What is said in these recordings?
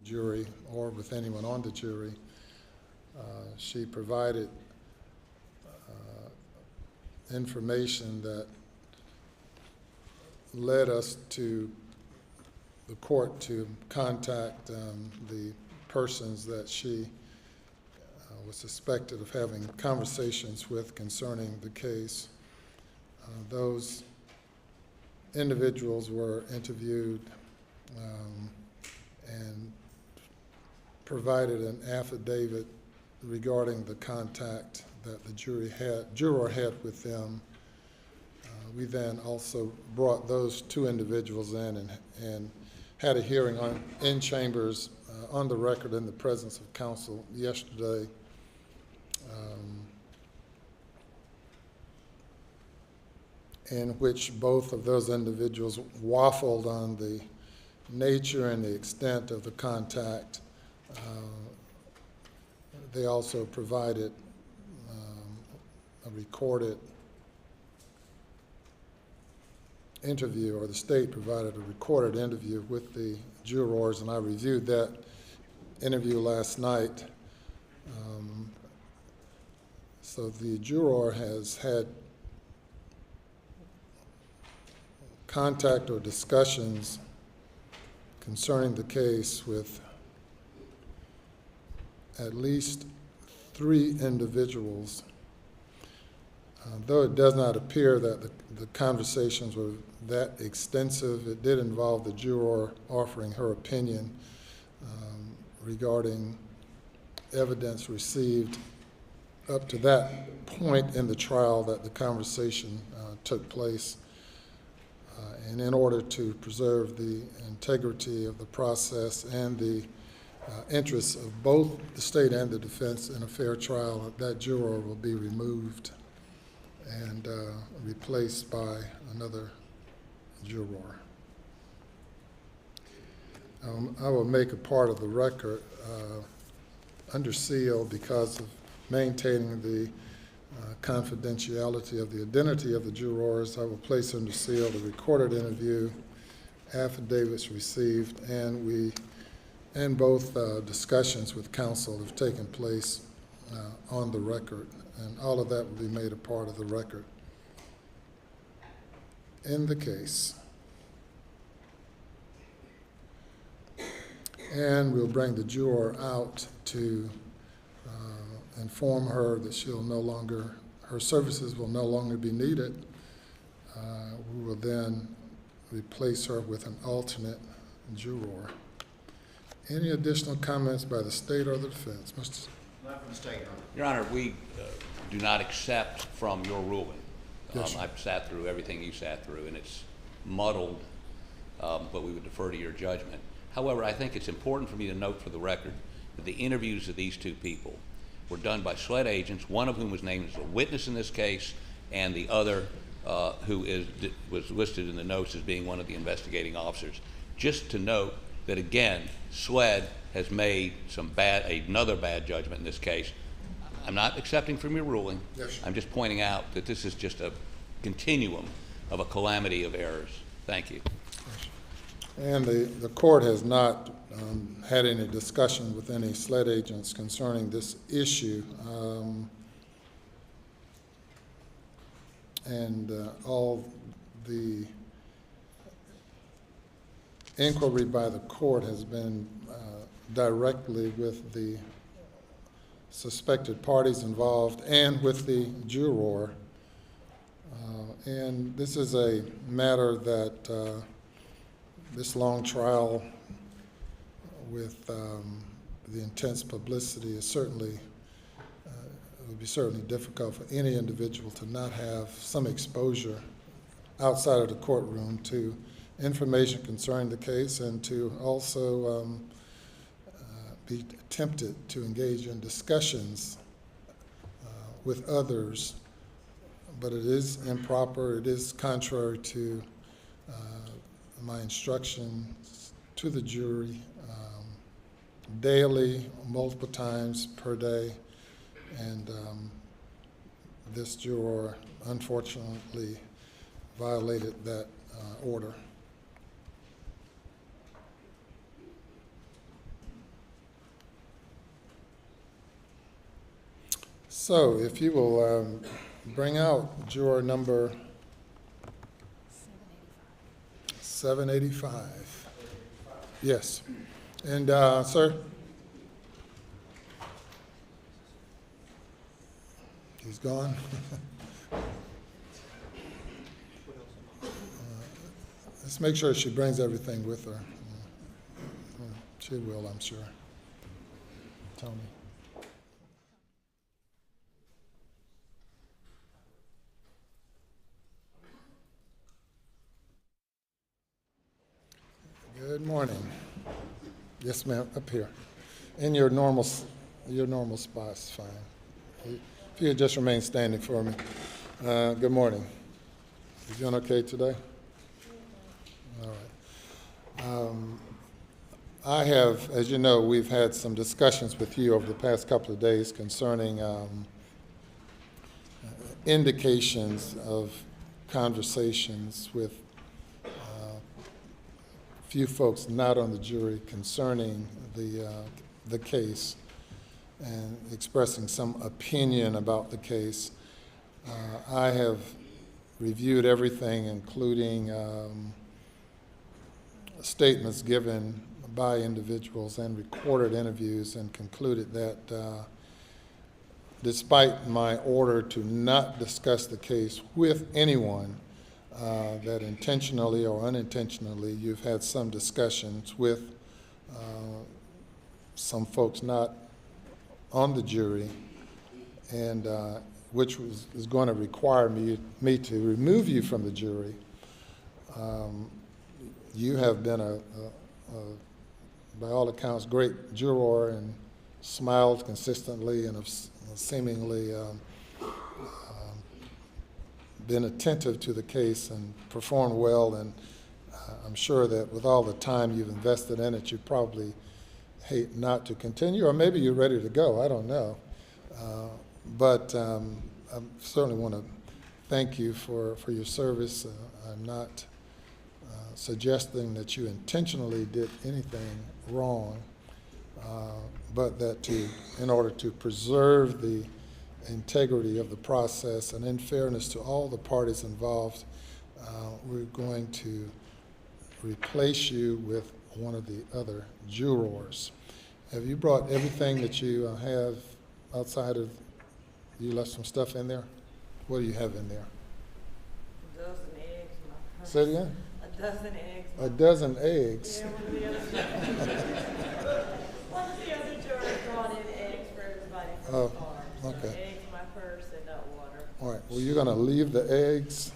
jury or with anyone on the jury. She provided information that led us to the court to contact the persons that she was suspected of having conversations with concerning the case. Those individuals were interviewed and provided an affidavit regarding the contact that the juror had with them. We then also brought those two individuals in and had a hearing in chambers on the record in the presence of counsel yesterday. In which both of those individuals waffled on the nature and the extent of the contact. They also provided a recorded interview, or the state provided a recorded interview with the jurors, and I reviewed that interview last night. So the juror has had contact or discussions concerning the case with at least 3 individuals. Though it does not appear that the conversations were that extensive, it did involve the juror offering her opinion regarding evidence received up to that point in the trial that the conversation took place. And in order to preserve the integrity of the process and the interests of both the state and the defense in a fair trial, that juror will be removed and replaced by another juror. I will make a part of the record under seal because of maintaining the confidentiality of the identity of the jurors. I will place under seal the recorded interview, affidavits received, and both discussions with counsel have taken place on the record, and all of that will be made a part of the record. In the case, and we'll bring the juror out to inform her that her services will no longer be needed. We will then replace her with an alternate juror. Any additional comments by the state or the defense? Mr. Not from the state, Your Honor. Your Honor, we do not accept from your ruling. Yes, I've sat through everything you sat through, and it's muddled, but we would defer to your judgment. However, I think it's important for me to note for the record that the interviews of these 2 people were done by SLED agents, one of whom was named as a witness in this case, and the other who was listed in the notes as being one of the investigating officers. Just to note that, again, SLED has made another bad judgment in this case. I'm not accepting from your ruling. Yes, I'm just pointing out that this is just a continuum of a calamity of errors. Thank you. And the court has not had any discussion with any SLED agents concerning this issue. All the inquiry by the court has been directly with the suspected parties involved and with the juror. And this is a matter that this long trial with the intense publicity is certainly, it would be certainly difficult for any individual to not have some exposure outside of the courtroom to information concerning the case, and to also be tempted to engage in discussions with others. But it is improper, it is contrary to my instructions to the jury daily, multiple times per day, and this juror unfortunately violated that order. So if you will bring out juror number 785. Yes. And, sir? He's gone. Let's make sure she brings everything with her. She will, I'm sure. Tony. Good morning. Yes, ma'am, up here. In your normal spot's fine. If you could just remain standing for me. Good morning. You doing okay today? All right. I have, as you know, we've had some discussions with you over the past couple of days concerning indications of conversations with few folks not on the jury concerning the case and expressing some opinion about the case. I have reviewed everything, including statements given by individuals and recorded interviews, and concluded that despite my order to not discuss the case with anyone, that intentionally or unintentionally you've had some discussions with some folks not on the jury, and which is going to require me to remove you from the jury. You have been by all accounts, great juror and smiled consistently and have seemingly been attentive to the case and performed well, and I'm sure that with all the time you've invested in it, you probably hate not to continue, or maybe you're ready to go, I don't know. But I certainly want to thank you for your service. I'm not suggesting that you intentionally did anything wrong, but that in order to preserve the integrity of the process and in fairness to all the parties involved, we're going to replace you with one of the other jurors. Have you brought everything that you have outside of, you left some stuff in there? What do you have in there? A dozen eggs. Say it again? A dozen eggs. A dozen eggs? Yeah, one of the other jurors brought in eggs for everybody from the farm. So okay. eggs, my purse, and water. All right, well, you're going to leave the eggs?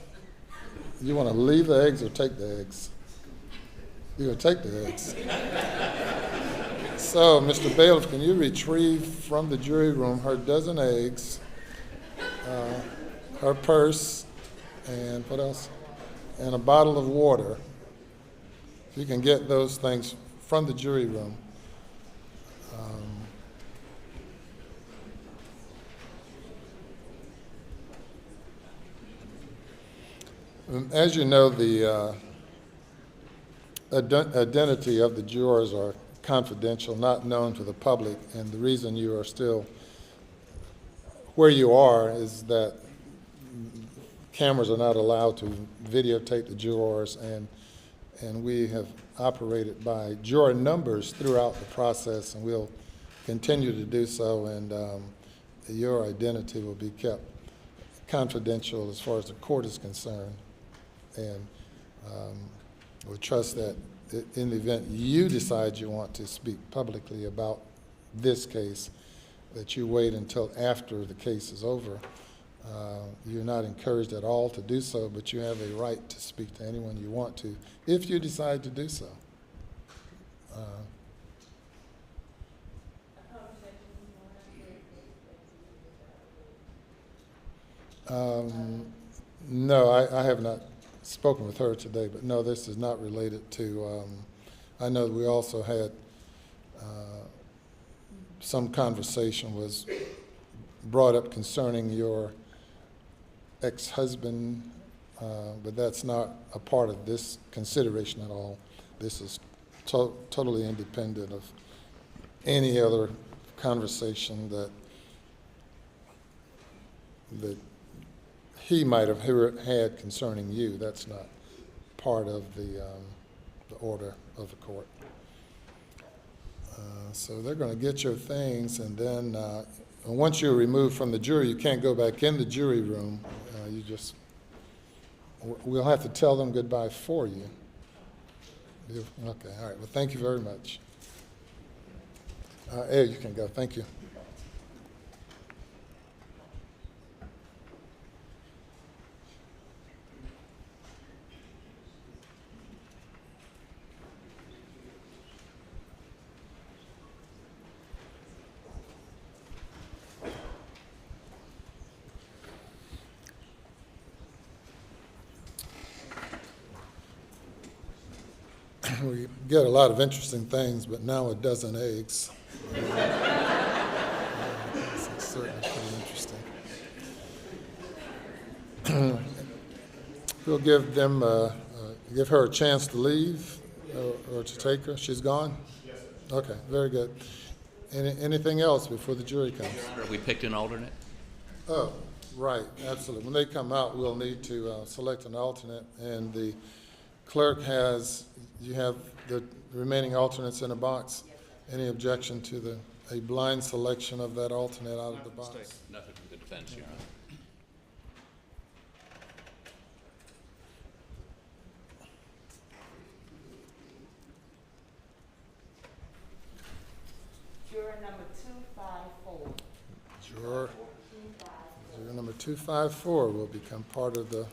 You want to leave the eggs or take the eggs? You're going to take the eggs. So, Mr. Bailiff, can you retrieve from the jury room her dozen eggs, her purse, and what else? And a bottle of water. If you can get those things from the jury room. As you know, the identity of the jurors are confidential, not known to the public, and the reason you are still where you are is that cameras are not allowed to videotape the jurors, and we have operated by juror numbers throughout the process, and we'll continue to do so, and your identity will be kept confidential as far as the court is concerned. And we trust that in the event you decide you want to speak publicly about this case, that you wait until after the case is over. You're not encouraged at all to do so, but you have a right to speak to anyone you want to, if you decide to do so. No, I have not spoken with her today, but no, this is not related to, I know we also had some conversation was brought up concerning your ex-husband, but that's not a part of this consideration at all. This is totally independent of any other conversation that that he might have had concerning you. That's not part of the order of the court. So they're going to get your things, and then once you're removed from the jury, you can't go back in the jury room. We'll have to tell them goodbye for you. Okay, all right. Well, thank you very much. Ed, you can go. Thank you. We get a lot of interesting things, but now a dozen eggs. It's certainly pretty interesting. We'll give her a chance to leave or to take her. She's gone? Yes, sir. Okay, very good. Anything else before the jury comes? Your Honor, have we picked an alternate? Oh, right, absolutely. When they come out, we'll need to select an alternate, and the clerk you have the remaining alternates in a box. Any objection to a blind selection of that alternate out of the box? Nothing for the defense, Your Honor. Juror number 254. Juror number 254 will become part of the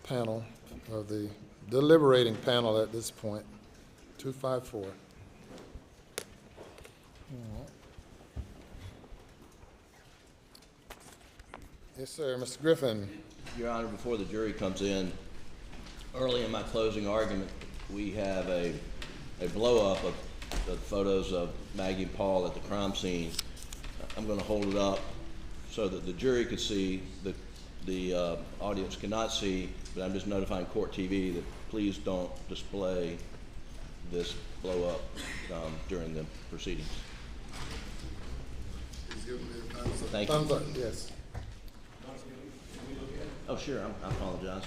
panel, or the deliberating panel at this point. 254. Yes, sir. Mr. Griffin. Your Honor, before the jury comes in, early in my closing argument, we have a blow-up of the photos of Maggie and Paul at the crime scene. I'm going to hold it up so that the jury could see, the audience cannot see, but I'm just notifying Court TV that please don't display this blow-up during the proceedings. Thank you. Thumbs up, yes. Oh, sure, I apologize.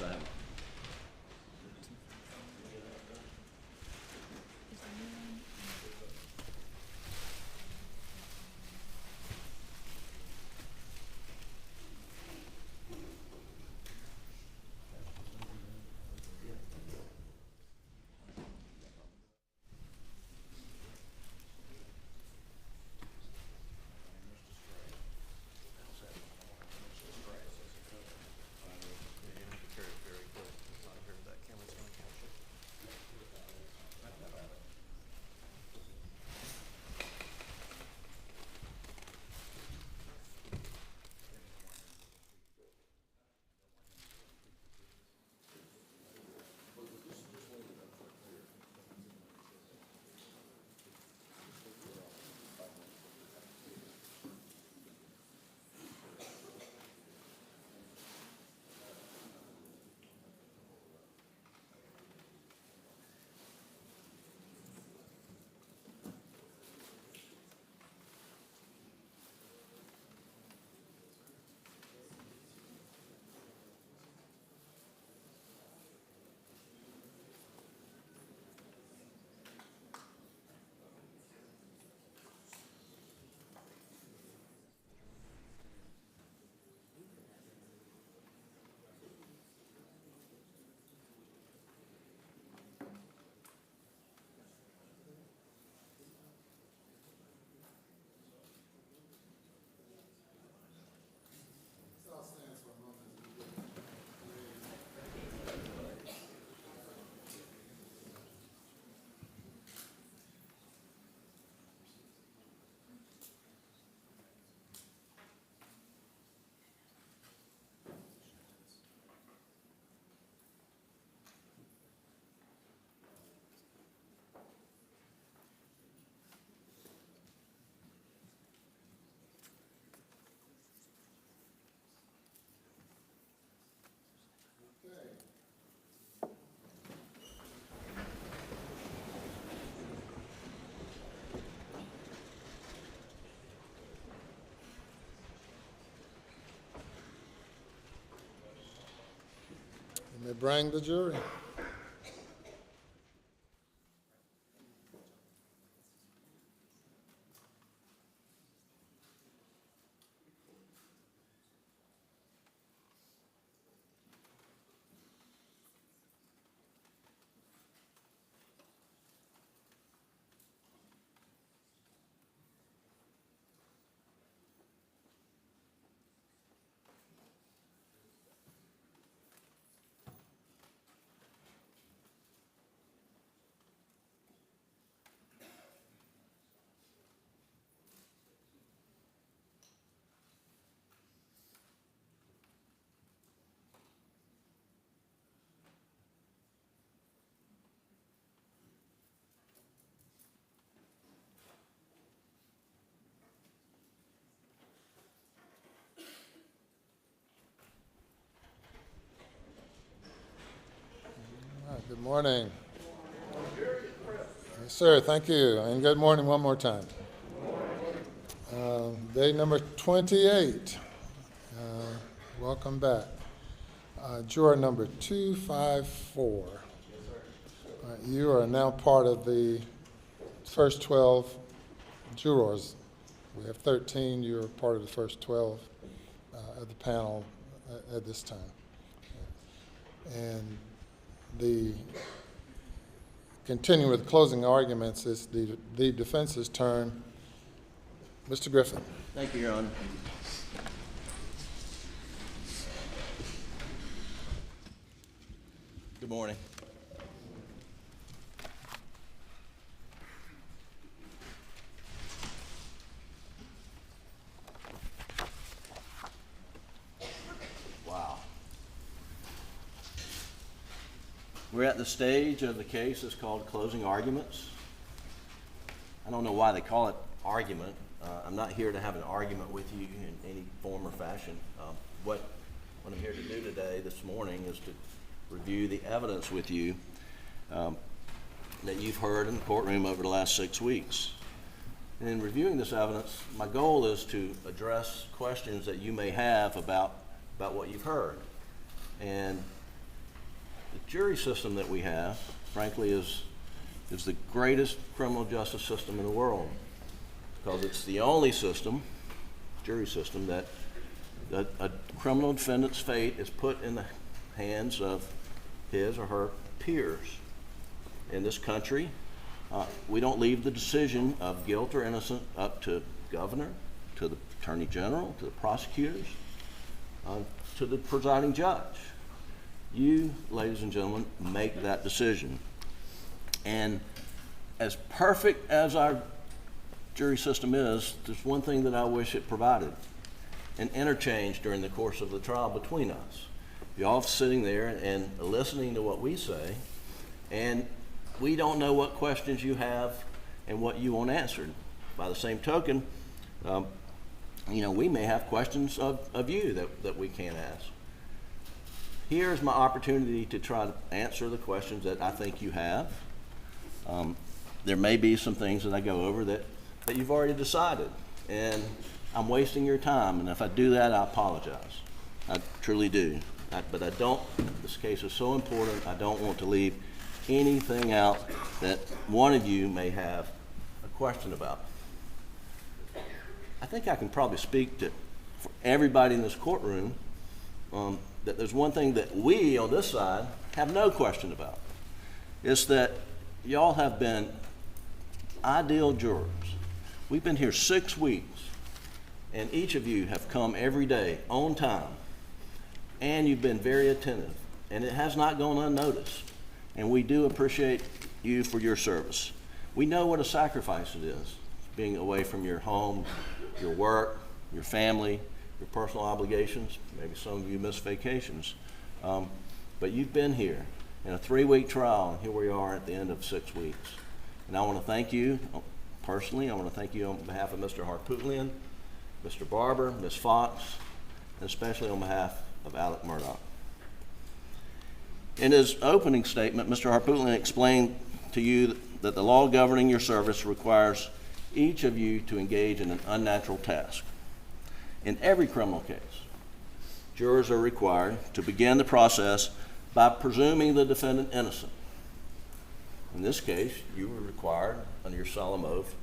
May bring the jury. Good morning. Yes, sir, thank you. And good morning one more time. Day number 28. Welcome back. Juror number 254. You are now part of the first 12 jurors. We have 13. You're part of the first 12 of the panel at this time. And continuing with closing arguments, is the defense's turn. Mr. Griffin. Thank you, Your Honor. Good morning. Wow. We're at the stage of the case that's called closing arguments. I don't know why they call it argument. I'm not here to have an argument with you in any form or fashion. What I'm here to do today, this morning, is to review the evidence with you that you've heard in the courtroom over the last 6 weeks. And in reviewing this evidence, my goal is to address questions that you may have about what you've heard. And the jury system that we have, frankly, is the greatest criminal justice system in the world, because it's the only system, jury system, that a criminal defendant's fate is put in the hands of his or her peers. In this country, we don't leave the decision of guilt or innocence up to the governor, to the attorney general, to the prosecutors, to the presiding judge. You, ladies and gentlemen, make that decision. And as perfect as our jury system is, there's one thing that I wish it provided: an interchange during the course of the trial between us. You're all sitting there and listening to what we say, and we don't know what questions you have and what you want answered. By the same token, we may have questions of you that we can't ask. Here's my opportunity to try to answer the questions that I think you have. There may be some things that I go over that you've already decided, and I'm wasting your time, and if I do that, I apologize. I truly do. But I don't, this case is so important, I don't want to leave anything out that one of you may have a question about. I think I can probably speak for everybody in this courtroom that there's one thing that we on this side have no question about. It's that y'all have been ideal jurors. We've been here 6 weeks, and each of you have come every day on time, and you've been very attentive, and it has not gone unnoticed, and we do appreciate you for your service. We know what a sacrifice it is, being away from your home, your work, your family, your personal obligations. Maybe some of you miss vacations, but you've been here in a 3-week trial, and here we are at the end of 6 weeks. And I want to thank you personally. I want to thank you on behalf of Mr. Harpootlian, Mr. Barber, Ms. Fox, and especially on behalf of Alex Murdaugh. In his opening statement, Mr. Harpootlian explained to you that the law governing your service requires each of you to engage in an unnatural task. In every criminal case, jurors are required to begin the process by presuming the defendant innocent. In this case, you were required under your solemn oath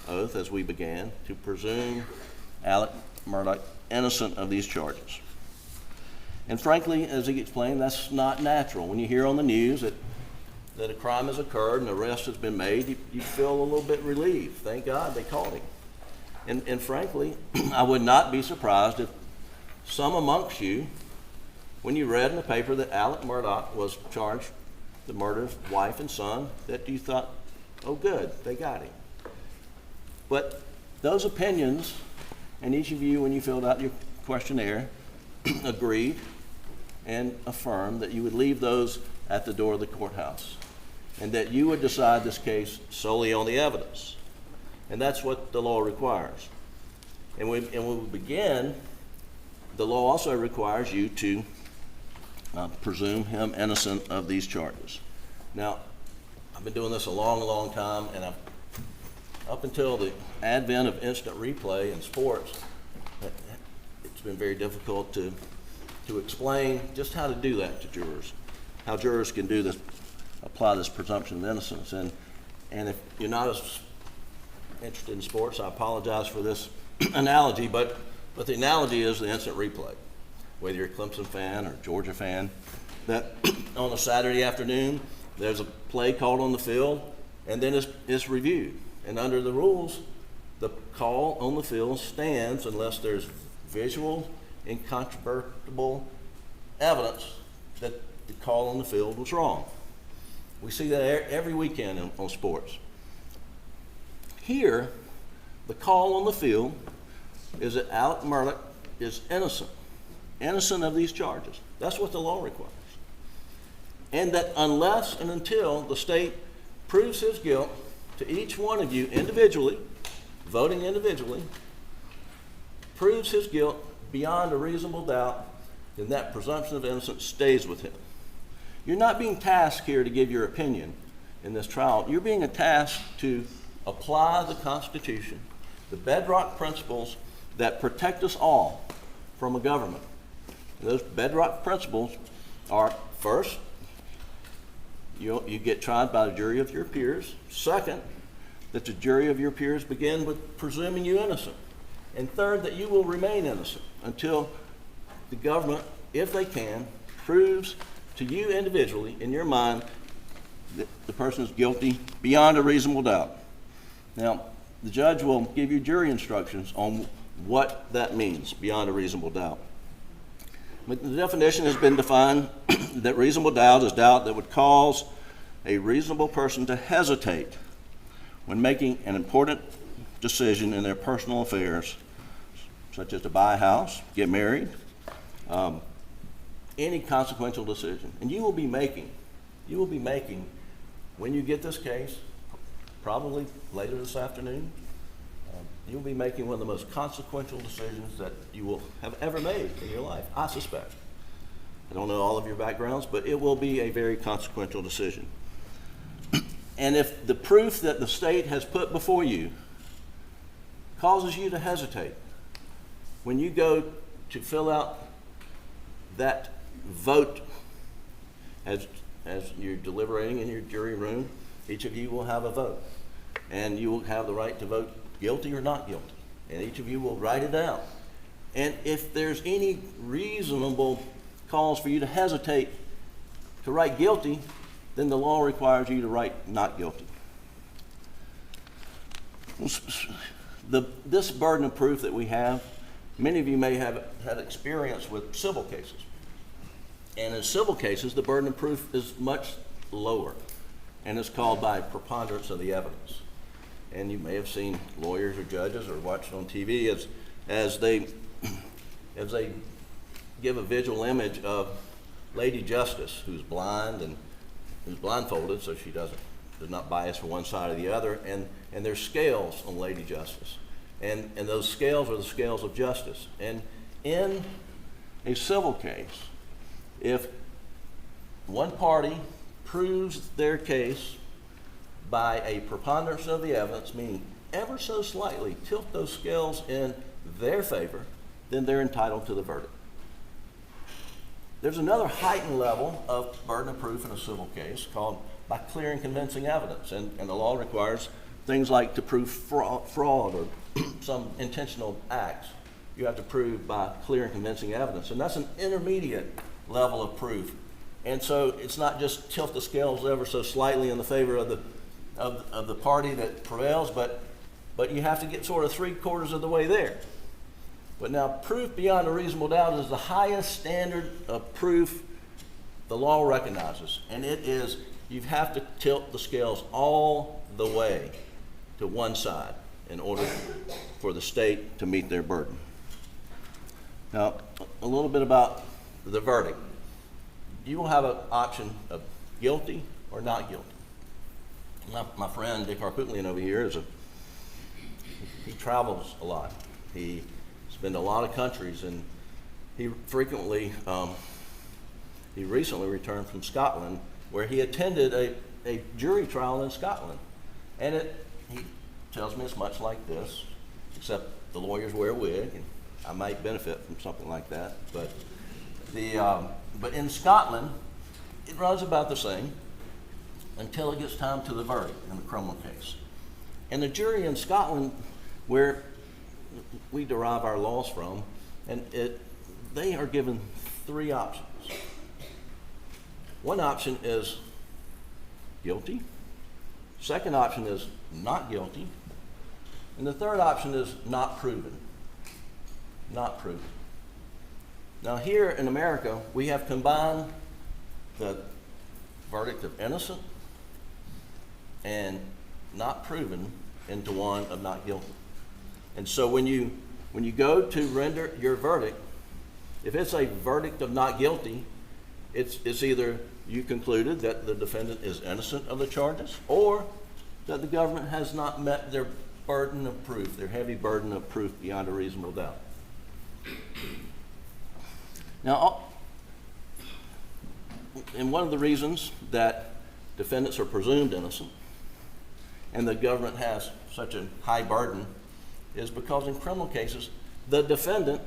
as we began to presume Alex Murdaugh innocent of these charges. And frankly, as he explained, that's not natural. When you hear on the news that a crime has occurred and an arrest has been made, you feel a little bit relieved. Thank God they caught him. And frankly, I would not be surprised if some amongst you, when you read in the paper that Alex Murdaugh was charged the murder of wife and son, that you thought, oh good, they got him. But those opinions, and each of you, when you filled out your questionnaire, agreed and affirmed that you would leave those at the door of the courthouse and that you would decide this case solely on the evidence. And that's what the law requires. And when we begin, the law also requires you to presume him innocent of these charges. Now, I've been doing this a long, long time, and up until the advent of instant replay in sports, it's been very difficult to explain just how to do that to jurors, how jurors can do this, apply this presumption of innocence. And if you're not as interested in sports, I apologize for this analogy, but the analogy is the instant replay. Whether you're a Clemson fan or a Georgia fan, that on a Saturday afternoon, there's a play called on the field, and then it's reviewed. And under the rules, the call on the field stands unless there's visual, incontrovertible evidence that the call on the field was wrong. We see that every weekend on sports. Here, the call on the field is that Alex Murdaugh is innocent of these charges. That's what the law requires. And that unless and until the state proves his guilt to each one of you individually, voting individually, proves his guilt beyond a reasonable doubt, then that presumption of innocence stays with him. You're not being tasked here to give your opinion in this trial. You're being tasked to apply the Constitution, the bedrock principles that protect us all from a government. And those bedrock principles are, first, you get tried by the jury of your peers. Second, that the jury of your peers begin with presuming you innocent. And third, that you will remain innocent until the government, if they can, proves to you individually, in your mind, that the person is guilty beyond a reasonable doubt. Now, the judge will give you jury instructions on what that means, beyond a reasonable doubt. But the definition has been defined that reasonable doubt is doubt that would cause a reasonable person to hesitate when making an important decision in their personal affairs, such as to buy a house, get married, any consequential decision. And you will be making, when you get this case, probably later this afternoon, you'll be making one of the most consequential decisions that you will have ever made in your life, I suspect. I don't know all of your backgrounds, but it will be a very consequential decision. And if the proof that the state has put before you causes you to hesitate, when you go to fill out that vote as you're deliberating in your jury room, each of you will have a vote. And you will have the right to vote guilty or not guilty. And each of you will write it down. And if there's any reasonable cause for you to hesitate to write guilty, then the law requires you to write not guilty. This burden of proof that we have, many of you may have had experience with civil cases. And in civil cases, the burden of proof is much lower, and it's called by preponderance of the evidence. And you may have seen lawyers or judges or watched on TV as they give a visual image of Lady Justice, who's blind and who's blindfolded, so she does not bias for one side or the other, and there's scales on Lady Justice. And those scales are the scales of justice. And in a civil case, if one party proves their case by a preponderance of the evidence, meaning ever so slightly tilt those scales in their favor, then they're entitled to the verdict. there's another heightened level of burden of proof in a civil case called by clear and convincing evidence. And the law requires things like to prove fraud or some intentional acts. You have to prove by clear and convincing evidence. And that's an intermediate level of proof. And so it's not just tilt the scales ever so slightly in the favor of the party that prevails, but you have to get sort of 3/4 of the way there. But now proof beyond a reasonable doubt is the highest standard of proof the law recognizes. And it is, you have to tilt the scales all the way to one side in order for the state to meet their burden. Now, a little bit about the verdict. You will have an option of guilty or not guilty. My friend Dick Harpootlian over here he travels a lot. He's been to a lot of countries, and he frequently, he recently returned from Scotland, where he attended a jury trial in Scotland. And he tells me it's much like this, except the lawyers wear a wig, and I might benefit from something like that. But in Scotland, it runs about the same until it gets time to the verdict in the criminal case. And the jury in Scotland, where we derive our laws from, and they are given 3 options. One option is guilty. Second option is not guilty. And the third option is not proven. Not proven. Now here in America, we have combined the verdict of innocent and not proven into one of not guilty. And so when you go to render your verdict, if it's a verdict of not guilty, it's either you concluded that the defendant is innocent of the charges, or that the government has not met their burden of proof, their heavy burden of proof beyond a reasonable doubt. Now, and one of the reasons that defendants are presumed innocent and the government has such a high burden is because in criminal cases, the defendant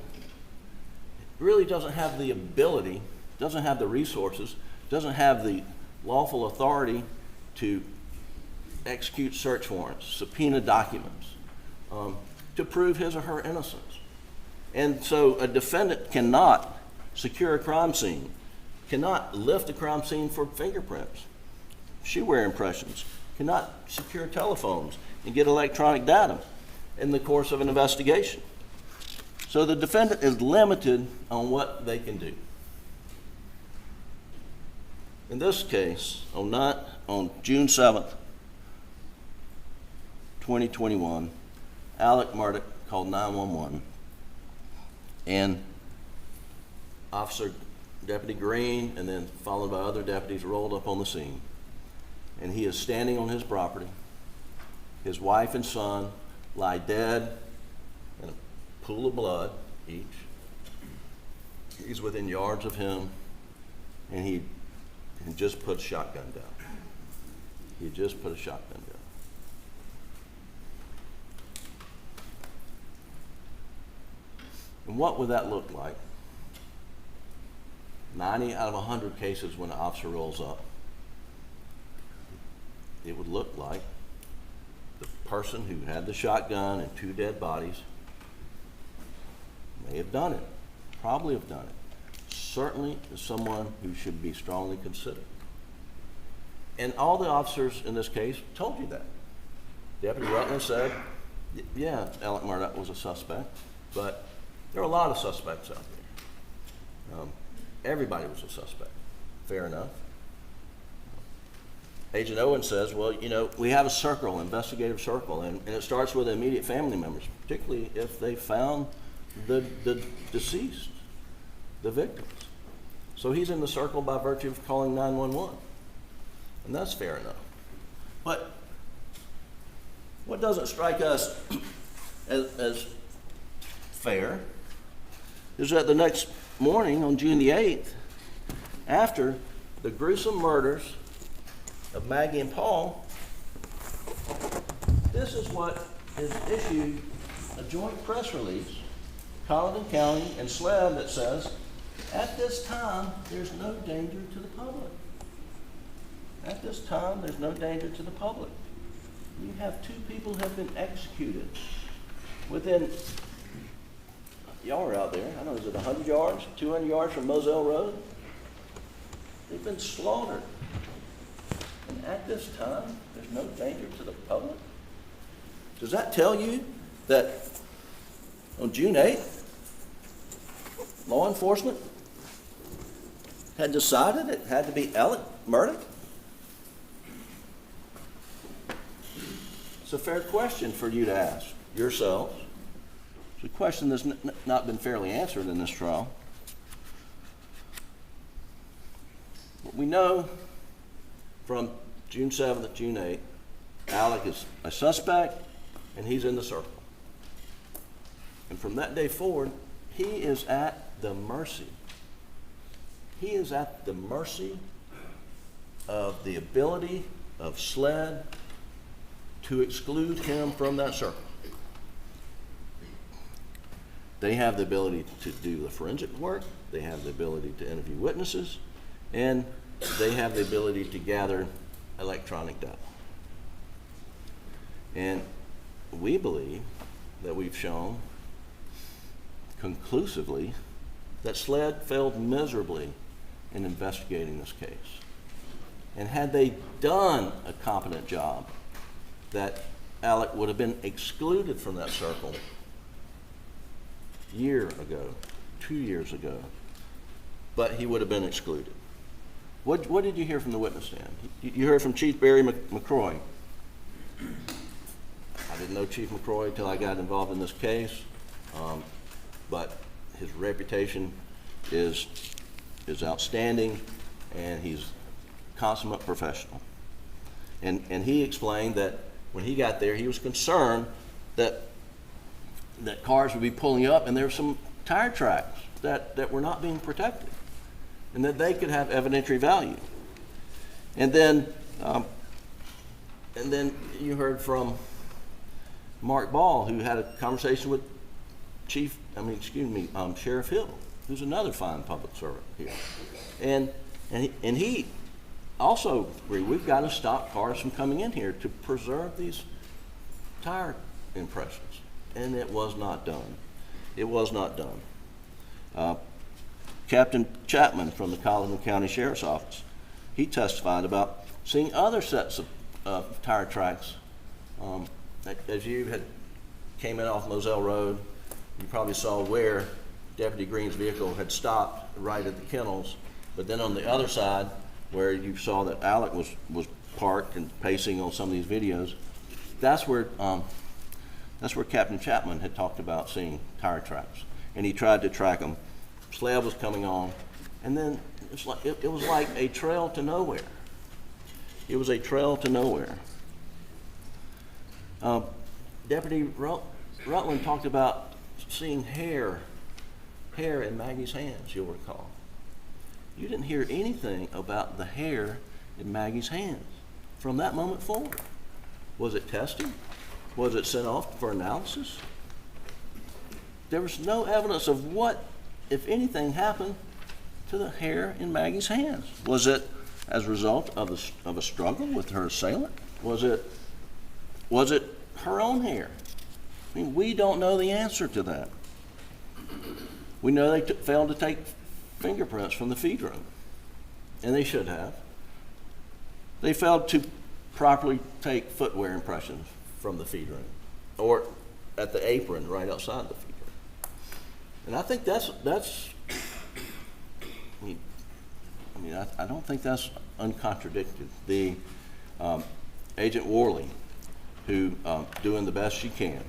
really doesn't have the ability, doesn't have the resources, doesn't have the lawful authority to execute search warrants, subpoena documents, to prove his or her innocence. And so a defendant cannot secure a crime scene, cannot lift a crime scene for fingerprints, shoe-wear impressions, cannot secure telephones and get electronic data in the course of an investigation. So the defendant is limited on what they can do. In this case, on June 7th, 2021, Alex Murdaugh called 911, and Deputy Green, and then followed by other deputies, rolled up on the scene. And he is standing on his property. His wife and son lie dead in a pool of blood each. He's within yards of him, and he had just put a shotgun down. He had just put a shotgun down. And what would that look like? 90 out of 100 cases when an officer rolls up, it would look like the person who had the shotgun and 2 dead bodies may have done it, probably have done it. Certainly is someone who should be strongly considered. And all the officers in this case told you that. Deputy Rutland said, yeah, Alex Murdaugh was a suspect, but there are a lot of suspects out there. Everybody was a suspect. Fair enough. Agent Owen says, well, we have a circle, investigative circle, and it starts with immediate family members, particularly if they found the deceased, the victims. So he's in the circle by virtue of calling 911, and that's fair enough. But what doesn't strike us as fair is that the next morning, on June the 8th, after the gruesome murders of Maggie and Paul, this is what is issued, a joint press release, Colleton County and SLED, that says At this time, there's no danger to the public. At this time, there's no danger to the public. You have 2 people have been executed within, y'all are out there, I don't know, is it 100 yards, 200 yards from Moselle Road? They've been slaughtered. And at this time, there's no danger to the public? Does that tell you that on June 8th, law enforcement had decided it had to be Alex Murdaugh? It's a fair question for you to ask yourselves. It's a question that's not been fairly answered in this trial. But we know from June 7th to June 8th, Alec is a suspect and he's in the circle. And from that day forward, he is at the mercy. He is at the mercy of the ability of SLED to exclude him from that circle. They have the ability to do the forensic work, they have the ability to interview witnesses, and they have the ability to gather electronic data. And we believe that we've shown conclusively that SLED failed miserably in investigating this case. And had they done a competent job, that Alec would have been excluded from that circle a year ago, 2 years ago, but he would have been excluded. What did you hear from the witness stand? You heard from Chief Barry McCroy. I didn't know Chief McCroy until I got involved in this case, but his reputation is outstanding, and he's a consummate professional. And he explained that when he got there, he was concerned that cars would be pulling up and there were some tire tracks that were not being protected, and that they could have evidentiary value. And then you heard from Mark Ball, who had a conversation with Sheriff Hill, who's another fine public servant here. And he also agreed, we've got to stop cars from coming in here to preserve these tire impressions. And it was not done. It was not done. Captain Chapman from the Colleton County Sheriff's Office, he testified about seeing other sets of tire tracks. As you came in off Moselle Road, you probably saw where Deputy Green's vehicle had stopped right at the kennels, but then on the other side, where you saw that Alec was parked and pacing on some of these videos, that's where Captain Chapman had talked about seeing tire tracks, and he tried to track them. SLED was coming on, and then it was like a trail to nowhere. It was a trail to nowhere. Deputy Rutland talked about seeing hair in Maggie's hands, you'll recall. You didn't hear anything about the hair in Maggie's hands from that moment forward. Was it tested? Was it sent off for analysis? There was no evidence of what, if anything, happened to the hair in Maggie's hands. Was it as a result of a struggle with her assailant? Was it her own hair? I mean, we don't know the answer to that. We know they failed to take fingerprints from the feed room, and they should have. They failed to properly take footwear impressions from the feed room, or at the apron right outside the feed room. And I think that's I don't think that's uncontradicted. The Agent Worley, who doing the best she can,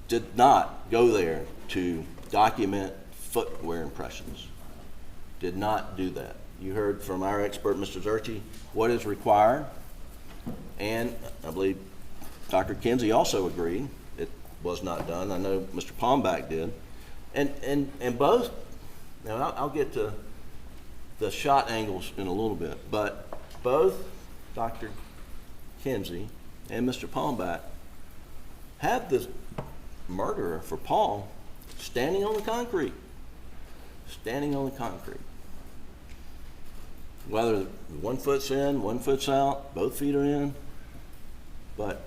did not go there to document footwear impressions. Did not do that. You heard from our expert, Mr. Zerchi, what is required, and I believe Dr. Kinsey also agreed it was not done. I know Mr. Palmbach did. And both, now I'll get to the shot angles in a little bit, but both Dr. Kinsey and Mr. Palmbach had the murderer for Paul standing on the concrete, standing on the concrete. Whether 1 foot's in, 1 foot's out, both feet are in, but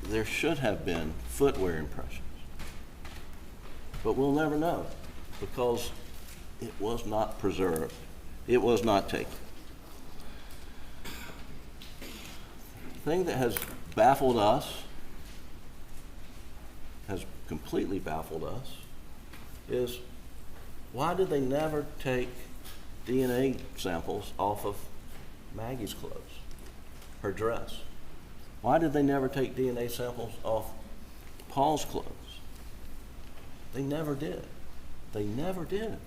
there should have been footwear impressions. But we'll never know because it was not preserved. It was not taken. The thing that has baffled us, has completely baffled us, is why did they never take DNA samples off of Maggie's clothes, her dress? Why did they never take DNA samples off Paul's clothes? They never did. They never did.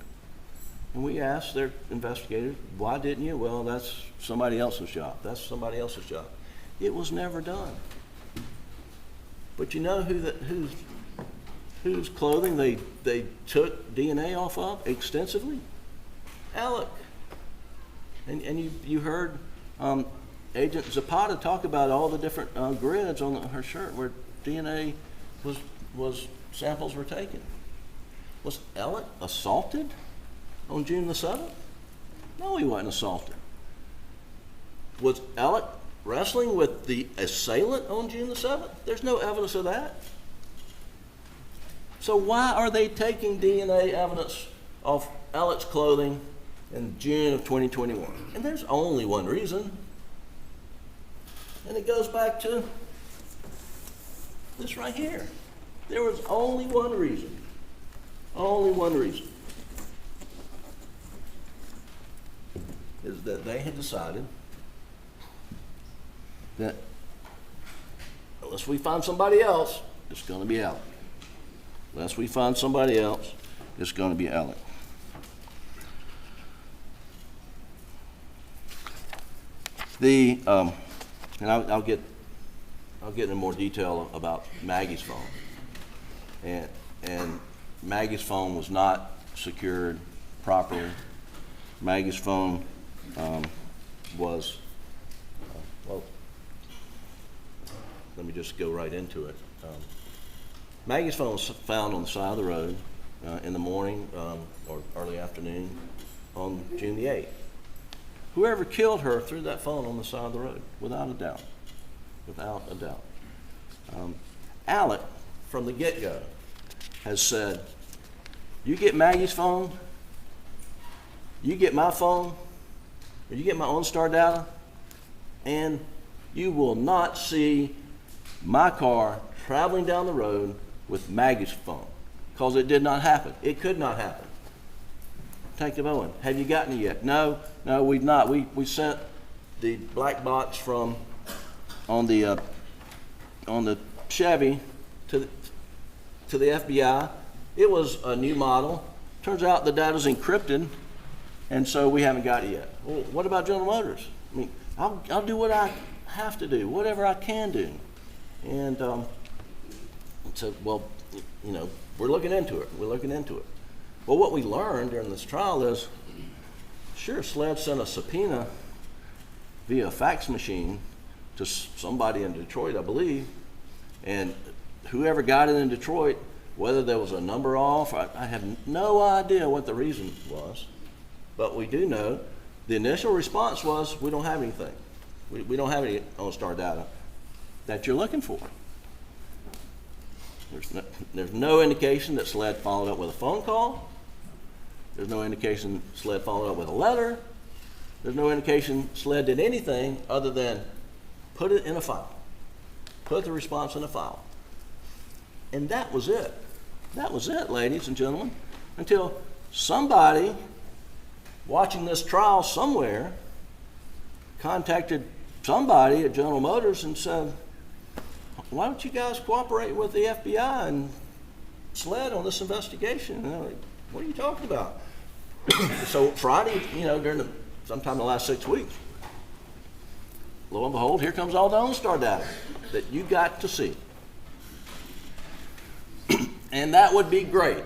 And we asked their investigators, why didn't you? Well, that's somebody else's job. That's somebody else's job. It was never done. But you know whose clothing they took DNA off of extensively? Alec. And you heard Agent Zapata talk about all the different grids on her shirt where DNA was samples were taken. Was Alec assaulted on June the 7th? No, he wasn't assaulted. Was Alec wrestling with the assailant on June the 7th? There's no evidence of that. So why are they taking DNA evidence off Alec's clothing in June of 2021? And there's only one reason. And it goes back to this right here. There was only one reason. Only one reason. Is that they had decided that unless we find somebody else, it's going to be Alec. Unless we find somebody else, it's going to be Alec. And I'll get into more detail about Maggie's phone. And Maggie's phone was not secured properly. Maggie's phone was, well, let me just go right into it. Maggie's phone was found on the side of the road in the morning or early afternoon on June the 8th. Whoever killed her threw that phone on the side of the road, without a doubt. Without a doubt. Alec, from the get-go, has said, you get Maggie's phone, you get my phone, or you get my OnStar data, and you will not see my car traveling down the road with Maggie's phone, because it did not happen. It could not happen. Detective Owen, have you gotten it yet? No, we've not. We sent the black box from on the Chevy to the FBI. It was a new model. Turns out the data's encrypted, and so we haven't got it yet. Well, what about General Motors? I mean, I'll do what I have to do, whatever I can do. And so, well, you know, we're looking into it. We're looking into it. Well, what we learned during this trial is, sure, SLED sent a subpoena via a fax machine to somebody in Detroit, I believe, and whoever got it in Detroit, whether there was a number off, I have no idea what the reason was, but we do know the initial response was, we don't have anything. We don't have any OnStar data that you're looking for. There's no indication that SLED followed up with a phone call. There's no indication SLED followed up with a letter. There's no indication SLED did anything other than put it in a file. Put the response in a file. And that was it. That was it, ladies and gentlemen, until somebody watching this trial somewhere contacted somebody at General Motors and said, why don't you guys cooperate with the FBI and SLED on this investigation? And they're like, what are you talking about? So Friday, you know, sometime in the last 6 weeks, lo and behold, here comes all the OnStar data that you got to see. And that would be great.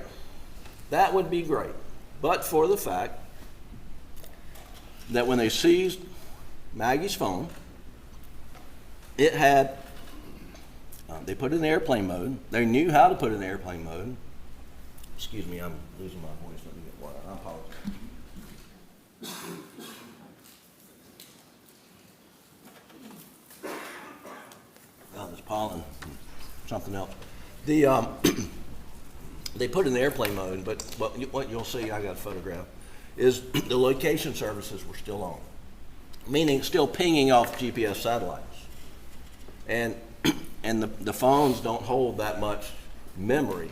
That would be great. But for the fact that when they seized Maggie's phone, it had, they put it in airplane mode. They knew how to put it in airplane mode. Excuse me, I'm losing my voice. Let me get water. I apologize. Oh, there's pollen. Something else. They put it in airplane mode, but what you'll see, I got a photograph, is the location services were still on, meaning still pinging off GPS satellites. And the phones don't hold that much memory.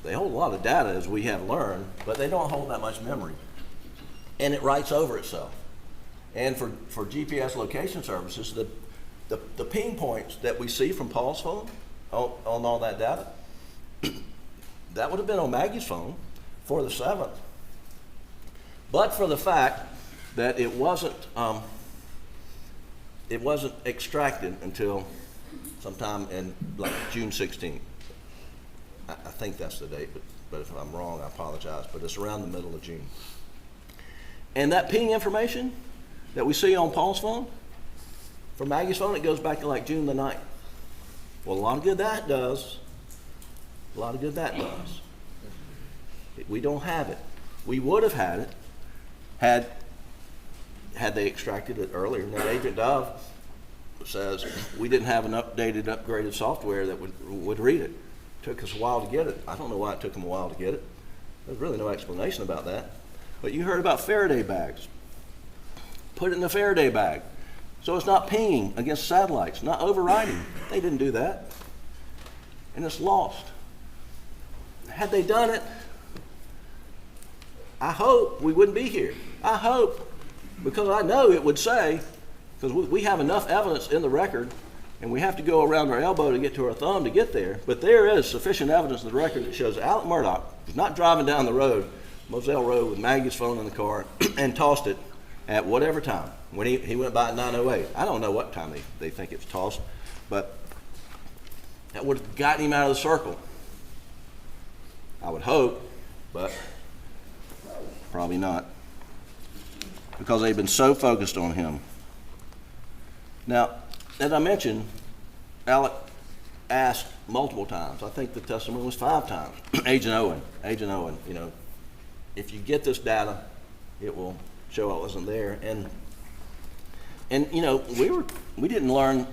They hold a lot of data, as we have learned, but they don't hold that much memory. And it writes over itself. And for GPS location services, the ping points that we see from Paul's phone on all that data, that would have been on Maggie's phone for the 7th. But for the fact that it wasn't extracted until sometime in like June 16th. I think that's the date, but if I'm wrong, I apologize, but it's around the middle of June. And that ping information that we see on Paul's phone, for Maggie's phone, it goes back to like June the 9th. Well, a lot of good that does. A lot of good that does. We don't have it. We would have had it had they extracted it earlier. Now, Agent Dove says we didn't have an updated, upgraded software that would read it. Took us a while to get it. I don't know why it took them a while to get it. There's really no explanation about that. But you heard about Faraday bags. Put it in the Faraday bag. So it's not pinging against satellites, not overriding. They didn't do that. And it's lost. Had they done it, I hope we wouldn't be here. I hope, because I know it would say, because we have enough evidence in the record, and we have to go around our elbow to get to our thumb to get there, but there is sufficient evidence in the record that shows Alex Murdaugh was not driving down the road, Moselle Road, with Maggie's phone in the car and tossed it at whatever time. When he went by at 9:08. I don't know what time they think it's tossed, but that would have gotten him out of the circle. I would hope, but probably not, because they've been so focused on him. Now, as I mentioned, Alec asked multiple times. I think the testimony was 5 times. Agent Owen, you know, if you get this data, it will show I wasn't there. And you know, we didn't learn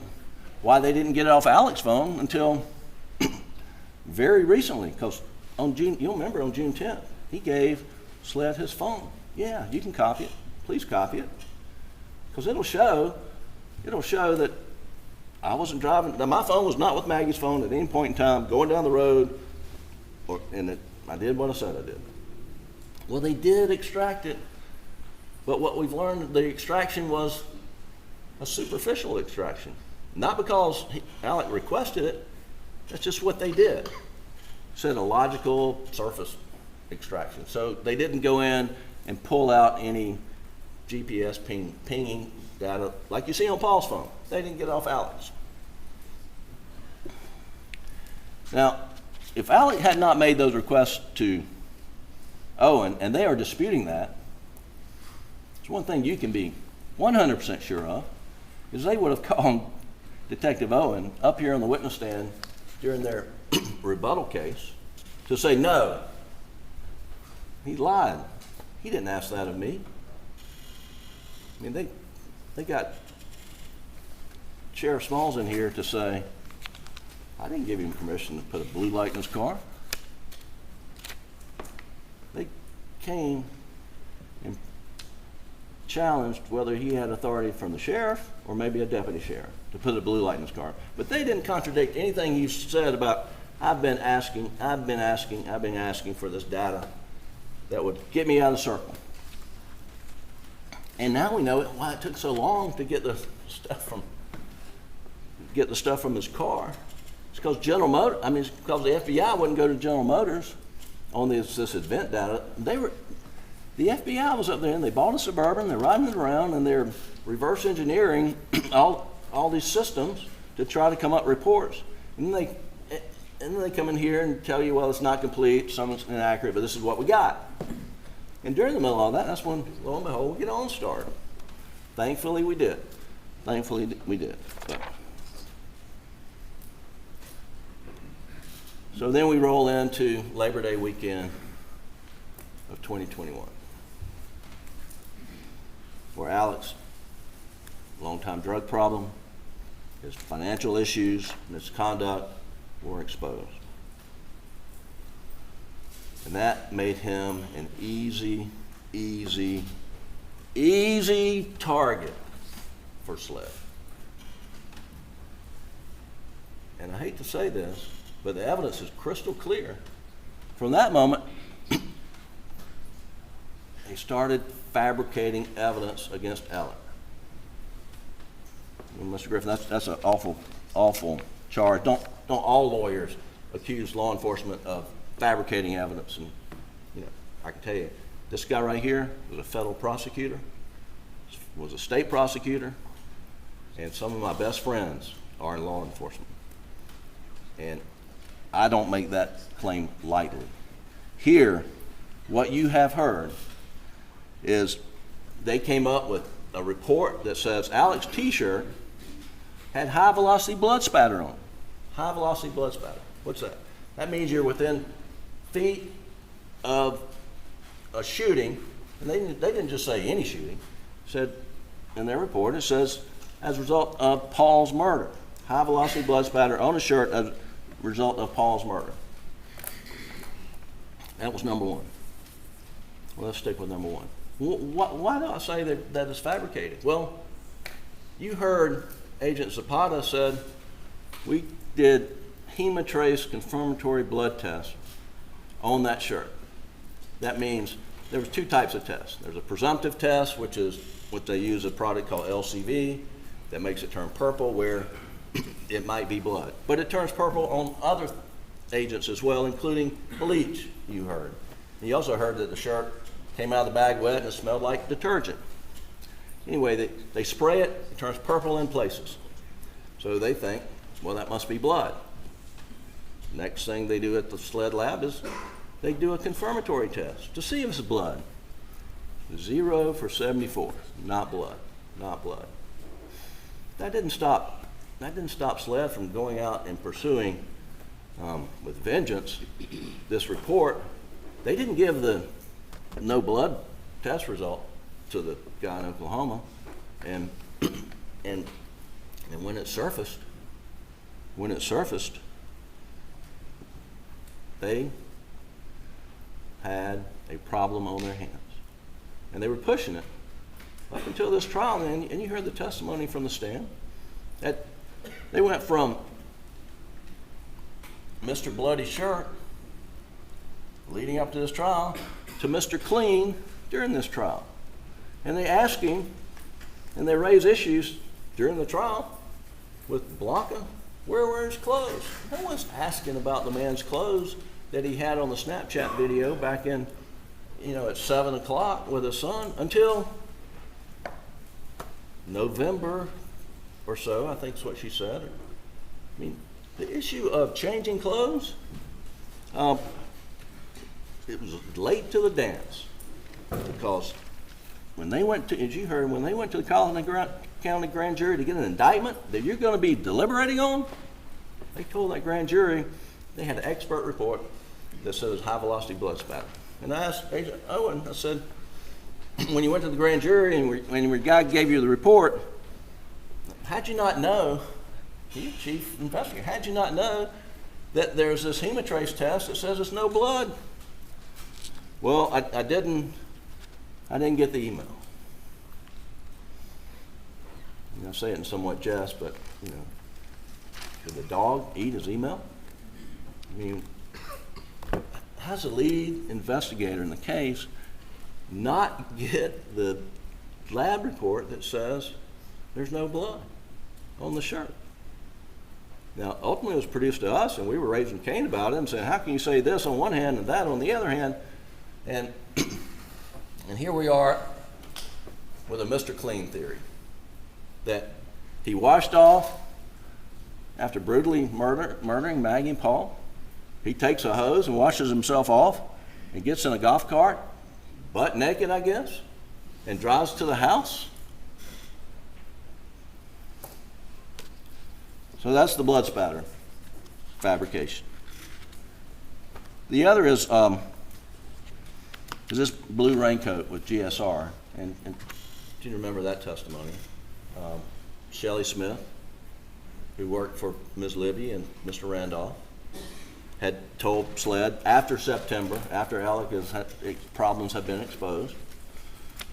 why they didn't get it off Alec's phone until very recently, because you'll remember on June 10th, he gave SLED his phone. Yeah, you can copy it. Please copy it, because it'll show that I wasn't driving. Now, my phone was not with Maggie's phone at any point in time going down the road, I did what I said I did. Well, they did extract it, but what we've learned, the extraction was a superficial extraction. Not because Alec requested it, that's just what they did. Said a logical surface extraction. So they didn't go in and pull out any GPS pinging data like you see on Paul's phone. They didn't get it off Alec's. Now, if Alec had not made those requests to Owen, and they are disputing that, there's one thing you can be 100% sure of, is they would have called Detective Owen up here on the witness stand during their rebuttal case to say, no, he lied. He didn't ask that of me. I mean, they got Sheriff Smalls in here to say, I didn't give him permission to put a blue light in his car. They came and challenged whether he had authority from the sheriff or maybe a deputy sheriff to put a blue light in his car. But they didn't contradict anything you said about, I've been asking for this data that would get me out of the circle. And now we know why it took so long to get the stuff from his car. It's because it's because the FBI wouldn't go to General Motors on this event data. The FBI was up there and they bought a Suburban, they're riding it around and they're reverse engineering all these systems to try to come up reports. And then they come in here and tell you, well, it's not complete, some is inaccurate, but this is what we got. And during the middle of all that, that's when, lo and behold, we get OnStar. Thankfully, we did. But. So then we roll into Labor Day weekend of 2021, where Alex, long-time drug problem, his financial issues, misconduct were exposed. And that made him an easy target for SLED. And I hate to say this, but the evidence is crystal clear. From that moment, he started fabricating evidence against Alex. And Mr. Griffin, that's an awful charge. Don't all lawyers accuse law enforcement of fabricating evidence? And I can tell you, this guy right here was a federal prosecutor, was a state prosecutor, and some of my best friends are in law enforcement. And I don't make that claim lightly. Here, what you have heard is they came up with a report that says Alex's t-shirt had high velocity blood spatter on it. High velocity blood spatter. What's that? That means you're within feet of a shooting, and they didn't just say any shooting. It said in their report, it says as a result of Paul's murder. High velocity blood spatter on a shirt as a result of Paul's murder. That was number one. Well, let's stick with number one. Why do I say that it's fabricated? Well, you heard Agent Zapata said we did hemotrace confirmatory blood tests on that shirt. That means there was two types of tests. There's a presumptive test, which is what they use a product called LCV that makes it turn purple where it might be blood. But it turns purple on other agents as well, including bleach, you heard. You also heard that the shirt came out of the bag wet and it smelled like detergent. Anyway, they spray it, it turns purple in places. So they think, well, that must be blood. Next thing they do at the SLED lab is they do a confirmatory test to see if it's blood. 0 for 74, not blood, not blood. That didn't stop SLED from going out and pursuing with vengeance this report. They didn't give the no blood test result to the guy in Oklahoma, and when it surfaced, they had a problem on their hands, and they were pushing it up until this trial. And you heard the testimony from the stand that they went from Mr. Bloody Shirt leading up to this trial to Mr. Clean during this trial. And they ask him, and they raise issues during the trial with Blanca, where were his clothes? No one's asking about the man's clothes that he had on the Snapchat video back in, at 7 o'clock with his son until November or so, I think is what she said. I mean, the issue of changing clothes, it was late to the dance because when they went to, as you heard, when they went to the Collin County Grand Jury to get an indictment that you're going to be deliberating on, they told that grand jury they had an expert report that says high velocity blood spatter. And I asked Agent Owen, I said, when you went to the grand jury and when your guy gave you the report, how'd you not know, you chief investigator, how'd you not know that there's this hemotrace test that says it's no blood? Well, I didn't get the email. I say it in somewhat jest, but could the dog eat his email? I mean, how's the lead investigator in the case not get the lab report that says there's no blood on the shirt? Now, ultimately it was produced to us, and we were raising Cain about it and saying, how can you say this on one hand and that on the other hand? And here we are with a Mr. Clean theory that he washed off after brutally murdering Maggie and Paul. He takes a hose and washes himself off and gets in a golf cart, butt naked, I guess, and drives to the house. So that's the blood spatter fabrication. The other is this blue raincoat with GSR, and do you remember that testimony? Shelley Smith, who worked for Ms. Libby and Mr. Randolph, had told SLED after September, after Alex's problems had been exposed,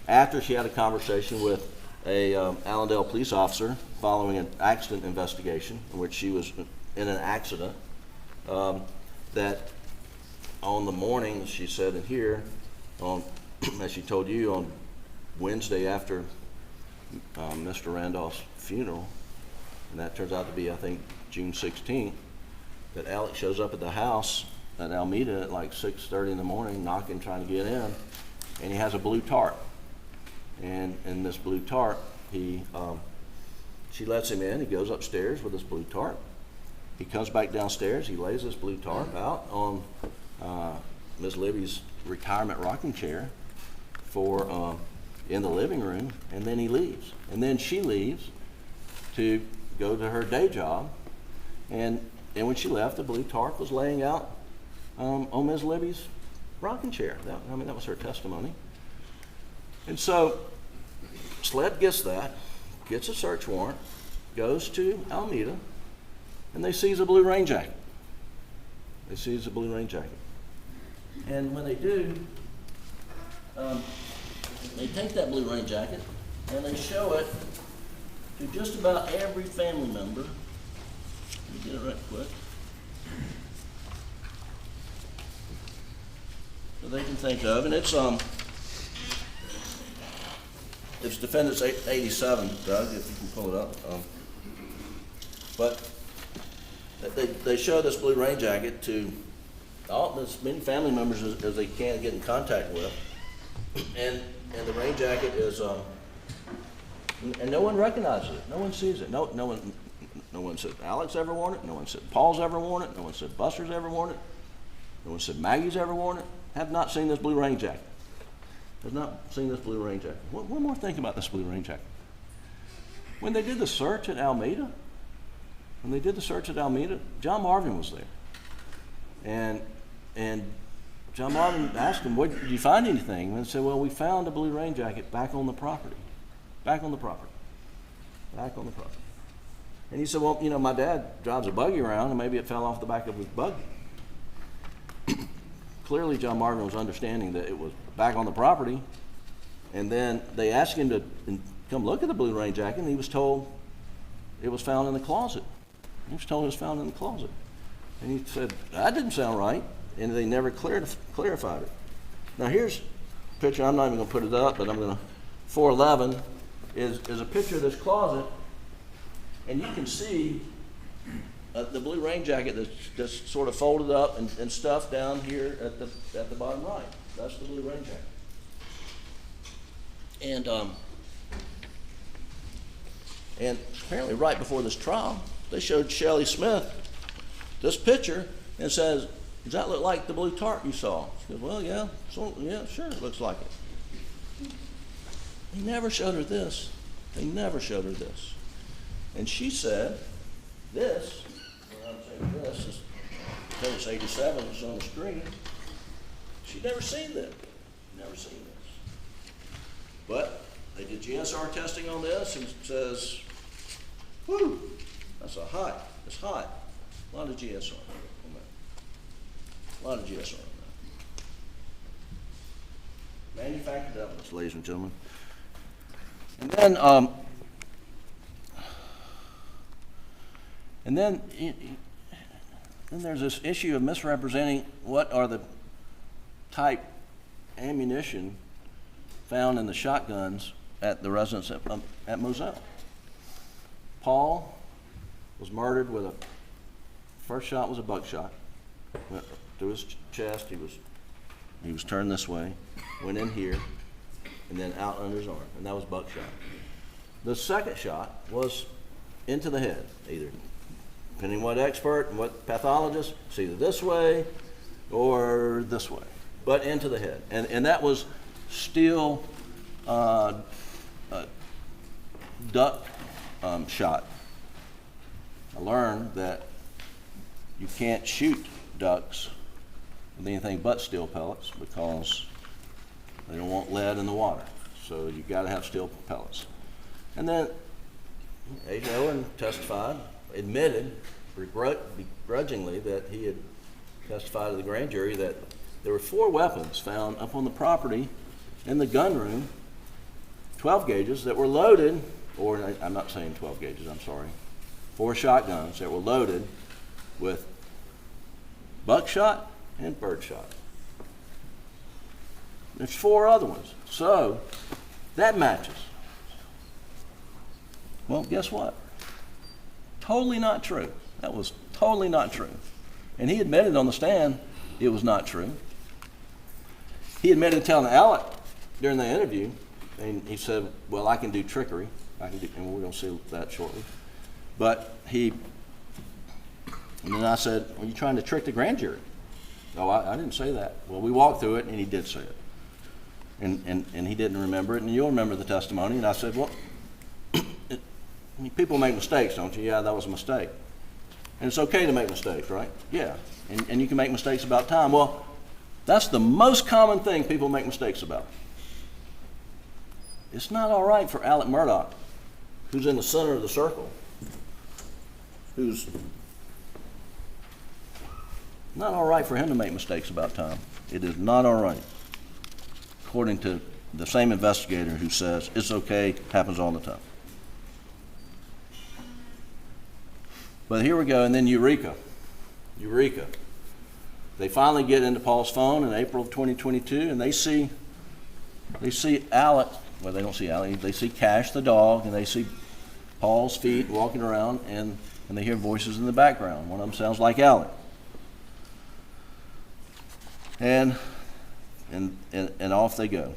after she had a conversation with a Allendale police officer following an accident investigation in which she was in an accident, that on the morning, she said in here, as she told you, on Wednesday after Mr. Randolph's funeral, and that turns out to be, I think, June 16th, that Alex shows up at the house at Alameda at like 6:30 in the morning, knocking, trying to get in, and he has a blue tarp. And in this blue tarp, she lets him in. He goes upstairs with this blue tarp. He comes back downstairs. He lays this blue tarp out on Ms. Libby's retirement rocking chair in the living room, and then he leaves. And then she leaves to go to her day job, and when she left, the blue tarp was laying out on Ms. Libby's rocking chair. That was her testimony. And so SLED gets that, gets a search warrant, goes to Alameda, and they seize a blue rain jacket. They seize a blue rain jacket. And when they do, they take that blue rain jacket and they show it to just about every family member. Let me get it right quick. So they can think of, and it's defendant's 87, Doug, if you can pull it up. But they show this blue rain jacket to as many family members as they can get in contact with, and the rain jacket is, and no one recognizes it. No one sees it. No one said Alex ever worn it. No one said Paul's ever worn it. No one said Buster's ever worn it. No one said Maggie's ever worn it. Have not seen this blue rain jacket. Has not seen this blue rain jacket. One more thing about this blue rain jacket. When they did the search at Alameda, John Marvin was there. And John Marvin asked him, did you find anything? And they said, well, we found a blue rain jacket back on the property. And he said, well, my dad drives a buggy around, and maybe it fell off the back of his buggy. Clearly, John Marvin was understanding that it was back on the property, and then they asked him to come look at the blue rain jacket, and he was told it was found in the closet. And he said, that didn't sound right, and they never clarified it. Now here's a picture. I'm not even going to put it up, but 411 is a picture of this closet, and you can see the blue rain jacket that's just sort of folded up and stuffed down here at the bottom right. That's the blue rain jacket. And apparently right before this trial, they showed Shelley Smith this picture and says, does that look like the blue tarp you saw? She goes, well, yeah, sure, it looks like it. They never showed her this. And she said, this is page 87, it's on the screen. She'd never seen this. But they did GSR testing on this, and it says, whew, it's hot. A lot of GSR on that. Manufactured evidence, ladies and gentlemen. And then there's this issue of misrepresenting what are the type ammunition found in the shotguns at the residence at Moselle. Paul was murdered with first shot was a buckshot. Went through his chest, he was turned this way, went in here, and then out under his arm, and that was buckshot. The second shot was into the head, either depending on what expert and what pathologist, it's either this way or this way, but into the head. And that was still a duck shot. I learned that you can't shoot ducks with anything but steel pellets because they don't want lead in the water. So you got to have steel pellets. And then Agent Owen testified, admitted begrudgingly that he had testified to the grand jury that there were 4 weapons found up on the property in the gun room, 12 gauges that were loaded, or I'm not saying 12 gauges, I'm sorry, 4 shotguns that were loaded with buckshot and birdshot. There's 4 other ones. So that matches. Well, guess what? Totally not true. That was totally not true. And he admitted on the stand it was not true. He admitted telling Alec during the interview, and he said, well, I can do trickery. And we're going to see that shortly. But and then I said, are you trying to trick the grand jury? No, I didn't say that. Well, we walked through it, and he did say it. And he didn't remember it, and you'll remember the testimony. And I said, well, people make mistakes, don't you? Yeah, that was a mistake. And it's okay to make mistakes, right? Yeah. And you can make mistakes about time. Well, that's the most common thing people make mistakes about. It's not all right for Alex Murdaugh, who's in the center of the circle, who's not all right for him to make mistakes about time. It is not all right, according to the same investigator who says it's okay, happens all the time. But here we go, and then Eureka. They finally get into Paul's phone in April of 2022, and they see Alex. Well, they don't see Alex. They see Cash the dog, and they see Paul's feet walking around, and they hear voices in the background. One of them sounds like Alex. And off they go.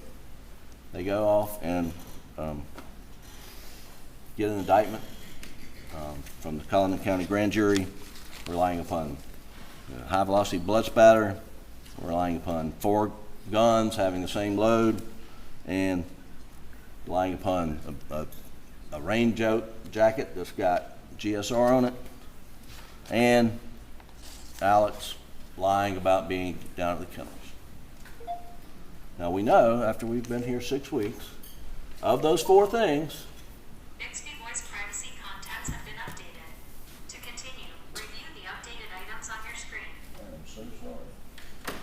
They go off and get an indictment from the Cullinan County Grand Jury, relying upon high-velocity blood spatter, relying upon 4 guns having the same load, and relying upon a rain jacket that's got GSR on it, and Alex lying about being down at the kennels. Now we know, after we've been here 6 weeks, of those 4 things, Bixby voice privacy contacts have been updated. To continue, review the updated items on your screen. I'm so sorry.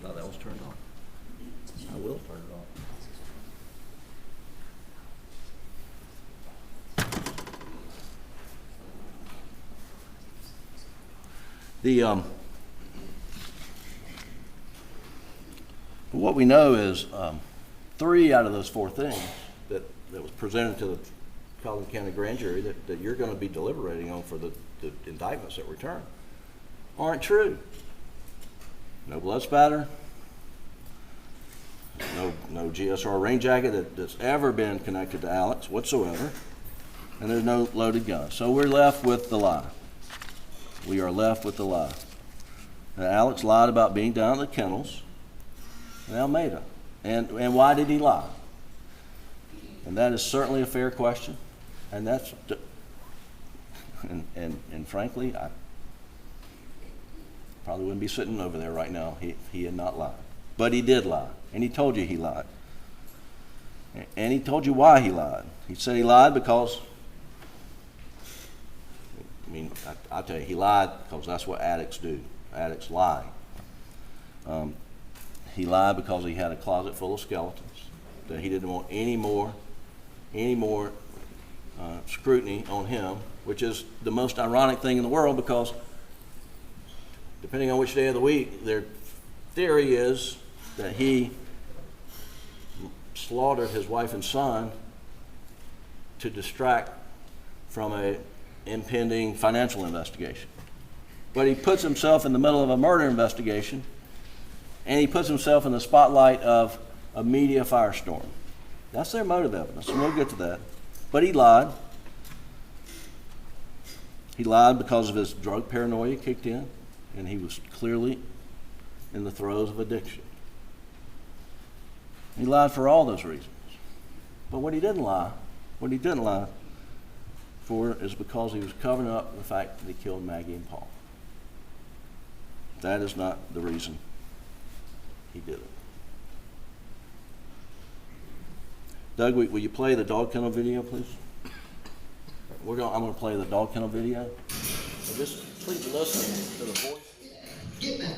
No, that was turned on. I will turn it on. What we know is 3 out of those 4 things that was presented to the Cullinan County Grand Jury that you're going to be deliberating on for the indictments that return aren't true. No blood spatter, no GSR rain jacket that's ever been connected to Alex whatsoever, and there's no loaded gun. So we're left with the lie. We are left with the lie. Now, Alex lied about being down at the kennels in Almeda. And why did he lie? And that is certainly a fair question. And that's, and frankly, I probably wouldn't be sitting over there right now if he had not lied. But he did lie. And he told you he lied. And he told you why he lied. He said he lied because, I'll tell you, he lied because that's what addicts do. Addicts lie. He lied because he had a closet full of skeletons, that he didn't want any more scrutiny on him, which is the most ironic thing in the world because depending on which day of the week, their theory is that he slaughtered his wife and son to distract from an impending financial investigation. But he puts himself in the middle of a murder investigation, and he puts himself in the spotlight of a media firestorm. That's their motive evidence, and we'll get to that. But he lied. He lied because of his drug paranoia kicked in, and he was clearly in the throes of addiction. He lied for all those reasons. But what he didn't lie for is because he was covering up the fact that he killed Maggie and Paul. That is not the reason he did it. Doug, will you play the dog kennel video, please? I'm going to play the dog kennel video. So just please listen to the voice. Get back.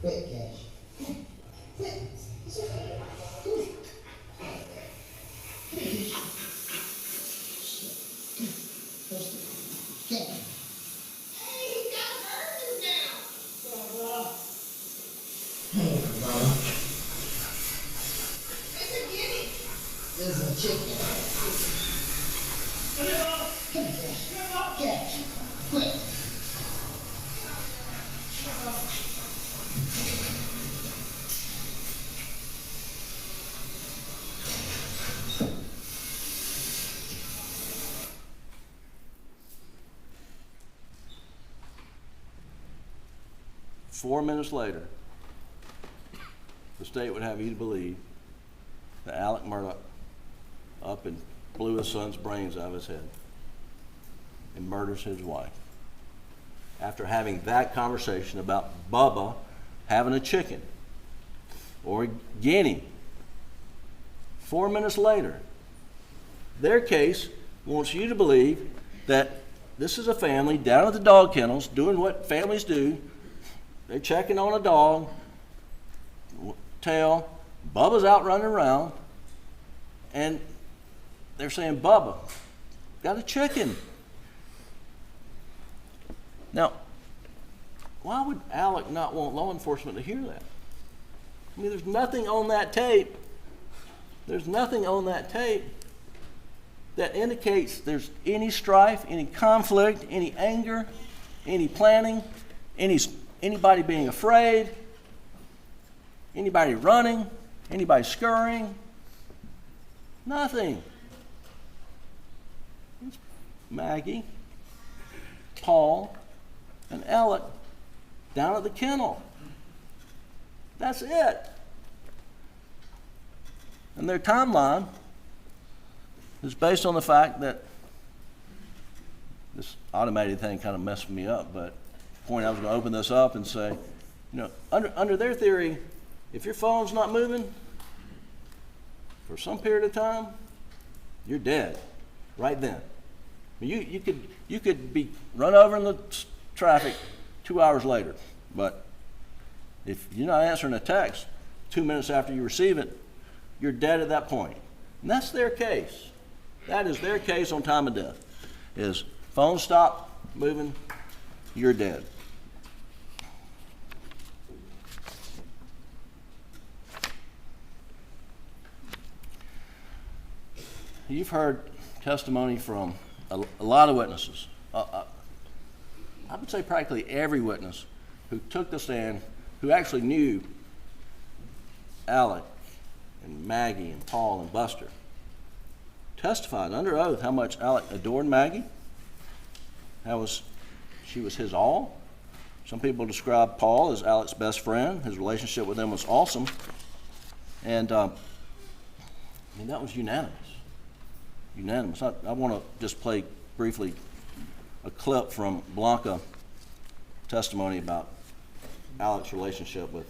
Quick, Cash. Quick. There's a chicken. Come here, Cash. Quick. 4 minutes later, the state would have you to believe that Alex Murdaugh up and blew his son's brains out of his head and murders his wife after having that conversation about Bubba having a chicken or a guinea. 4 minutes later, their case wants you to believe that this is a family down at the dog kennels doing what families do. They're checking on a dog, tail, Bubba's out running around, and they're saying, Bubba, got a chicken. Now, why would Alec not want law enforcement to hear that? I mean, there's nothing on that tape. There's nothing on that tape that indicates there's any strife, any conflict, any anger, any planning, anybody being afraid, anybody running, anybody scurrying. Nothing. It's Maggie, Paul, and Alec down at the kennel. That's it. And their timeline is based on the fact that this automated thing kind of messed me up, but the point I was going to open this up and say, under their theory, if your phone's not moving for some period of time, you're dead right then. You could be run over in the traffic 2 hours later, but if you're not answering a text 2 minutes after you receive it, you're dead at that point. And that's their case. That is their case on time of death. Is phone stop moving, you're dead. You've heard testimony from a lot of witnesses. I would say practically every witness who took the stand, who actually knew Alec and Maggie and Paul and Buster, testified under oath how much Alec adored Maggie, she was his all. Some people describe Paul as Alec's best friend. His relationship with him was awesome. And that was unanimous. Unanimous. I want to just play briefly a clip from Blanca testimony about Alec's relationship with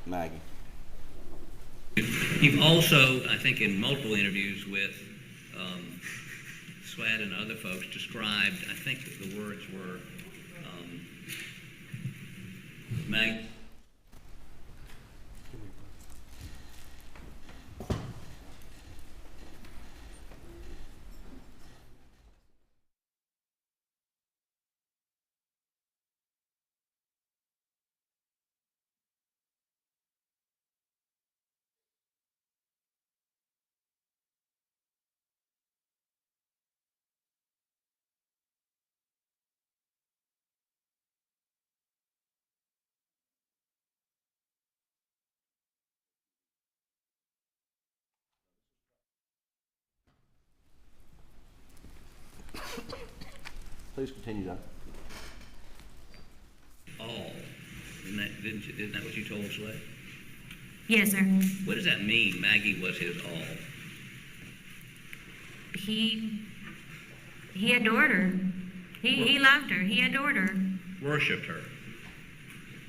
Maggie. You've also, I think in multiple interviews with Sweat and other folks, described, I think the words were, Maggie. Please continue, Doug. All. Isn't that what you told Sweat? Yes, sir. What does that mean, Maggie was his all? he adored her. He loved her. He adored her. Worshipped her.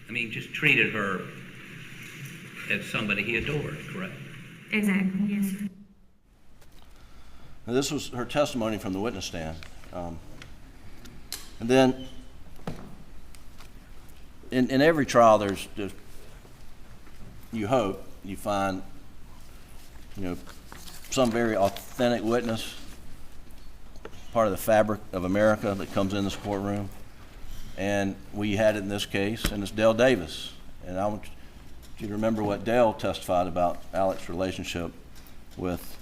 I mean, just treated her as somebody he adored, correct? Exactly, yes, sir. Now, this was her testimony from the witness stand. And then, in every trial, there's you hope you find, some very authentic witness, part of the fabric of America that comes in this courtroom. And we had it in this case, and it's Dale Davis. And I want you to remember what Dale testified about Alex's relationship with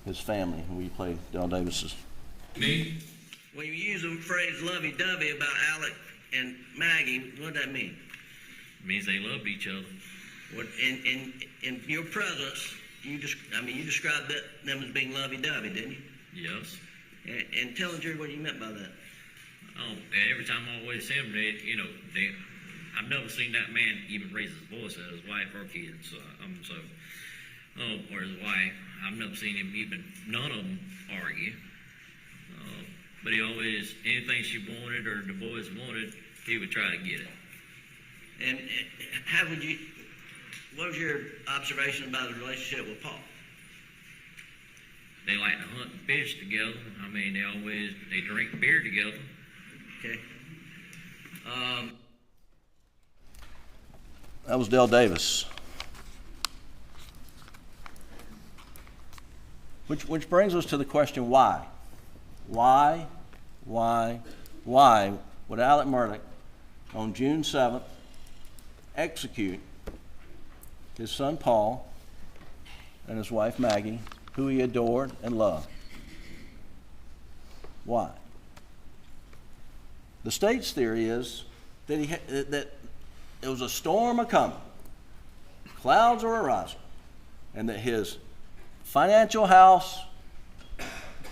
his family. Will you play Dale Davis's? Me? When you use the phrase lovey-dovey about Alex and Maggie, what does that mean? It means they loved each other. What, in your presence, you described them as being lovey-dovey, didn't you? Yes. And tell the jury what you meant by that. Oh, every time I always see them, I've never seen that man even raise his voice at his wife or kids. Or his wife. I've never seen him even, none of them argue. But he always, anything she wanted or the boys wanted, he would try to get it. And what was your observation about his relationship with Paul? They like to hunt and fish together. I mean, they drink beer together. Okay. That was Dale Davis. Which brings us to the question, why? Why would Alex Murdaugh on June 7th execute his son Paul and his wife Maggie, who he adored and loved? Why? The state's theory is that that it was a storm a-coming, clouds are arising, and that his financial house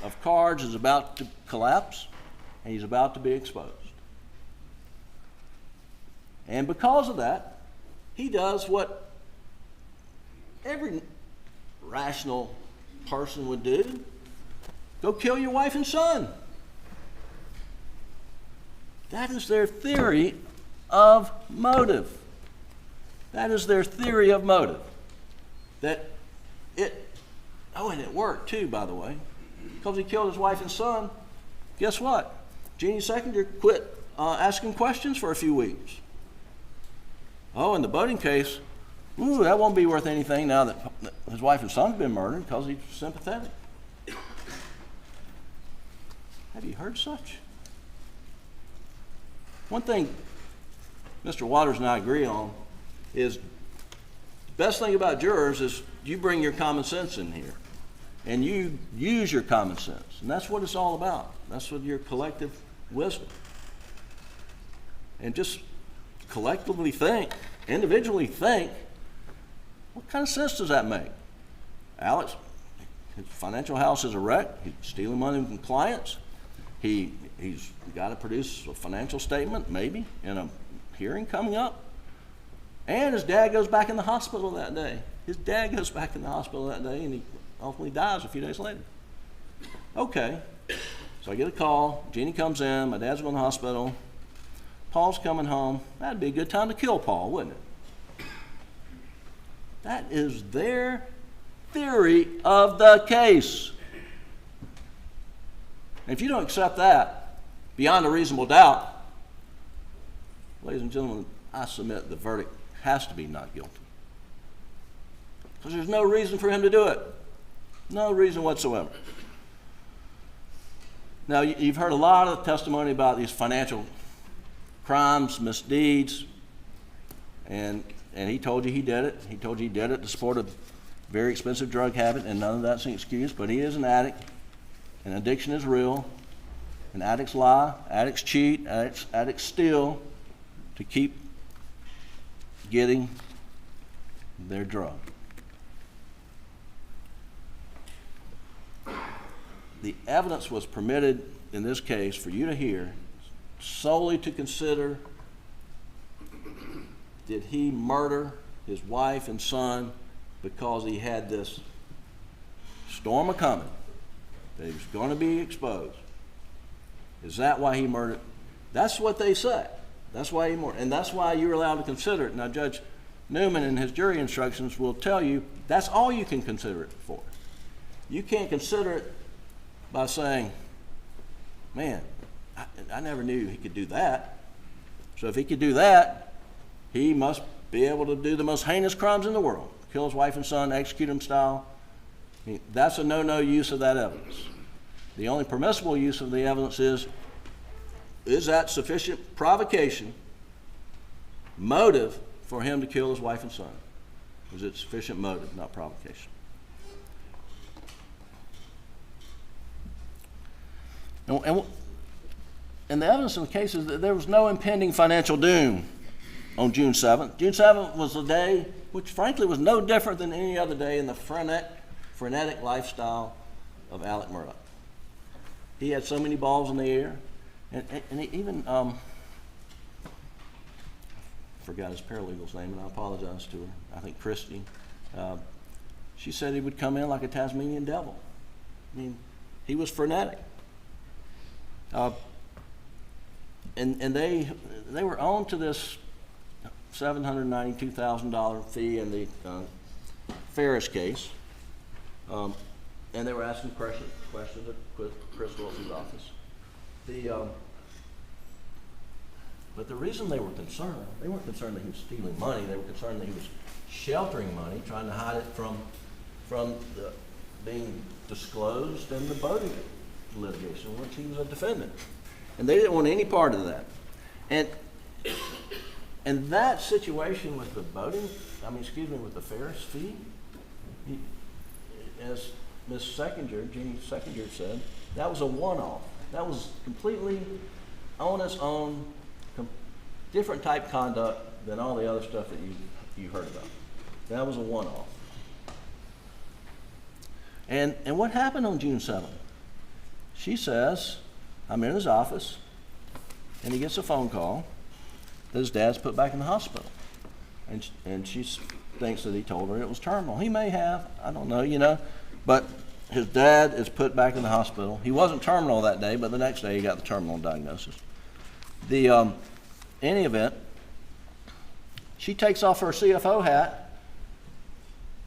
of cards is about to collapse, and he's about to be exposed. And because of that, he does what every rational person would do: go kill your wife and son. That is their theory of motive. That is their theory of motive. And it worked too, by the way, because he killed his wife and son. Guess what? Jeannie Seconder quit asking questions for a few weeks. Oh, in the boating case, that won't be worth anything now that his wife and son's been murdered, because he's sympathetic. Have you heard such? One thing Mr. Waters and I agree on is the best thing about jurors is you bring your common sense in here, and you use your common sense, and that's what it's all about. That's what your collective wisdom. And just collectively think, individually think, what kind of sense does that make? Alex, his financial house is a wreck. He's stealing money from clients. He's got to produce a financial statement, maybe, in a hearing coming up. And his dad goes back in the hospital that day. His dad goes back in the hospital that day, and he ultimately dies a few days later. Okay, so I get a call. Jeannie comes in. My dad's going to the hospital. Paul's coming home. That'd be a good time to kill Paul, wouldn't it? That is their theory of the case. And if you don't accept that, beyond a reasonable doubt, ladies and gentlemen, I submit the verdict has to be not guilty. Because there's no reason for him to do it. No reason whatsoever. Now, you've heard a lot of testimony about these financial crimes, misdeeds, and he told you he did it. He told you he did it to support a very expensive drug habit, and none of that's an excuse, but he is an addict, and addiction is real, and addicts lie, addicts cheat, addicts steal to keep getting their drug. The evidence was permitted in this case for you to hear solely to consider, did he murder his wife and son because he had this storm a-coming, that he was going to be exposed. Is that why he murdered? That's what they say. That's why he murdered, and that's why you're allowed to consider it. Now, Judge Newman in his jury instructions will tell you that's all you can consider it for. You can't consider it by saying, man, I never knew he could do that. So if he could do that, he must be able to do the most heinous crimes in the world. Kill his wife and son, execute him style. I mean, that's a no-no use of that evidence. The only permissible use of the evidence is that sufficient provocation, motive for him to kill his wife and son? Was it sufficient motive, not provocation? And the evidence in the case is that there was no impending financial doom on June 7th. June 7th was a day which frankly was no different than any other day in the frenetic lifestyle of Alex Murdaugh. He had so many balls in the air, and he even, forgot his paralegal's name, and I apologize to her, I think Christy. She said he would come in like a Tasmanian devil. I mean, he was frenetic. And they were on to this $792,000 fee in the Ferris case, and they were asking questions at Chris Wilson's office. But the reason they weren't concerned that he was stealing money. They were concerned that he was sheltering money, trying to hide it from being disclosed in the voting litigation, in which he was a defendant. And they didn't want any part of that. And that situation with the with the Ferris fee, as Ms. Seckinger, Jeannie Seckinger said, that was a one-off. That was completely on its own, different type conduct than all the other stuff that you heard about. That was a one-off. And what happened on June 7th? She says, I'm in his office, and he gets a phone call that his dad's put back in the hospital. And she thinks that he told her it was terminal. He may have, I don't know, but his dad is put back in the hospital. He wasn't terminal that day, but the next day he got the terminal diagnosis. In any event, she takes off her CFO hat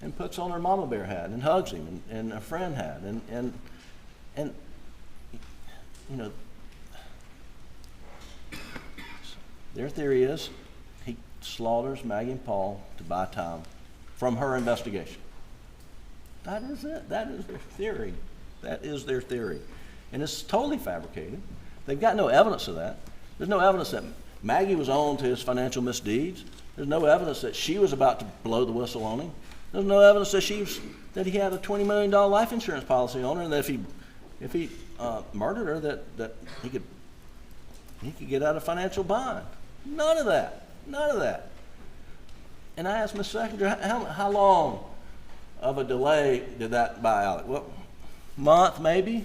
and puts on her mama bear hat and hugs him and a friend hat and their theory is he slaughters Maggie and Paul to buy time from her investigation. That is it. That is their theory. That is their theory. And it's totally fabricated. They've got no evidence of that. There's no evidence that Maggie was on to his financial misdeeds. There's no evidence that she was about to blow the whistle on him. There's no evidence that he had a $20 million life insurance policy on her, and that if he murdered her, that he could get out of financial bind. None of that. None of that. And I asked Ms. Seckinger, how long of a delay did that buy Alec? Well, month maybe?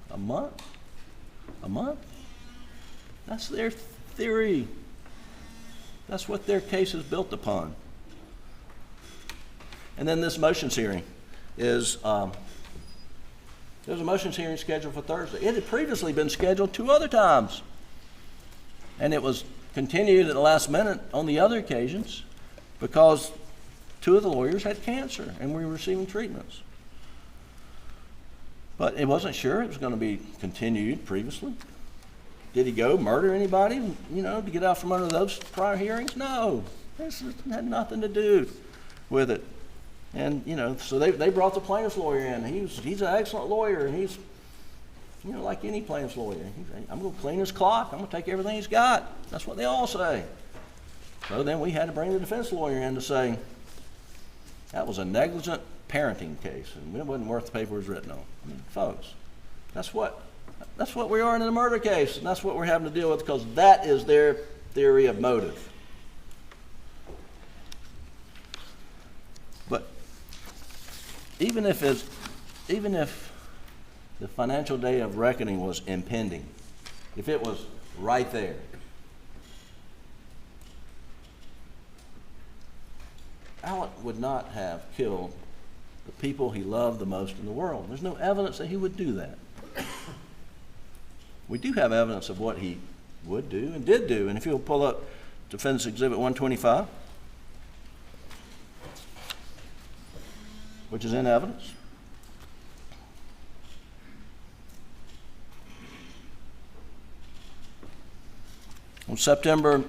A month? A month? That's their theory. That's what their case is built upon. And then this motions hearing is, there's a motions hearing scheduled for Thursday. It had previously been scheduled 2 other times. And it was continued at the last minute on the other occasions because 2 of the lawyers had cancer and we were receiving treatments. But it wasn't sure it was going to be continued previously. Did he go murder anybody, to get out from under those prior hearings? No, this had nothing to do with it. And, so they brought the plaintiff's lawyer in. He's an excellent lawyer, and he's, like any plaintiff's lawyer. I'm going to clean his clock. I'm going to take everything he's got. That's what they all say. So then we had to bring the defense lawyer in to say that was a negligent parenting case, and it wasn't worth the paper it was written on. I mean, folks, that's what we are in a murder case, and that's what we're having to deal with because that is their theory of motive. But even if the financial day of reckoning was impending, if it was right there, Alec would not have killed the people he loved the most in the world. There's no evidence that he would do that. We do have evidence of what he would do and did do. And if you'll pull up Defense Exhibit 125, which is in evidence. On September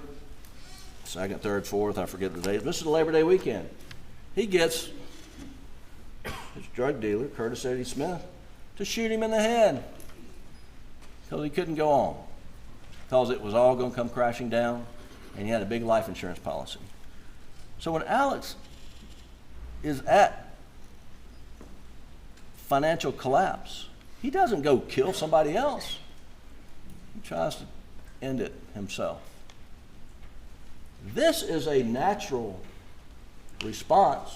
2nd, 3rd, 4th, I forget the date. This is the Labor Day weekend. He gets his drug dealer, Curtis Eddie Smith, to shoot him in the head because he couldn't go on, because it was all going to come crashing down, and he had a big life insurance policy. So when Alex is at financial collapse, he doesn't go kill somebody else. He tries to end it himself. This is a natural response.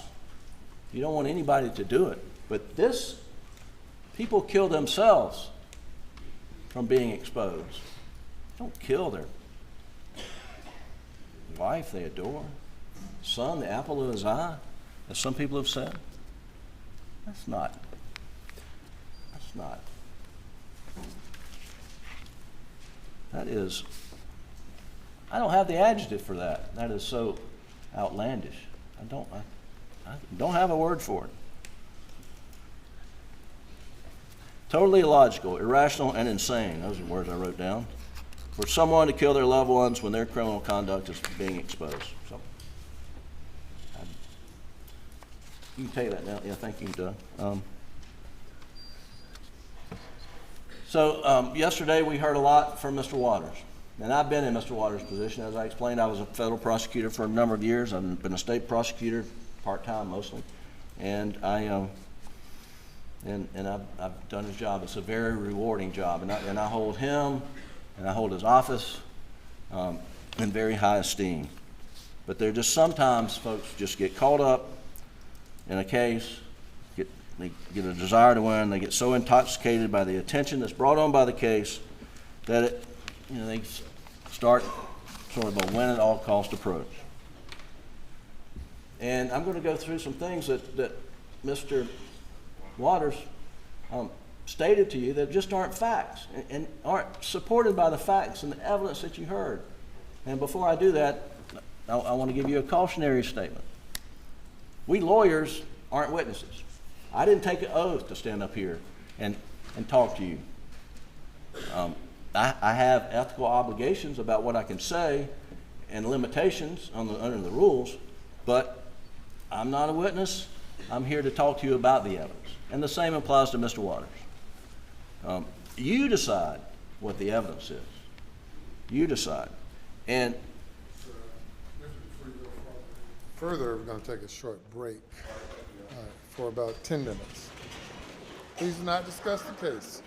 You don't want anybody to do it. But this, people kill themselves from being exposed. Don't kill their wife they adore, son, the apple of his eye, as some people have said. That's not. That is, I don't have the adjective for that. That is so outlandish. I don't have a word for it. Totally illogical, irrational, and insane. Those are the words I wrote down. For someone to kill their loved ones when their criminal conduct is being exposed. So, you can take that down. Yeah, thank you, Doug. Yesterday we heard a lot from Mr. Waters. And I've been in Mr. Waters' position. As I explained, I was a federal prosecutor for a number of years. I've been a state prosecutor, part-time mostly. And I've done his job. It's a very rewarding job. And I hold him and I hold his office in very high esteem. But there are just sometimes folks just get caught up in a case, they get a desire to win, they get so intoxicated by the attention that's brought on by the case that they start sort of a win at all cost approach. And I'm going to go through some things that Mr. Waters stated to you that just aren't facts and aren't supported by the facts and the evidence that you heard. And before I do that, I want to give you a cautionary statement. We lawyers aren't witnesses. I didn't take an oath to stand up here and talk to you. I have ethical obligations about what I can say and limitations under the rules, but I'm not a witness. I'm here to talk to you about the evidence. And the same applies to Mr. Waters. You decide what the evidence is. You decide. And Further, we're going to take a short break for about 10 minutes. Please do not discuss the case.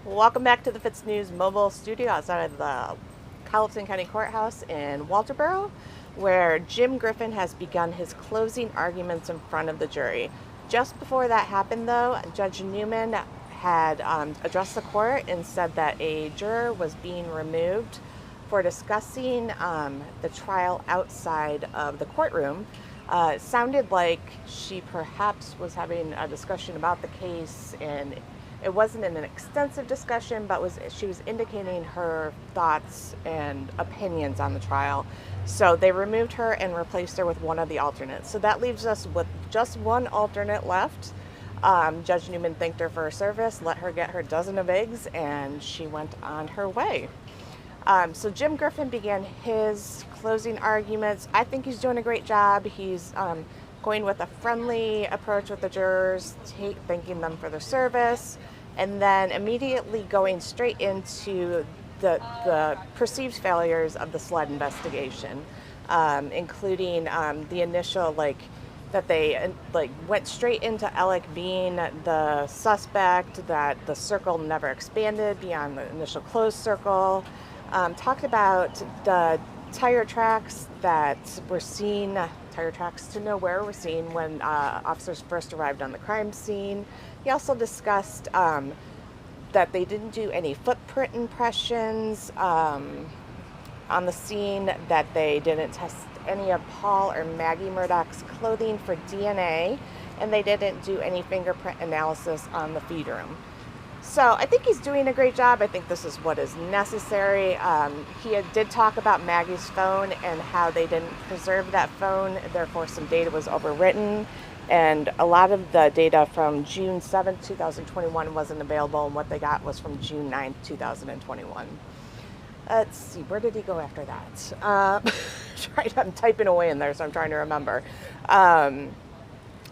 Welcome back to the Fitsnews mobile studio outside of the Colleton County Courthouse in Walterboro, where Jim Griffin has begun his closing arguments in front of the jury. Just before that happened, though, Judge Newman had addressed the court and said that a juror was being removed for discussing the trial outside of the courtroom. It sounded like she perhaps was having a discussion about the case, and it wasn't an extensive discussion, but she was indicating her thoughts and opinions on the trial. So they removed her and replaced her with one of the alternates. So that leaves us with just one alternate left. Judge Newman thanked her for her service, let her get her dozen of eggs, and she went on her way. So Jim Griffin began his closing arguments. I think he's doing a great job. He's going with a friendly approach with the jurors, thanking them for their service, and then immediately going straight into the perceived failures of the SLED investigation, including the initial, that they went straight into Alec being the suspect, that the circle never expanded beyond the initial closed circle. Talked about the tire tracks that were seen, tire tracks to nowhere were seen when officers first arrived on the crime scene. He also discussed that they didn't do any footprint impressions on the scene, that they didn't test any of Paul or Maggie Murdaugh's clothing for DNA, and they didn't do any fingerprint analysis on the feed room. So I think he's doing a great job. I think this is what is necessary. He did talk about Maggie's phone and how they didn't preserve that phone, therefore some data was overwritten, and a lot of the data from June 7th, 2021 wasn't available, and what they got was from June 9th, 2021. Let's see, where did he go after that? I'm typing away in there, so I'm trying to remember.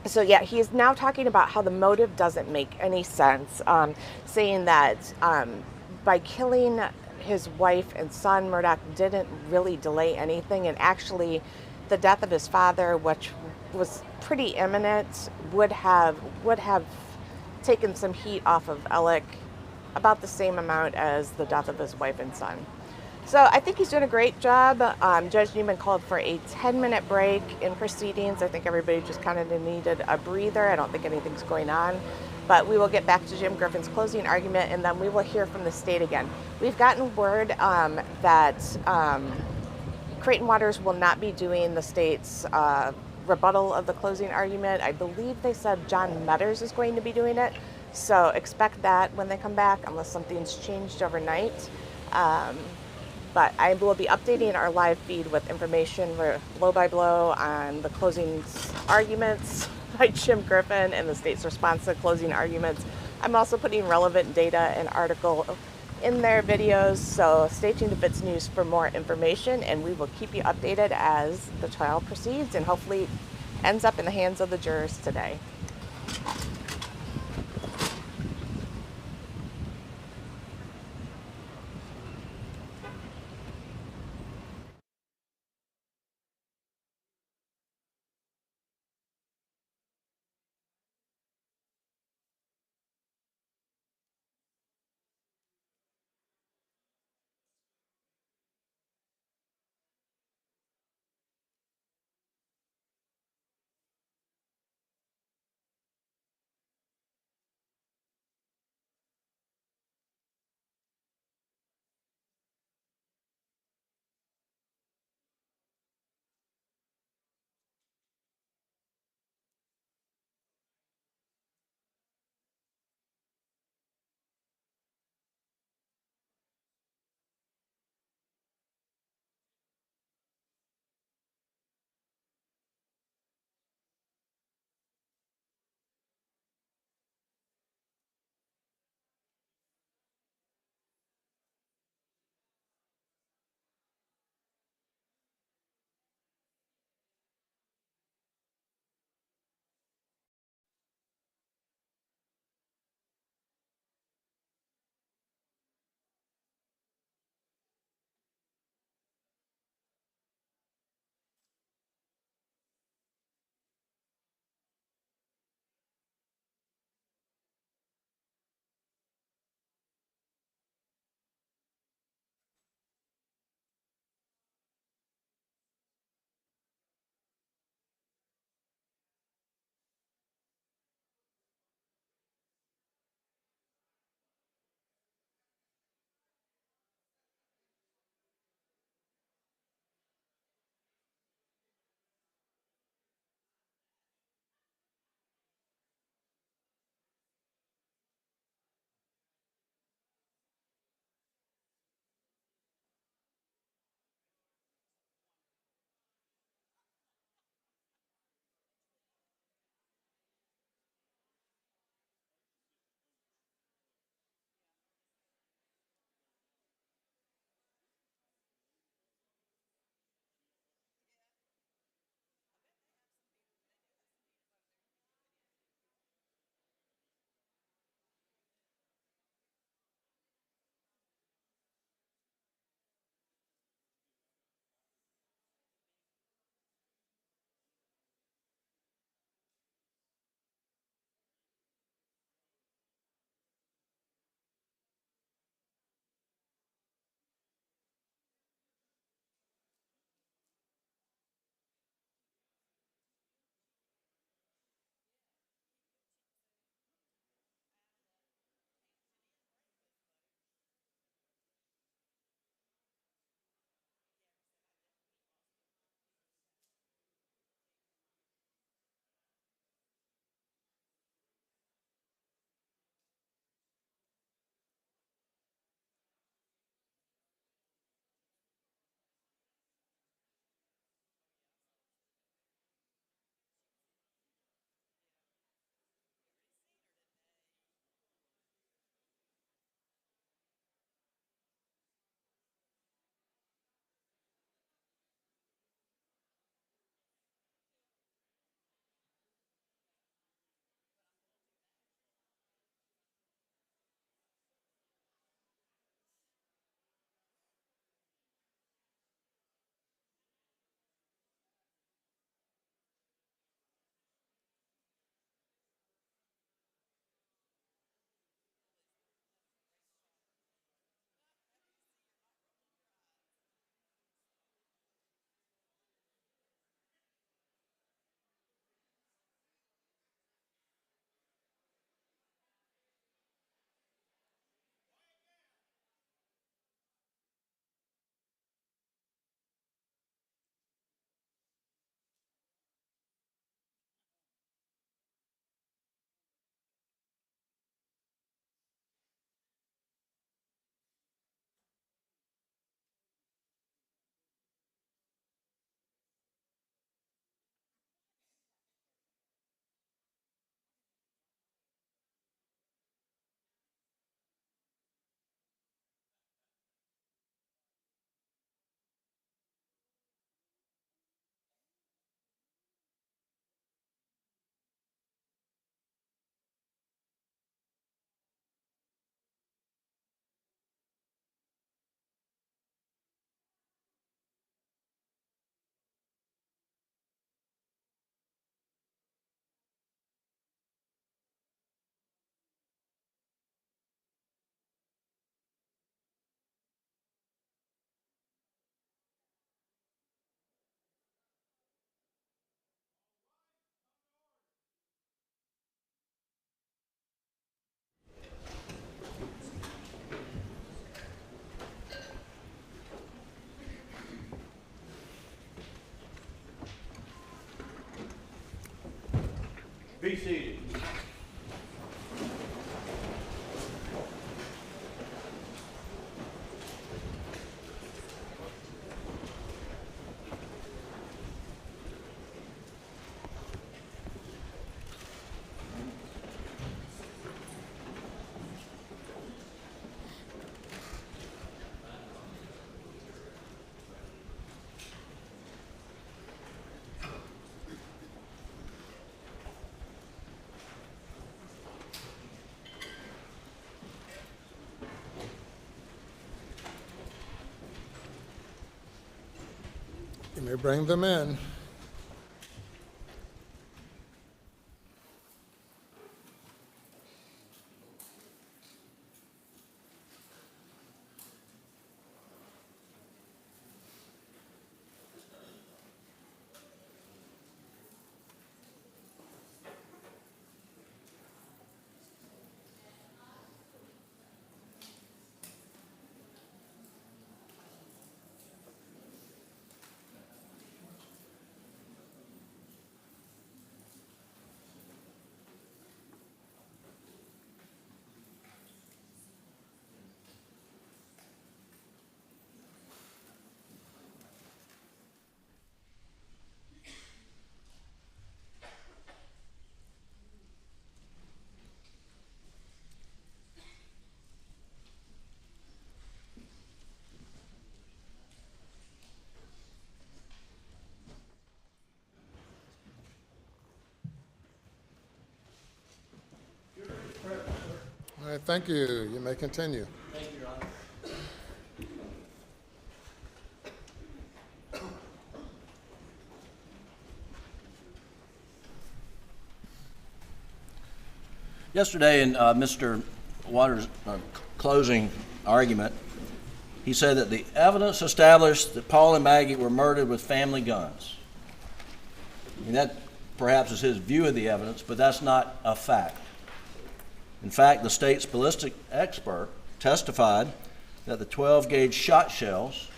So yeah, he is now talking about how the motive doesn't make any sense, saying that by killing his wife and son, Murdaugh didn't really delay anything, and actually the death of his father, which was pretty imminent, would have taken some heat off of Alec, about the same amount as the death of his wife and son. So I think he's doing a great job. Judge Newman called for a 10-minute break in proceedings. I think everybody just kind of needed a breather. I don't think anything's going on. But we will get back to Jim Griffin's closing argument, and then we will hear from the state again. We've gotten word that Creighton Waters will not be doing the state's rebuttal of the closing argument. I believe they said John Meadors is going to be doing it. So expect that when they come back, unless something's changed overnight. But I will be updating our live feed with information blow by blow on the closing arguments by Jim Griffin and the state's response to closing arguments. I'm also putting relevant data and article in their videos, so stay tuned to Fitsnews for more information, and we will keep you updated as the trial proceeds and hopefully ends up in the hands of the jurors today. Be seated. You may bring them in. All right, thank you. You may continue. Thank you, Your Honor. Yesterday in Mr. Waters' closing argument, he said that the evidence established that Paul and Maggie were murdered with family guns. I mean, that perhaps is his view of the evidence, but that's not a fact. In fact, the state's ballistic expert testified that the 12-gauge shot shells,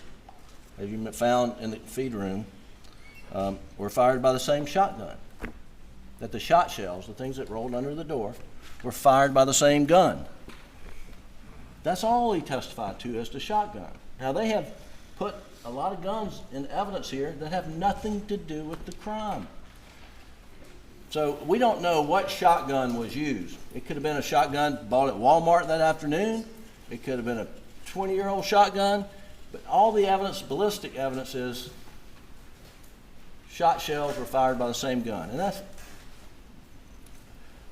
as you found in the feed room, were fired by the same shotgun. That the shot shells, the things that rolled under the door, were fired by the same gun. That's all he testified to as to shotgun. Now, they have put a lot of guns in evidence here that have nothing to do with the crime. So we don't know what shotgun was used. It could have been a shotgun bought at Walmart that afternoon. It could have been a 20-year-old shotgun. But all the evidence, ballistic evidence, is shot shells were fired by the same gun. And that's,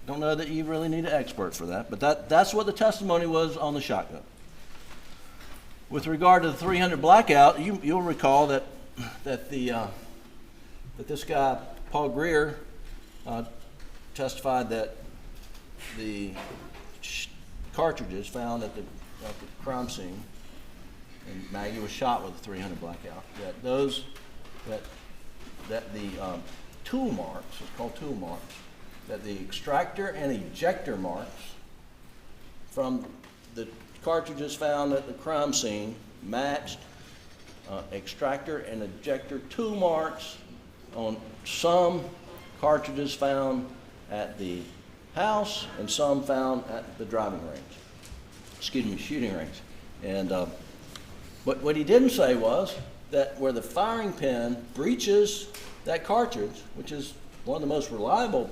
don't know that you really need an expert for that, but that's what the testimony was on the shotgun. With regard to the 300 blackout, you'll recall that this guy, Paul Greer, testified that the cartridges found at the crime scene, and Maggie was shot with a 300 blackout, that the tool marks, it's called tool marks, that the extractor and ejector marks from the cartridges found at the crime scene matched extractor and ejector tool marks on some cartridges found at the house and some found at the shooting range. And but what he didn't say was that where the firing pin breaches that cartridge, which is one of the most reliable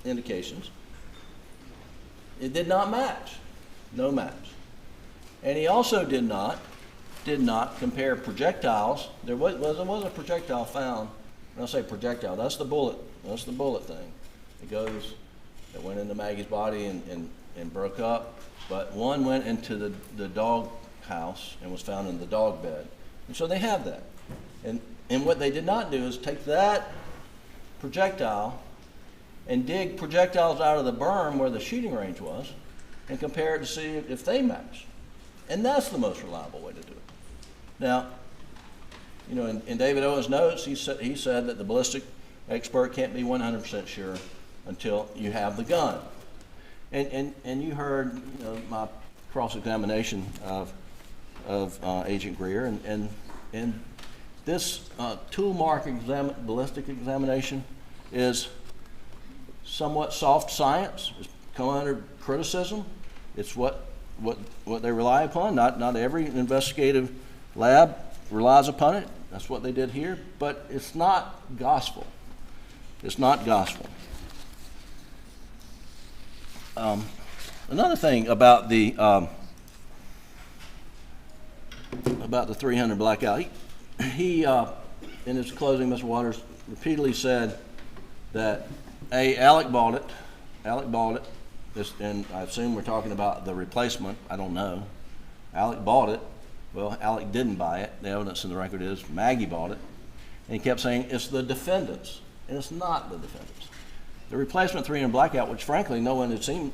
indications, it did not match, no match. And he also did not compare projectiles. There was a projectile found. When I say projectile, that's the bullet thing. It went into Maggie's body and broke up. But one went into the dog house and was found in the dog bed. And so they have that. And what they did not do is take that projectile and dig projectiles out of the berm where the shooting range was and compare it to see if they match. And that's the most reliable way to do it. Now, you know, in David Owen's notes, he said that the ballistic expert can't be 100% sure until you have the gun. And you heard, you know, my cross-examination of Agent Greer, and this tool mark ballistic examination is somewhat soft science. It's come under criticism. It's what they rely upon. Not every investigative lab relies upon it. That's what they did here, but it's not gospel. It's not gospel. Another thing about the 300 blackout, he in his closing, Mr. Waters repeatedly said that Alec bought it. And I assume we're talking about the replacement. I don't know. Alec bought it. Well, Alec didn't buy it. The evidence in the record is Maggie bought it. And he kept saying it's the defendants, and it's not the defendants. The replacement 300 blackout, which frankly no one had seen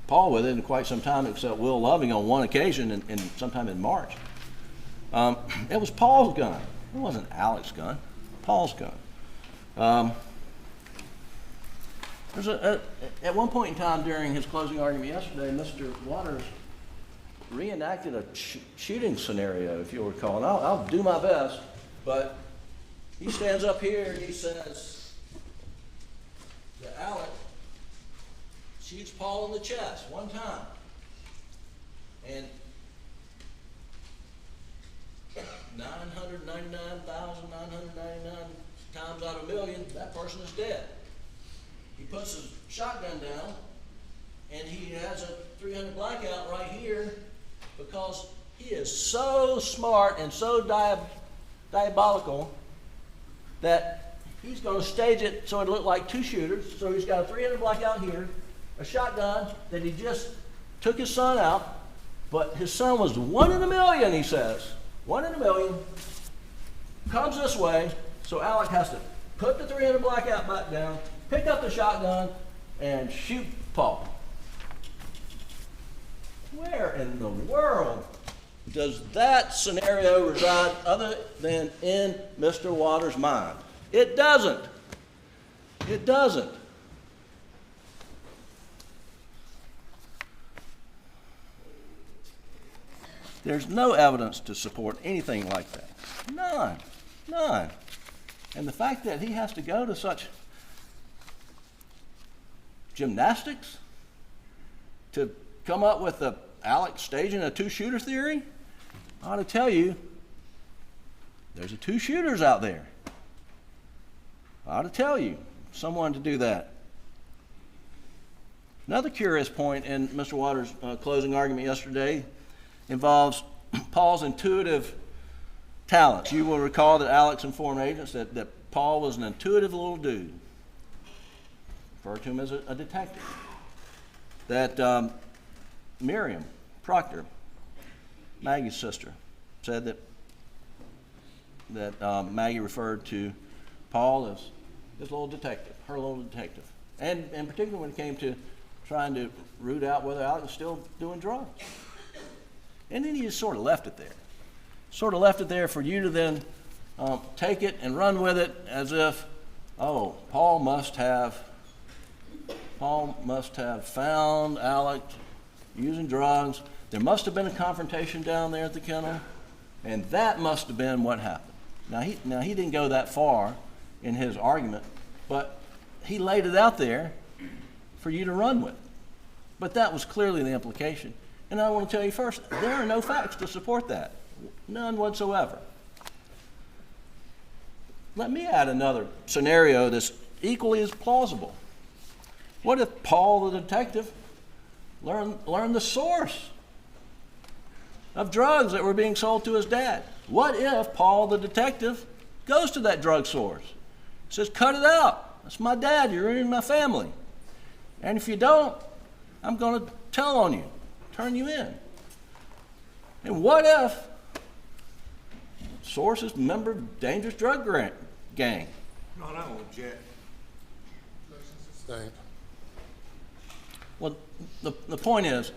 Paul with it in quite some time except Will Loving on one occasion in sometime in March. It was Paul's gun. It wasn't Alec's gun. Paul's gun. At one point in time during his closing argument yesterday, Mr. Waters reenacted a shooting scenario, if you'll recall. And I'll do my best, but he stands up here and he says that Alec shoots Paul in the chest one time. And 999,999 times out of a million, that person is dead. He puts his shotgun down, and he has a 300 blackout right here because he is so smart and so diabolical that he's going to stage it so it look like two shooters. So he's got a 300 blackout here, a shotgun that he just took his son out, but his son was 1 in a million, he says. 1 in a million comes this way, so Alec has to put the 300 blackout back down, pick up the shotgun, and shoot Paul. Where in the world does that scenario reside other than in Mr. Waters' mind? It doesn't. It doesn't. There's no evidence to support anything like that. None. None. And the fact that he has to go to such gymnastics to come up with Alex staging a two-shooter theory, I ought to tell you, there's a two shooters out there. I ought to tell you, someone to do that. Another curious point in Mr. Waters' closing argument yesterday involves Paul's intuitive talents. You will recall that Alex informed agents that Paul was an intuitive little dude. Refer to him as a detective. That Miriam Proctor, Maggie's sister, said that Maggie referred to Paul as his little detective, her little detective. And particularly when it came to trying to root out whether Alex was still doing drugs. And then he just sort of left it there. Sort of left it there for you to then take it and run with it as if, oh, Paul must have found Alex using drugs. There must have been a confrontation down there at the kennel, and that must have been what happened. Now he didn't go that far in his argument, but he laid it out there for you to run with. But that was clearly the implication. And I want to tell you first, there are no facts to support that. None whatsoever. Let me add another scenario that's equally as plausible. What if Paul the detective learned the source of drugs that were being sold to his dad? What if Paul the detective goes to that drug source, says, cut it out, that's my dad, you're ruining my family. And if you don't, I'm going to tell on you, turn you in. And what if source is a member of dangerous drug gang? No, I won't object. Sustained. Well, the point is,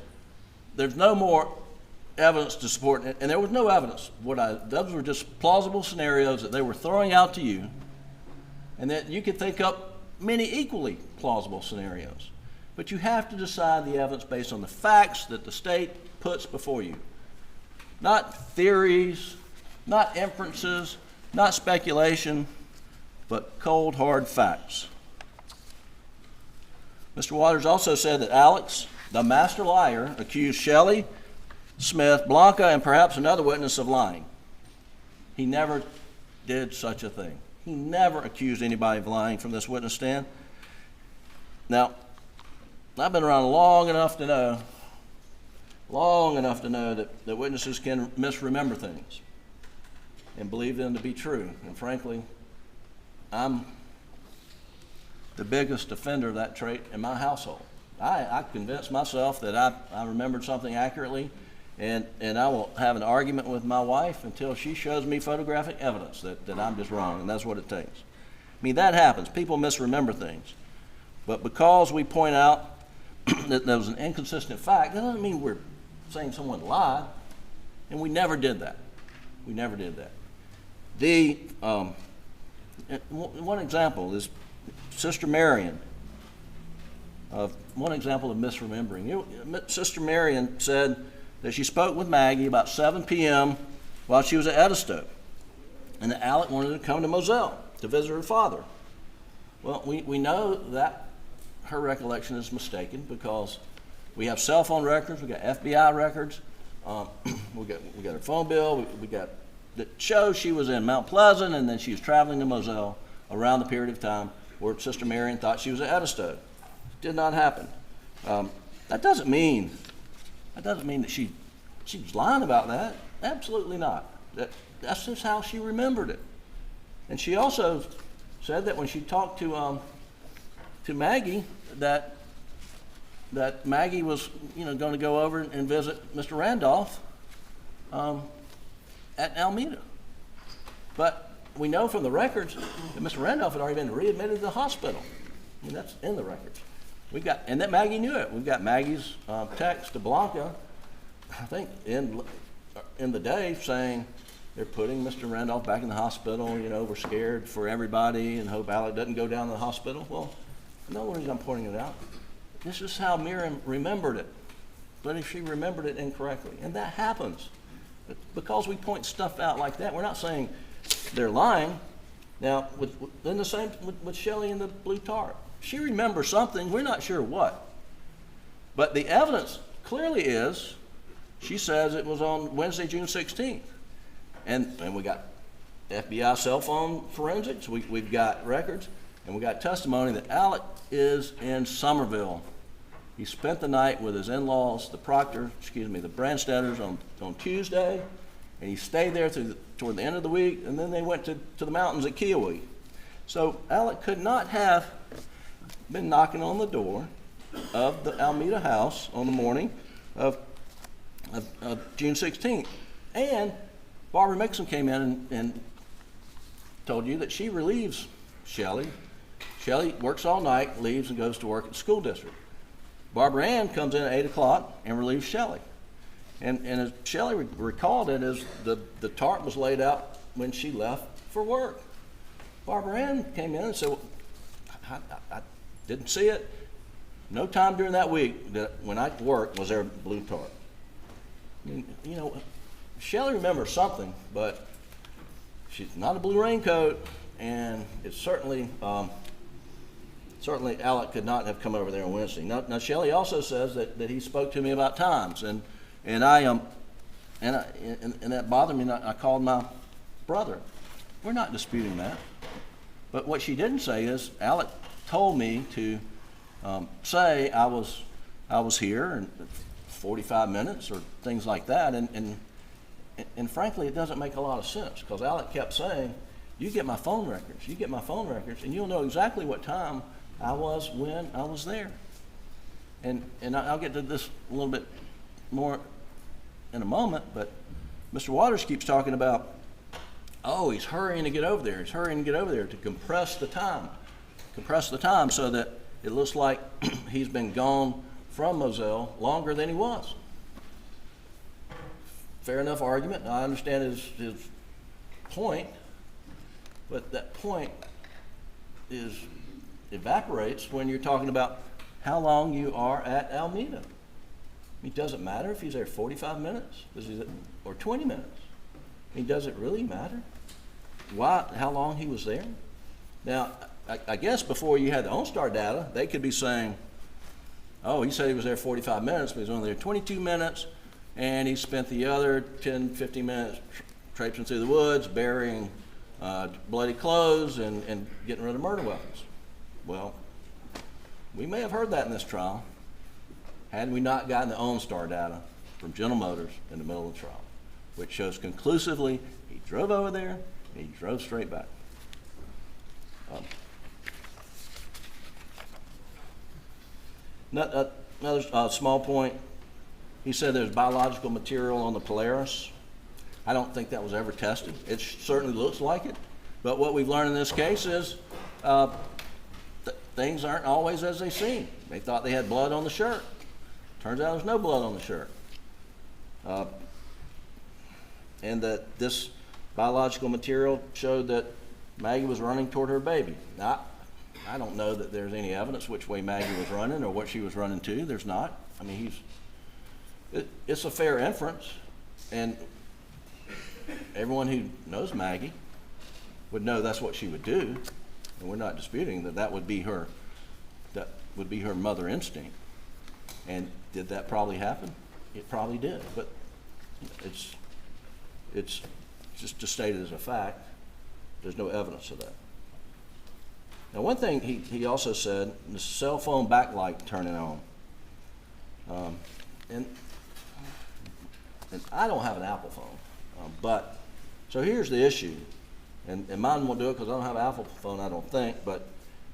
there's no more evidence to support it, and there was no evidence. Those were just plausible scenarios that they were throwing out to you, and that you could think up many equally plausible scenarios. But you have to decide the evidence based on the facts that the state puts before you. Not theories, not inferences, not speculation, but cold, hard facts. Mr. Waters also said that Alex, the master liar, accused Shelley, Smith, Blanca, and perhaps another witness of lying. He never did such a thing. He never accused anybody of lying from this witness stand. Now, I've been around long enough to know that witnesses can misremember things and believe them to be true. And frankly, I'm the biggest defender of that trait in my household. I convinced myself that I remembered something accurately, and I will have an argument with my wife until she shows me photographic evidence that I'm just wrong, and that's what it takes. I mean, that happens. People misremember things. But because we point out that there was an inconsistent fact, that doesn't mean we're saying someone lied, and we never did that. We never did that. One example is Sister Marion. One example of misremembering. Sister Marion said that she spoke with Maggie about 7 p.m. while she was at Edisto, and that Alec wanted to come to Moselle to visit her father. Well, we know that her recollection is mistaken because we have cell phone records, we got FBI records, we got her phone bill, we got that shows she was in Mount Pleasant and then she was traveling to Moselle around the period of time where Sister Marion thought she was at Edisto. Did not happen. That doesn't mean that she was lying about that. Absolutely not. That's just how she remembered it. And she also said that when she talked to Maggie, that Maggie was going to go over and visit Mr. Randolph at Alameda. But we know from the records that Mr. Randolph had already been readmitted to the hospital. I mean, that's in the records. And that Maggie knew it. We've got Maggie's text to Blanca, I think in the day, saying they're putting Mr. Randolph back in the hospital. We're scared for everybody and hope Alec doesn't go down to the hospital. Well, no reason I'm pointing it out. This is how Miriam remembered it. But if she remembered it incorrectly, and that happens. Because we point stuff out like that, we're not saying they're lying. Now, then the same with Shelley and the blue tarp. She remembers something, we're not sure what. But the evidence clearly is, she says it was on Wednesday, June 16th. And we got FBI cell phone forensics, we've got records, and we got testimony that Alec is in Somerville. He spent the night with his in-laws, the Bransteaders on Tuesday, and he stayed there toward the end of the week, and then they went to the mountains at Kiowee. So Alec could not have been knocking on the door of the Alameda house on the morning of June 16th. And Barbara Mixon came in and told you that she relieves Shelley. Shelley works all night, leaves, and goes to work at the school district. Barbara Ann comes in at 8 o'clock and relieves Shelley. And as Shelley recalled it, as the tarp was laid out when she left for work. Barbara Ann came in and said, well, I didn't see it. No time during that week that when I worked was there a blue tarp. I mean, Shelley remembers something, but she's not a blue raincoat, and it's certainly Alec could not have come over there on Wednesday. Now Shelley also says that he spoke to me about times, and that bothered me. And I called my brother. We're not disputing that, but what she didn't say is Alec told me to say I was here in 45 minutes or things like that, and frankly, it doesn't make a lot of sense because Alec kept saying, "You get my phone records. You get my phone records, and you'll know exactly what time I was when I was there." And I'll get to this a little bit more in a moment, but Mr. Waters keeps talking about, oh, he's hurrying to get over there. He's hurrying to get over there to compress the time so that it looks like he's been gone from Moselle longer than he was. Fair enough argument. I understand his point, but that point evaporates when you're talking about how long you are at Alameda. It doesn't matter if he's there 45 minutes or 20 minutes. Does it really matter how long he was there? Now, I guess before you had the OnStar data, they could be saying, oh, he said he was there 45 minutes, but he was only there 22 minutes, and he spent the other 10, 15 minutes traipsing through the woods, burying bloody clothes and getting rid of murder weapons. Well, we may have heard that in this trial had we not gotten the OnStar data from General Motors in the middle of the trial, which shows conclusively he drove over there and he drove straight back. Another small point, he said there's biological material on the Polaris. I don't think that was ever tested. It certainly looks like it, but what we've learned in this case is things aren't always as they seem. They thought they had blood on the shirt. Turns out there's no blood on the shirt. And that this biological material showed that Maggie was running toward her baby. Now, I don't know that there's any evidence which way Maggie was running or what she was running to. There's not. I mean, it's a fair inference, and everyone who knows Maggie would know that's what she would do, and we're not disputing that that would be her mother instinct. And did that probably happen? It probably did, but it's just stated as a fact. There's no evidence of that. Now, one thing he also said, the cell phone backlight turning on. And I don't have an Apple phone, but so here's the issue, and mine won't do it because I don't have an Apple phone, I don't think, but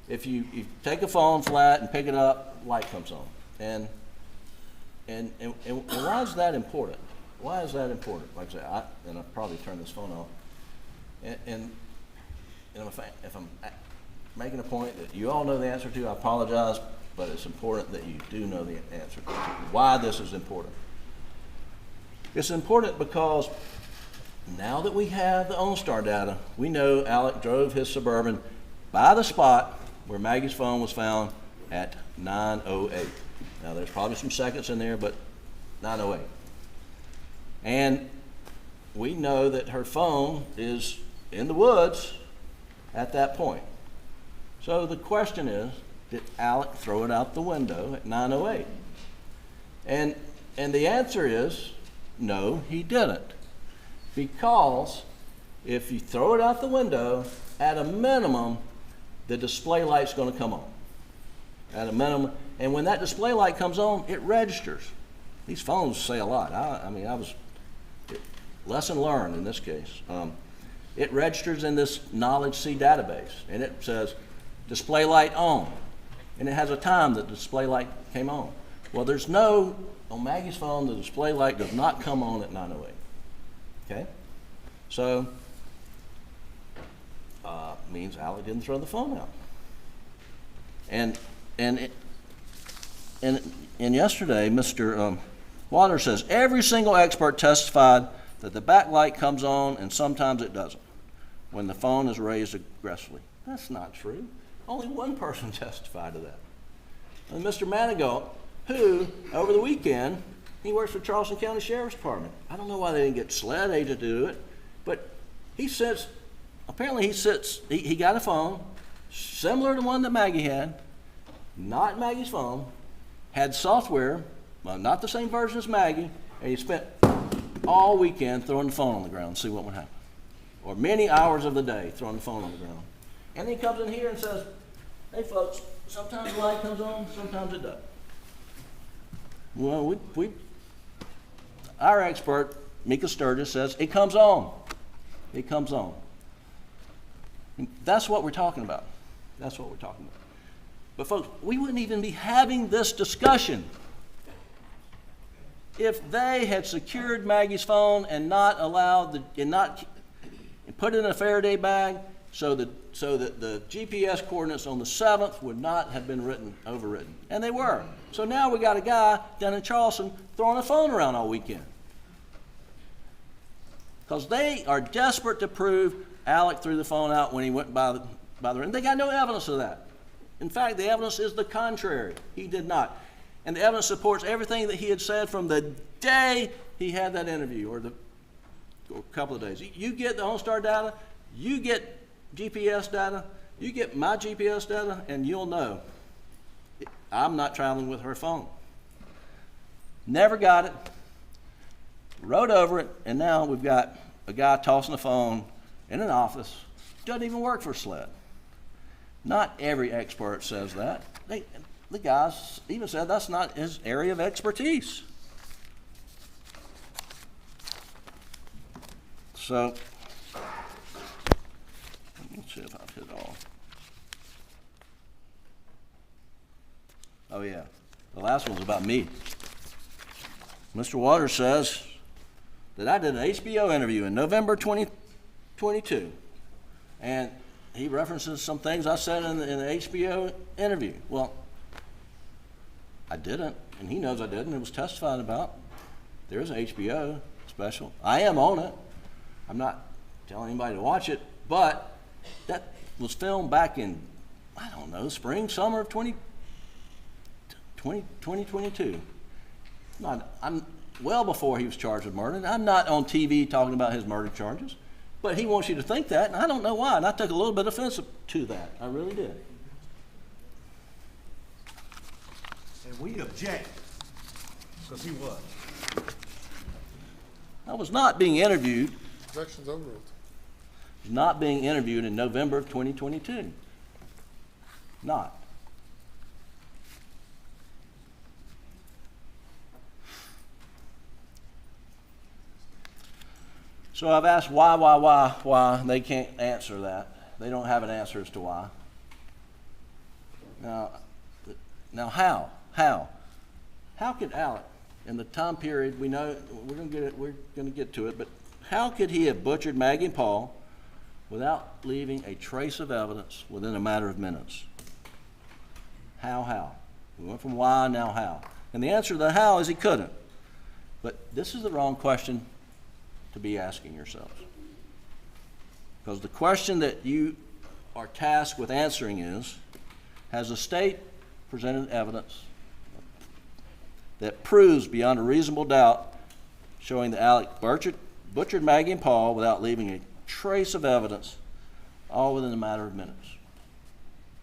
if you take a phone flat and pick it up, light comes on. And why is that important? Why is that important? Like I say, and I'll probably turn this phone off. And if I'm making a point that you all know the answer to, I apologize, but it's important that you do know the answer to why this is important. It's important because now that we have the OnStar data, we know Alec drove his Suburban by the spot where Maggie's phone was found at 9:08. Now, there's probably some seconds in there, but 9:08. And we know that her phone is in the woods at that point. So the question is, did Alec throw it out the window at 9:08? And the answer is, no, he didn't. Because if you throw it out the window, at a minimum, the display light's going to come on. At a minimum. And when that display light comes on, it registers. These phones say a lot. Lesson learned in this case. It registers in this Knowledge C database, and it says display light on. And it has a time that the display light came on. Well, on Maggie's phone, the display light does not come on at 9:08. Okay? So, means Alec didn't throw the phone out. And yesterday, Mr. Waters says, every single expert testified that the backlight comes on and sometimes it doesn't when the phone is raised aggressively. That's not true. Only one person testified to that. And Mr. Murdaugh, who, over the weekend, he works for Charleston County Sheriff's Department. I don't know why they didn't get SLED agent to do it, but he got a phone similar to one that Maggie had, not Maggie's phone, had software, well, not the same version as Maggie, and he spent all weekend throwing the phone on the ground and see what would happen. Or many hours of the day throwing the phone on the ground. And he comes in here and says, hey folks, sometimes the light comes on, sometimes it doesn't. Well, our expert, Mika Sturgis, says it comes on. It comes on. And that's what we're talking about. That's what we're talking about. But folks, we wouldn't even be having this discussion if they had secured Maggie's phone and not put it in a Faraday bag so that the GPS coordinates on the 7th would not have been overwritten. And they were. So now we got a guy down in Charleston throwing a phone around all weekend. Because they are desperate to prove Alec threw the phone out when he went by the ring. They got no evidence of that. In fact, the evidence is the contrary. He did not. And the evidence supports everything that he had said from the day he had that interview, or a couple of days. You get the OnStar data, you get GPS data, you get my GPS data, and you'll know I'm not traveling with her phone. Never got it. Wrote over it, and now we've got a guy tossing a phone in an office. Doesn't even work for SLED. Not every expert says that. The guys even said that's not his area of expertise. So, let me see if I've hit all. Oh yeah, the last one's about me. Mr. Waters says that I did an HBO interview in November 2022, and he references some things I said in the HBO interview. Well, I didn't, and he knows I didn't. It was testified about. There's an HBO special. I am on it. I'm not telling anybody to watch it, but that was filmed back in, I don't know, spring, summer of 2022. I'm well before he was charged with murder. I'm not on TV talking about his murder charges, but he wants you to think that, and I don't know why. And I took a little bit of offense to that. I really did. And we object, because he was. I was not being interviewed. Objection's overruled. Not being interviewed in November of 2022. Not. So I've asked why. They can't answer that. They don't have an answer as to why. Now how? How could Alec, in the time period we know, we're going to get to it, but how could he have butchered Maggie and Paul without leaving a trace of evidence within a matter of minutes? How? We went from why, now how. And the answer to the how is he couldn't. But this is the wrong question to be asking yourselves. Because the question that you are tasked with answering is, has the state presented evidence that proves beyond a reasonable doubt showing that Alec butchered Maggie and Paul without leaving a trace of evidence, all within a matter of minutes?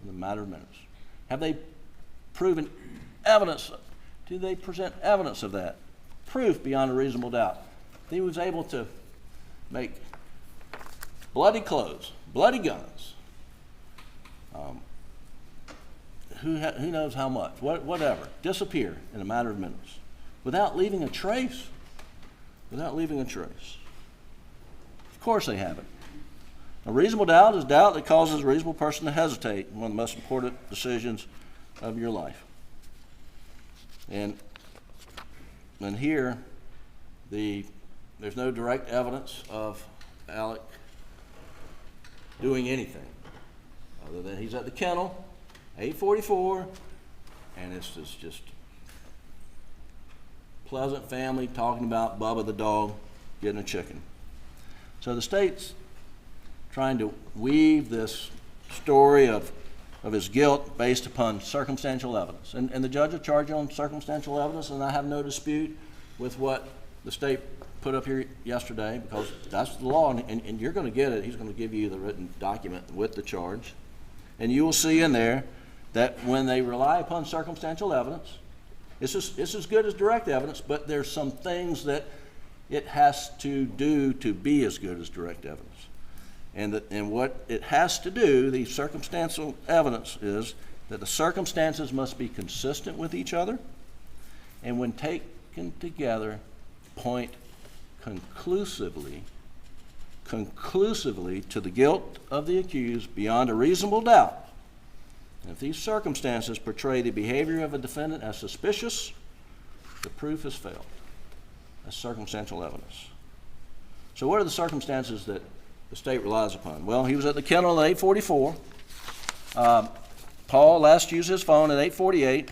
In a matter of minutes. Have they proven evidence? Do they present evidence of that? Proof beyond a reasonable doubt. He was able to make bloody clothes, bloody guns, who knows how much, whatever, disappear in a matter of minutes without leaving a trace. Without leaving a trace. Of course they haven't. A reasonable doubt is doubt that causes a reasonable person to hesitate in one of the most important decisions of your life. And here, there's no direct evidence of Alec doing anything other than he's at the kennel, 8:44, and it's just pleasant family talking about Bubba the dog getting a chicken. So the state's trying to weave this story of his guilt based upon circumstantial evidence. And the judge will charge you on circumstantial evidence, and I have no dispute with what the state put up here yesterday, because that's the law, and you're going to get it. He's going to give you the written document with the charge. And you will see in there that when they rely upon circumstantial evidence, it's as good as direct evidence, but there's some things that it has to do to be as good as direct evidence. And what it has to do, the circumstantial evidence, is that the circumstances must be consistent with each other, and when taken together, point conclusively to the guilt of the accused beyond a reasonable doubt. And if these circumstances portray the behavior of a defendant as suspicious, the proof has failed. That's circumstantial evidence. So what are the circumstances that the state relies upon? Well, he was at the kennel at 8:44. Paul last used his phone at 8:48.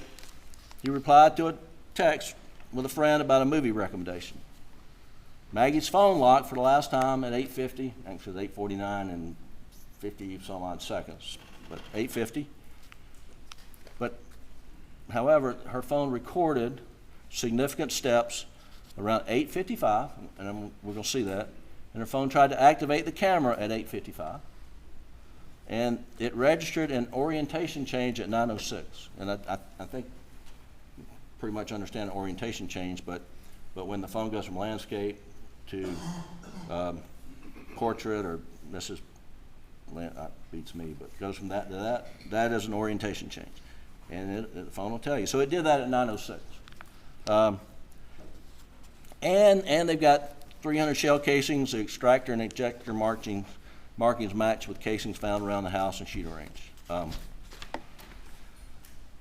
He replied to a text with a friend about a movie recommendation. Maggie's phone locked for the last time at 8:50. Actually, it's 8:49 and 50 some odd seconds, but 8:50. But, however, her phone recorded significant steps around 8:55, and we're going to see that. And her phone tried to activate the camera at 8:55. and it registered an orientation change at 9:06. And I think you pretty much understand orientation change, but when the phone goes from landscape to portrait, or Mrs. Beats me, but goes from that to that is an orientation change. And the phone will tell you. So it did that at 9:06. And they've got 300 shell casings, the extractor and ejector markings match with casings found around the house and shooting range.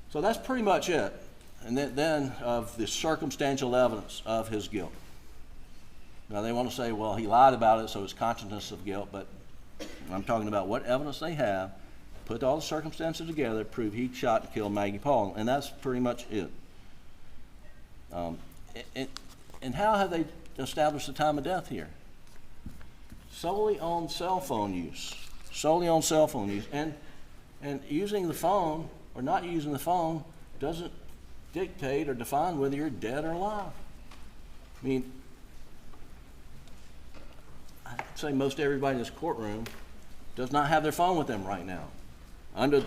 So that's pretty much it. And then of the circumstantial evidence of his guilt. Now they want to say, well, he lied about it, so it's consciousness of guilt, but I'm talking about what evidence they have, put all the circumstances together, prove he shot and killed Maggie Paul, and that's pretty much it. And how have they established the time of death here? Solely on cell phone use. Solely on cell phone use. And using the phone or not using the phone doesn't dictate or define whether you're dead or alive. I mean, I'd say most everybody in this courtroom does not have their phone with them right now. Under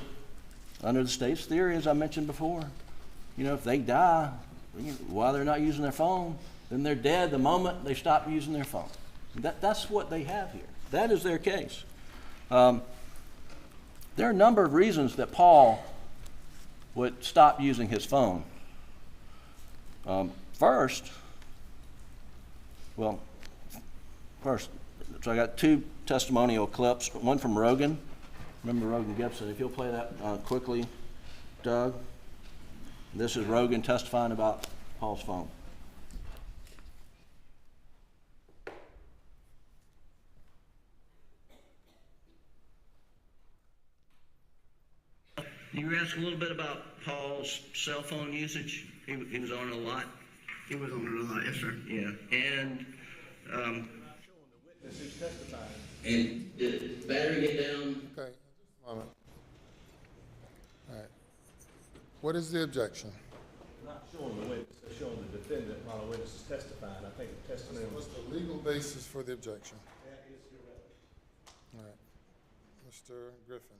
the state's theory, as I mentioned before, if they die while they're not using their phone, then they're dead the moment they stop using their phone. That's what they have here. That is their case. There are a number of reasons that Paul would stop using his phone. First, so I got two testimonial clips, one from Rogan. Remember Rogan Gibson? If you'll play that quickly, Doug. This is Rogan testifying about Paul's phone. You asked a little bit about Paul's cell phone usage. He was on it a lot. He was on it a lot, yes, sir. Yeah, and This is testifying. and did the battery get down? Okay, just a moment. All right. What is the objection? Not showing the witness, they're showing the defendant while the witness is testifying. I think the testimony What's was. the legal basis for the objection? That is irrelevant. All right. Mr. Griffin.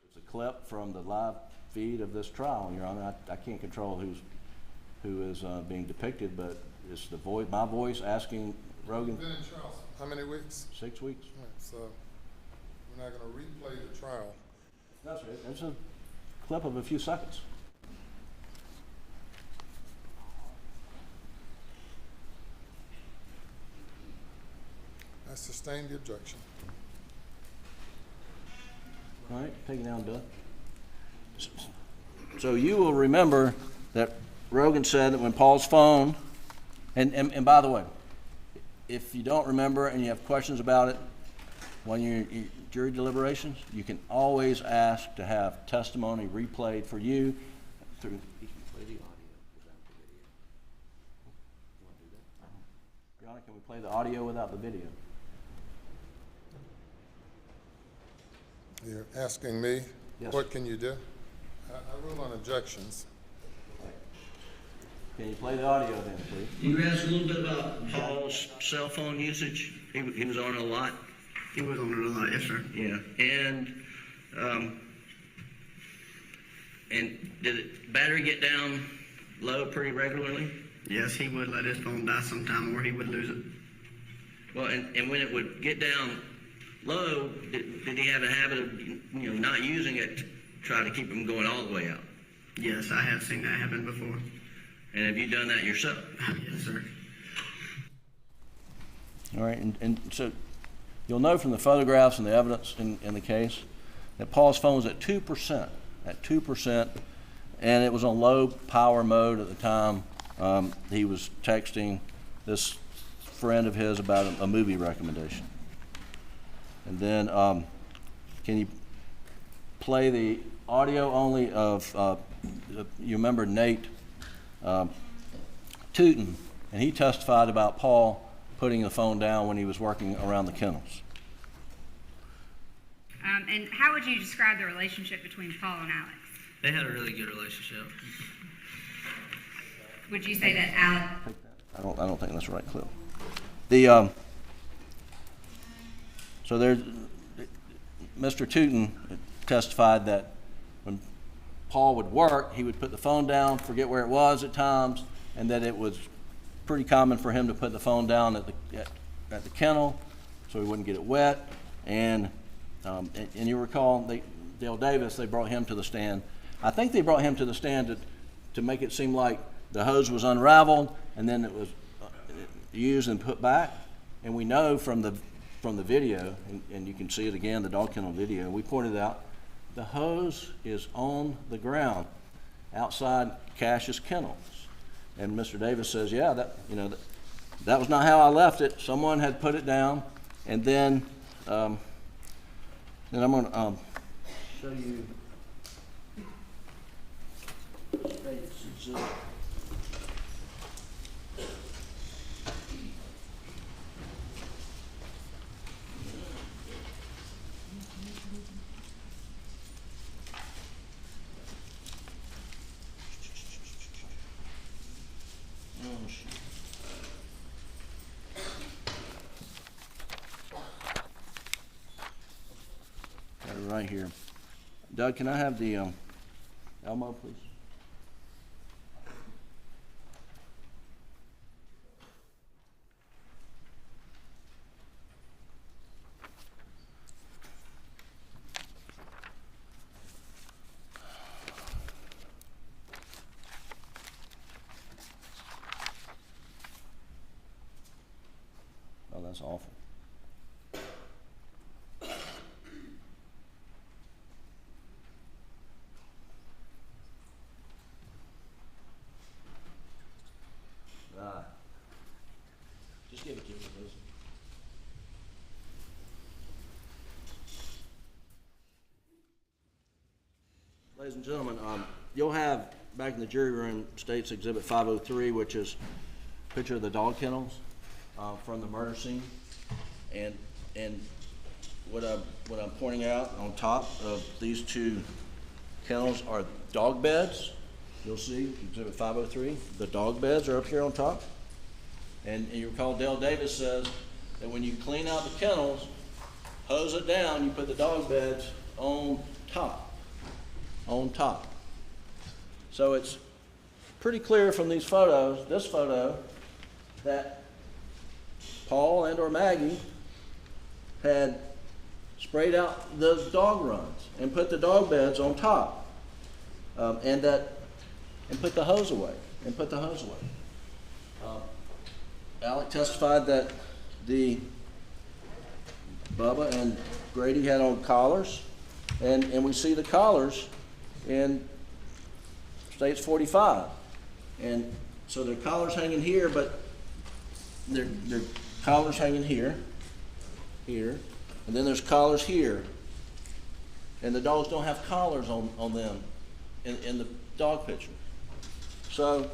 It's a clip from the live feed of this trial, Your Honor. I can't control who is being depicted, but it's my voice asking Rogan. Been in trial how many weeks? 6 weeks. All right, so we're not going to replay the trial. No, sir. It's a clip of a few seconds. I sustain the objection. All right, take it down, Doug. So you will remember that Rogan said that when Paul's phone, and by the way, if you don't remember and you have questions about it, when you're jury deliberations, you can always ask to have testimony replayed for you through. You can play the audio. Without the video. You want to do that? Your Honor, can we play the audio without the video? You're asking me, Yes. what can you do? I rule on objections. Can you play the audio then, please? You asked a little bit about Paul's cell phone usage. He was on it a lot. He was on it a lot, yes, sir. Yeah, and did the battery get down low pretty regularly? Yes, he would let his phone die sometime or he would lose it. Well, and when it would get down low, did he have a habit of not using it to try to keep him going all the way out? Yes, I have seen that happen before. And have you done that yourself? Yes, sir. All right, and so you'll know from the photographs and the evidence in the case that Paul's phone was at 2%, and it was on low power mode at the time. He was texting this friend of his about a movie recommendation. And then can you play the audio only of, you remember Nate Tootin, and he testified about Paul putting the phone down when he was working around the kennels. And how would you describe the relationship between Paul and Alex? They had a really good relationship. Would you say that Alex? I don't think that's the right clip. The so there's Mr. Tootin testified that when Paul would work, he would put the phone down, forget where it was at times, and that it was pretty common for him to put the phone down at the kennel so he wouldn't get it wet. And you recall, Dale Davis, they brought him to the stand. I think they brought him to the stand to make it seem like the hose was unraveled and then it was used and put back. And we know from the video, and you can see it again, the dog kennel video, we pointed out the hose is on the ground outside Cash's kennels. And Mr. Davis says, yeah, that was not how I left it. Someone had put it down. And then I'm going to show you right here. Doug, can I have the Elmo, please? Oh, that's awful. Just give it to me, please. Ladies and gentlemen, you'll have back in the jury room State's Exhibit 503, which is a picture of the dog kennels from the murder scene, and what I'm pointing out on top of these two kennels are dog beds. You'll see Exhibit 503. The dog beds are up here on top. And you recall Dale Davis says that when you clean out the kennels, hose it down, you put the dog beds on top. On top. So it's pretty clear from these photos, this photo, that Paul and or Maggie had sprayed out those dog runs and put the dog beds on top, and put the hose away. Alec testified that Bubba and Grady had on collars, and we see the collars in State's 45, and so their collars hanging here, but their collars hanging here, and then there's collars here, and the dogs don't have collars on them in the dog picture. So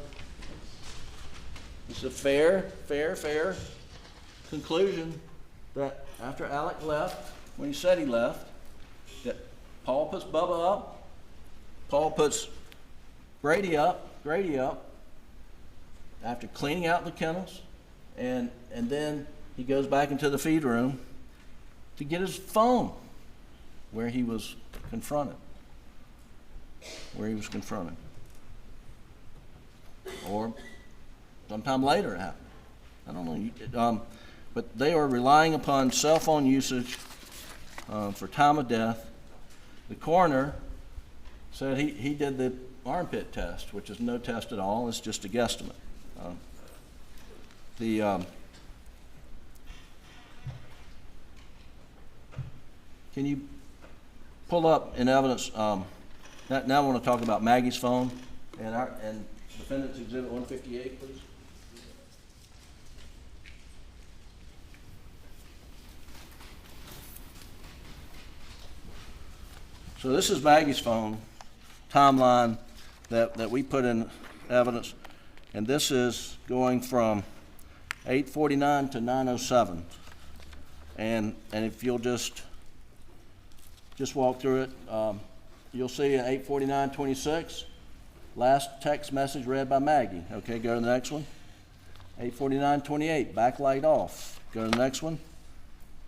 it's a fair conclusion that after Alec left, when he said he left, that Paul puts Bubba up, Paul puts Grady up after cleaning out the kennels, and then he goes back into the feed room to get his phone where he was confronted. Or sometime later it happened. I don't know. But they are relying upon cell phone usage for time of death. The coroner said he did the armpit test, which is no test at all. It's just a guesstimate. Can you pull up in evidence? Now I want to talk about Maggie's phone and Defendant's Exhibit 158, please. So this is Maggie's phone timeline that we put in evidence, and this is going from 8:49 to 9:07. And if you'll just walk through it, you'll see at 8:49:26, last text message read by Maggie. Okay, go to the next one. 8:49:28, backlight off. Go to the next one.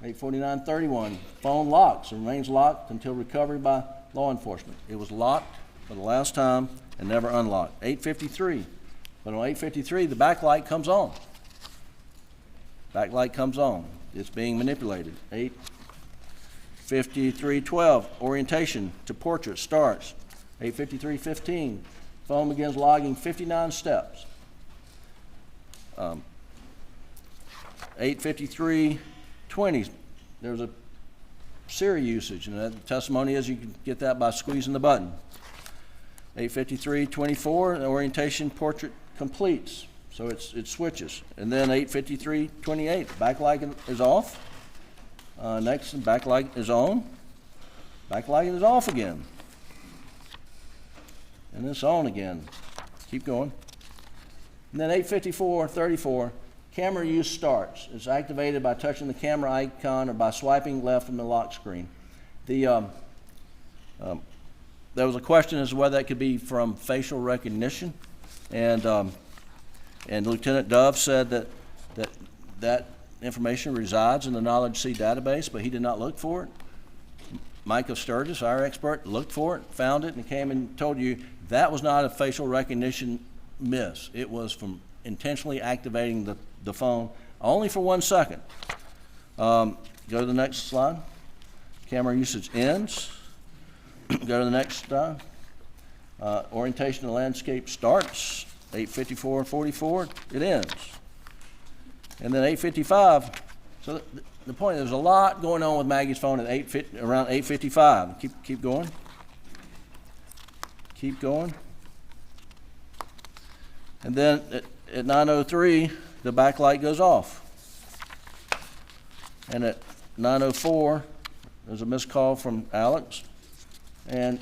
8:49:31, phone locks and remains locked until recovery by law enforcement. It was locked for the last time and never unlocked. 8:53, but on 8:53, the backlight comes on. Backlight comes on. It's being manipulated. 8:53:12, orientation to portrait starts. 8:53:15, phone begins logging 59 steps. 8:53:20, there's a Siri usage, and the testimony is you can get that by squeezing the button. 8:53:24, the orientation portrait completes, so it switches. And then 8:53:28, backlight is off. Next, backlight is on. Backlight is off again. And it's on again. Keep going. And then 8:54:34, camera use starts. It's activated by touching the camera icon or by swiping left from the lock screen. There was a question as to whether that could be from facial recognition, and Lieutenant Dove said that information resides in the Knowledge C database, but he did not look for it. Micah Sturgis, our expert, looked for it, found it, and came and told you that was not a facial recognition miss. It was from intentionally activating the phone only for 1 second. Go to the next slide. Camera usage ends. Go to the next slide. Orientation of landscape starts. 8:54:44, it ends. And then 8:55. So the point is, there's a lot going on with Maggie's phone at around 8:55. Keep going. Keep going. And then at 9:03, the backlight goes off. And at 9:04, there's a missed call from Alex. And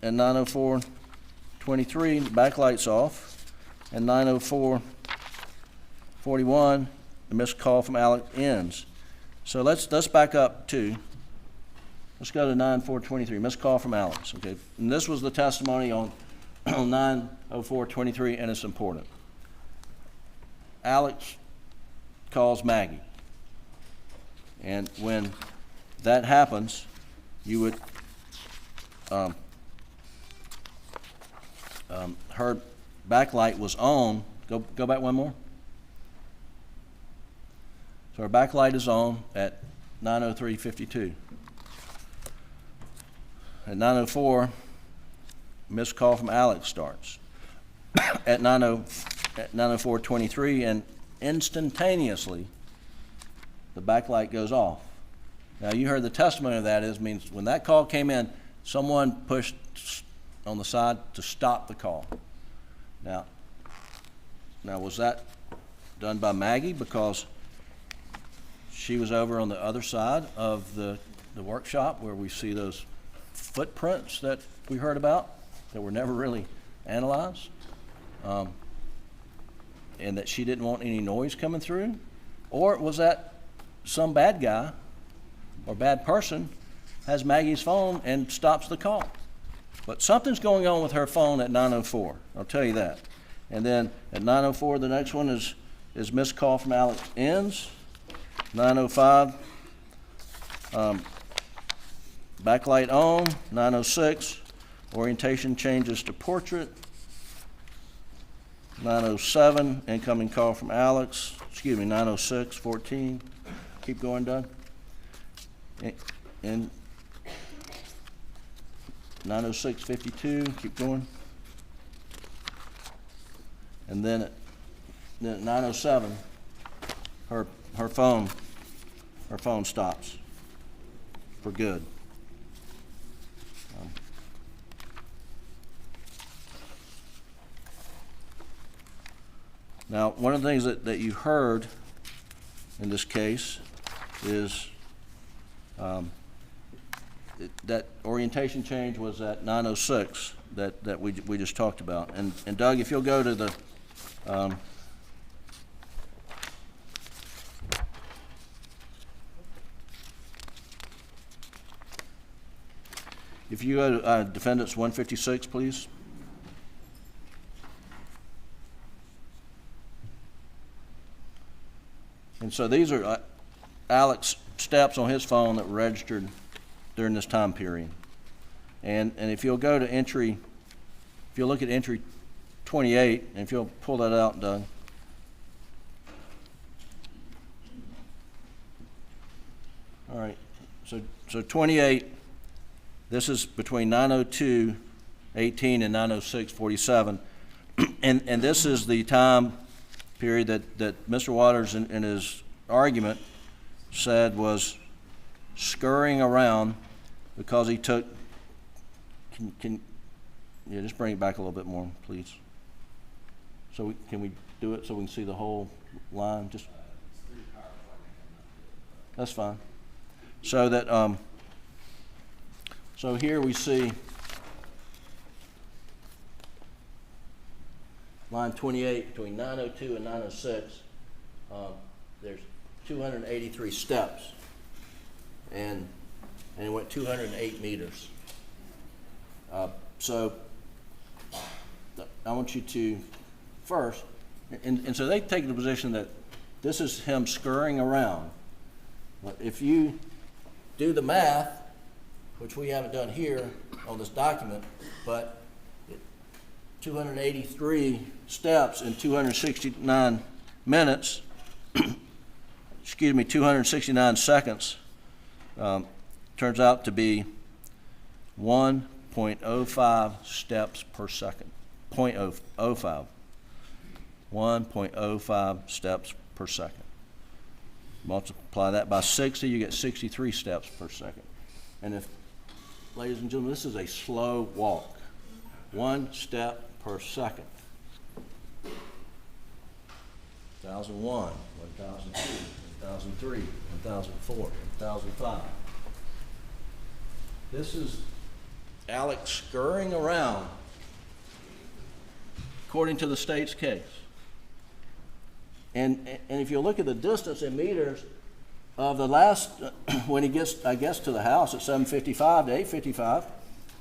at 9:04:23, the backlight's off. And 9:04:41, the missed call from Alex ends. So let's back up to, let's go to 9:04:23, missed call from Alex. Okay, and this was the testimony on 9:04:23, and it's important. Alex calls Maggie, and when that happens, you would her backlight was on. Go back one more. So her backlight is on at 9:03:52. At 9:04, missed call from Alex starts. At 9:04:23, and instantaneously, the backlight goes off. Now, you heard the testimony of that means when that call came in, someone pushed on the side to stop the call. Now was that done by Maggie because she was over on the other side of the workshop where we see those footprints that we heard about that were never really analyzed, and that she didn't want any noise coming through? Or was that some bad guy or bad person has Maggie's phone and stops the call? But something's going on with her phone at 9:04, I'll tell you that. And then at 9:04, the next one is missed call from Alex ends. 9:05, backlight on. 9:06, orientation changes to portrait. 9:07, incoming call from Alex. 9:06:14. Keep going, Doug. And 9:06:52. Keep going. And then at 9:07, her phone stops for good. Now, one of the things that you heard in this case is that orientation change was at 9:06 that we just talked about. And Doug, if you'll go to the if you go to Defendants 156, please. And so these are Alex steps on his phone that were registered during this time period. And if you'll go to entry, if you'll look at entry 28, and if you'll pull that out, Doug. All right, so 28, this is between 9:02:18 and 9:06:47, and this is the time period that Mr. Waters in his argument said was scurrying around because he took. Can yeah, just bring it back a little bit more, please. So can we do it so we can see the whole line? Just that's fine. So that so here we see line 28 between 9:02 and 9:06. There's 283 steps, and it went 208 meters. So I want you to first, and so they take the position that this is him scurrying around. But if you do the math, which we haven't done here on this document, but 283 steps in 269 minutes, excuse me, 269 seconds, turns out to be 1.05 steps per second. 0.05. 1.05 steps per second. Multiply that by 60, you get 63 steps per second. And if, ladies and gentlemen, this is a slow walk. 1 step per second. 1001, 1002, 1003, 1004, 1005. This is Alex scurrying around according to the state's case. And if you look at the distance in meters of the last, when he gets, I guess, to the house at 7:55 to 8:55,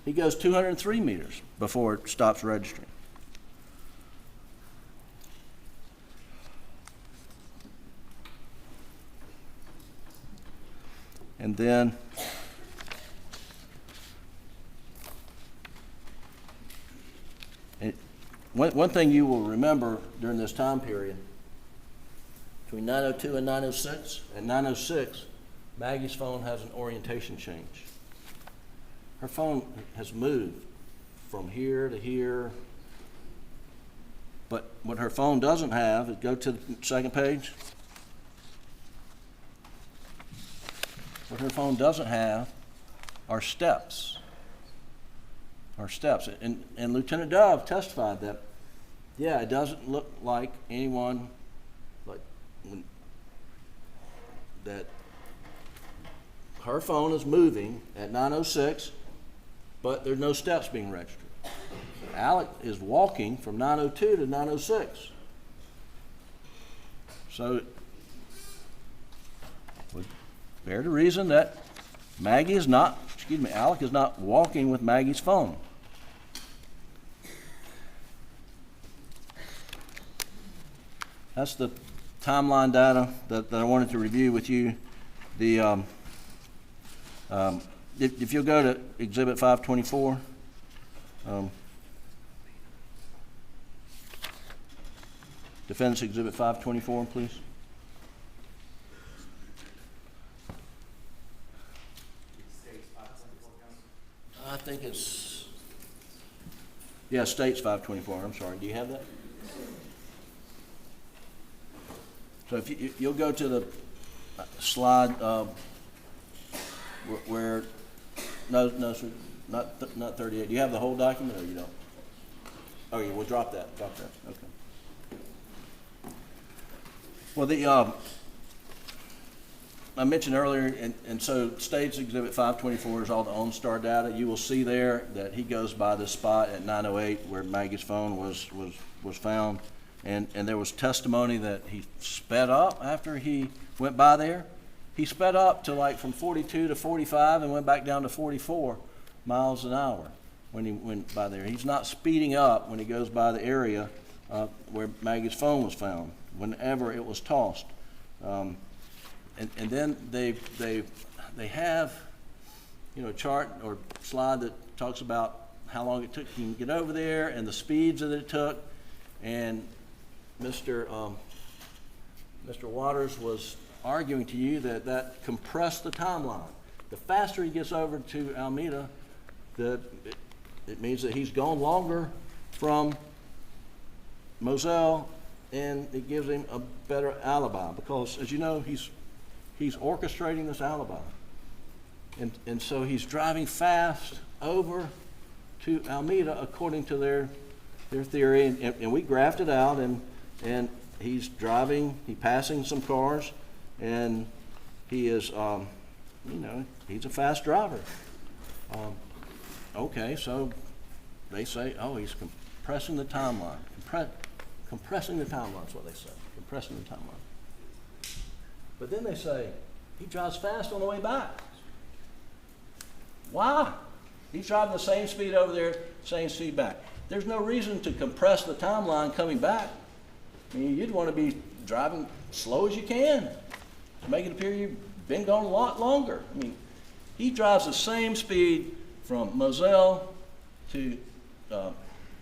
he goes 203 meters before it stops registering. And then one thing you will remember during this time period, between 9:02 and 9:06, at 9:06, Maggie's phone has an orientation change. Her phone has moved from here to here, but what her phone doesn't have, is go to the second page. What her phone doesn't have are steps. And Lieutenant Dove testified that, yeah, it doesn't look like anyone that her phone is moving at 9:06, but there's no steps being registered. Alex is walking from 9:02 to 9:06. So would bear the reason that Alex is not walking with Maggie's phone. That's the timeline data that I wanted to review with you. The if you'll go to Exhibit 524, Defendant's Exhibit 524, please. I think it's, yeah, State's 524. I'm sorry. Do you have that? So if you'll go to the slide where no, sir, not 38. Do you have the whole document, or you don't? Oh, yeah, we'll drop that. Okay. Well, I mentioned earlier, and so State's Exhibit 524 is all the OnStar data. You will see there that he goes by the spot at 9:08 where Maggie's phone was found. And there was testimony that he sped up after he went by there. He sped up to like from 42 to 45 and went back down to 44 miles an hour when he went by there. He's not speeding up when he goes by the area where Maggie's phone was found, whenever it was tossed. and then they have, you know, a chart or slide that talks about how long it took him to get over there and the speeds that it took. And Mr. Waters was arguing to you that compressed the timeline. The faster he gets over to Alameda, it means that he's gone longer from Moselle, and it gives him a better alibi because, as you know, he's orchestrating this alibi. And so he's driving fast over to Alameda according to their theory, and we graphed it out, and he's driving, he's passing some cars, and he is, you know, he's a fast driver. Okay, so they say, oh, he's compressing the timeline. Compressing the timeline is what they say, compressing the timeline. But then they say, he drives fast on the way back. Why? He's driving the same speed over there, same speed back. There's no reason to compress the timeline coming back. I mean, you'd want to be driving slow as you can to make it appear you've been gone a lot longer. I mean, he drives the same speed from Moselle to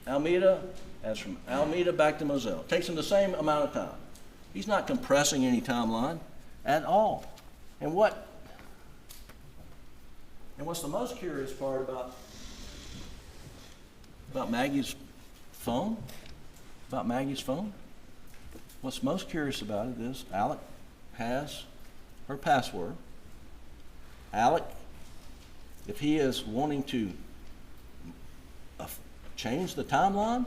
Alameda as from Alameda back to Moselle. It takes him the same amount of time. He's not compressing any timeline at all. And what's the most curious part about Maggie's phone? About Maggie's phone? What's most curious about it is Alec has her password. Alec, if he is wanting to change the timeline,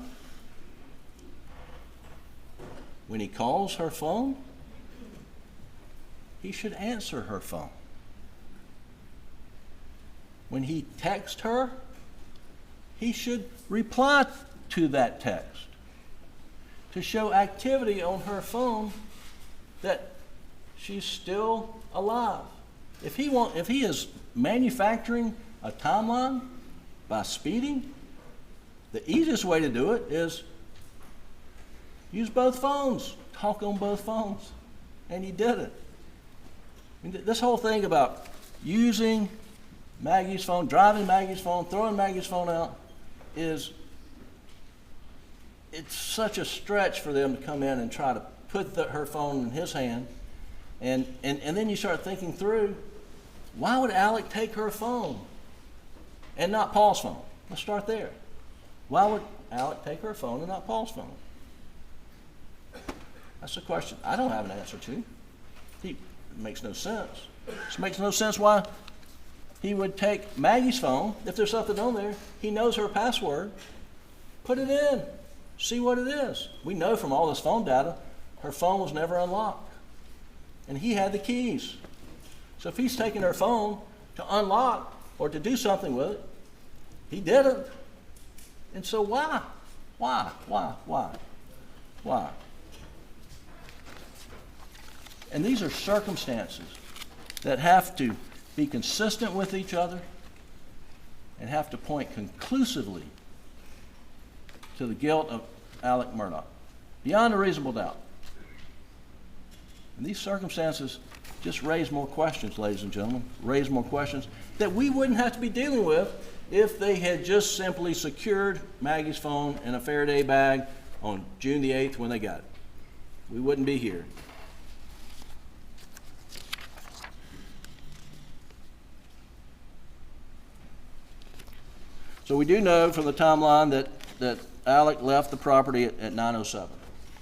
when he calls her phone, he should answer her phone. When he texts her, he should reply to that text to show activity on her phone that she's still alive. If he is manufacturing a timeline by speeding, the easiest way to do it is use both phones, talk on both phones, and he did it. I mean, this whole thing about using Maggie's phone, driving Maggie's phone, throwing Maggie's phone out it's such a stretch for them to come in and try to put her phone in his hand. And then you start thinking through, why would Alec take her phone and not Paul's phone? Let's start there. Why would Alec take her phone and not Paul's phone? That's a question I don't have an answer to. It makes no sense. It makes no sense why he would take Maggie's phone. If there's something on there, he knows her password. Put it in. See what it is. We know from all this phone data, her phone was never unlocked. And he had the keys. So if he's taking her phone to unlock or to do something with it, he didn't. And so why? Why? And these are circumstances that have to be consistent with each other and have to point conclusively to the guilt of Alex Murdaugh, beyond a reasonable doubt. And these circumstances just raise more questions, ladies and gentlemen, raise more questions that we wouldn't have to be dealing with if they had just simply secured Maggie's phone in a Faraday bag on June the 8th when they got it. We wouldn't be here. So we do know from the timeline that Alec left the property at 9:07.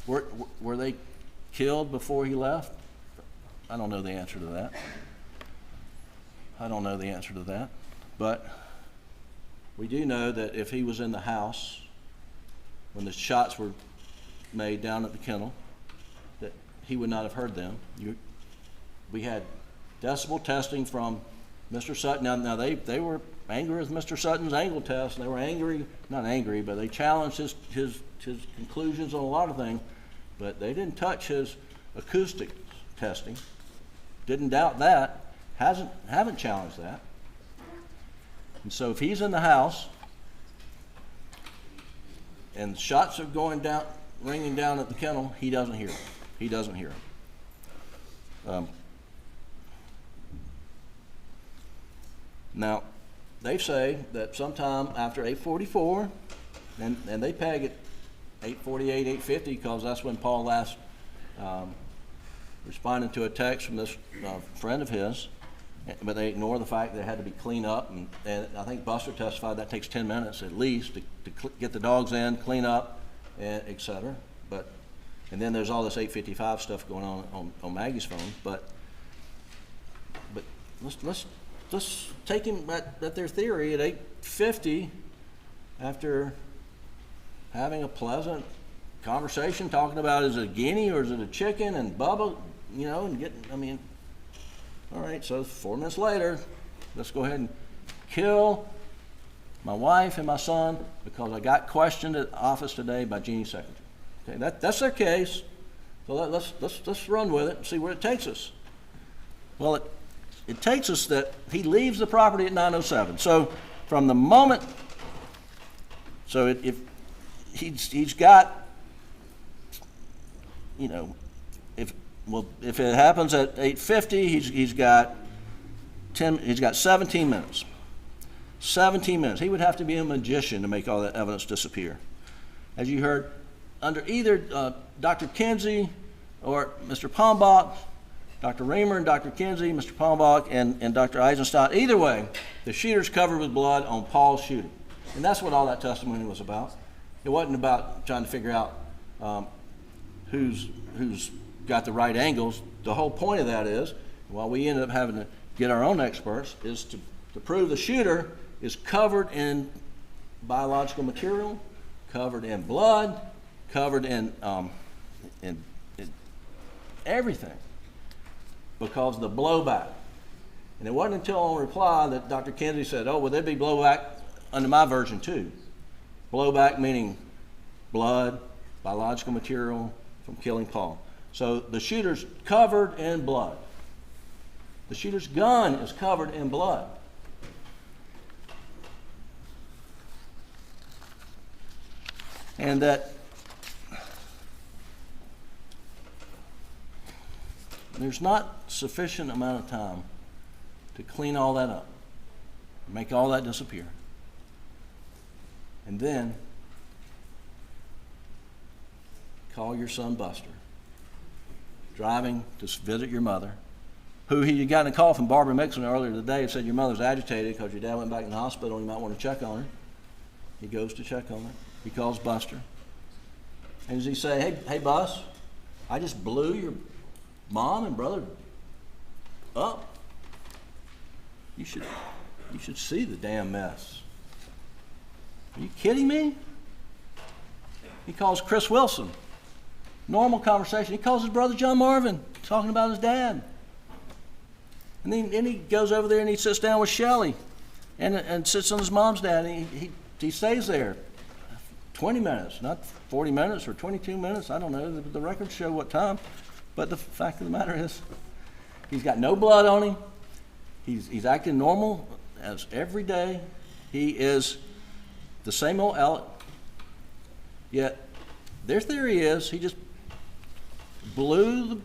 Were they killed before he left? I don't know the answer to that. But we do know that if he was in the house when the shots were made down at the kennel, that he would not have heard them. We had decibel testing from Mr. Sutton. Now they were angry with Mr. Sutton's angle test. They were not angry, but they challenged his conclusions on a lot of things. But they didn't touch his acoustic testing. Didn't doubt that. Haven't challenged that. And so if he's in the house and shots are ringing down at the kennel, he doesn't hear them. Now, they say that sometime after 8:44, and they peg it 8:48, 8:50, because that's when Paul last responded to a text from this friend of his, but they ignore the fact that it had to be cleaned up, and I think Buster testified that takes 10 minutes at least to get the dogs in, clean up, and et cetera. And then there's all this 8:55 stuff going on Maggie's phone, but let's take him at their theory at 8:50, after having a pleasant conversation, talking about, is it a guinea or is it a chicken, and Bubba, and getting, all right, so 4 minutes later, let's go ahead and kill my wife and my son because I got questioned at the office today by Jeannie's secretary. Okay, that's their case. So let's run with it and see where it takes us. Well, it takes us that he leaves the property at 9:07. So from the moment, if he's got, if it happens at 8:50, he's got 17 minutes. 17 minutes. He would have to be a magician to make all that evidence disappear. As you heard, under either Dr. Kinsey or Mr. Palmbach, Dr. Reamer and Dr. Kinsey, Mr. Palmbach, and Dr. Eisenstadt, either way, the shooter's covered with blood on Paul's shooting. And that's what all that testimony was about. It wasn't about trying to figure out who's got the right angles. The whole point of that is, while we ended up having to get our own experts, is to prove the shooter is covered in biological material, covered in blood, covered in everything, because of the blowback. And it wasn't until on reply that Dr. Kinsey said, oh, well, there'd be blowback under my version too. Blowback meaning blood, biological material from killing Paul. So the shooter's covered in blood. The shooter's gun is covered in blood. And that there's not sufficient amount of time to clean all that up, make all that disappear. And then call your son Buster, driving to visit your mother, who he got a call from Barbara Mixon earlier today and said your mother's agitated because your dad went back in the hospital and you might want to check on her. He goes to check on her. He calls Buster. And does he say, hey, Bus, I just blew your mom and brother up. You should see the damn mess. Are you kidding me? He calls Chris Wilson. Normal conversation. He calls his brother John Marvin, talking about his dad. And then he goes over there and he sits down with Shelley and sits on his mom's dad. And he stays there 20 minutes, not 40 minutes or 22 minutes. I don't know. The records show what time. But the fact of the matter is, he's got no blood on him. He's acting normal as every day. He is the same old Alec. Yet their theory is he just blew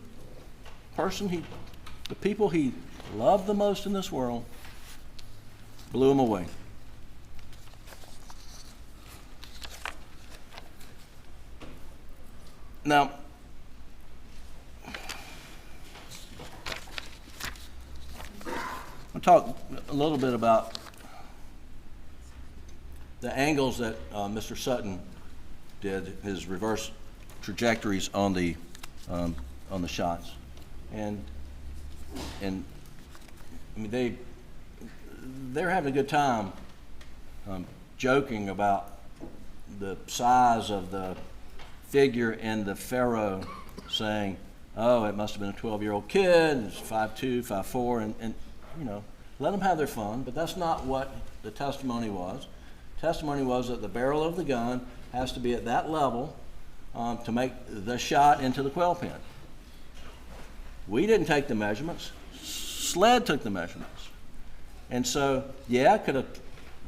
the people he loved the most in this world, blew them away. Now, I'll talk a little bit about the angles that Mr. Sutton did, his reverse trajectories on the shots, and I mean they're having a good time joking about the size of the figure in the Pharaoh, saying, oh, it must have been a 12-year-old kid, it's 5'2", 5'4", and let them have their fun, but that's not what the testimony was. Testimony was that the barrel of the gun has to be at that level to make the shot into the quail pen. We didn't take the measurements. SLED took the measurements. And so, yeah, could a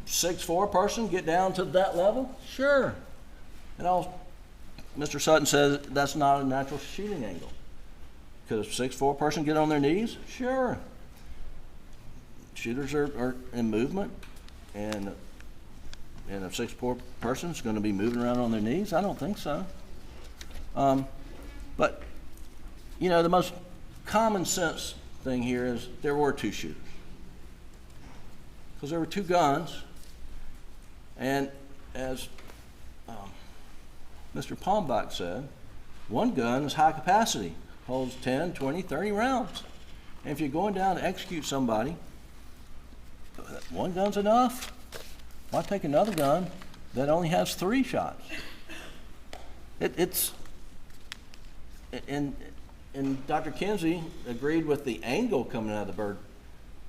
6'4" person get down to that level? Sure. And Mr. Sutton says that's not a natural shooting angle. Could a 6'4" person get on their knees? Sure. shooters are in movement, and a 6'4" person's going to be moving around on their knees? I don't think so. But, you know, the most common sense thing here is there were 2 shooters. Because there were 2 guns, and as Mr. Palmbach said, one gun is high capacity, holds 10, 20, 30 rounds. And if you're going down to execute somebody, one gun's enough. Why take another gun that only has 3 shots? And Dr. Kinsey agreed with the angle coming out of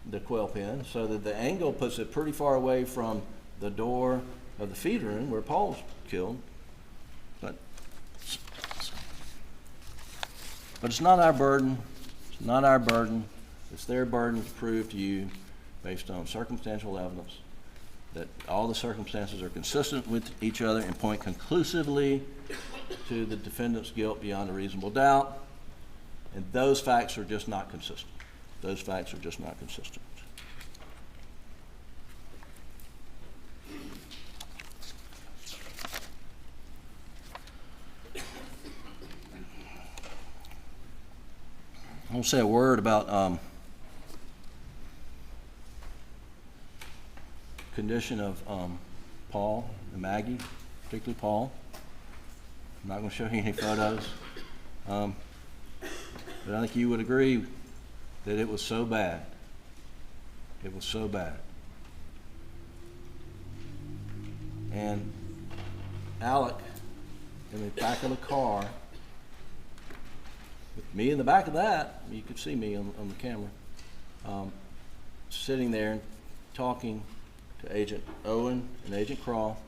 the quail pen, so that the angle puts it pretty far away from the door of the feed room where Paul's killed. But it's not our burden. It's not our burden. It's their burden to prove to you, based on circumstantial evidence, that all the circumstances are consistent with each other and point conclusively to the defendant's guilt beyond a reasonable doubt. And those facts are just not consistent. Those facts are just not consistent. I want to say a word about condition of Paul and Maggie, particularly Paul. I'm not going to show you any photos, but I think you would agree that it was so bad. It was so bad. And Alec, in the back of the car, with me in the back of that, you could see me on the camera, sitting there and talking to Agent Owen and Agent Croft,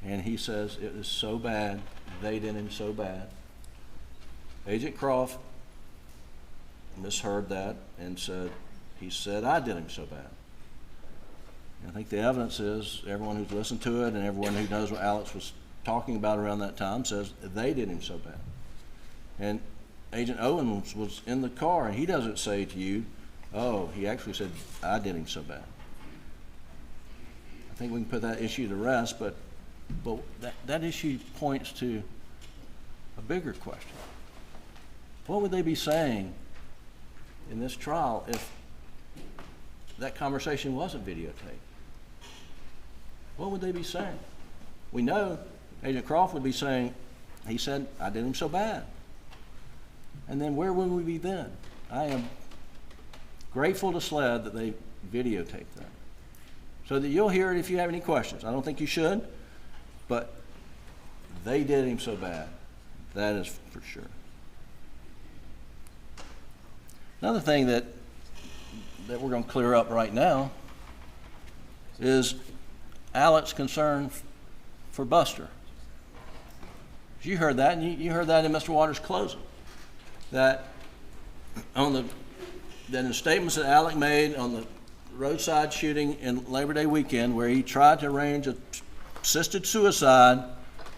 and he says it is so bad, they did him so bad. Agent Croft misheard that and said, he said I did him so bad. And I think the evidence is, everyone who's listened to it and everyone who knows what Alex was talking about around that time says they did him so bad. And Agent Owen was in the car, and he doesn't say to you, oh, he actually said, I did him so bad. I think we can put that issue to rest, but that issue points to a bigger question. What would they be saying in this trial if that conversation wasn't videotaped? What would they be saying? We know Agent Croft would be saying, he said, I did him so bad. And then where would we be then? I am grateful to SLED that they videotaped that, so that you'll hear it if you have any questions. I don't think you should, but they did him so bad. That is for sure. Another thing that we're going to clear up right now is Alex's concern for Buster. You heard that, and you heard that in Mr. Waters' closing. That in the statements that Alex made on the roadside shooting in Labor Day weekend, where he tried to arrange an assisted suicide,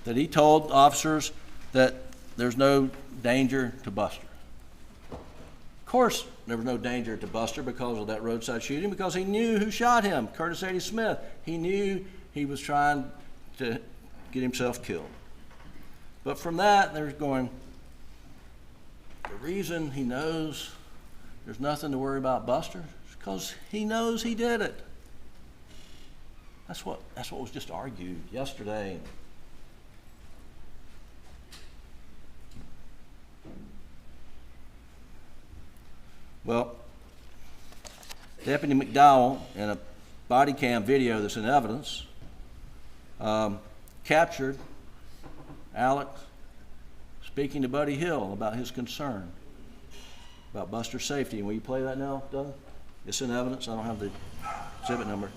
that he told officers that there's no danger to Buster. Of course, there was no danger to Buster because of that roadside shooting, because he knew who shot him, Curtis A. Smith. He knew he was trying to get himself killed. But from that, there's going, the reason he knows there's nothing to worry about Buster is because he knows he did it. That's what was just argued yesterday. Well, Deputy McDowell, in a body cam video that's in evidence, captured Alex speaking to Buddy Hill about his concern about Buster's safety. And will you play that now, Doug? It's in evidence. I don't have the exhibit number.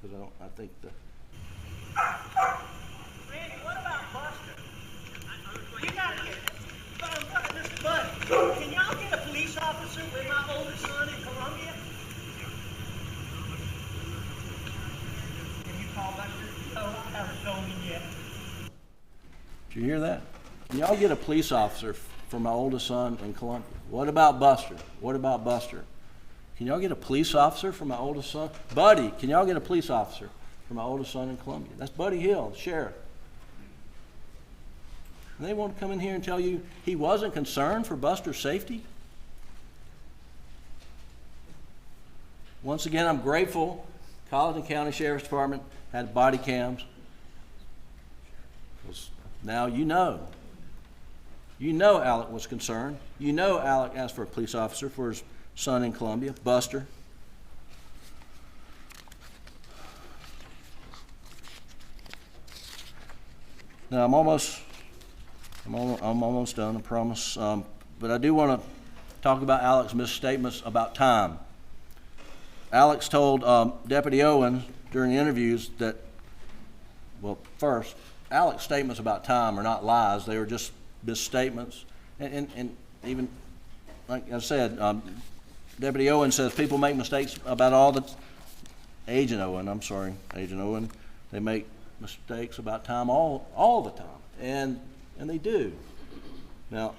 Because I think the... Randy, what about Buster? You got to get... Mr. Bud, can y'all get a police officer with my oldest Did you hear that? Can y'all get a police officer for my oldest son in Columbia? What about Buster? What about Buster? Can y'all get a police officer for my oldest son? Buddy, can y'all get a police officer for my oldest son in Columbia? That's Buddy Hill, the sheriff. And they want to come in here and tell you he wasn't concerned for Buster's safety? Once again, I'm grateful Colleton County Sheriff's Department had body cams. Now you know. You know Alec was concerned. You know Alec asked for a police officer for his son in Columbia, Buster. Now I'm almost done, I promise. But I do want to talk about Alec's misstatements about time. Alex told Deputy Owen during the interviews that, well, first, Alec's statements about time are not lies. They were just misstatements. And even, like I said, Deputy Owen says people make mistakes about all the, Agent Owen, they make mistakes about time all the time. And they do. Now,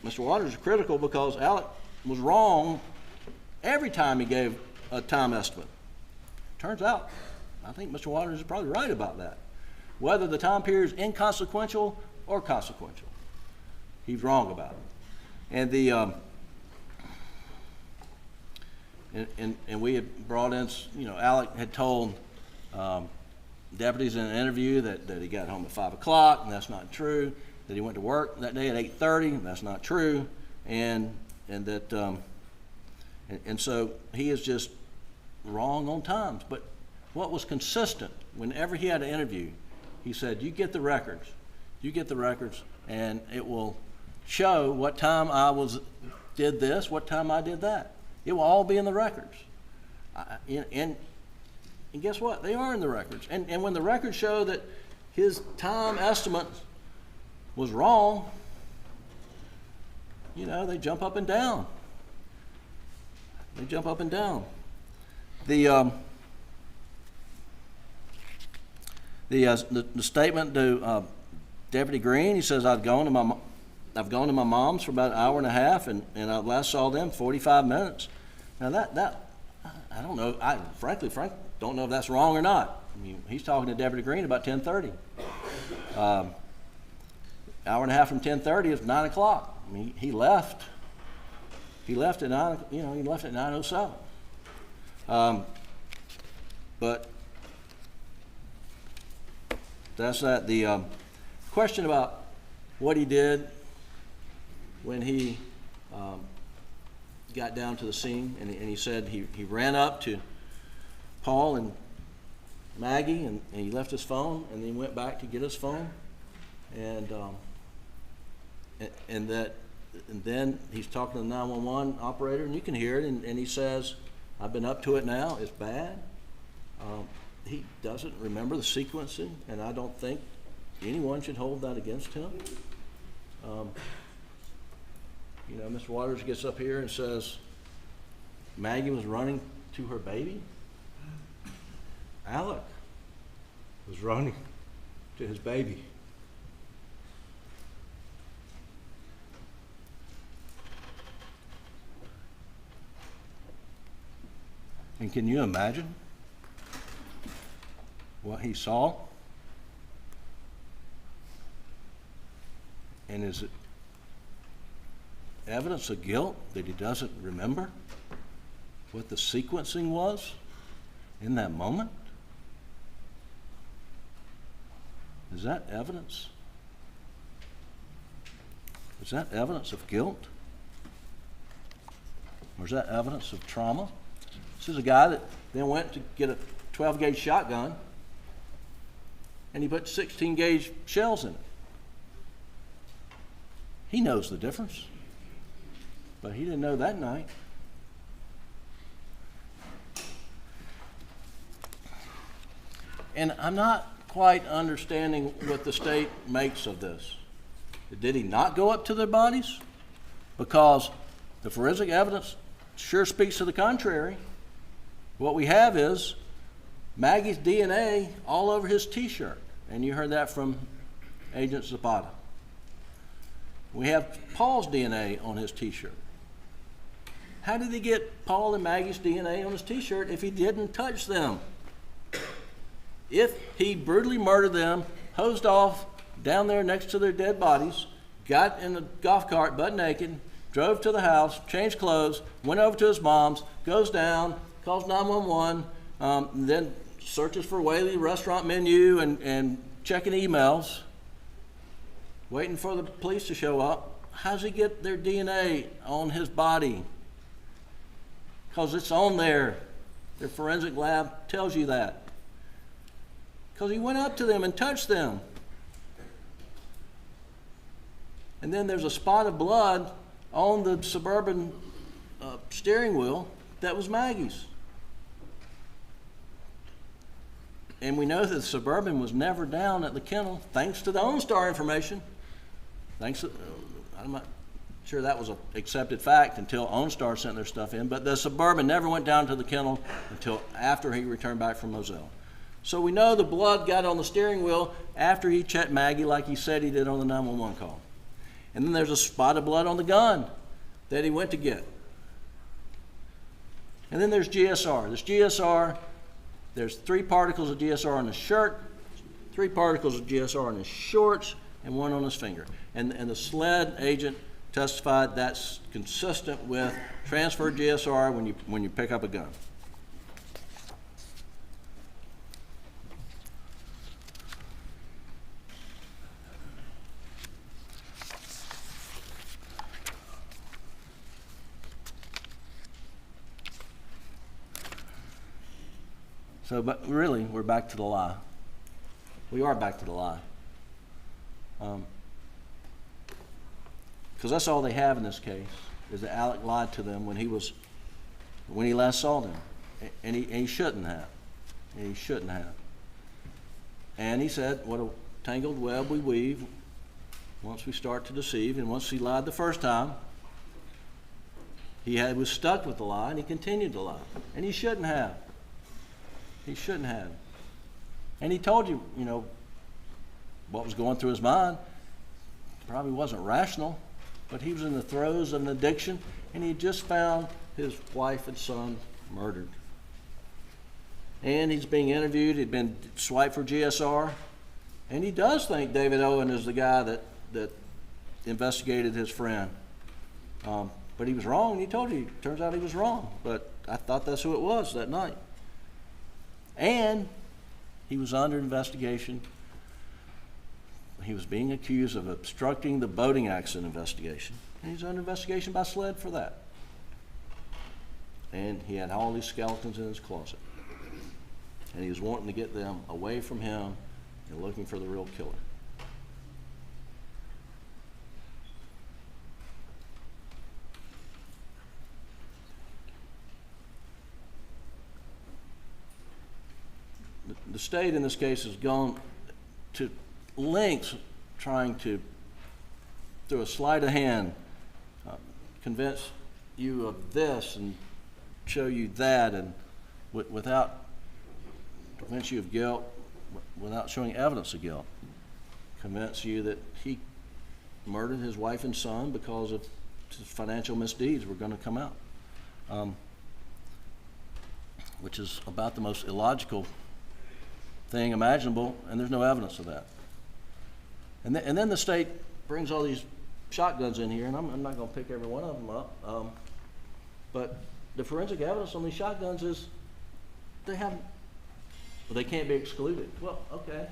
Mr. Waters is critical because Alec was wrong every time he gave a time estimate. Turns out, I think Mr. Waters is probably right about that. Whether the time period is inconsequential or consequential, he's wrong about it. And the and we had brought in, Alec had told deputies in an interview that he got home at 5 o'clock, and that's not true. That he went to work that day at 8:30, that's not true. And that and so he is just wrong on times. But what was consistent whenever he had an interview, he said, you get the records, and it will show what time did this, what time I did that. It will all be in the records. And guess what? They are in the records. And when the records show that his time estimate was wrong, they jump up and down. The statement to Deputy Green, he says, I've gone to my mom's for about an hour and a half, and I last saw them 45 minutes. Now that I don't know. I frankly don't know if that's wrong or not. I mean, he's talking to Deputy Green about 10:30. Hour and a half from 10:30 is 9 o'clock. I mean, he left at 9. He left at 9:07. But that's that. The question about what he did when he got down to the scene, and he said he ran up to Paul and Maggie, and he left his phone, and then he went back to get his phone, and then he's talking to the 911 operator, and you can hear it, and he says, I've been up to it now, it's bad. He doesn't remember the sequencing, and I don't think anyone should hold that against him. Mr. Waters gets up here and says Maggie was running to her baby. Alec was running to his baby. And can you imagine what he saw? And is it evidence of guilt that he doesn't remember what the sequencing was in that moment? Is that evidence? Is that evidence of guilt? Or is that evidence of trauma? This is a guy that then went to get a 12-gauge shotgun, and he put 16-gauge shells in it. He knows the difference, but he didn't know that night. And I'm not quite understanding what the state makes of this. Did he not go up to their bodies? Because the forensic evidence sure speaks to the contrary. What we have is Maggie's DNA all over his T-shirt. And you heard that from Agent Zapata. We have Paul's DNA on his t-shirt. How did he get Paul and Maggie's DNA on his t-shirt if he didn't touch them? If he brutally murdered them, hosed off down there next to their dead bodies, got in a golf cart butt naked, drove to the house, changed clothes, went over to his mom's, goes down, calls 911, then searches for Whaley restaurant menu and checking emails, waiting for the police to show up. How does he get their DNA on his body? Because it's on there. Their forensic lab tells you that. Because he went up to them and touched them. And then there's a spot of blood on the Suburban steering wheel that was Maggie's. And we know that the Suburban was never down at the kennel, thanks to the OnStar information. I'm not sure that was an accepted fact until OnStar sent their stuff in, but the Suburban never went down to the kennel until after he returned back from Moselle. So we know the blood got on the steering wheel after he checked Maggie like he said he did on the 911 call. And then there's a spot of blood on the gun that he went to get. And then there's GSR. There's GSR. There's 3 particles of GSR on his shirt, 3 particles of GSR on his shorts, and 1 on his finger. And the SLED agent testified that's consistent with transferred GSR when you pick up a gun. So, but really, we're back to the lie. We are back to the lie. Because that's all they have in this case, is that Alec lied to them when he last saw them. And he shouldn't have. And he shouldn't have. And he said, what a tangled web we weave once we start to deceive. And once he lied the first time, he was stuck with the lie, and he continued to lie. And he shouldn't have. He shouldn't have. And he told you, what was going through his mind. Probably wasn't rational, but he was in the throes of an addiction, and he just found his wife and son murdered. And he's being interviewed. He'd been swiped for GSR, and he does think David Owen is the guy that investigated his friend. But he was wrong, and he told you. Turns out he was wrong, but I thought that's who it was that night. And he was under investigation. He was being accused of obstructing the boating accident investigation. And he's under investigation by SLED for that. And he had all these skeletons in his closet. And he was wanting to get them away from him and looking for the real killer. The state in this case has gone to lengths trying to, through a sleight of hand, convince you of this and show you that, and without convince you of guilt, without showing evidence of guilt, convince you that he murdered his wife and son because of his financial misdeeds were going to come out, which is about the most illogical thing imaginable, and there's no evidence of that. And then the state brings all these shotguns in here, and I'm not going to pick every one of them up, but the forensic evidence on these shotguns is they can't be excluded. Well, okay.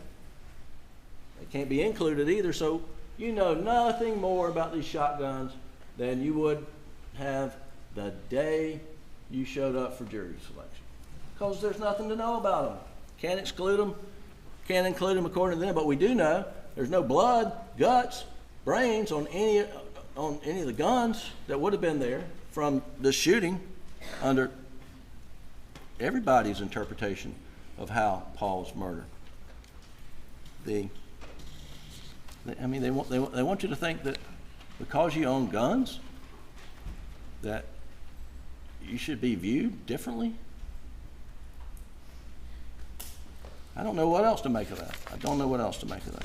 They can't be included either, so you know nothing more about these shotguns than you would have the day you showed up for jury selection, because there's nothing to know about them. Can't exclude them, can't include them according to them, but we do know there's no blood, guts, brains on any of the guns that would have been there from the shooting under everybody's interpretation of how Paul was murdered. They want you to think that because you own guns, that you should be viewed differently. I don't know what else to make of that. I don't know what else to make of that.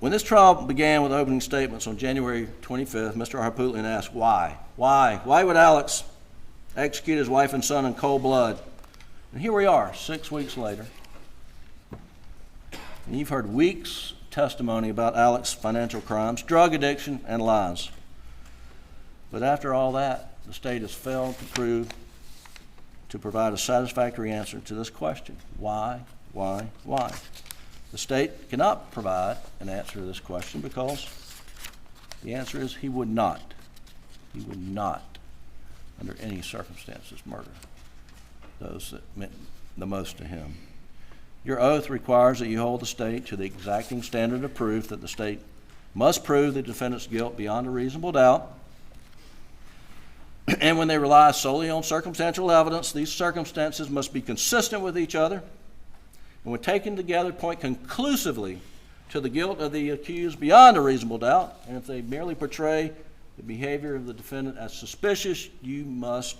When this trial began with opening statements on January 25th, Mr. Harpootlian asked why. Why would Alex execute his wife and son in cold blood? And here we are, 6 weeks later. And you've heard weeks of testimony about Alex's financial crimes, drug addiction, and lies. But after all that, the state has failed to provide a satisfactory answer to this question. Why? The state cannot provide an answer to this question because the answer is he would not, under any circumstances, murder those that meant the most to him. Your oath requires that you hold the state to the exacting standard of proof that the state must prove the defendant's guilt beyond a reasonable doubt. And when they rely solely on circumstantial evidence, these circumstances must be consistent with each other, and when taken together, point conclusively to the guilt of the accused beyond a reasonable doubt. And if they merely portray the behavior of the defendant as suspicious, you must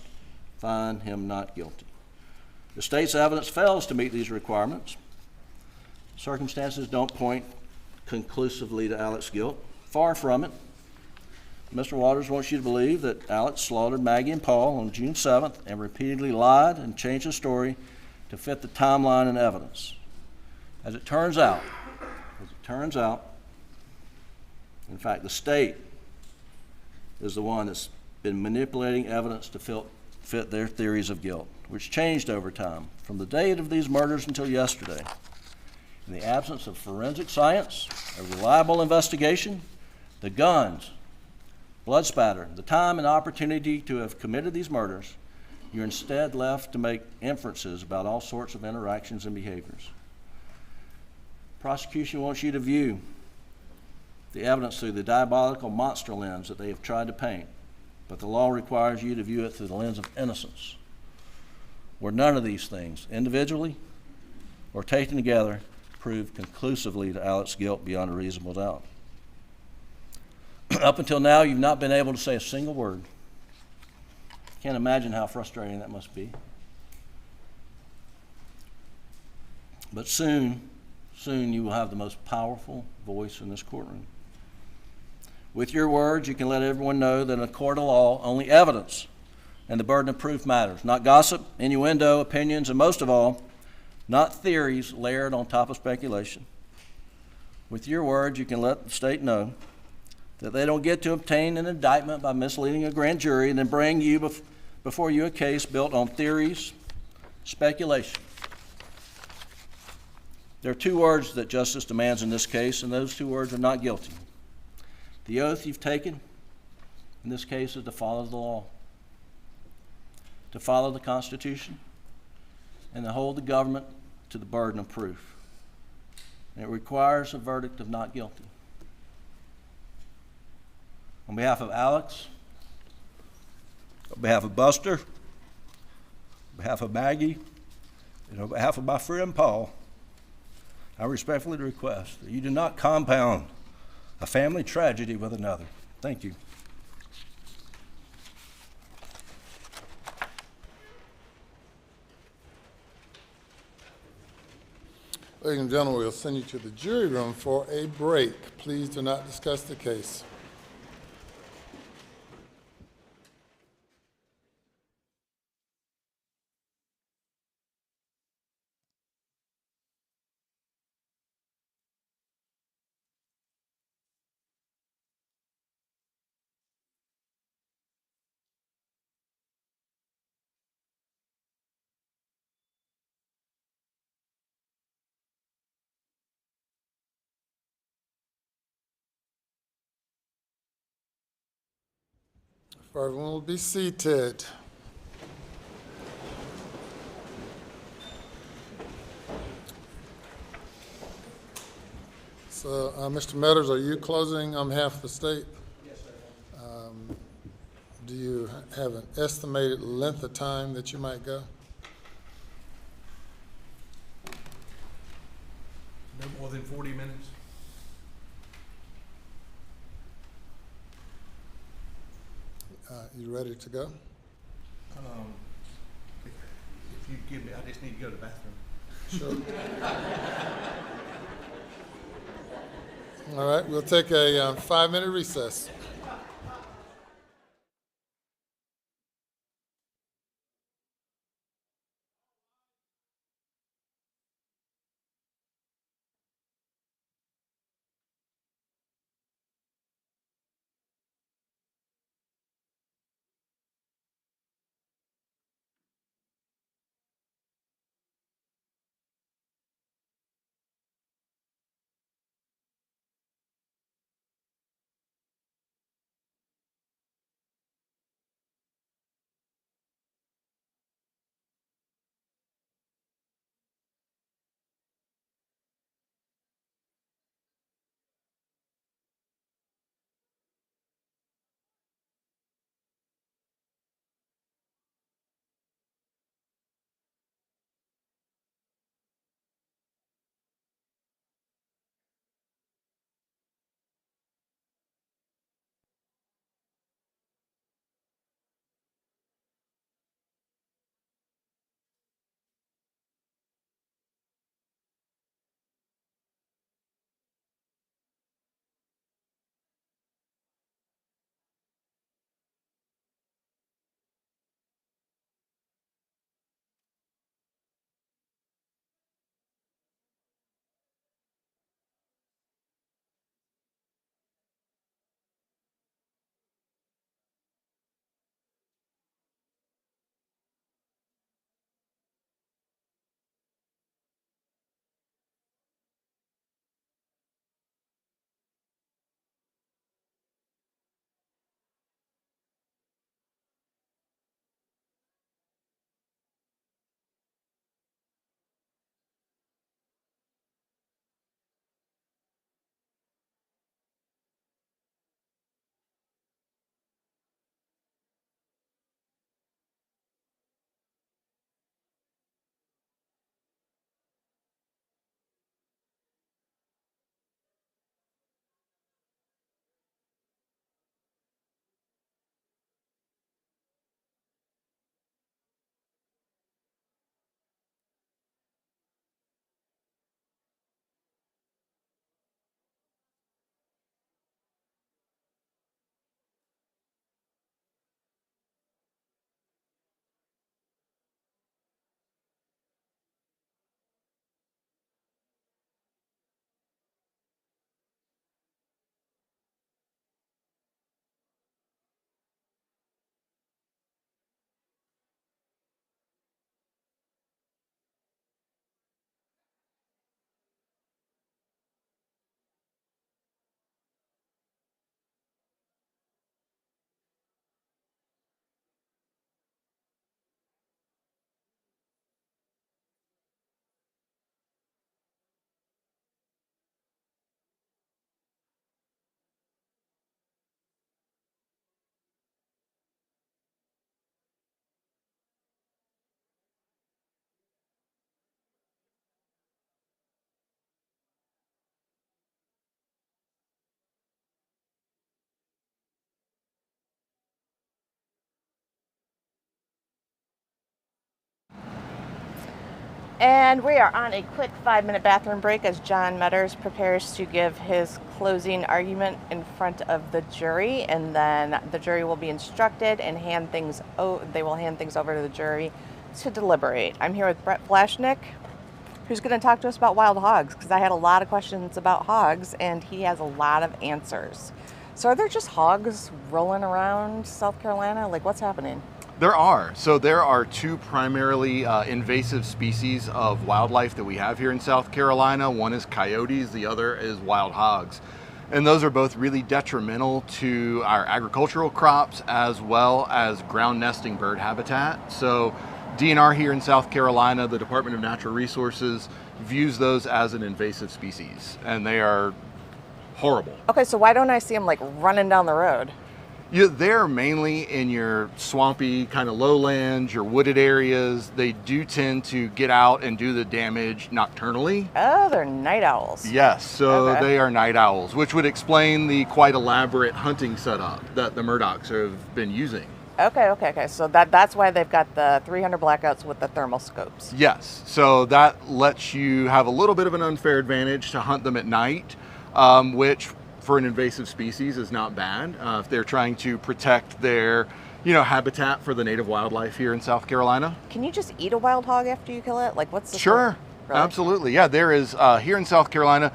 find him not guilty. The state's evidence fails to meet these requirements. Circumstances don't point conclusively to Alex's guilt. Far from it. Mr. Waters wants you to believe that Alex slaughtered Maggie and Paul on June 7th and repeatedly lied and changed the story to fit the timeline and evidence. As it turns out, in fact, the state is the one that's been manipulating evidence to fit their theories of guilt, which changed over time, from the date of these murders until yesterday. In the absence of forensic science, a reliable investigation, the guns, blood spatter, the time and opportunity to have committed these murders, you're instead left to make inferences about all sorts of interactions and behaviors. Prosecution wants you to view the evidence through the diabolical monster lens that they have tried to paint, but the law requires you to view it through the lens of innocence, where none of these things, individually or taken together, prove conclusively to Alex's guilt beyond a reasonable doubt. Up until now, you've not been able to say a single word. Can't imagine how frustrating that must be. But soon you will have the most powerful voice in this courtroom. With your words, you can let everyone know that in a court of law, only evidence and the burden of proof matters, not gossip, innuendo, opinions, and most of all, not theories layered on top of speculation. With your words, you can let the state know that they don't get to obtain an indictment by misleading a grand jury and then bring you before you a case built on theories, speculation. There are two words that justice demands in this case, and those two words are not guilty. The oath you've taken in this case is to follow the law, to follow the Constitution, and to hold the government to the burden of proof. And it requires a verdict of not guilty. On behalf of Alex, on behalf of Buster, on behalf of Maggie, and on behalf of my friend Paul, I respectfully request that you do not compound a family tragedy with another. Thank you. Ladies and gentlemen, we'll send you to the jury room for a break. Please do not discuss the case. Everyone will be seated. So, Mr. Meadors, are you closing on behalf of the state? Yes, sir. Do you have an estimated length of time that you might go? No more than 40 minutes. You ready to go? If you give me, I just need to go to the bathroom. Sure. All right, we'll take a 5-minute recess. And we are on a quick 5-minute bathroom break as John Meadors prepares to give his closing argument in front of the jury, and then the jury will be instructed and they will hand things over to the jury to deliberate. I'm here with Brett Flashnick, who's going to talk to us about wild hogs, because I had a lot of questions about hogs and he has a lot of answers. So are there just hogs rolling around South Carolina? Like, what's happening? There are. So there are two primarily invasive species of wildlife that we have here in South Carolina. One is coyotes, the other is wild hogs. And those are both really detrimental to our agricultural crops as well as ground nesting bird habitat. So DNR here in South Carolina, the Department of Natural Resources, views those as an invasive species, and they are horrible. Okay, so why don't I see them like running down the road? They're mainly in your swampy kind of lowlands, your wooded areas. They do tend to get out and do the damage nocturnally. Oh, they're night owls. Yes, so Okay. They are night owls, which would explain the quite elaborate hunting setup that the Murdaughs have been using. Okay. So that's why they've got the 300 blackouts with the thermal scopes. Yes, so that lets you have a little bit of an unfair advantage to hunt them at night. which for an invasive species is not bad if they're trying to protect their habitat for the native wildlife here in South Carolina. Can you just eat a wild hog after you kill it? Like, what's the Sure, Really? Absolutely. Yeah, there is here in South Carolina.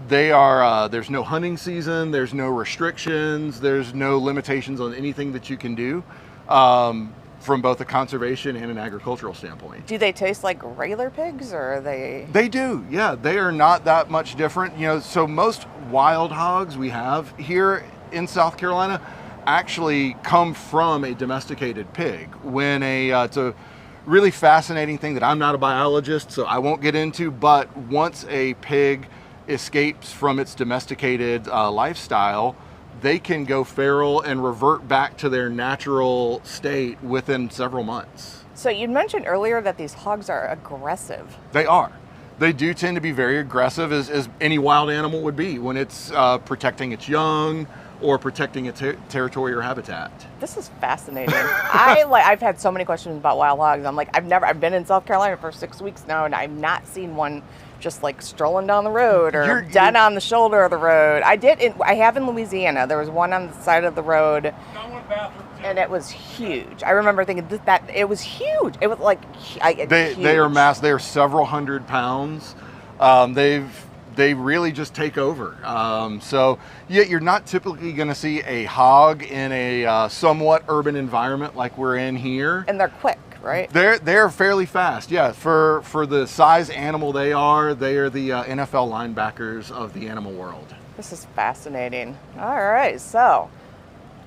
There's no hunting season. There's no restrictions. There's no limitations on anything that you can do from both a conservation and an agricultural standpoint. Do they taste like regular pigs, or are they? They do. Yeah, they are not that much different. So most wild hogs we have here in South Carolina actually come from a domesticated pig. When it's a really fascinating thing that I'm not a biologist, so I won't get into, but once a pig escapes from its domesticated lifestyle, they can go feral and revert back to their natural state within several months. So you mentioned earlier that these hogs are aggressive. They are. They do tend to be very aggressive, as any wild animal would be when it's protecting its young or protecting its territory or habitat. This is fascinating. I've had so many questions about wild hogs. I'm like, I've been in South Carolina for 6 weeks now, and I've not seen one just like strolling down the road or dead on the shoulder of the road. I have in Louisiana. There was one on the side of the road, and it was huge. I remember thinking that it was huge. It was like huge. They are mass. They are several hundred pounds. They really just take over. So you're not typically going to see a hog in a somewhat urban environment like we're in here. And they're quick, right? They're fairly fast. Yeah, for the size animal they are the NFL linebackers of the animal world. This is fascinating. All right, so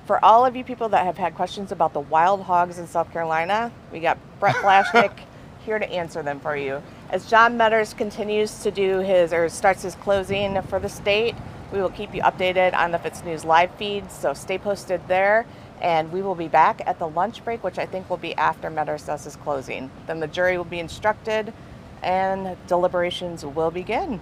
for all of you people that have had questions about the wild hogs in South Carolina, we got Brett Flashnick here to answer them for you. As John Meadors continues to do starts his closing for the state, we will keep you updated on the Fitsnews live feeds, so stay posted there. And we will be back at the lunch break, which I think will be after Meadors does his closing. Then the jury will be instructed and deliberations will begin.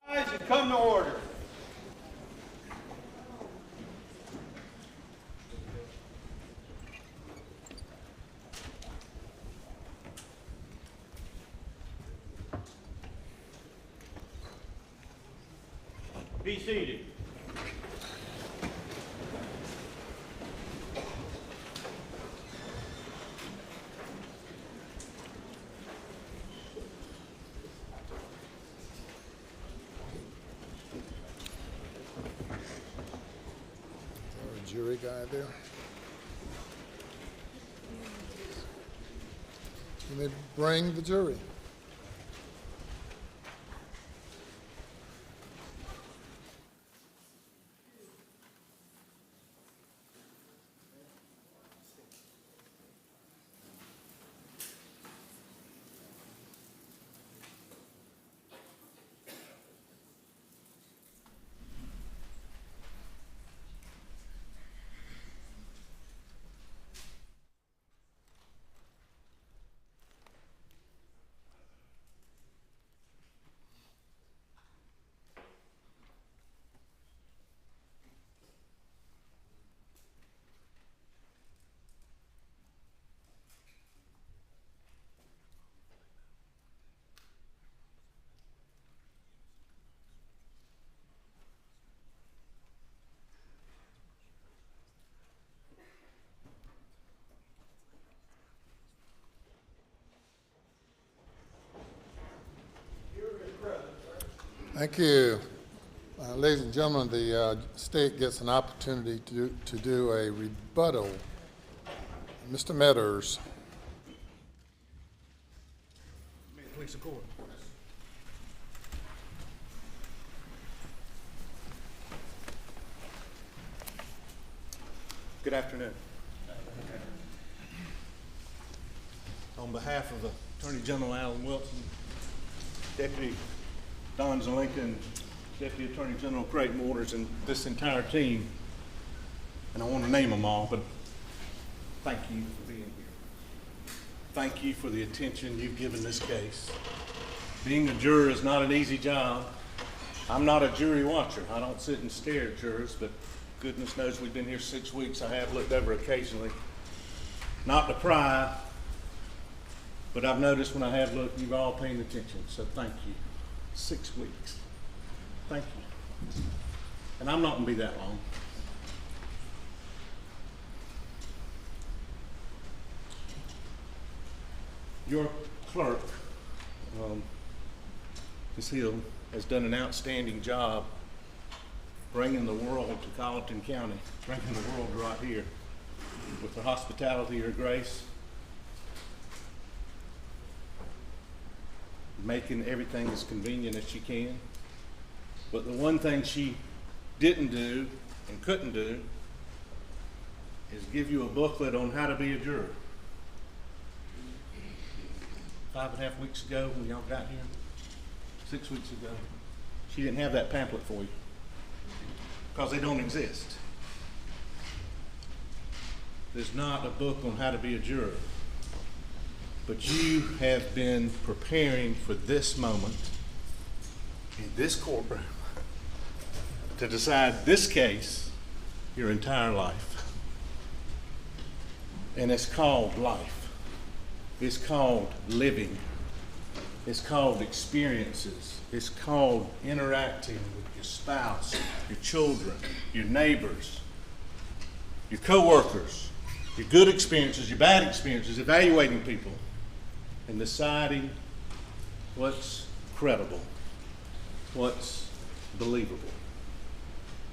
Rise and come to order. Be seated. Jury guy there. You may bring the jury. Thank you. Ladies and gentlemen, the state gets an opportunity to do a rebuttal. Mr. Meadors. Please support. Good afternoon. On behalf of Attorney General Alan Wilson, Deputy Don Zelenka, Deputy Attorney General Craig Meadors, and this entire team, and I want to name them all, but thank you for being here. Thank you for the attention you've given this case. Being a juror is not an easy job. I'm not a jury watcher. I don't sit and stare at jurors, but goodness knows we've been here 6 weeks. I have looked over occasionally, not to pry, but I've noticed when I have looked, you've all paying attention, so thank you. 6 weeks. Thank you. And I'm not going to be that long. Your clerk, Ms. Hill, has done an outstanding job bringing the world to Colleton County, bringing the world right here with her hospitality, her grace, making everything as convenient as she can. But the one thing she didn't do and couldn't do is give you a booklet on how to be a juror. 5.5 weeks ago when y'all got here, 6 weeks ago, she didn't have that pamphlet for you because they don't exist. There's not a book on how to be a juror. But you have been preparing for this moment in this courtroom to decide this case your entire life. And it's called life. It's called living. It's called experiences. It's called interacting with your spouse, your children, your neighbors, your coworkers, your good experiences, your bad experiences, evaluating people, and deciding what's credible, what's believable.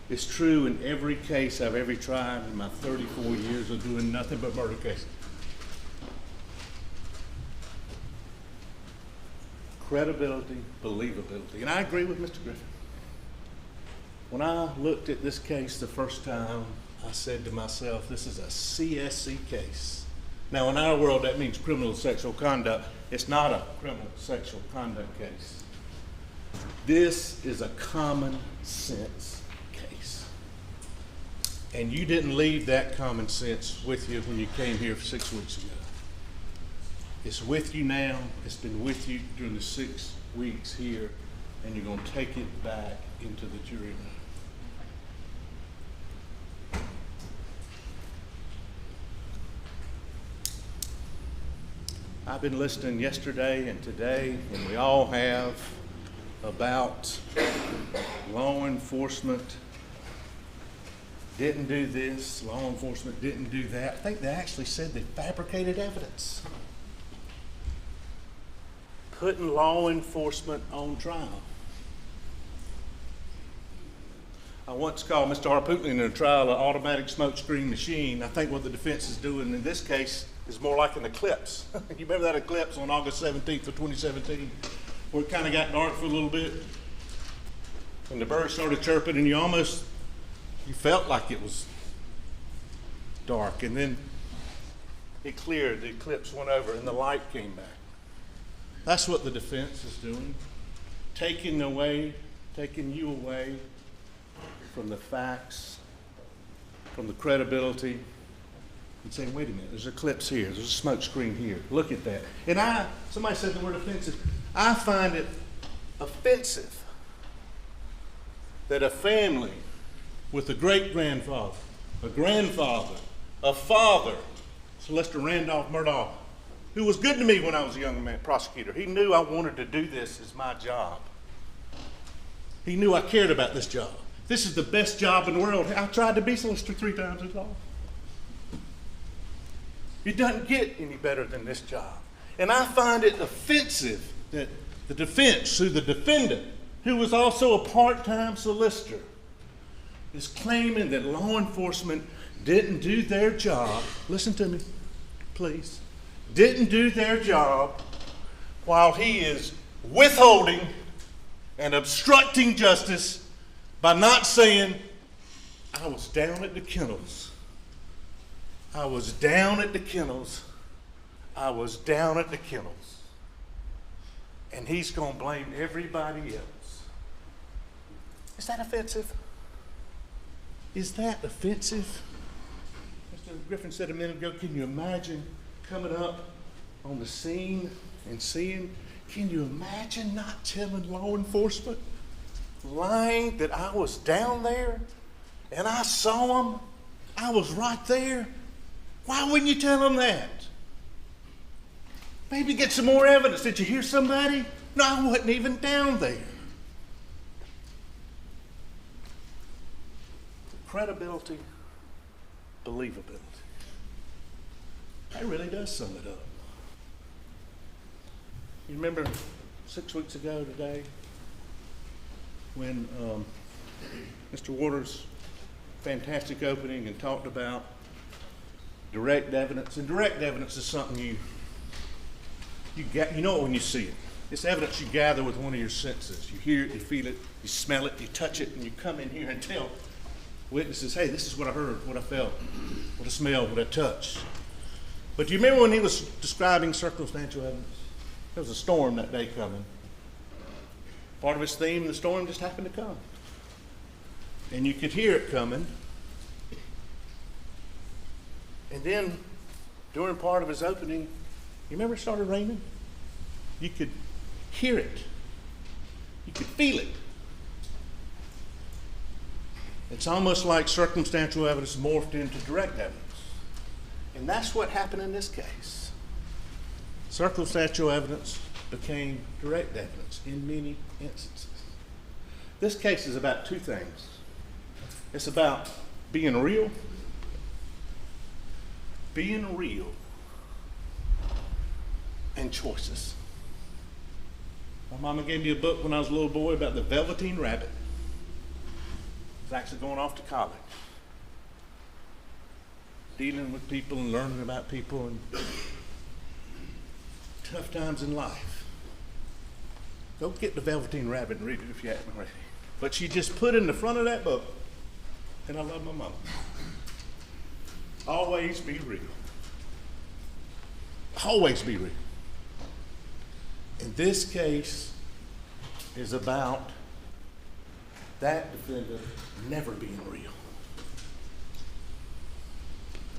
It's true in every case I've ever tried in my 34 years of doing nothing but murder cases. Credibility, believability. And I agree with Mr. Griffin. When I looked at this case the first time, I said to myself, this is a CSC case. Now, in our world, that means criminal sexual conduct. It's not a criminal sexual conduct case. This is a common sense case. And you didn't leave that common sense with you when you came here 6 weeks ago. It's with you now. It's been with you during the 6 weeks here and you're going to take it back into the jury room. I've been listening yesterday and today, and we all have, about law enforcement didn't do this, law enforcement didn't do that. I think they actually said they fabricated evidence. Putting law enforcement on trial. I once called Mr. Harpootlian in a trial an automatic smoke screen machine. I think what the defense is doing in this case is more like an eclipse. You remember that eclipse on August 17th of 2017, where it kind of got dark for a little bit, and the birds started chirping, and you felt like it was dark, and then it cleared, the eclipse went over, and the light came back. That's what the defense is doing, taking you away from the facts, from the credibility, and saying, wait a minute, there's an eclipse here, there's a smoke screen here, look at that. And somebody said the word offensive. I find it offensive that a family with a great-grandfather, a grandfather, a father, Sylvester Randolph Murdaugh, who was good to me when I was a young man, prosecutor. He knew I wanted to do this as my job. He knew I cared about this job. This is the best job in the world. I tried to be solicitor 3 times as long. It doesn't get any better than this job. And I find it offensive that the defense, through the defendant, who was also a part-time solicitor, is claiming that law enforcement didn't do their job. Listen to me, please. Didn't do their job while he is withholding and obstructing justice by not saying, I was down at the kennels. I was down at the kennels. I was down at the kennels. And he's going to blame everybody else. Is that offensive? Is that offensive? Mr. Griffin said a minute ago, can you imagine coming up on the scene and seeing, can you imagine not telling law enforcement, lying that I was down there and I saw them, I was right there? Why wouldn't you tell them that? Maybe get some more evidence. Did you hear somebody? No, I wasn't even down there. Credibility, believability. That really does sum it up. You remember 6 weeks ago today when Mr. Waters' fantastic opening and talked about direct evidence. And direct evidence is something you know it when you see it. It's evidence you gather with one of your senses. You hear it, you feel it, you smell it, you touch it, and you come in here and tell witnesses, hey, this is what I heard, what I felt, what I smelled, what I touched. But do you remember when he was describing circumstantial evidence? There was a storm that day coming. Part of his theme, the storm just happened to come. And you could hear it coming. And then, during part of his opening, you remember it started raining? You could hear it. You could feel it. It's almost like circumstantial evidence morphed into direct evidence. And that's what happened in this case. Circumstantial evidence became direct evidence in many instances. This case is about two things. It's about being real, and choices. My mama gave me a book when I was a little boy about the Velveteen Rabbit. I was actually going off to college, dealing with people and learning about people and tough times in life. Go get the Velveteen Rabbit and read it if you haven't already. But she just put in the front of that book, and I love my mama, always be real. Always be real. And this case is about that defendant never being real.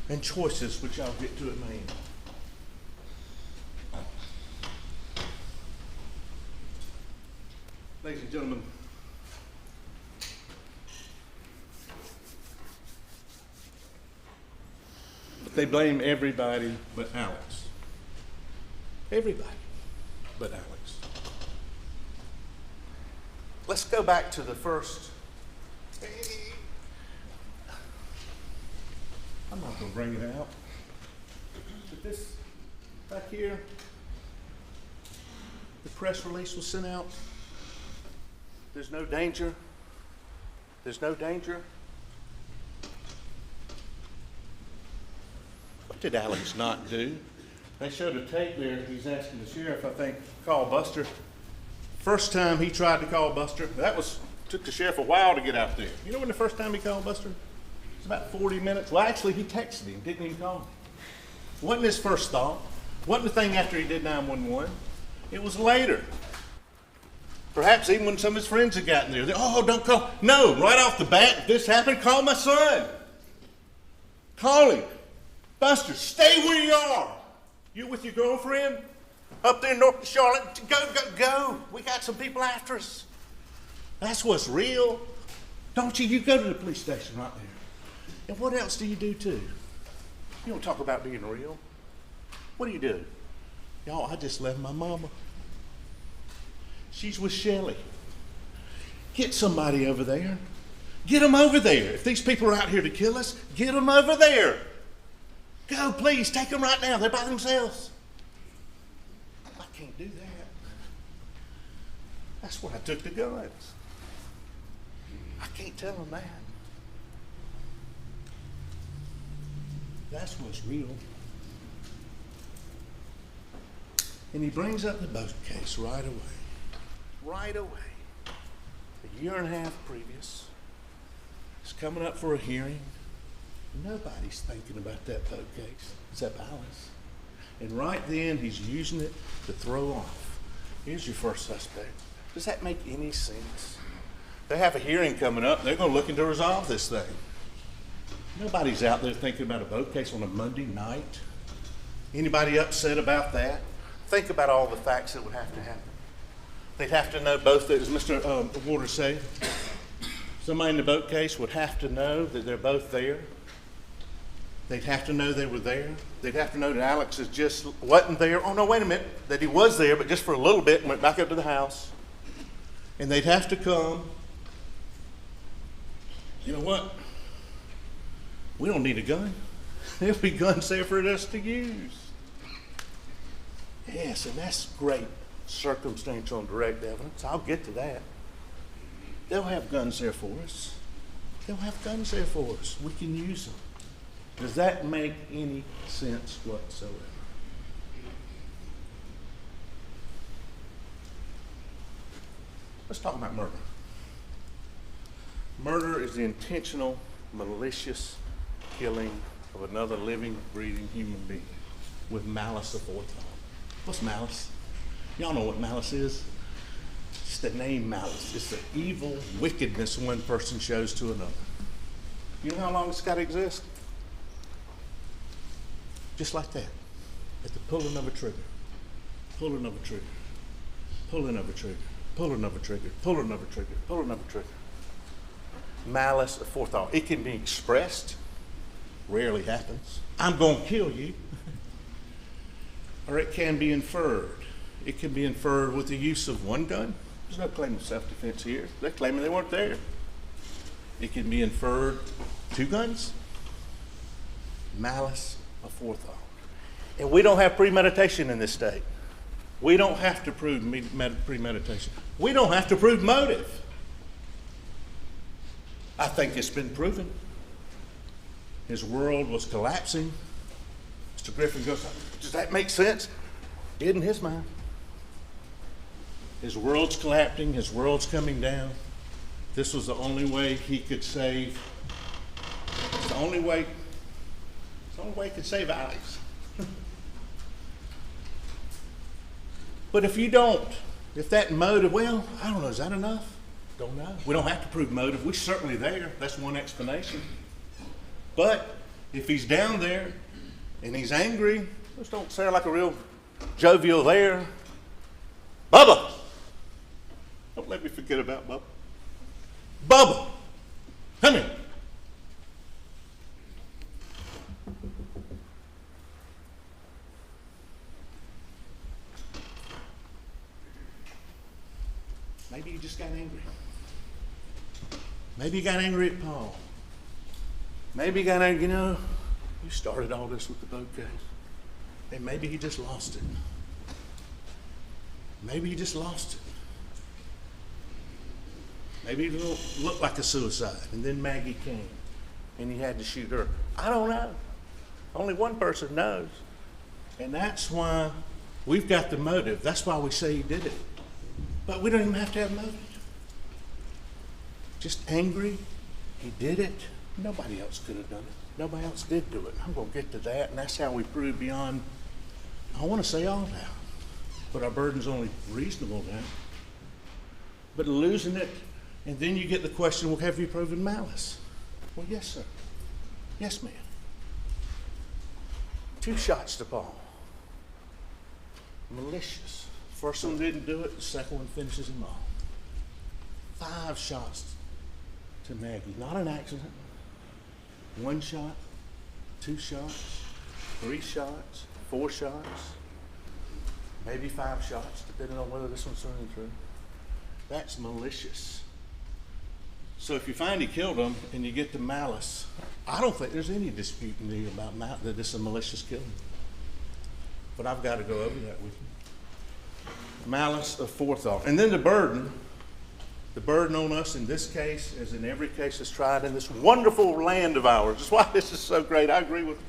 And choices, which I'll get to at my end. Ladies and gentlemen, they blame everybody but Alex. Everybody but Alex. Let's go back to the first. I'm not going to bring it out. But this back here, the press release was sent out. There's no danger. There's no danger. What did Alex not do? They showed a tape there. He's asking the sheriff, I think, call Buster. First time he tried to call Buster, took the sheriff a while to get out there. You know when the first time he called Buster? It was about 40 minutes. Well, actually, he texted him, didn't even call him. Wasn't his first thought. Wasn't the thing after he did 911. It was later. Perhaps even when some of his friends had gotten there. Oh, don't call. No, right off the bat, if this happened, call my son. Call him. Buster, stay where you are. You with your girlfriend? Up there in North Charlotte? Go. We got some people after us. That's what's real. Don't you? You go to the police station right there. And what else do you do too? You don't talk about being real. What do you do? Y'all, I just left my mama. She's with Shelly. Get somebody over there. Get them over there. If these people are out here to kill us, get them over there. Go, please, take them right now. They're by themselves. I can't do that. That's why I took the guns. I can't tell them that. That's what's real. And he brings up the boat case right away. Right away. A year and a half previous. He's coming up for a hearing. Nobody's thinking about that boat case except Alice. And right then, he's using it to throw off. Here's your first suspect. Does that make any sense? They have a hearing coming up. They're going to look into resolve this thing. Nobody's out there thinking about a boat case on a Monday night. Anybody upset about that? Think about all the facts that would have to happen. They'd have to know both, as Mr. Waters said, somebody in the boat case would have to know that they're both there. They'd have to know they were there. They'd have to know that Alex just wasn't there. Oh, no, wait a minute. That he was there, but just for a little bit and went back up to the house. And they'd have to come. You know what? We don't need a gun. There'll be guns there for us to use. Yes, and that's great circumstantial and direct evidence. I'll get to that. They'll have guns there for us. They'll have guns there for us. We can use them. Does that make any sense whatsoever? Let's talk about murder. Murder is the intentional, malicious killing of another living, breathing human being with malice aforethought. What's malice? Y'all know what malice is? It's the name malice. It's the evil wickedness one person shows to another. You know how long it's got to exist? Just like that. At the pulling of a trigger. Pulling of a trigger. Pulling of a trigger. Pulling of a trigger. Pulling of a trigger. Pulling of a trigger. Malice aforethought. It can be expressed. Rarely happens. I'm going to kill you. Or it can be inferred. It can be inferred with the use of one gun. There's no claim of self-defense here. They're claiming they weren't there. It can be inferred 2 guns. Malice aforethought. And we don't have premeditation in this state. We don't have to prove premeditation. We don't have to prove motive. I think it's been proven. His world was collapsing. Mr. Griffin goes, does that make sense? Did in his mind. His world's collapsing. His world's coming down. This was the only way he could save. It's the only way. It's the only way he could save Alex. But if you don't, if that motive, well, I don't know, is that enough? Don't know. We don't have to prove motive. We're certainly there. That's one explanation. But if he's down there and he's angry, just don't sound like a real jovial there. Bubba! Don't let me forget. Forget about Bubba. Bubba, come here. Maybe you just got angry. Maybe you got angry at Paul. Maybe you got angry, you know, you started all this with the boat case. And maybe you just lost it. Maybe you just lost it. Maybe it looked like a suicide, and then Maggie came, and he had to shoot her. I don't know. Only one person knows. And that's why we've got the motive. That's why we say he did it. But we don't even have to have motive. Just angry, he did it. Nobody else could have done it. Nobody else did do it. I'm going to get to that, and that's how we prove beyond, I want to say all doubt. But our burden's only reasonable doubt. But losing it, and then you get the question, well, have you proven malice? Well, yes, sir. Yes, ma'am. 2 shots to Paul. Malicious. First one didn't do it, the second one finishes him off. 5 shots to Maggie. Not an accident. 1 shot, 2 shots, 3 shots, 4 shots, maybe 5 shots, depending on whether this one's running through. That's malicious. So if you find he killed him and you get the malice, I don't think there's any dispute in there about that this is a malicious killing. But I've got to go over that with you. Malice of forethought. And then the burden on us in this case, as in every case that's tried in this wonderful land of ours, that's why this is so great, I agree with you,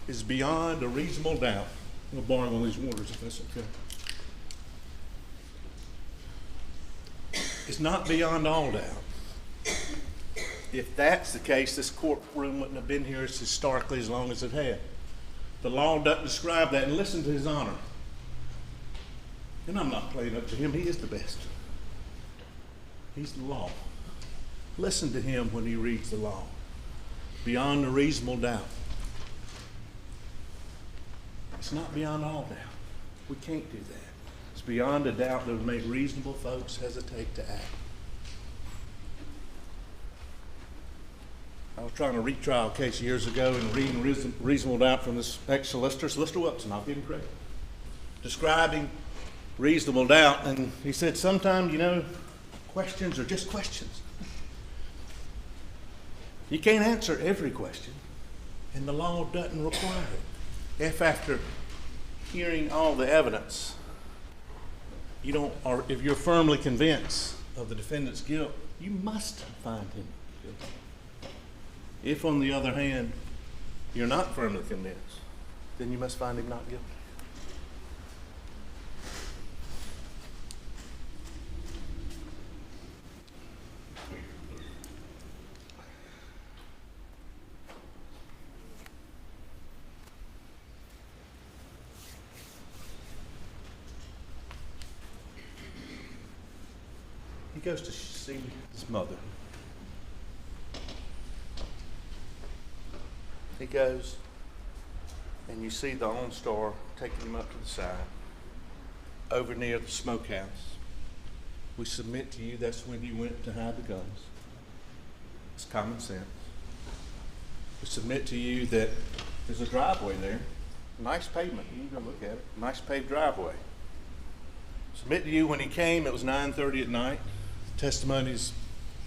is beyond a reasonable doubt. I'm going to borrow one of these waters if that's okay. It's not beyond all doubt. If that's the case, this courtroom wouldn't have been here historically as long as it had. The law doesn't describe that, and listen to His Honor. And I'm not playing up to him, he is the best. He's the law. Listen to him when he reads the law. Beyond a reasonable doubt. It's not beyond all doubt. We can't do that. It's beyond a doubt that would make reasonable folks hesitate to act. I was trying a retrial case years ago and reading reasonable doubt from this ex-solicitor, Solicitor Wilson, I'll give him credit, describing reasonable doubt, and he said, sometimes, you know, questions are just questions. You can't answer every question, and the law doesn't require it. If after hearing all the evidence, you don't, or if you're firmly convinced of the defendant's guilt, you must find him guilty. If, on the other hand, you're not firmly convinced, then you must find him not guilty. He goes to see his mother. He goes, and you see the OnStar taking him up to the side, over near the smokehouse. We submit to you that's when you went to hide the guns. It's common sense. We submit to you that there's a driveway there, nice pavement, you can go look at it, nice paved driveway. Submit to you when he came, it was 9:30 at night. Testimony is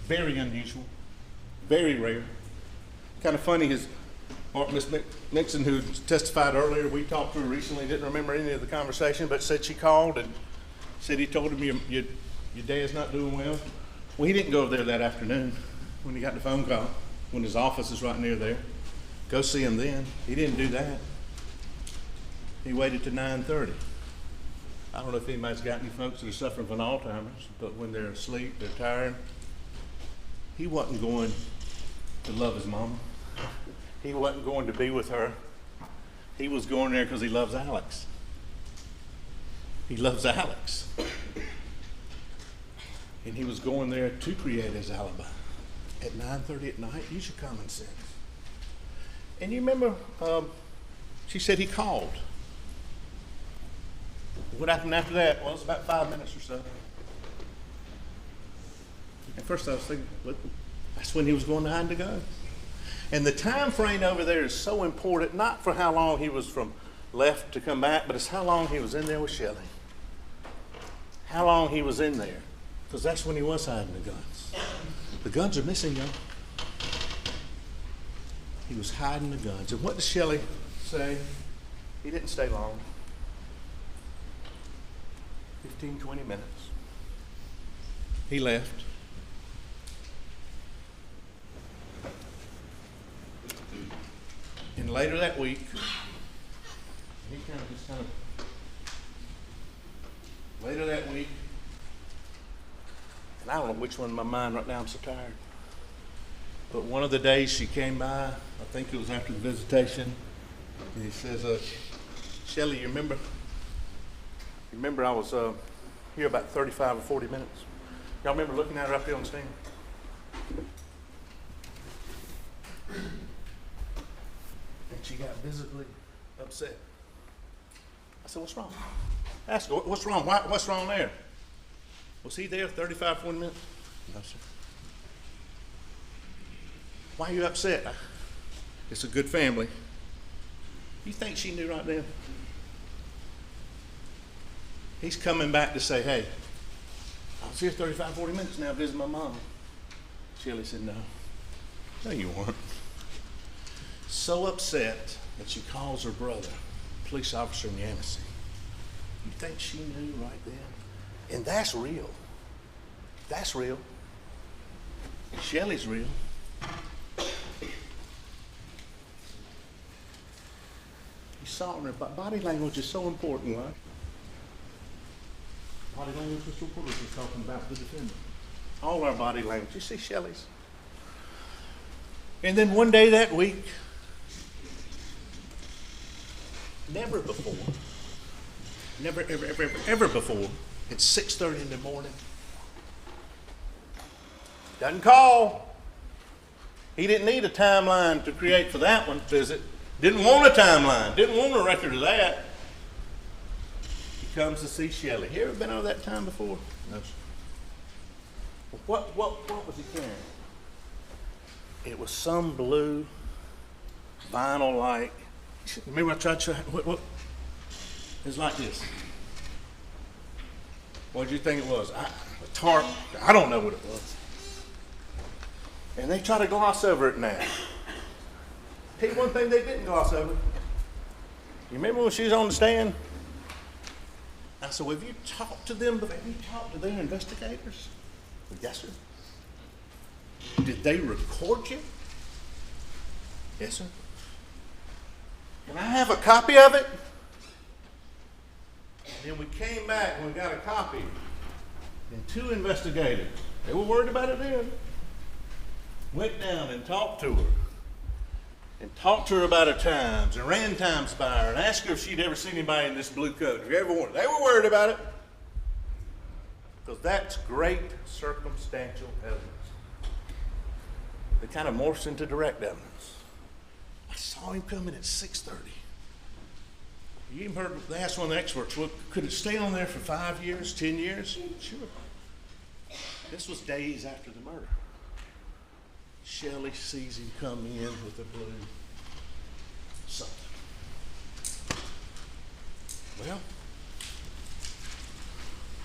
very unusual, very rare. Kind of funny, his Miss Nixon, who testified earlier, we talked to her recently, didn't remember any of the conversation, but said she called and said he told him your dad's not doing well. Well, he didn't go over there that afternoon when he got the phone call, when his office is right near there. Go see him then. He didn't do that. He waited till 9:30. I don't know if anybody's got any folks that are suffering from Alzheimer's, but when they're asleep, they're tired. He wasn't going to love his mama. He wasn't going to be with her. He was going there because he loves Alex. He loves Alex. And he was going there to create his alibi. At 9:30 at night, use your common sense. And you remember, she said he called. What happened after that? Well, it's about 5 minutes or so. At first I was thinking, look, that's when he was going to hide the gun. And the time frame over there is so important, not for how long he was from left to come back, but it's how long he was in there with Shelley. How long he was in there. Because that's when he was hiding the guns. The guns are missing, y'all. He was hiding the guns. And what does Shelley say? He didn't stay long. 15, 20 minutes. He left. And later that week, later that week, and I don't know which one in my mind right now, I'm so tired. But one of the days she came by, I think it was after the visitation, and he says, Shelley, you remember I was here about 35 or 40 minutes. Y'all remember looking at her up here on the stand? And she got visibly upset. I said, what's wrong? Ask her, what's wrong? What's wrong there? Was he there 35, 40 minutes? No, sir. Why are you upset? It's a good family. You think she knew right then? He's coming back to say, hey, I was here 35, 40 minutes now visiting my mom. Shelley said, no. No, you weren't. So upset that she calls her brother, police officer in Yamasee. You think she knew right then? And that's real. That's real. Shelley's real. You saw her, but body language is so important, right? Body language was so important. We're talking about the defendant. All our body language. You see Shelley's. And then one day that week, never before, never, ever before, it's 6:30 in the morning. Doesn't call. He didn't need a timeline to create for that one visit. Didn't want a timeline. Didn't want a record of that. He comes to see Shelley. You ever been over that time before? No, sir. What was he carrying? It was some blue vinyl-like. Remember I tried to show what? It's like this. What did you think it was? A tarp. I don't know what it was. And they try to gloss over it now. Tell you one thing they didn't gloss over. You remember when she was on the stand? I said, well, have you talked to them? Have you talked to their investigators? Yes, sir. Did they record you? Yes, sir. Can I have a copy of it? And then we came back and we got a copy. And two investigators, they were worried about it then, went down and talked to her. And talked to her about her times and ran times by her and asked her if she'd ever seen anybody in this blue coat. Have you ever worn it? They were worried about it. Because that's great circumstantial evidence. It kind of morphs into direct evidence. I saw him coming at 6:30. You even heard, they asked one of the experts, well, could it stay on there for 5 years, 10 years? Sure. This was days after the murder. Shelley sees him come in with a blue something. Well,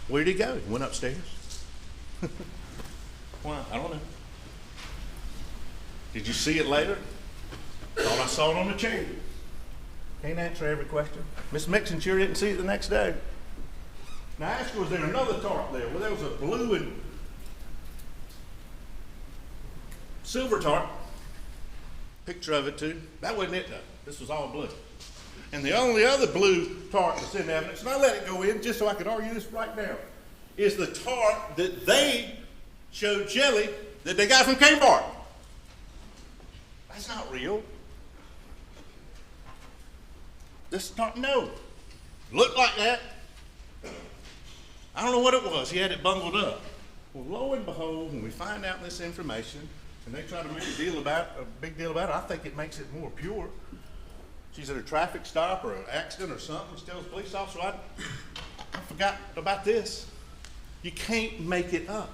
where'd he go? He went upstairs. Why? I don't know. Did you see it later? Thought I saw it on the chair. Can't answer every question. Miss Mixon sure didn't see it the next day. Now I asked her, was there another tarp there? Well, there was a blue and silver tarp. Picture of it too. That wasn't it though. This was all blue. And the only other blue tarp that's in evidence, and I let it go in just so I could argue this right now, is the tarp that they showed Shelley that they got from Kmart. That's not real. This tarp, no. Looked like that. I don't know what it was. He had it bungled up. Well, lo and behold, when we find out this information, and they try to make a big deal about it, I think it makes it more pure. She's at a traffic stop or an accident or something, she tells the police officer, I forgot about this. You can't make it up.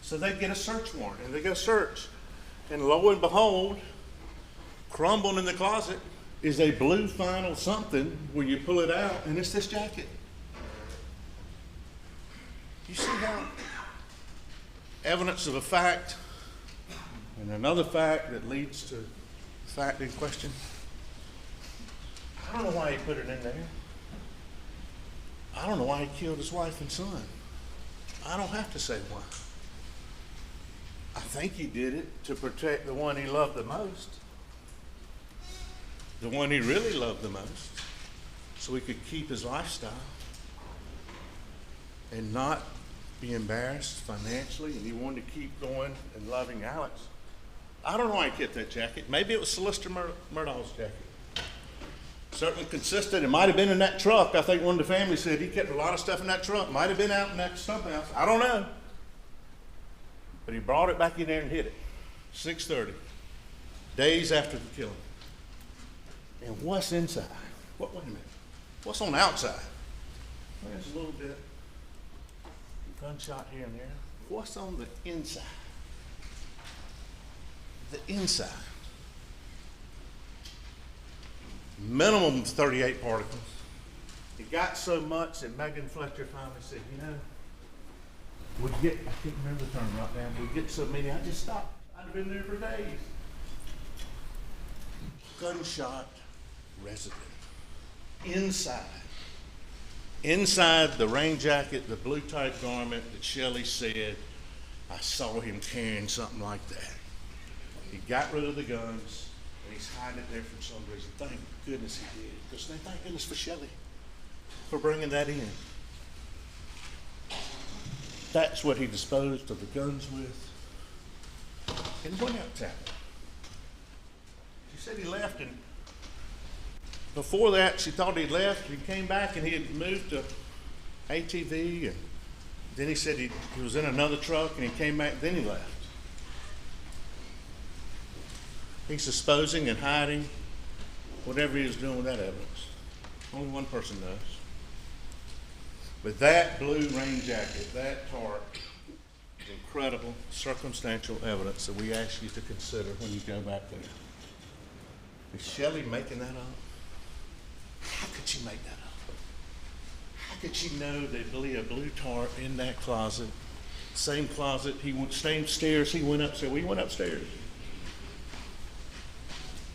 So they'd get a search warrant, and they go search. And lo and behold, crumbled in the closet is a blue vinyl something where you pull it out, and it's this jacket. You see how evidence of a fact and another fact that leads to the fact in question? I don't know why he put it in there. I don't know why he killed his wife and son. I don't have to say why. I think he did it to protect the one he loved the most, the one he really loved the most, so he could keep his lifestyle and not be embarrassed financially, and he wanted to keep going and loving Alex. I don't know why he kept that jacket. Maybe it was Solicitor Murdaugh's jacket. Certainly consistent. It might have been in that truck. I think one of the family said he kept a lot of stuff in that truck. Might have been out in that stump house. I don't know. But he brought it back in there and hid it. 6:30, days after the killing. And what's inside? Wait a minute. What's on the outside? Well, there's a little bit. Gunshot here and there. What's on the inside? The inside. Minimum 38 particles. It got so much that Megan Fletcher finally said, you know, we get, I can't remember the term right now, we get so many, I just stopped. I'd have been there for days. Gunshot residue. Inside. Inside the rain jacket, the blue tight garment that Shelley said, I saw him carrying something like that. He got rid of the guns, and he's hiding it there for some reason. Thank goodness he did. Because thank goodness for Shelley for bringing that in. That's what he disposed of the guns with. And he went out of town. She said he left, and before that, she thought he'd left. He came back, and he had moved to ATV, and then he said he was in another truck, and he came back, then he left. He's disposing and hiding whatever he was doing with that evidence. Only one person knows. But that blue rain jacket, that tarp, is incredible circumstantial evidence that we ask you to consider when you go back there. Is Shelley making that up? How could she make that up? How could she know there'd be a blue tarp in that closet? Same closet, same stairs, he went upstairs. We went upstairs.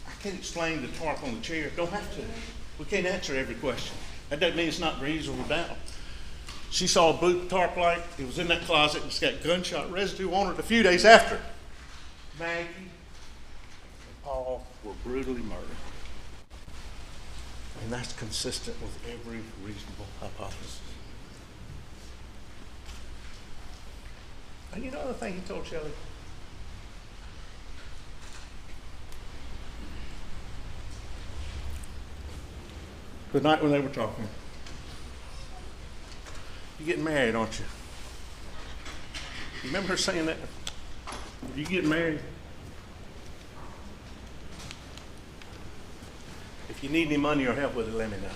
I can't explain the tarp on the chair. Don't have to. We can't answer every question. That doesn't mean it's not reasonable doubt. She saw a blue tarp light. It was in that closet. It's got gunshot residue on it a few days after. Maggie and Paul were brutally murdered. And that's consistent with every reasonable hypothesis. And you know the thing he told Shelley? The night when they were talking. You're getting married, aren't you? You remember her saying that? You getting married? If you need any money or help with it, let me know.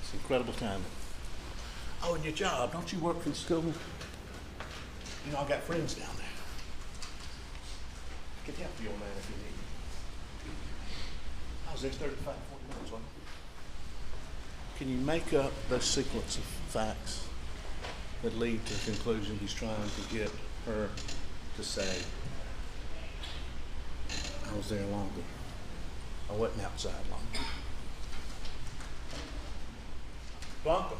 It's incredible timing. Oh, and your job, don't you work for the school? You know, I got friends down there. I can help you on that if you need. I was there 35, 40 minutes, wasn't I? Can you make up those sequence of facts that lead to the conclusion he's trying to get her to say, I was there longer. I wasn't outside longer. Blanca.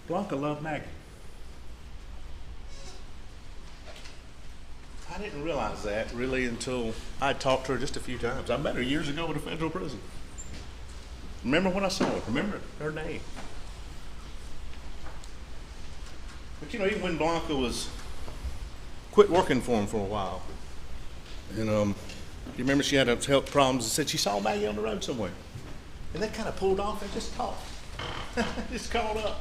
Blanca loved Maggie. I didn't realize that really until I talked to her just a few times. I met her years ago at a federal prison. Remember when I saw her? Remember her name. But you know, even when Blanca quit working for him for a while, and you remember she had health problems and said she saw Maggie on the road somewhere. And they kind of pulled off and just talked. Just called up.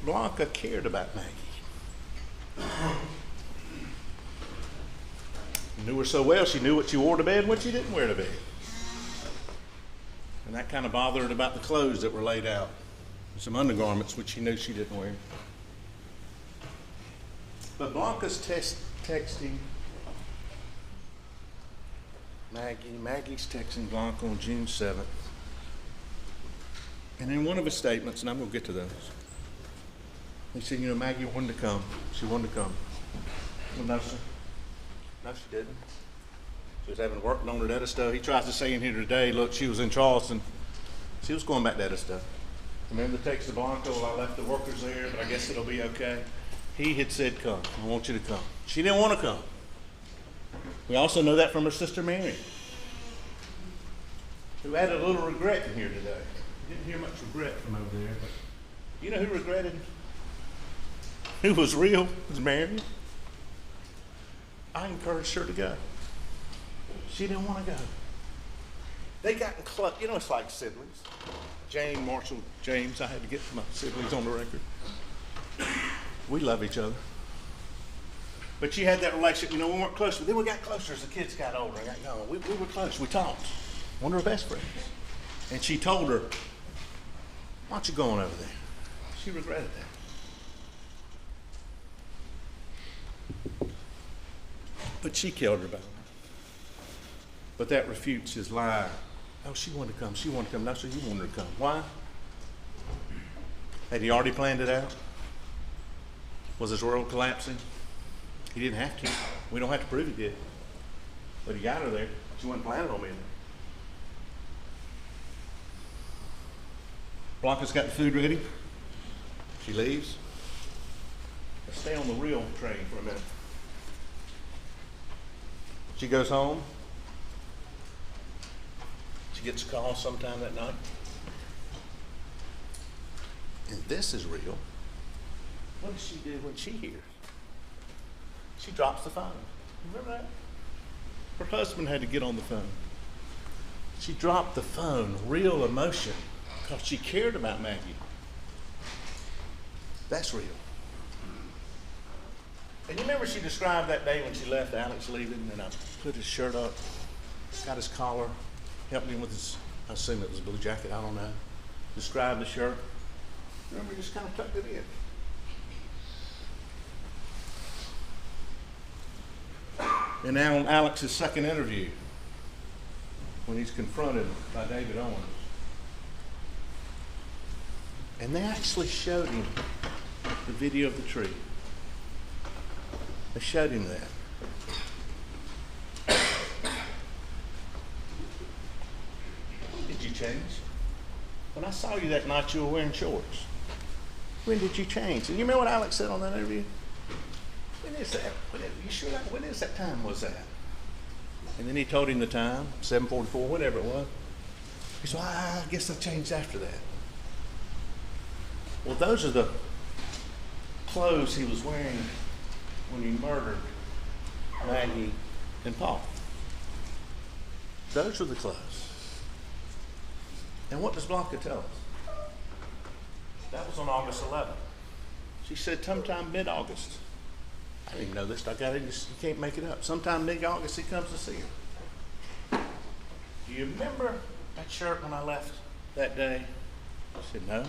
Blanca cared about Maggie. Knew her so well, she knew what she wore to bed and what she didn't wear to bed. And that kind of bothered her about the clothes that were laid out. Some undergarments, which she knew she didn't wear. But Blanca's texting Maggie. Maggie's texting Blanca on June 7th. And in one of his statements, and I'm going to get to those, he said, you know, Maggie wanted to come. She wanted to come. Well, no, sir. No, she didn't. She was having worked on her Edisto. He tries to say in here today, look, she was in Charleston. She was going back to Edisto. Remember the text to Blanca, well, I left the workers there, but I guess it'll be okay. He had said, come. I want you to come. She didn't want to come. We also know that from her sister Mary, who had a little regret in here today. Didn't hear much regret from over there, but you know who regretted? Who was real? It was Mary. I encouraged her to go. She didn't want to go. They got in close. You know, it's like siblings. Jane, Marshall, James. I had to get my siblings on the record. We love each other. But she had that relationship. You know, we weren't close. Then we got closer as the kids got older. I got younger. We were close. We talked. One of her best friends. And she told her, why don't you go on over there? She regretted that. But she killed her battle. But that refutes his lie. Oh, she wanted to come. She wanted to come. No, sir, you wanted her to come. Why? Had he already planned it out? Was his world collapsing? He didn't have to. We don't have to prove he did. But he got her there. She wasn't planning on being there. Blanca's got the food ready. She leaves. Let's stay on the real train for a minute. She goes home. She gets a call sometime that night. And this is real. What does she do when she hears? She drops the phone. Remember that? Her husband had to get on the phone. She dropped the phone, real emotion, because she cared about Maggie. That's real. And you remember she described that day when she left Alex leaving, and I put his shirt up, got his collar, helped him with his, I assume it was a blue jacket, I don't know. Described the shirt. Remember, he just kind of tucked it in. And now on Alex's second interview, when he's confronted by David Owens. And they actually showed him the video of the tree. They showed him that. When did you change? When I saw you that night, you were wearing shorts. When did you change? And you remember what Alex said on that interview? When is that? You sure that? When is that time was that? And then he told him the time, 7:44, whatever it was. He said, I guess I changed after that. Well, those are the clothes he was wearing when he murdered Maggie and Paul. Those are the clothes. And what does Blanca tell us? That was on August 11th. She said sometime mid-August. I didn't even know this. I got it. You can't make it up. Sometime mid-August, he comes to see her. Do you remember that shirt when I left that day? I said, no.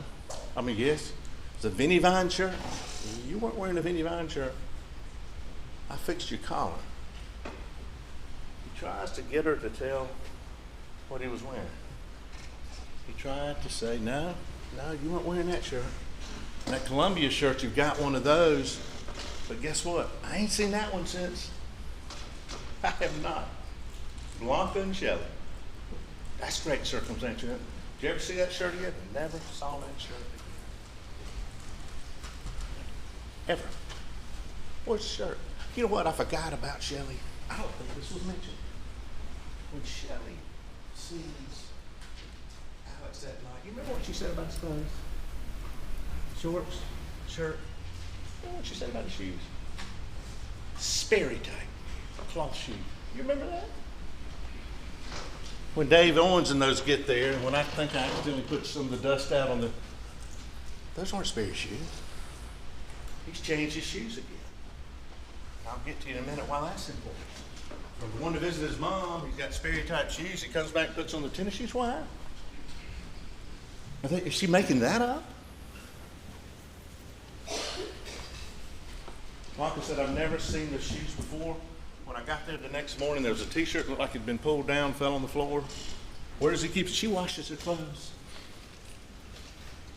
I mean, yes. It's a Vinnie Vine shirt. You weren't wearing a Vinnie Vine shirt. I fixed your collar. He tries to get her to tell what he was wearing. He tried to say, no, you weren't wearing that shirt. That Columbia shirt, you've got one of those. But guess what? I ain't seen that one since. I have not. Blanca and Shelley. That's great circumstantial. Did you ever see that shirt again? Never saw that shirt again. Ever. Where's the shirt? You know what? I forgot about Shelley. I don't think this was mentioned. When Shelley sees Alex that night, you remember what she said about his clothes? Shorts, shirt. You know what she said about his shoes? Sperry type cloth shoe. You remember that? When Dave Owens and those get there, when I think I accidentally put some of the dust out on those aren't Sperry shoes. He's changed his shoes again. I'll get to you in a minute why that's important. From the one to visit his mom, he's got Sperry type shoes. He comes back and puts on the tennis shoes. Why? Is she making that up? Blanca said, I've never seen the shoes before. When I got there the next morning, there was a t-shirt that looked like it had been pulled down, fell on the floor. Where does he keep it? She washes her clothes.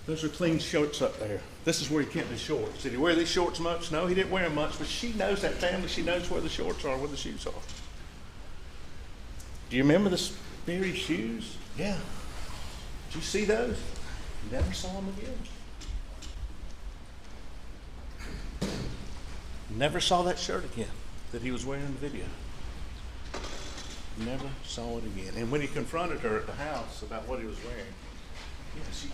Those are clean shorts up there. This is where he kept his shorts. Did he wear these shorts much? No, he didn't wear them much, but she knows that family. She knows where the shorts are, where the shoes are. Do you remember the Sperry shoes? Yeah. Did you see those? Never saw them again. Never saw that shirt again that he was wearing in the video. Never saw it again. And when he confronted her at the house about what he was wearing, yeah, she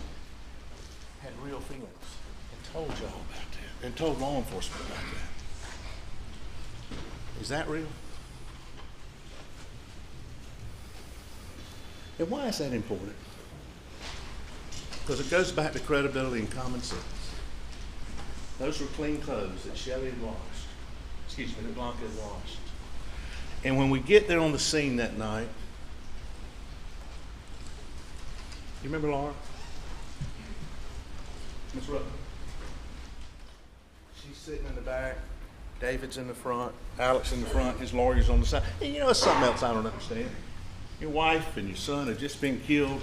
had real feelings and told y'all about that and told law enforcement about that. Is that real? And why is that important? Because it goes back to credibility and common sense. Those were clean clothes that Shelley had washed. Excuse me, that Blanca had washed. And when we get there on the scene that night, you remember Laura? Miss Rupp. She's sitting in the back. David's in the front. Alex in the front. His lawyer's on the side. And you know, it's something else I don't understand. Your wife and your son have just been killed,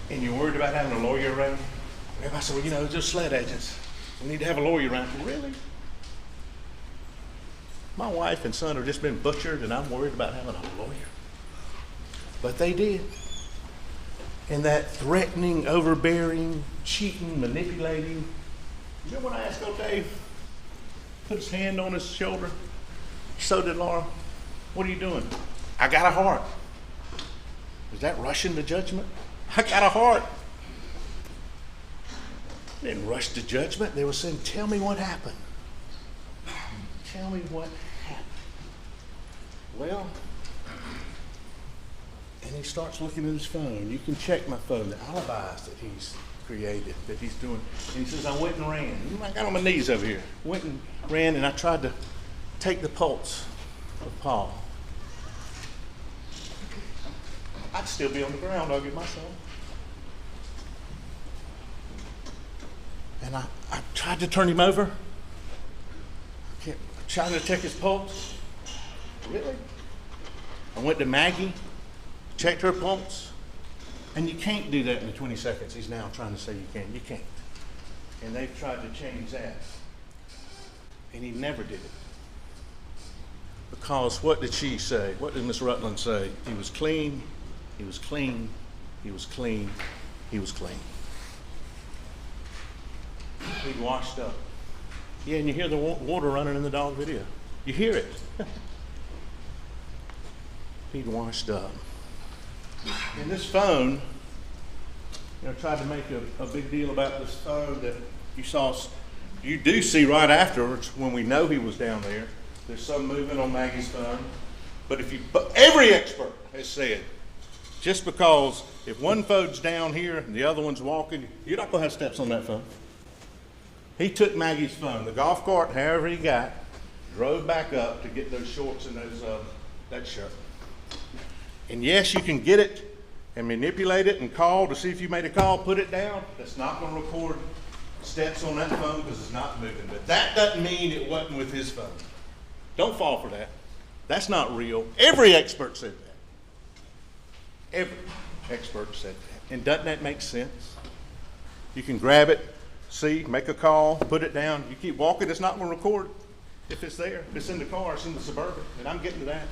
and you're worried about having a lawyer around? Everybody said, well, you know, they're just sled agents. We need to have a lawyer around. Really? My wife and son have just been butchered, and I'm worried about having a lawyer? But they did. And that threatening, overbearing, cheating, manipulating. You know when I asked old Dave, put his hand on his shoulder? So did Laura. What are you doing? I got a heart. Is that rushing to judgment? I got a heart. They didn't rush to judgment. They were saying, tell me what happened. Tell me what happened. Well, and he starts looking at his phone. You can check my phone, the alibis that he's created, that he's doing. And he says, I went and ran. I got on my knees over here. Went and ran, and I tried to take the pulse of Paul. I'd still be on the ground arguing myself. And I tried to turn him over. Trying to check his pulse. Really? I went to Maggie, checked her pulse. And you can't do that in the 20 seconds he's now trying to say you can. You can't. And they've tried to change that. And he never did it. Because what did she say? What did Miss Rutland say? He was clean, he was clean, he was clean, he was clean. He'd washed up. Yeah, and you hear the water running in the dog video. You hear it. He'd washed up. And this phone, tried to make a big deal about this phone that you do see right afterwards when we know he was down there. There's some movement on Maggie's phone. But every expert has said, just because if one phone's down here and the other one's walking, you're not going to have steps on that phone. He took Maggie's phone, the golf cart, however he got, drove back up to get those shorts and that shirt. And yes, you can get it and manipulate it and call to see if you made a call, put it down. That's not going to record steps on that phone because it's not moving. But that doesn't mean it wasn't with his phone. Don't fall for that. That's not real. Every expert said that. Every expert said that. And doesn't that make sense? You can grab it, see, make a call, put it down. You keep walking, it's not going to record if it's there. If it's in the car, it's in the Suburban, and I'm getting to that.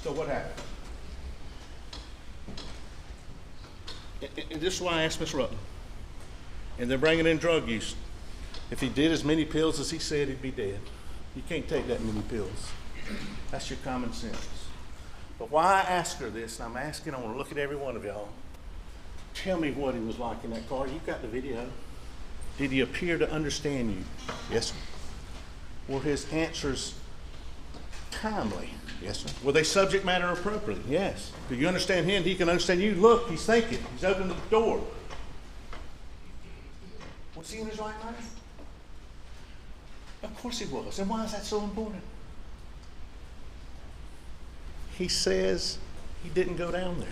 So what happened? And this is why I asked Miss Rutland. And they're bringing in drug use. If he did as many pills as he said, he'd be dead. You can't take that many pills. That's your common sense. But why I ask her this, and I'm asking, I want to look at every one of y'all. Tell me what he was like in that car. You've got the video. Did he appear to understand you? Yes, sir. Were his answers timely? Yes, sir. Were they subject matter appropriate? Yes. Do you understand him? He can understand you. Look, he's thinking. He's opened the door. Was he in his right mind? Of course he was. And why is that so important? He says he didn't go down there.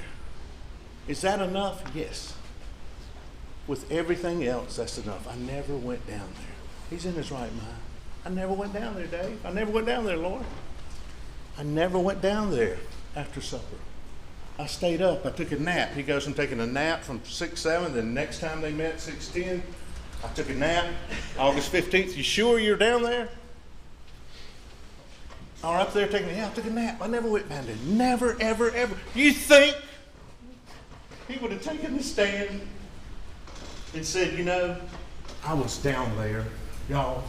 Is that enough? Yes. With everything else, that's enough. I never went down there. He's in his right mind. I never went down there, Dave. I never went down there, Lord. I never went down there after supper. I stayed up. I took a nap. He goes from taking a nap from 6-7. Then the next time they met, 6-10, I took a nap. August 15th. You sure you're down there? Or up there taking, yeah, I took a nap. I never went down there. Never, ever, ever. You think he would have taken the stand and said, you know, I was down there, y'all,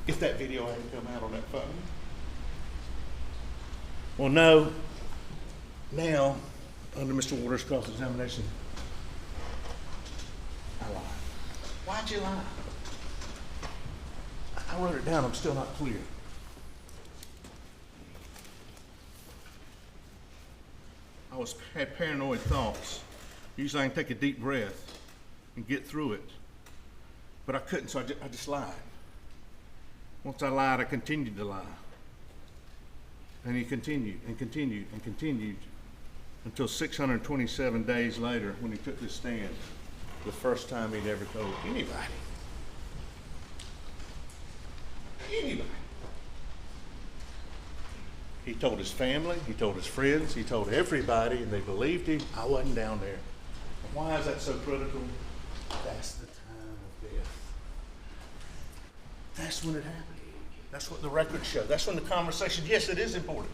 if that video hadn't come out on that phone? Well, no. Now, under Mr. Waters' cross-examination, I lied. Why'd you lie? I wrote it down. I'm still not clear. I had paranoid thoughts. Usually I can take a deep breath and get through it. But I couldn't, so I just lied. Once I lied, I continued to lie. And he continued and continued and continued until 627 days later when he took this stand, the first time he'd ever told anybody. He told his family, he told his friends, he told everybody, and they believed him. I wasn't down there. Why is that so critical? That's the time of death. That's when it happened. That's what the records show. That's when the conversation, yes, it is important.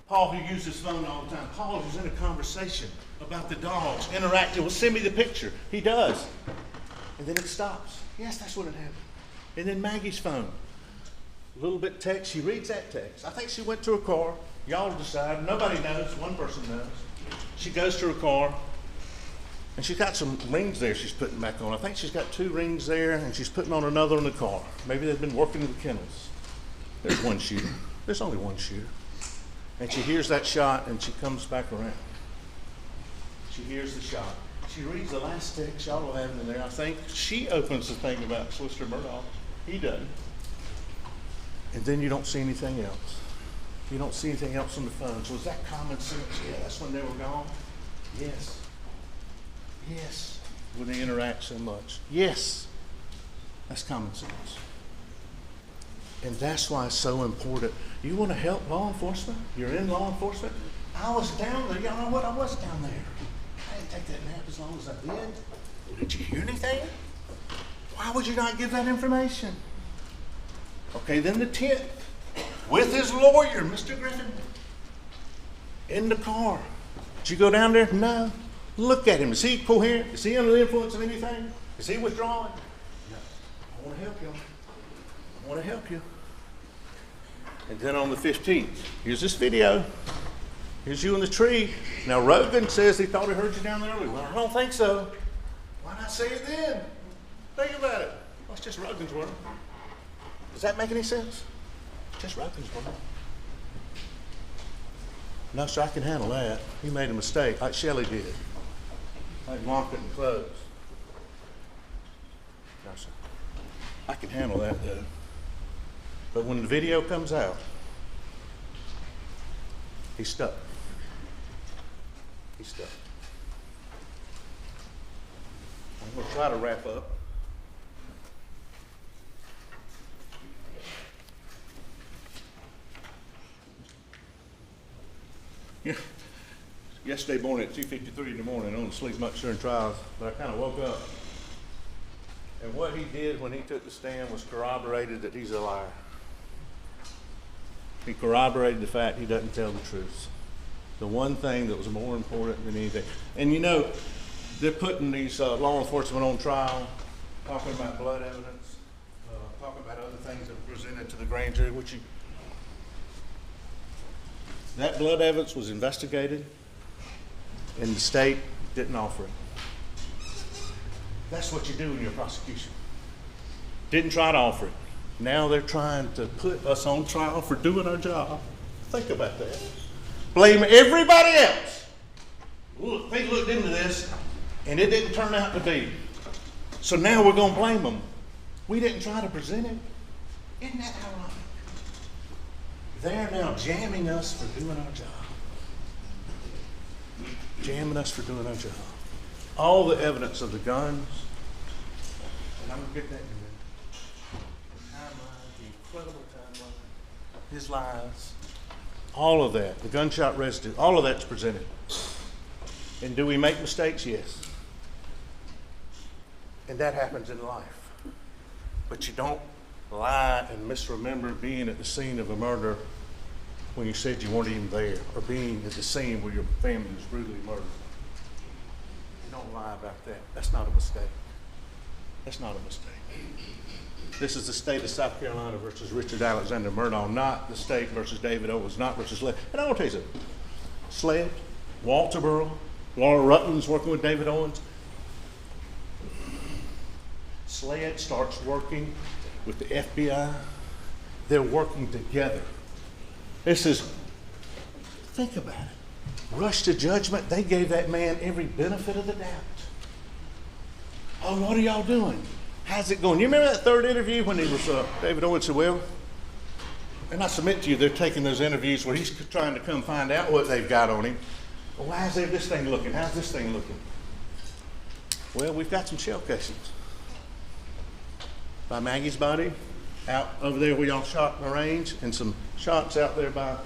Paul, who used his phone all the time, Paul was in a conversation about the dogs, interacting. Well, send me the picture. He does. And then it stops. Yes, that's when it happened. And then Maggie's phone. A little bit text. She reads that text. I think she went to her car. Y'all decide. Nobody knows. One person knows. She goes to her car. And she's got some rings there she's putting back on. I think she's got 2 rings there, and she's putting on another in the car. Maybe they've been working in the kennels. There's one shooter. There's only one shooter. And she hears that shot, and she comes back around. She hears the shot. She reads the last text y'all will have in there. I think she opens the thing about Solicitor Murdaugh. He doesn't. And then you don't see anything else. You don't see anything else on the phone. So is that common sense? Yeah, that's when they were gone. Yes. Yes. When they interact so much. Yes. That's common sense. And that's why it's so important. You want to help law enforcement? You're in law enforcement? I was down there. Y'all know what? I was down there. I didn't take that nap as long as I did. Did you hear anything? Why would you not give that information? Okay, then the 10th, with his lawyer, Mr. Griffin, in the car. Did you go down there? No. Look at him. Is he coherent? Is he under the influence of anything? Is he withdrawing? No. I want to help you. I want to help you. And then on the 15th, here's this video. Here's you in the tree. Now, Rogan says he thought he heard you down there earlier. Well, I don't think so. Why not say it then? Think about it. Well, it's just Rogan's word. Does that make any sense? Just Rogan's word. No, sir, I can handle that. He made a mistake, like Shelley did. Like lock it and close. No, sir. I can handle that, though. But when the video comes out, he's stuck. He's stuck. I'm going to try to wrap up. Yeah. Yesterday morning at 2:53 in the morning, I don't sleep much during trials, but I kind of woke up. And what he did when he took the stand was corroborated that he's a liar. He corroborated the fact he doesn't tell the truth. The one thing that was more important than anything. And you know, they're putting these law enforcement on trial, talking about blood evidence, talking about other things that were presented to the grand jury, that blood evidence was investigated, and the state didn't offer it. That's what you do in your prosecution. Didn't try to offer it. Now they're trying to put us on trial for doing our job. Think about that. Blame everybody else. Look, they looked into this, and it didn't turn out to be So now we're gonna blame them. We didn't try to present it. Isn't that ironic? They're now jamming us for doing our job. Jamming us for doing our job. All the evidence of the guns, and I'm gonna get that in a minute. The timeline, the incredible timeline, his lies, all of that, the gunshot residue, all of that's presented. And do we make mistakes? Yes. And that happens in life. But you don't lie and misremember being at the scene of a murder when you said you weren't even there, or being at the scene where your family was brutally murdered. You don't lie about that. That's not a mistake. That's not a mistake. This is the state of South Carolina versus Richard Alexander Murdaugh, not the state versus David Owens, not versus Sled. And I want to tell you something. Sled, Walterboro, Laura Rutland's working with David Owens. Sled starts working with the FBI. They're working together. This is, think about it. Rush to judgment. They gave that man every benefit of the doubt. Oh, what are y'all doing? How's it going? You remember that third interview when he was, David Owens said, well, and I submit to you, they're taking those interviews where he's trying to come find out what they've got on him. Well, how's this thing looking? How's this thing looking? Well, we've got some shell casings. By Maggie's body, out over there where y'all shot in the range, and some shots out there by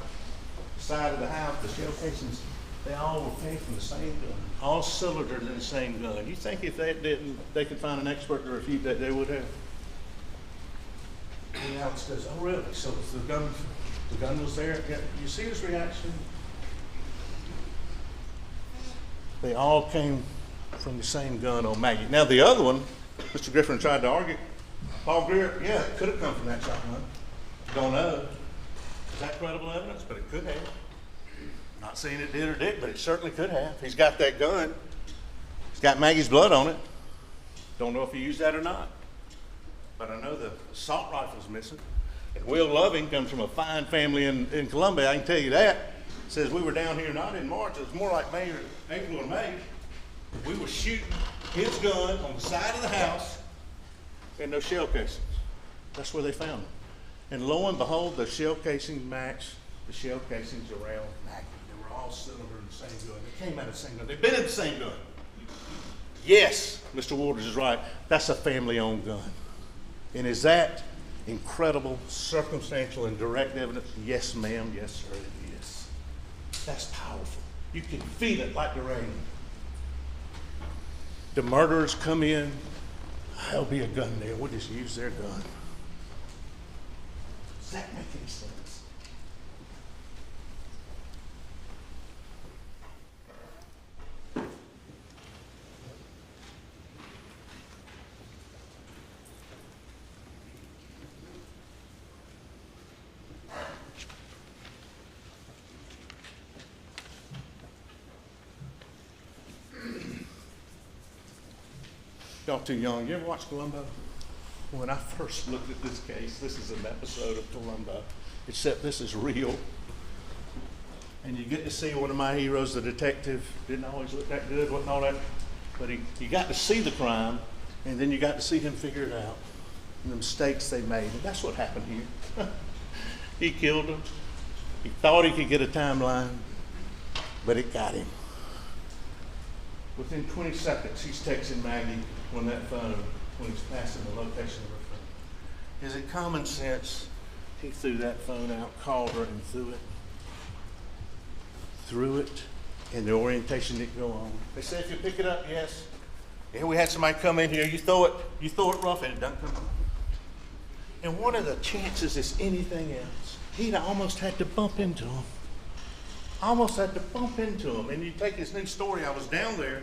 the side of the house, the shell casings, they all were made from the same gun. All cylindered in the same gun. You think if they didn't, they could find an expert to refute that, they would have? And Alex goes, oh really? So the gun was there? Yeah. You see his reaction? They all came from the same gun on Maggie. Now the other one, Mr. Griffin tried to argue, Paul Greer, yeah, it could have come from that shotgun. Don't know. Is that credible evidence? But it could have. Not saying it did or didn't, but it certainly could have. He's got that gun. He's got Maggie's blood on it. Don't know if he used that or not. But I know the assault rifle's missing. And Will Loving comes from a fine family in Columbia, I can tell you that. Says we were down here not in March, it was more like May or April or May. We were shooting his gun on the side of the house and those shell casings. That's where they found them. And lo and behold, the shell casings match the shell casings around Maggie. They were all cylinder in the same gun. They came out of the same gun. They've been in the same gun. Yes, Mr. Waters is right. That's a family-owned gun. And is that incredible, circumstantial, and direct evidence? Yes, ma'am. Yes, sir, it is. That's powerful. You can feel it like the rain. The murderers come in. There'll be a gun there. We'll just use their gun. Does that make any sense? Y'all too young. You ever watch Columbo? When I first looked at this case, this is an episode of Columbo, except this is real. And you get to see one of my heroes, the detective, didn't always look that good, wasn't all that, but you got to see the crime, and then you got to see him figure it out, and the mistakes they made. And that's what happened here. He killed him. He thought he could get a timeline, but it got him. Within 20 seconds, he's texting Maggie on that phone when he's passing the location of her phone. Is it common sense? He threw that phone out, called her, and threw it, and the orientation didn't go on. They said, if you pick it up, yes. Yeah, we had somebody come in here, you throw it rough, and it doesn't come on. And one of the chances is anything else. He'd almost had to bump into him. And you take this new story, I was down there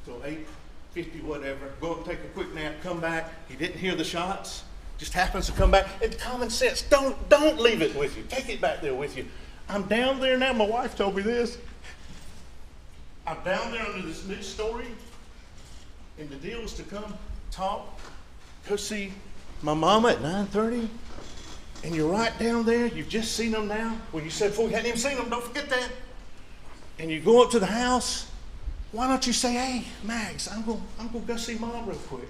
till 8:50, whatever, go and take a quick nap, come back, he didn't hear the shots, just happens to come back. And common sense, don't leave it with you. Take it back there with you. I'm down there now, my wife told me this. I'm down there under this new story, and the deal was to come talk, go see my mama at 9:30. And you're right down there, you've just seen them now. When you said before we hadn't even seen them, don't forget that. And you go up to the house, why don't you say, hey, Max, I'm gonna go see Mom real quick.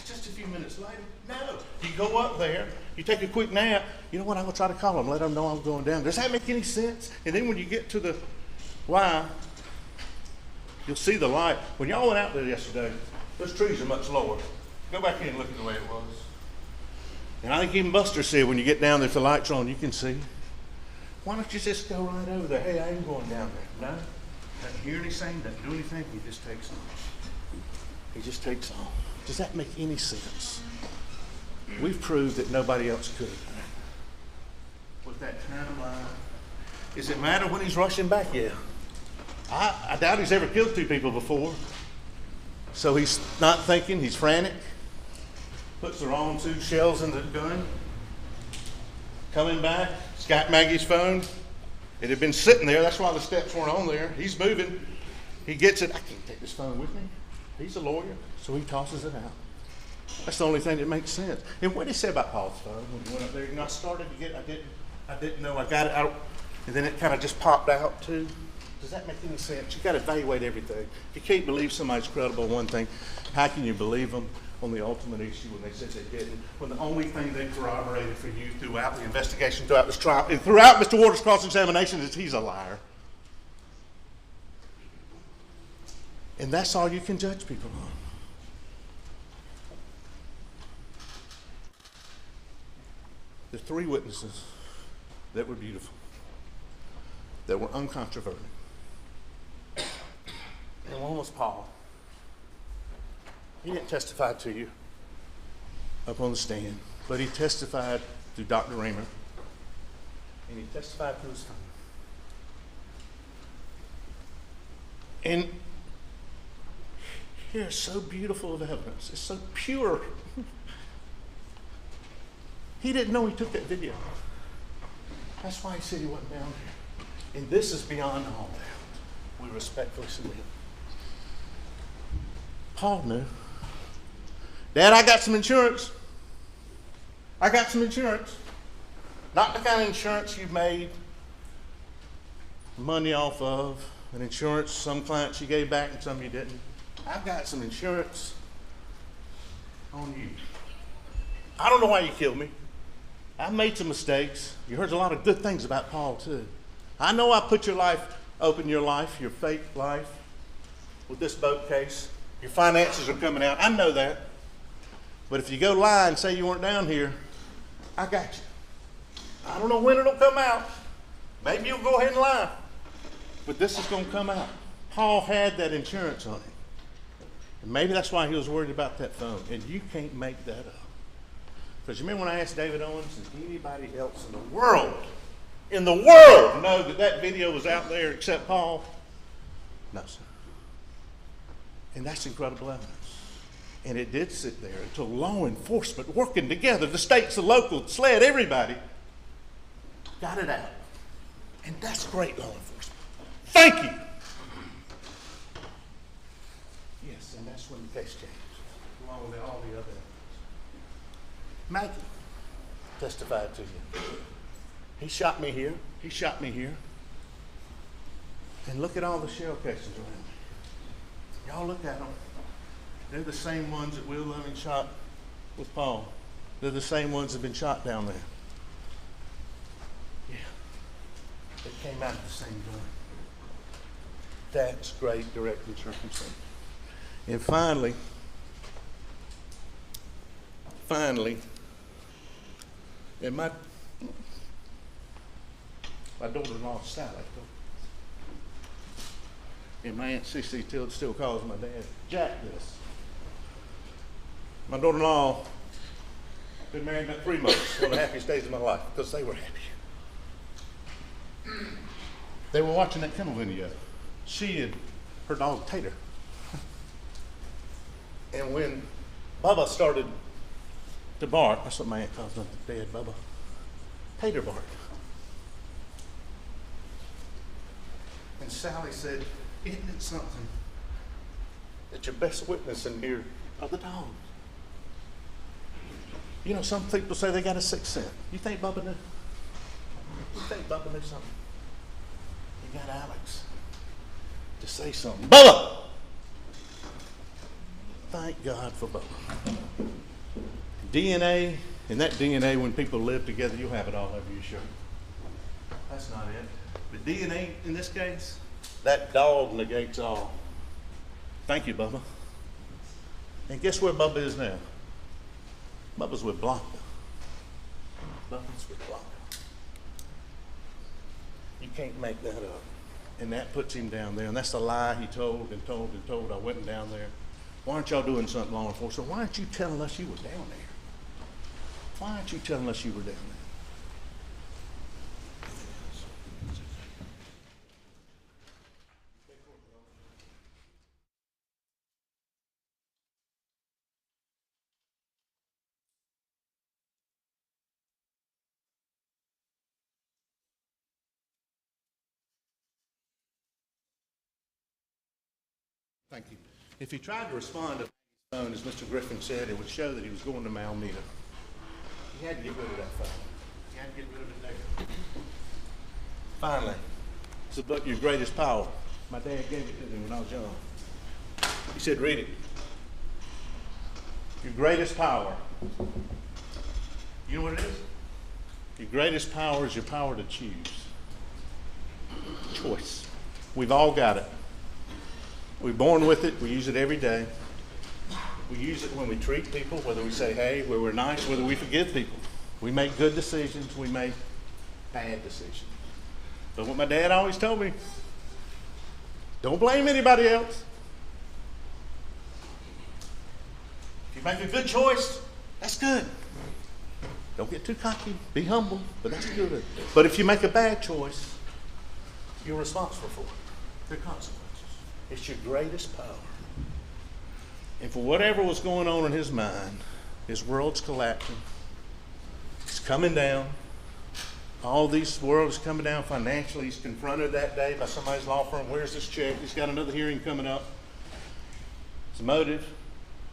Just a few minutes later, no. You go up there, you take a quick nap. You know what? I'm gonna try to call them, let them know I'm going down. Does that make any sense? And then when you get to the Y, you'll see the light. When y'all went out there yesterday, those trees are much lower. Go back in and look at the way it was. And I think even Buster said when you get down there, if the lights are on, you can see. Why don't you just go right over there? Hey, I ain't going down there. No, doesn't hear anything, doesn't do anything. He just takes off. He just takes off. Does that make any sense? We've proved that nobody else could. With that kind of line. Does it matter when he's rushing back? Yeah. I doubt he's ever killed 2 people before. So he's not thinking, he's frantic. Puts the wrong 2 shells in the gun. Coming back, he's got Maggie's phone. It had been sitting there, that's why the steps weren't on there. He's moving. He gets it. I can't take this phone with me. He's a lawyer, so he tosses it out. That's the only thing that makes sense. And what did he say about Paul's phone when he went up there? You know, I started to get, I didn't know I got it out, and then it kind of just popped out too. Does that make any sense? You got to evaluate everything. If you can't believe somebody's credible on one thing, how can you believe them on the ultimate issue when they said they didn't? When the only thing they corroborated for you throughout the investigation, throughout this trial, and throughout Mr. Waters' cross-examination is he's a liar. And that's all you can judge people on. The 3 witnesses that were beautiful, that were uncontroverted. And one was Paul. He didn't testify to you up on the stand, but he testified through Dr. Raymer, and he testified through his phone. And here's so beautiful of evidence. It's so pure. He didn't know he took that video. That's why he said he wasn't down here. And this is beyond all doubt. We respectfully submit. Paul knew. Dad, I got some insurance. I got some insurance. Not the kind of insurance you've made money off of. An insurance some clients you gave back and some you didn't. I've got some insurance on you. I don't know why you killed me. I made some mistakes. You heard a lot of good things about Paul too. I know I put your life, open your life, your fake life with this boat case. Your finances are coming out. I know that. But if you go lie and say you weren't down here, I got you. I don't know when it'll come out. Maybe you'll go ahead and lie. But this is going to come out. Paul had that insurance on him. And maybe that's why he was worried about that phone. And you can't make that up. Because you remember when I asked David Owens, does anybody else in the world know that that video was out there except Paul? No, sir. And that's incredible evidence. And it did sit there until law enforcement working together, the states, the local, SLED, everybody, got it out. And that's great law enforcement. Thank you. Yes, and that's when the case changed, along with all the other evidence. Maggie testified to you. He shot me here. He shot me here. And look at all the shell casings around me. Y'all look at them. They're the same ones that Will Loving shot with Paul. They're the same ones that have been shot down there. Yeah. They came out of the same gun. That's great directing circumstance. And finally, and my daughter-in-law, Sally, and my Aunt Cece still calls my dad Jack this. My daughter-in-law been married about 3 months, one of the happiest days of my life, because they were happy. They were watching that kennel video. She and her dog Tater. And when Bubba started to bark, that's what my aunt calls him, Dad, Bubba. Tater barked. And Sally said, isn't it something that your best witness in here are the dogs? You know, some people say they got a sixth sense. You think Bubba knew? You think Bubba knew something? You got Alex to say something. Bubba! thank God for Bubba. DNA, and that DNA, when people live together, you'll have it all over your shirt. That's not it. But DNA, in this case, that dog negates all. Thank you, Bubba. And guess where Bubba is now? Bubba's with Blanca. Bubba's with Blanca. You can't make that up. And that puts him down there. And that's the lie he told and told and told. I went down there. Why aren't y'all doing something, law enforcement? Why aren't you telling us you were down there? Why aren't you telling us you were down there? Thank you. If he tried to respond to his phone, as Mr. Griffin said, it would show that he was going to Palmetto. He had to get rid of that phone. He had to get rid of it there. Finally, it's about your greatest power. My dad gave it to me when I was young. He said, read it. Your greatest power. You know what it is? Your greatest power is your power to choose. Choice. We've all got it. We're born with it. We use it every day. We use it when we treat people, whether we say, hey, where we're nice, whether we forgive people. We make good decisions. We make bad decisions. But what my dad always told me, don't blame anybody else. If you make a good choice, that's good. Don't get too cocky. Be humble, but that's good. But if you make a bad choice, you're responsible for it. There are consequences. It's your greatest power. And for whatever was going on in his mind, his world's collapsing. It's coming down. All these world is coming down financially. He's confronted that day by somebody's law firm. Where's this check? He's got another hearing coming up. It's a motive.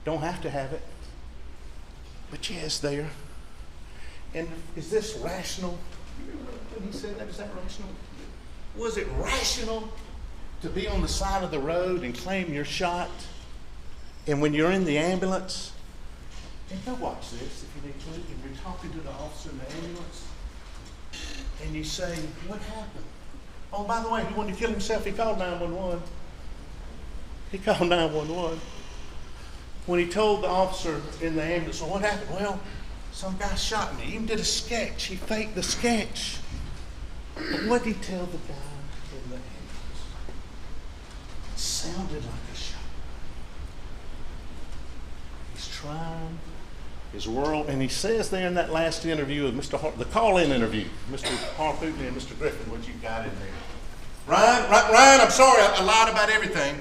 Don't have to have it. But yeah, it's there. And is this rational? When he said that, is that rational? Was it rational to be on the side of the road and claim you're shot? And when you're in the ambulance, and go watch this if you need to, and you're talking to the officer in the ambulance, and you say, what happened? Oh, by the way, he wanted to kill himself. He called 911. He called 911. When he told the officer in the ambulance, well, what happened? Well, some guy shot me. He even did a sketch. He faked the sketch. But what did he tell the guy in the ambulance? It sounded like a shot. He's trying his world, and he says there in that last interview with the call-in interview, Mr. Harpootney and Mr. Griffin, what you got in there. Ryan, I'm sorry, I lied about everything.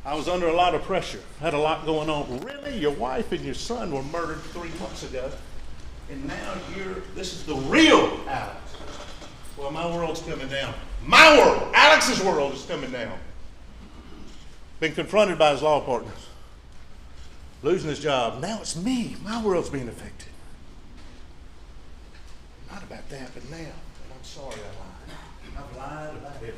I was under a lot of pressure. I had a lot going on. Really? Your wife and your son were murdered 3 months ago, and now this is the real Alex. Well, my world's coming down. My world, Alex's world is coming down. Been confronted by his law partners. Losing his job. Now it's me. My world's being affected. Not about that, but now. And I'm sorry I lied. I've lied about everything.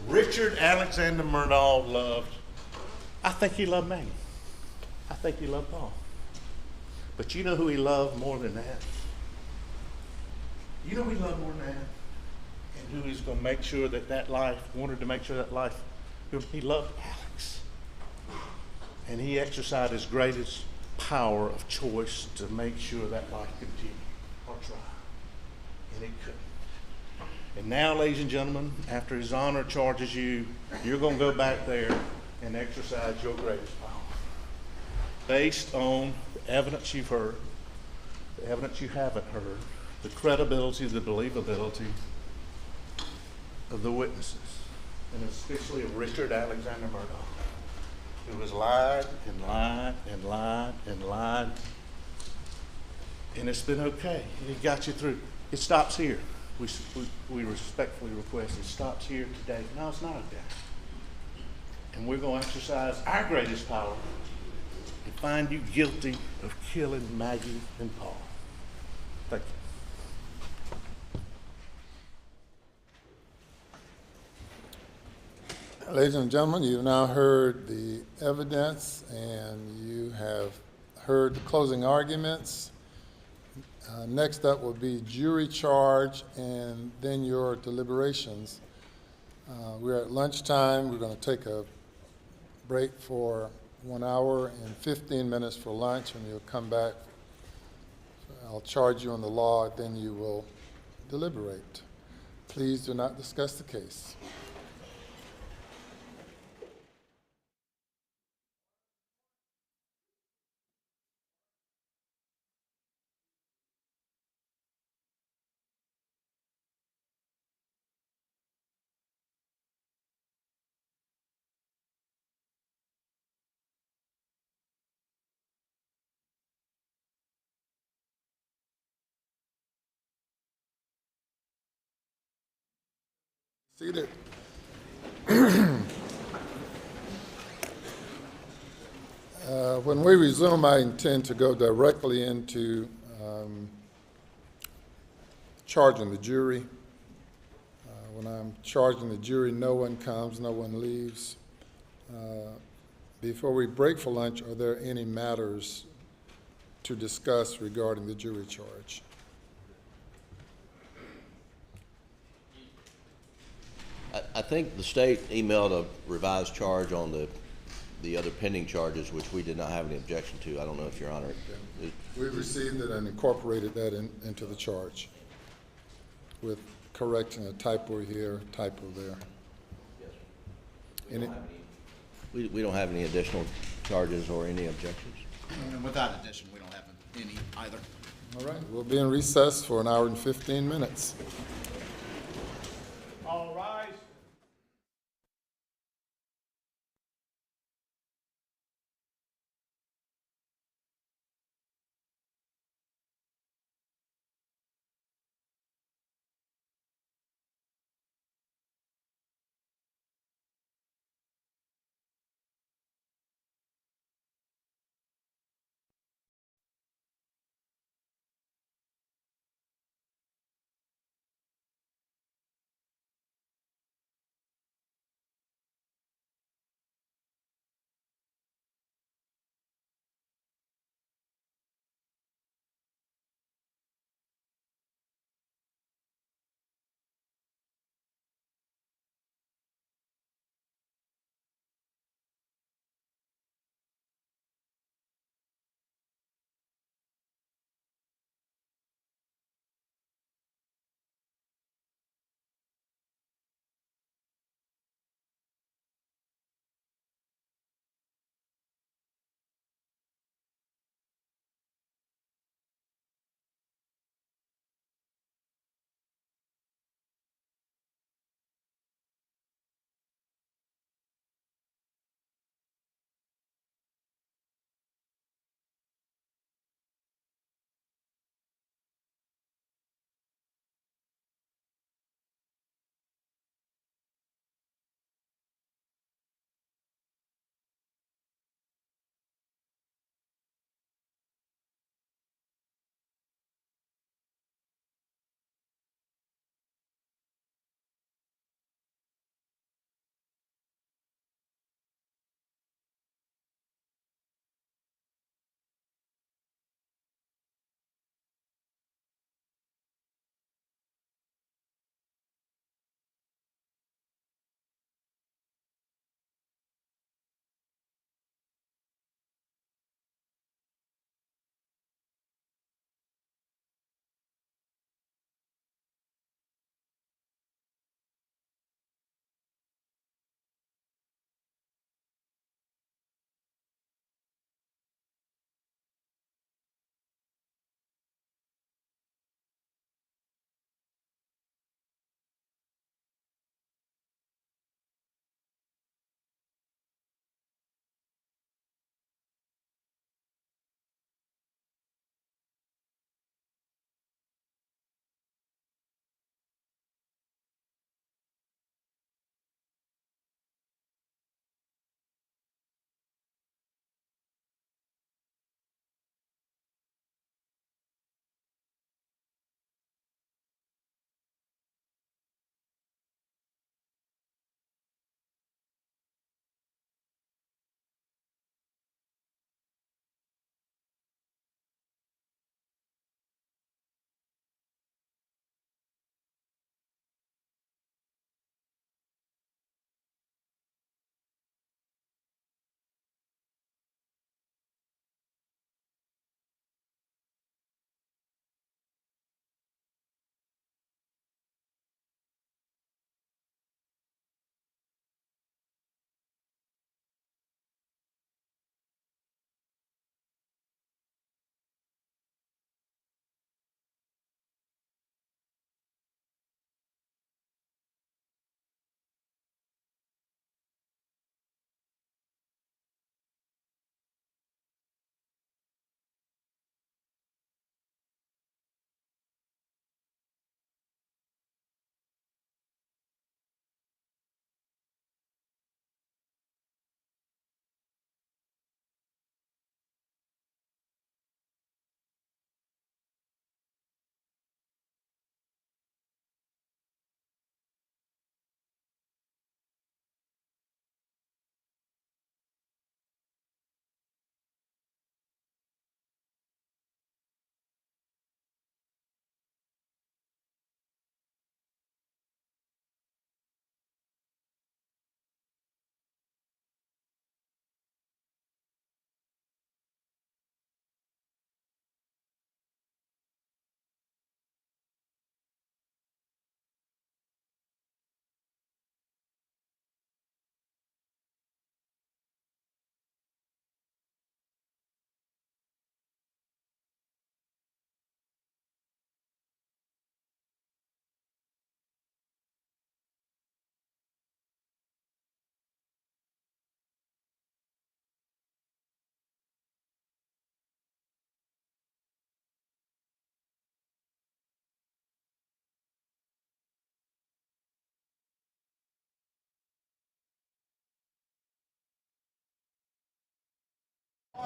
Richard Alexander Murdaugh loved, I think he loved Maggie. I think he loved Paul. But you know who he loved more than that? You know who he loved more than that? And who he's going to make sure that life, wanted to make sure that life, he loved Alex. And he exercised his greatest power of choice to make sure that life continued, or try. And it couldn't. And now, ladies and gentlemen, after his honor charges you, you're going to go back there and exercise your greatest power. Based on the evidence you've heard, the evidence you haven't heard, the credibility, the believability of the witnesses, and especially of Richard Alexander Murdaugh, who has lied and lied and lied and lied, and it's been okay. He got you through. It stops here. We respectfully request it stops here today. No, it's not okay. And we're going to exercise our greatest power and find you guilty of killing Maggie and Paul. Thank you. Ladies and gentlemen, you've now heard the evidence and you have heard the closing arguments. Next up will be jury charge and then your deliberations. We're at lunchtime. We're going to take a break for 1 hour and 15 minutes for lunch, and you'll come back. I'll charge you on the law, then you will deliberate. Please do not discuss the case. Seated. When we resume, I intend to go directly into charging the jury. When I'm charging the jury, no one comes, no one leaves. Before we break for lunch, are there any matters to discuss regarding the jury charge? I think the state emailed a revised charge on the other pending charges, which we did not have any objection to. I don't know if Your Honor. We received it and incorporated that into the charge with correcting a typo here, typo there. Yes. We don't have any additional charges or any objections. And without addition, we don't have any either. All right, we'll be in recess for 1 hour and 15 minutes. All rise.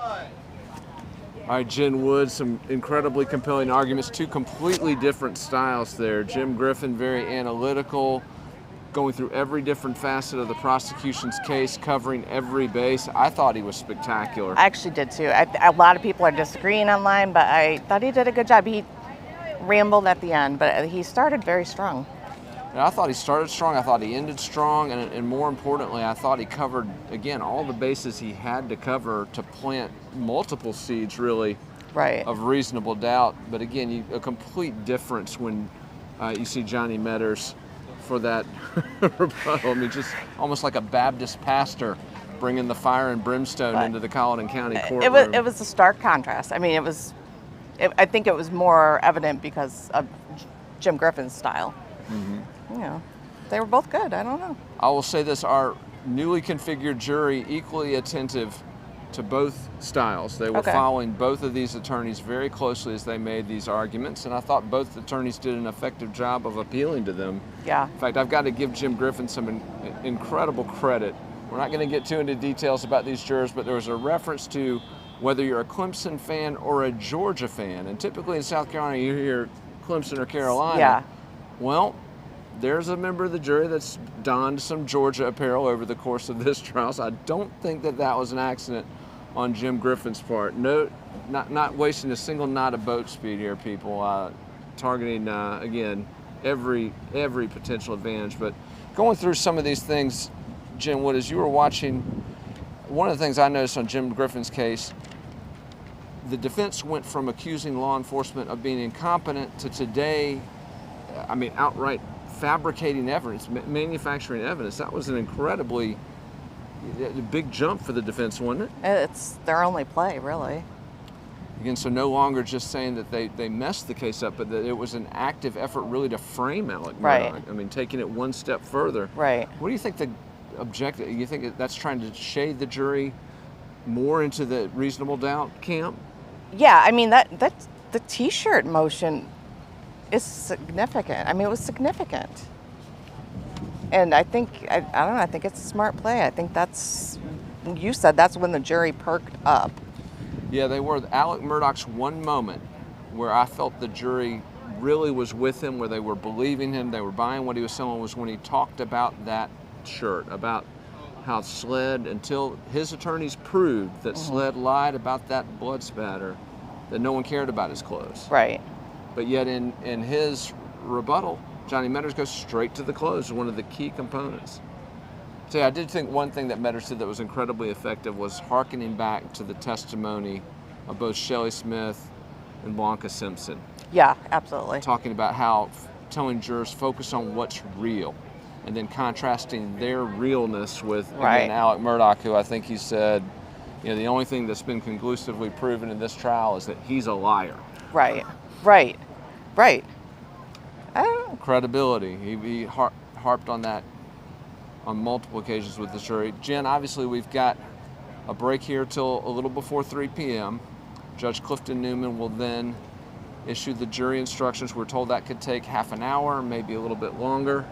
All right, Jen Wood, some incredibly compelling arguments, two completely different styles there. Jim Griffin, very analytical, going through every different facet of the prosecution's case, covering every base. I thought he was spectacular. I actually did too. A lot of people are disagreeing online, but I thought he did a good job. He rambled at the end, but he started very strong. And I thought he started strong, I thought he ended strong, and more importantly, I thought he covered, again, all the bases he had to cover to plant multiple seeds, really, right, of reasonable doubt. But again, a complete difference when you see Johnny Meadors for that rebuttal. I mean, just almost like a Baptist pastor bringing the fire and brimstone into the Colleton County courtroom. It was a stark contrast. I mean, I think it was more evident because of Jim Griffin's style. Mm-hmm. You know, they were both good. I don't know. I will say this, our newly configured jury equally attentive to both styles. They were following both of these attorneys very closely as they made these arguments, and I thought both attorneys did an effective job of appealing to them. Yeah. In fact, I've got to give Jim Griffin some incredible credit. We're not going to get too into details about these jurors, but there was a reference to whether you're a Clemson fan or a Georgia fan, and typically in South Carolina you hear Clemson or Carolina. Yeah. Well, there's a member of the jury that's donned some Georgia apparel over the course of this trial, so I don't think that was an accident on Jim Griffin's part. No, not wasting a single knot of boat speed here, people. Targeting, again, every potential advantage. But going through some of these things, Jim Wood, as you were watching, one of the things I noticed on Jim Griffin's case, the defense went from accusing law enforcement of being incompetent to today, I mean, outright fabricating evidence, manufacturing evidence. That was an incredibly big jump for the defense, wasn't it? It's their only play, really. Again, so no longer just saying that they messed the case up, but that it was an active effort really to frame Alex Murdaugh. Right. I mean, taking it one step further. Right. What do you think the objective, you think that's trying to shade the jury more into the reasonable doubt camp? Yeah, I mean, that's the T-shirt motion is significant. I mean, it was significant. And I think, I don't know, I think it's a smart play. I think you said that's when the jury perked up. Yeah, they were. Alex Murdaugh's one moment where I felt the jury really was with him, where they were believing him, they were buying what he was selling, was when he talked about that shirt, about how Sled, until his attorneys proved that Sled lied about that blood spatter, that no one cared about his clothes. Right. But yet in his rebuttal, Johnny Meadors goes straight to the clothes, one of the key components. So I did think one thing that Meadors did that was incredibly effective was hearkening back to the testimony of both Shelley Smith and Blanca Simpson. Yeah, absolutely. Talking about how telling jurors focus on what's real, and then contrasting their realness with, again, Alex Murdaugh, who I think he said, you know, the only thing that's been conclusively proven in this trial is that he's a liar. Right. Credibility. He harped on that on multiple occasions with the jury. Jen, obviously we've got a break here till a little before 3 p.m. Judge Clifton Newman will then issue the jury instructions. We're told that could take half an hour, maybe a little bit longer.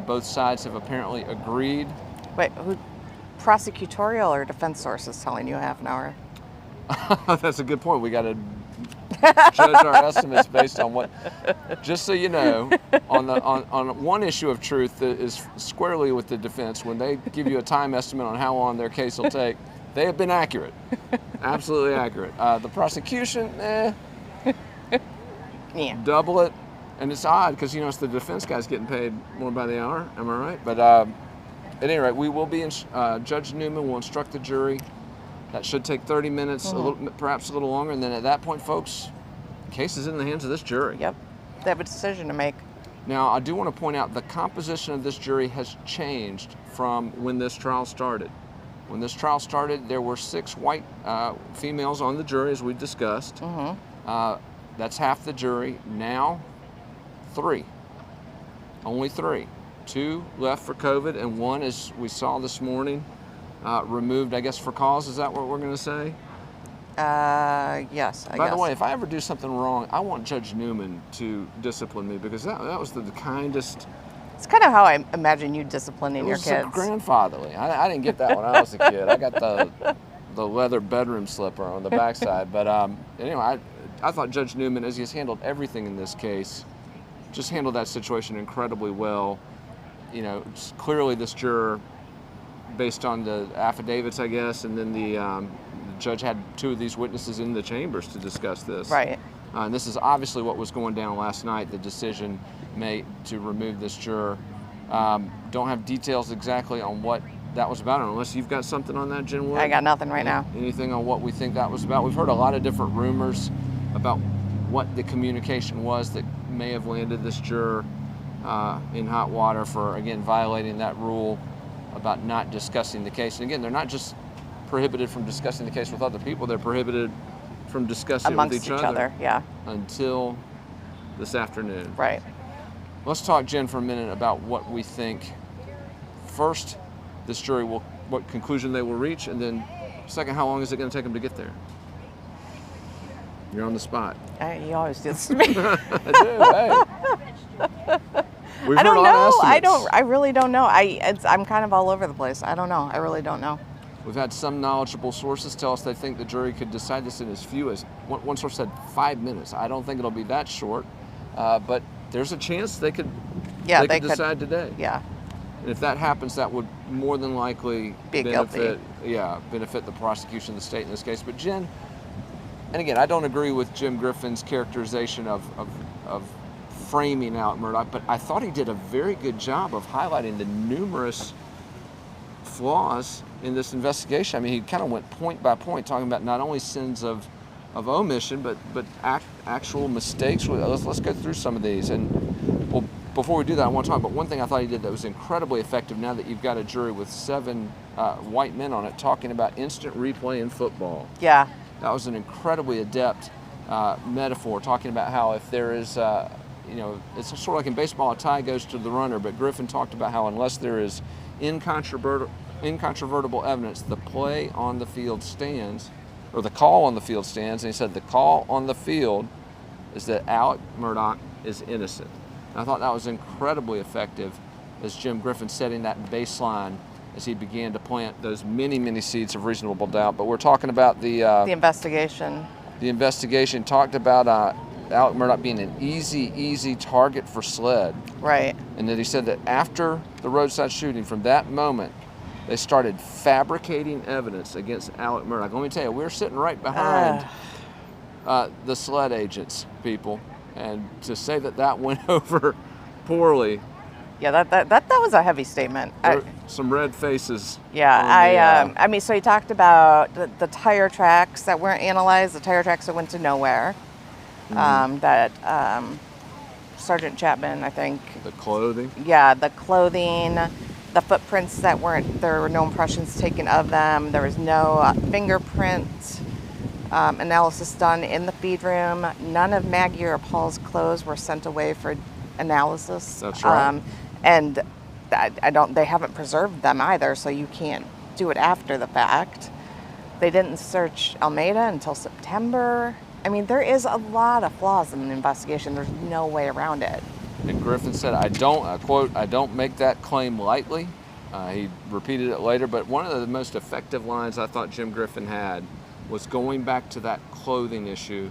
Both sides have apparently agreed. Wait, prosecutorial or defense sources telling you half an hour? That's a good point. We got to judge our estimates based on what. Just so you know, on one issue of truth that is squarely with the defense, when they give you a time estimate on how long their case will take, they have been accurate, absolutely accurate. The prosecution, double it, and it's odd because it's the defense guys getting paid more by the hour. Am I right? But at any rate, we will be. Judge Newman will instruct the jury. That should take 30 minutes, perhaps a little longer, and then at that point, folks, the case is in the hands of this jury. Yep, they have a decision to make. Now, I do want to point out the composition of this jury has changed from when this trial started. When this trial started, there were 6 white females on the jury, as we discussed. That's half the jury. Now, 3. Only 3. 2 left for COVID, and 1, as we saw this morning, removed, I guess, for cause. Is that what we're going to say? Yes, I guess. By the way, if I ever do something wrong, I want Judge Newman to discipline me, because that was the kindest. It's kind of how I imagine you disciplining your kids. It was grandfatherly. I didn't get that when I was a kid. I got the the leather bedroom slipper on the backside. But anyway, I thought Judge Newman, as he's handled everything in this case, just handled that situation incredibly well. You know, clearly this juror, based on the affidavits, I guess, and then the judge had 2 of these witnesses in the chambers to discuss this. Right. And this is obviously what was going down last night, the decision made to remove this juror. Don't have details exactly on what that was about, unless you've got something on that, Jen Wood? I got nothing right now. Anything on what we think that was about? We've heard a lot of different rumors about what the communication was that may have landed this juror in hot water for, again, violating that rule about not discussing the case. And again, they're not just prohibited from discussing the case with other people, they're prohibited from discussing Amongst it with each other. Yeah. Until this afternoon. Right. Let's talk, Jen, for a minute about what we think. First, this jury will, what conclusion they will reach, and then second, how long is it going to take them to get there? You're on the spot. You always do this to me. I do. Hey. I don't know. I really don't know. I'm kind of all over the place. I don't know. I really don't know. We've had some knowledgeable sources tell us they think the jury could decide this in as few as, one source said 5 minutes. I don't think it'll be that short, but there's a chance they could decide today. Yeah. And if that happens, that would more than likely benefit the prosecution of the state in this case. But Jen, and again, I don't agree with Jim Griffin's characterization of framing Alex Murdaugh, but I thought he did a very good job of highlighting the numerous flaws in this investigation. I mean, he kind of went point by point, talking about not only sins of omission, but actual mistakes. Let's go through some of these. And well, before we do that, I want to talk about one thing I thought he did that was incredibly effective. Now that you've got a jury with 7 white men on it, talking about instant replay in football. Yeah. That was an incredibly adept metaphor, talking about how if there is, it's sort of like in baseball, a tie goes to the runner, but Griffin talked about how unless there is incontrovertible evidence, the play on the field stands, or the call on the field stands, and he said the call on the field is that Alex Murdaugh is innocent. And I thought that was incredibly effective as Jim Griffin setting that baseline as he began to plant those many, many seeds of reasonable doubt. But we're talking about the investigation. The investigation talked about Alex Murdaugh being an easy target for SLED. Right. And then he said that after the roadside shooting, from that moment, they started fabricating evidence against Alex Murdaugh. Let me tell you, we're sitting right behind the SLED agents, people. And to say that went over poorly. Yeah, that was a heavy statement. Some red faces. Yeah, I mean, so he talked about the tire tracks that weren't analyzed, the tire tracks that went to nowhere. That Sergeant Chapman, I think. The clothing? Yeah, the clothing, the footprints that there were no impressions taken of them. There was no fingerprint analysis done in the feed room. None of Maggie or Paul's clothes were sent away for analysis. That's right. And they haven't preserved them either, so you can't do it after the fact. They didn't search Almeida until September. I mean, there is a lot of flaws in the investigation. There's no way around it. And Griffin said, I don't make that claim lightly. He repeated it later, but one of the most effective lines I thought Jim Griffin had was going back to that clothing issue.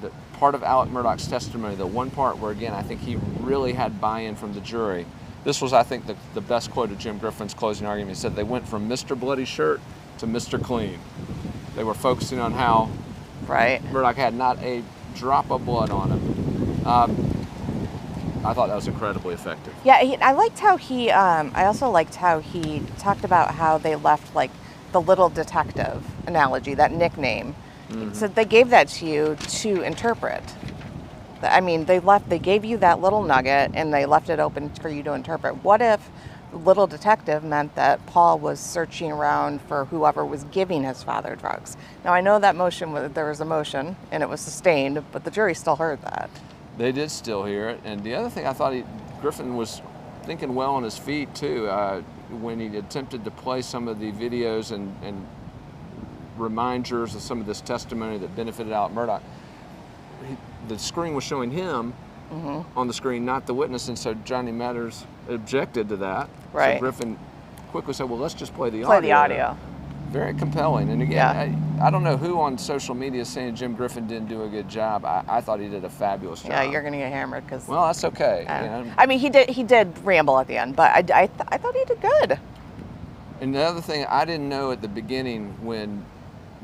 That part of Alex Murdaugh's testimony, the one part where, again, I think he really had buy-in from the jury. This was, I think, the best quote of Jim Griffin's closing argument. He said they went from Mr. Bloody Shirt to Mr. Clean. They were focusing on how Murdaugh had not a drop of blood on him. I thought that was incredibly effective. Yeah, I liked how I also liked how he talked about how they left, like, the little detective analogy, that nickname. So they gave that to you to interpret. I mean, they gave you that little nugget and they left it open for you to interpret. What if little detective meant that Paul was searching around for whoever was giving his father drugs? Now, I know that there was a motion and it was sustained, but the jury still heard that. They did still hear it. And the other thing I thought Griffin was thinking well on his feet too, when he attempted to play some of the videos and remind jurors of some of this testimony that benefited Alex Murdaugh. The screen was showing him on the screen, not the witness, and so John Meadors objected to that. Right. So Griffin quickly said, well, let's just play the audio. Play the audio. very compelling. And again, I don't know who on social media is saying Jim Griffin didn't do a good job. I thought he did a fabulous job. Yeah, you're going to get hammered because. Well, that's okay. I mean, he did ramble at the end, but I thought he did good. And the other thing I didn't know at the beginning when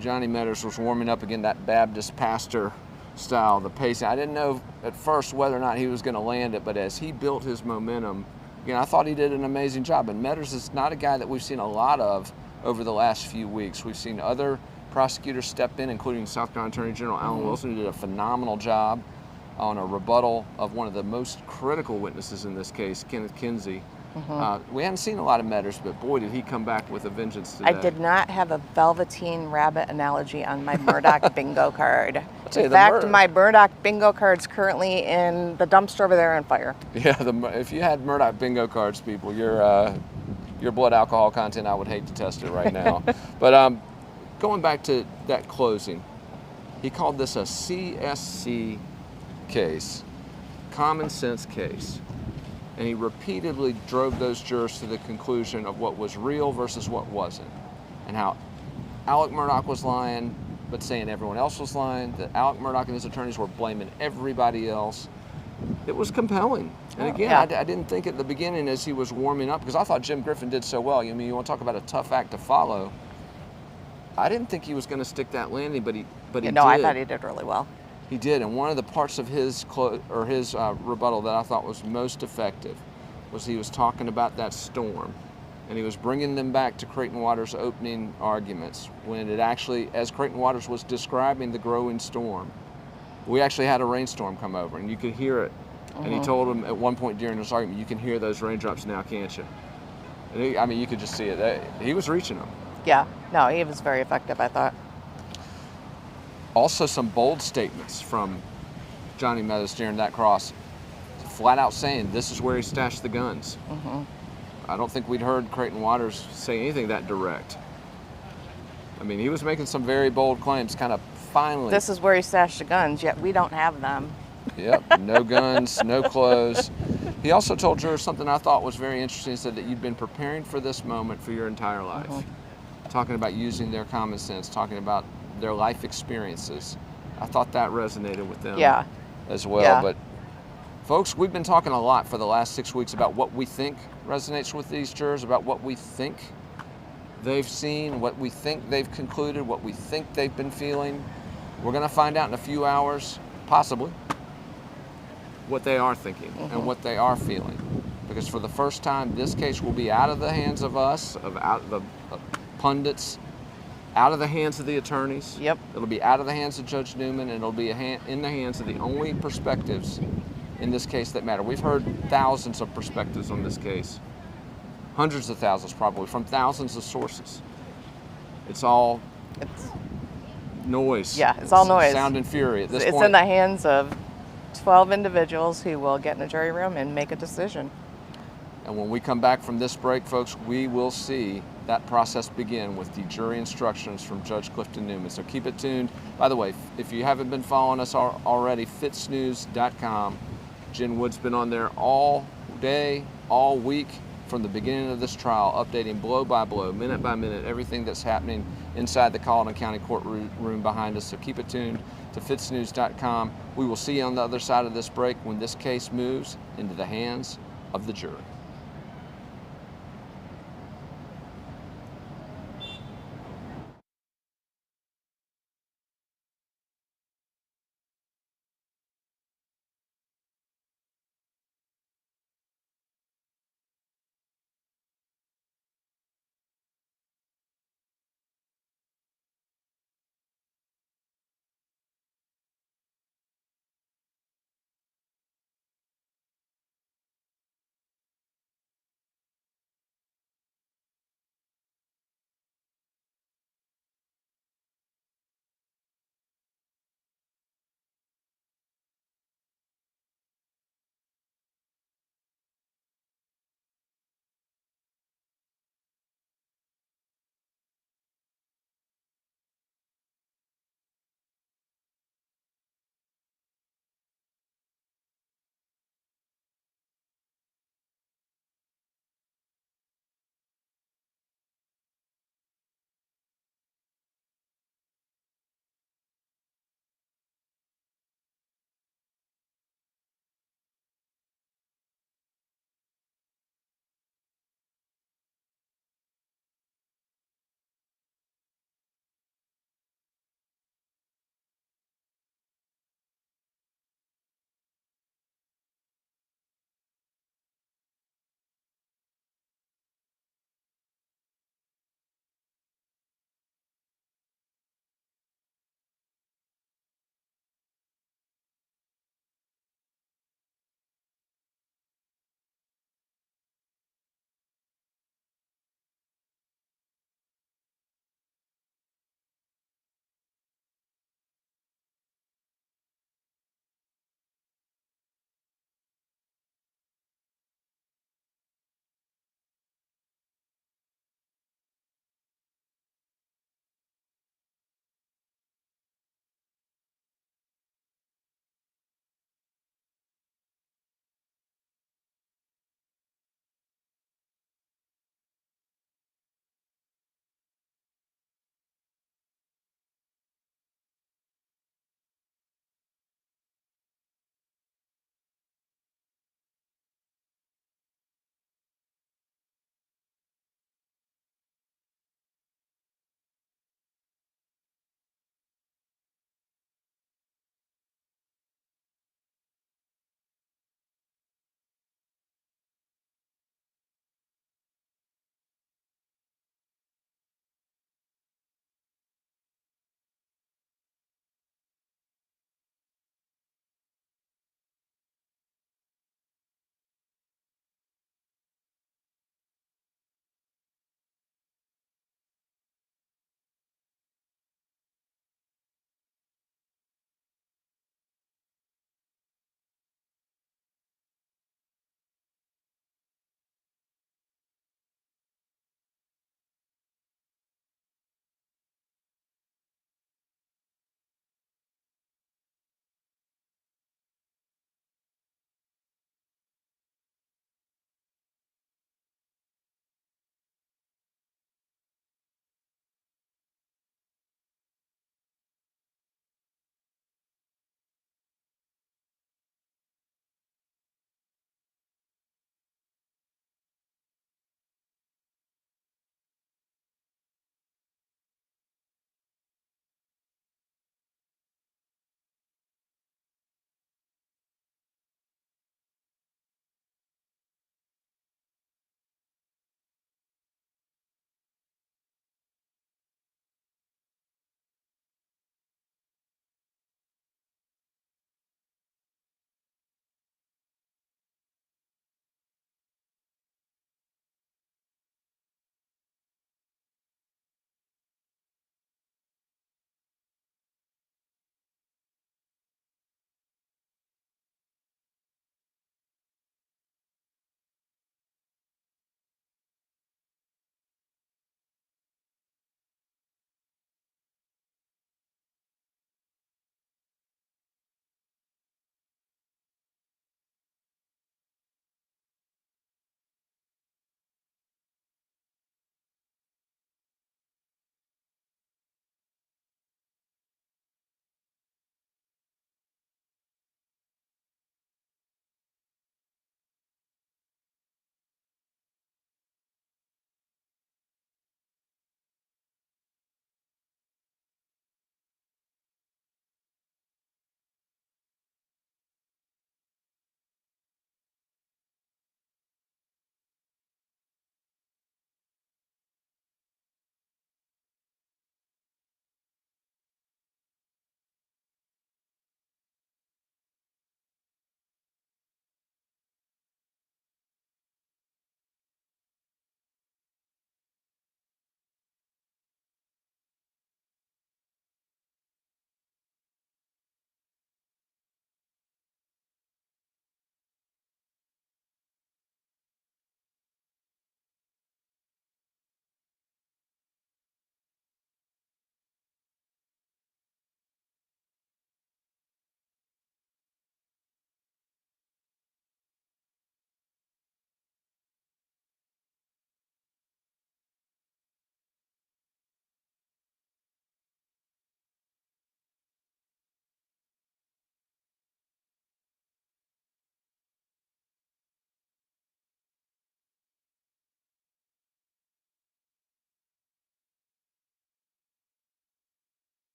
Johnny Meadors was warming up again, that Baptist pastor style, the pacing, I didn't know at first whether or not he was going to land it, but as he built his momentum, I thought he did an amazing job. And Meadors is not a guy that we've seen a lot of over the last few weeks. We've seen other prosecutors step in, including South Carolina Attorney General Alan Wilson, who did a phenomenal job on a rebuttal of one of the most critical witnesses in this case, Kenneth Kinsey. We hadn't seen a lot of Meadors, but boy, did he come back with a vengeance today. I did not have a velveteen rabbit analogy on my Murdaugh bingo card. In fact, my Murdaugh bingo card's currently in the dumpster over there on fire. Yeah, if you had Murdaugh bingo cards, people, your blood alcohol content, I would hate to test it right now. But going back to that closing, he called this a CSC case, common sense case. And he repeatedly drove those jurors to the conclusion of what was real versus what wasn't. And how Alex Murdaugh was lying, but saying everyone else was lying, that Alex Murdaugh and his attorneys were blaming everybody else. It was compelling. And again, I didn't think at the beginning as he was warming up, because I thought Jim Griffin did so well. You want to talk about a tough act to follow. I didn't think he was going to stick that landing, but he did. No, I thought he did really well. He did, and one of the parts of his rebuttal that I thought was most effective was he was talking about that storm, and he was bringing them back to Creighton Waters' opening arguments when it actually, as Creighton Waters was describing the growing storm, we actually had a rainstorm come over, and you could hear it. And he told him at one point during this argument, "You can hear those raindrops now, can't you?" And you could just see it. He was reaching them. Yeah, no, he was very effective, I thought. Also, some bold statements from Johnny Meadors during that cross, flat out saying this is where he stashed the guns. I don't think we'd heard Creighton Waters say anything that direct. I mean, he was making some very bold claims, kind of finally. This is where he stashed the guns, yet we don't have them. Yep, no guns, no clothes. He also told jurors something I thought was very interesting. He said that you've been preparing for this moment for your entire life. Talking about using their common sense, talking about their life experiences. I thought that resonated with them as well. Yeah. But folks, we've been talking a lot for the last 6 weeks about what we think resonates with these jurors, about what we think they've seen, what we think they've concluded, what we think they've been feeling. We're going to find out in a few hours, possibly, what they are thinking and what they are feeling. Because for the first time, this case will be out of the hands of us, out of the pundits, out of the hands of the attorneys. Yep. It'll be out of the hands of Judge Newman, and it'll be in the hands of the only perspectives in this case that matter. We've heard thousands of perspectives on this case. Hundreds of thousands probably, from thousands of sources. It's all noise. Yeah, it's all noise. Sound and fury at this point. It's in the hands of 12 individuals who will get in a jury room and make a decision. And when we come back from this break, folks, we will see that process begin with the jury instructions from Judge Clifton Newman. So keep it tuned. By the way, if you haven't been following us already, Fitsnews.com. Jen Wood's been on there all day, all week, from the beginning of this trial, updating blow by blow, minute by minute, everything that's happening inside the Colleton County courtroom behind us. So keep it tuned to Fitsnews.com. We will see you on the other side of this break when this case moves into the hands of the jury.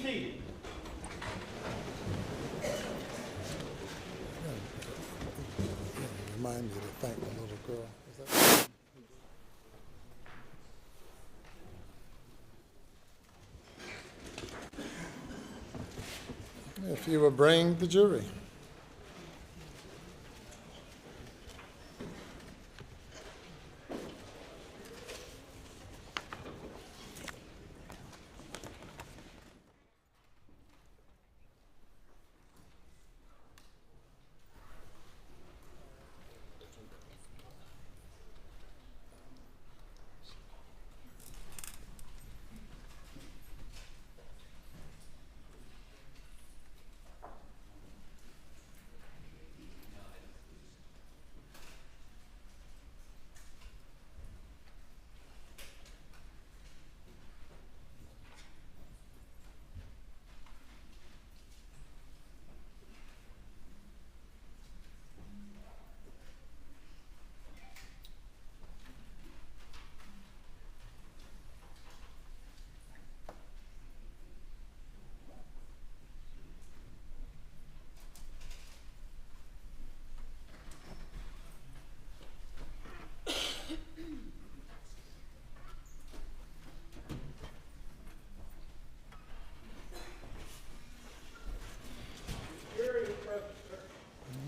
seated. Remind me to thank the little girl. Is that- If you will bring the jury.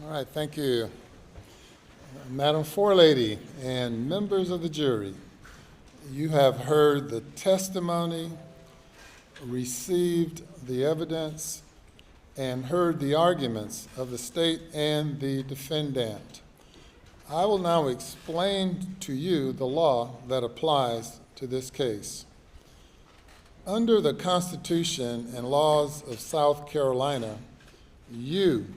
All right, thank you. Madam Forelady and members of the jury, you have heard the testimony, received the evidence, and heard the arguments of the state and the defendant. I will now explain to you the law that applies to this case. Under the Constitution and laws of South Carolina, you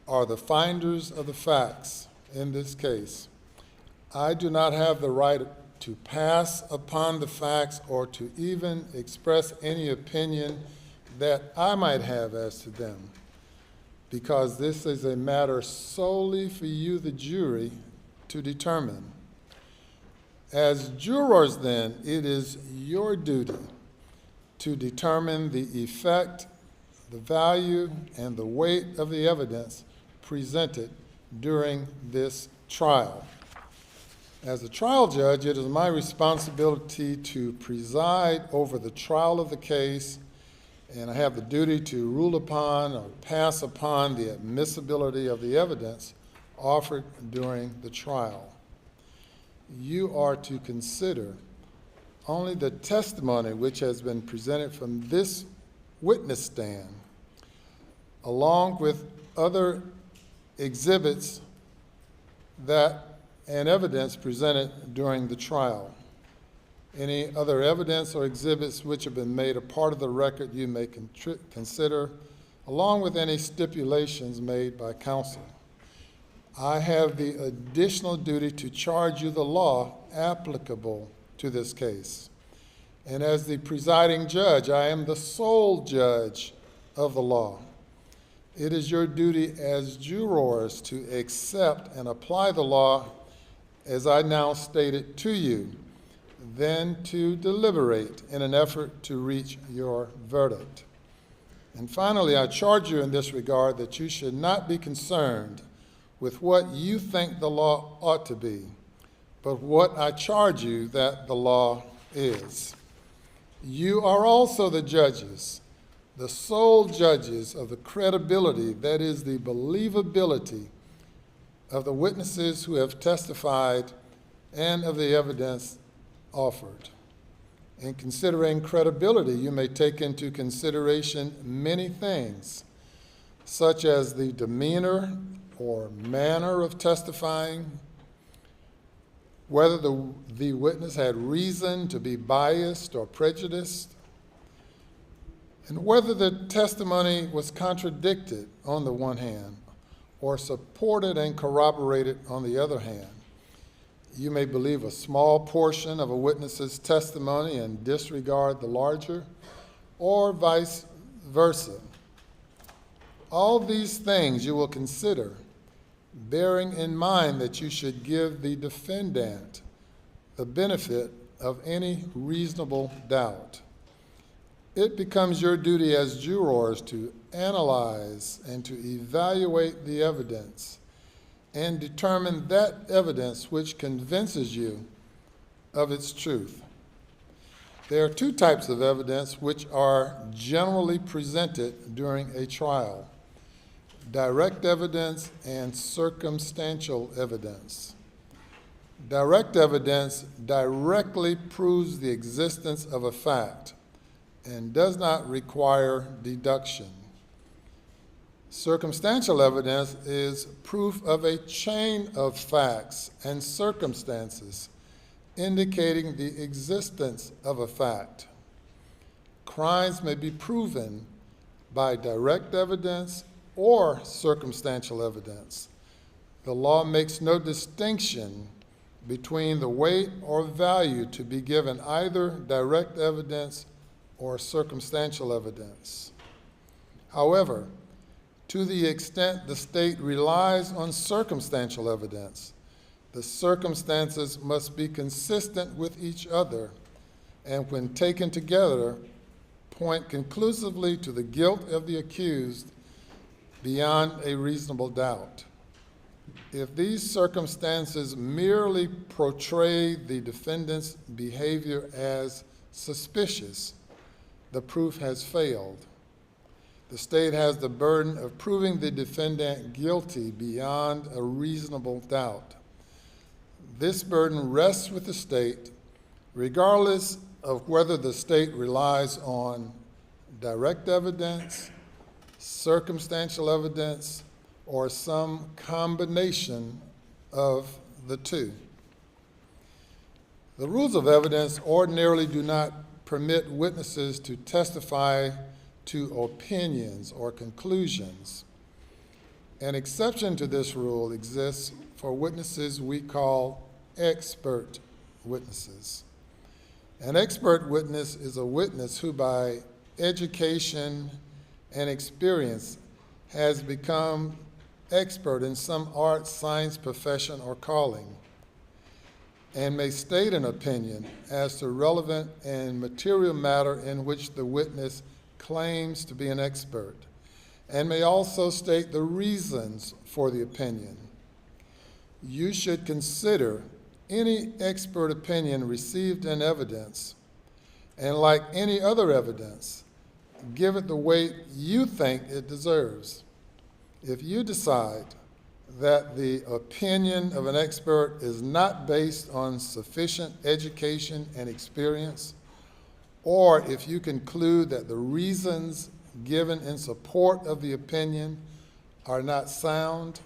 are the finders of the facts in this case. I do not have the right to pass upon the facts or to even express any opinion that I might have as to them, because this is a matter solely for you, the jury, to determine. As jurors, then, it is your duty to determine the effect, the value, and the weight of the evidence presented during this trial. As a trial judge, it is my responsibility to preside over the trial of the case, and I have the duty to rule upon or pass upon the admissibility of the evidence offered during the trial. You are to consider only the testimony which has been presented from this witness stand, along with other exhibits and evidence presented during the trial. Any other evidence or exhibits which have been made a part of the record you may consider, along with any stipulations made by counsel. I have the additional duty to charge you the law applicable to this case. And as the presiding judge, I am the sole judge of the law. It is your duty as jurors to accept and apply the law as I now state it to you, then to deliberate in an effort to reach your verdict. And finally, I charge you in this regard that you should not be concerned with what you think the law ought to be, but what I charge you that the law is. You are also the judges, the sole judges of the credibility, that is the believability, of the witnesses who have testified and of the evidence offered. In considering credibility, you may take into consideration many things, such as the demeanor or manner of testifying, whether the witness had reason to be biased or prejudiced, and whether the testimony was contradicted on the one hand or supported and corroborated on the other hand. You may believe a small portion of a witness's testimony and disregard the larger, or vice versa. All these things you will consider, bearing in mind that you should give the defendant the benefit of any reasonable doubt. it becomes your duty as jurors to analyze and to evaluate the evidence and determine that evidence which convinces you of its truth. There are two types of evidence which are generally presented during a trial: direct evidence and circumstantial evidence. Direct evidence directly proves the existence of a fact and does not require deduction. Circumstantial evidence is proof of a chain of facts and circumstances indicating the existence of a fact. Crimes may be proven by direct evidence or circumstantial evidence. The law makes no distinction between the weight or value to be given either direct evidence or circumstantial evidence. However, to the extent the state relies on circumstantial evidence, the circumstances must be consistent with each other, and when taken together, point conclusively to the guilt of the accused beyond a reasonable doubt. If these circumstances merely portray the defendant's behavior as suspicious, the proof has failed. The state has the burden of proving the defendant guilty beyond a reasonable doubt. This burden rests with the state, regardless of whether the state relies on direct evidence, circumstantial evidence, or some combination of the two. The rules of evidence ordinarily do not permit witnesses to testify to opinions or conclusions. An exception to this rule exists for witnesses we call expert witnesses. An expert witness is a witness who, by education and experience, has become expert in some art, science, profession, or calling, and may state an opinion as to relevant and material matter in which the witness claims to be an expert, and may also state the reasons for the opinion. You should consider any expert opinion received in evidence, and like any other evidence, give it the weight you think it deserves. If you decide that the opinion of an expert is not based on sufficient education and experience, or if you conclude that the reasons given in support of the opinion are not sound,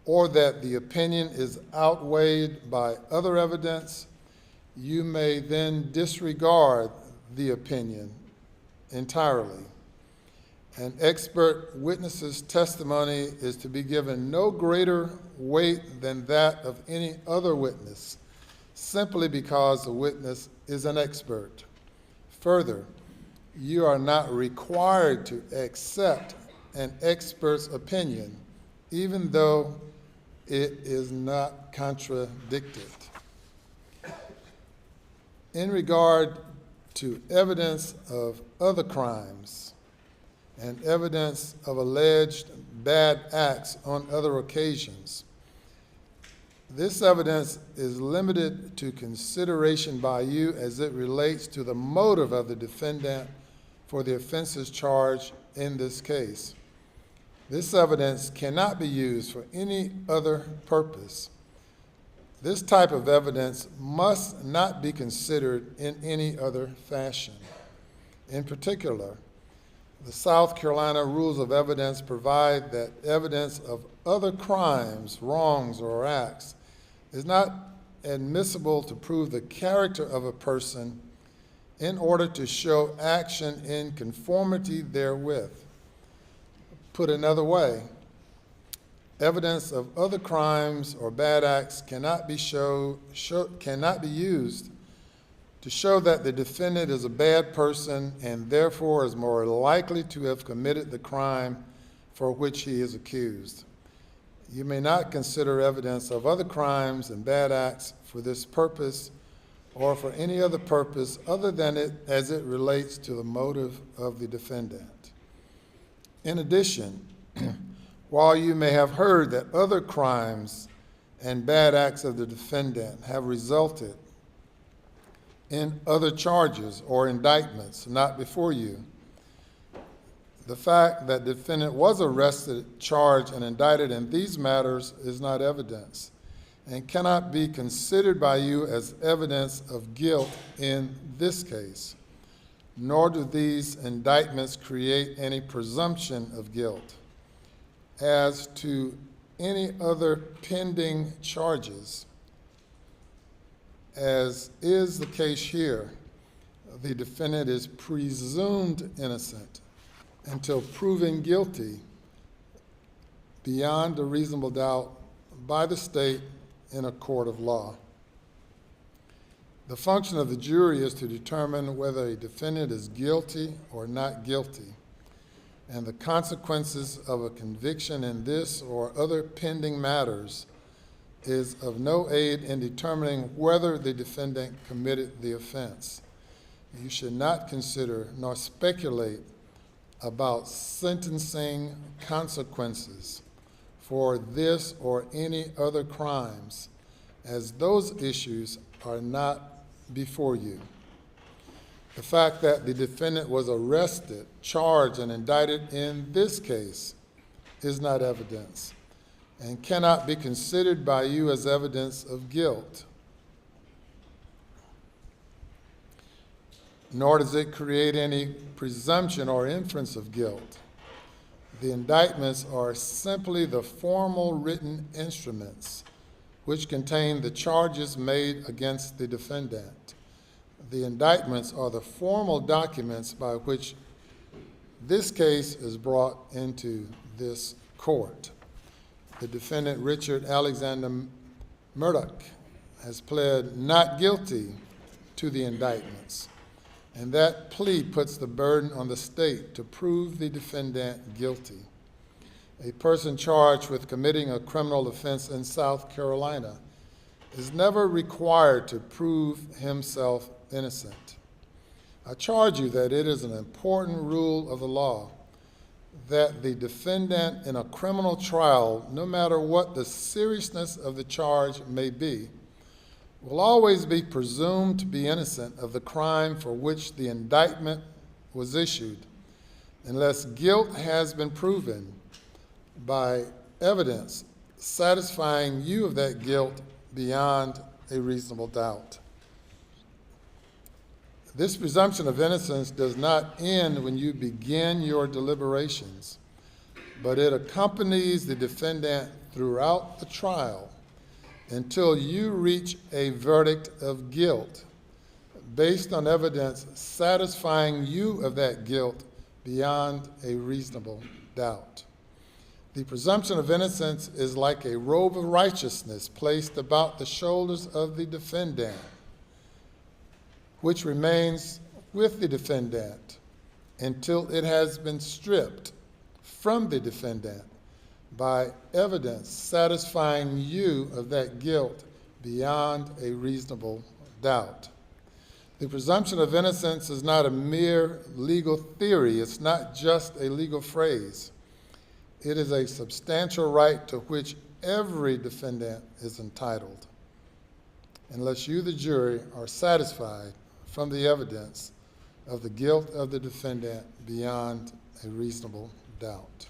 or that the opinion is outweighed by other evidence, you may then disregard the opinion entirely. An expert witness's testimony is to be given no greater weight than that of any other witness, simply because the witness is an expert. Further, you are not required to accept an expert's opinion, even though it is not contradicted. In regard to evidence of other crimes and evidence of alleged bad acts on other occasions, this evidence is limited to consideration by you as it relates to the motive of the defendant for the offenses charged in this case. This evidence cannot be used for any other purpose. This type of evidence must not be considered in any other fashion. In particular, the South Carolina rules of evidence provide that evidence of other crimes, wrongs, or acts is not admissible to prove the character of a person in order to show action in conformity therewith. Put another way, evidence of other crimes or bad acts cannot be used to show that the defendant is a bad person and therefore is more likely to have committed the crime for which he is accused. You may not consider evidence of other crimes and bad acts for this purpose, or for any other purpose other than it as it relates to the motive of the defendant. In addition, while you may have heard that other crimes and bad acts of the defendant have resulted in other charges or indictments not before you, the fact that the defendant was arrested, charged, and indicted in these matters is not evidence and cannot be considered by you as evidence of guilt in this case, nor do these indictments create any presumption of guilt. As to any other pending charges, as is the case here, the defendant is presumed innocent until proven guilty beyond a reasonable doubt by the state in a court of law. The function of the jury is to determine whether a defendant is guilty or not guilty, and the consequences of a conviction in this or other pending matters is of no aid in determining whether the defendant committed the offense. You should not consider nor speculate about sentencing consequences for this or any other crimes, as those issues are not before you. The fact that the defendant was arrested, charged, and indicted in this case is not evidence and cannot be considered by you as evidence of guilt. Nor does it create any presumption or inference of guilt. The indictments are simply the formal written instruments which contain the charges made against the defendant. The indictments are the formal documents by which this case is brought into this court. The defendant, Richard Alexander Murdaugh, has pled not guilty to the indictments, and that plea puts the burden on the state to prove the defendant guilty. A person charged with committing a criminal offense in South Carolina is never required to prove himself innocent. I charge you that it is an important rule of the law that the defendant in a criminal trial, no matter what the seriousness of the charge may be, will always be presumed to be innocent of the crime for which the indictment was issued, unless guilt has been proven by evidence satisfying you of that guilt beyond a reasonable doubt. This presumption of innocence does not end when you begin your deliberations, but it accompanies the defendant throughout the trial until you reach a verdict of guilt based on evidence satisfying you of that guilt beyond a reasonable doubt. The presumption of innocence is like a robe of righteousness placed about the shoulders of the defendant, which remains with the defendant until it has been stripped from the defendant by evidence satisfying you of that guilt beyond a reasonable doubt. The presumption of innocence is not a mere legal theory. It's not just a legal phrase. It is a substantial right to which every defendant is entitled, unless you, the jury, are satisfied from the evidence of the guilt of the defendant beyond a reasonable doubt.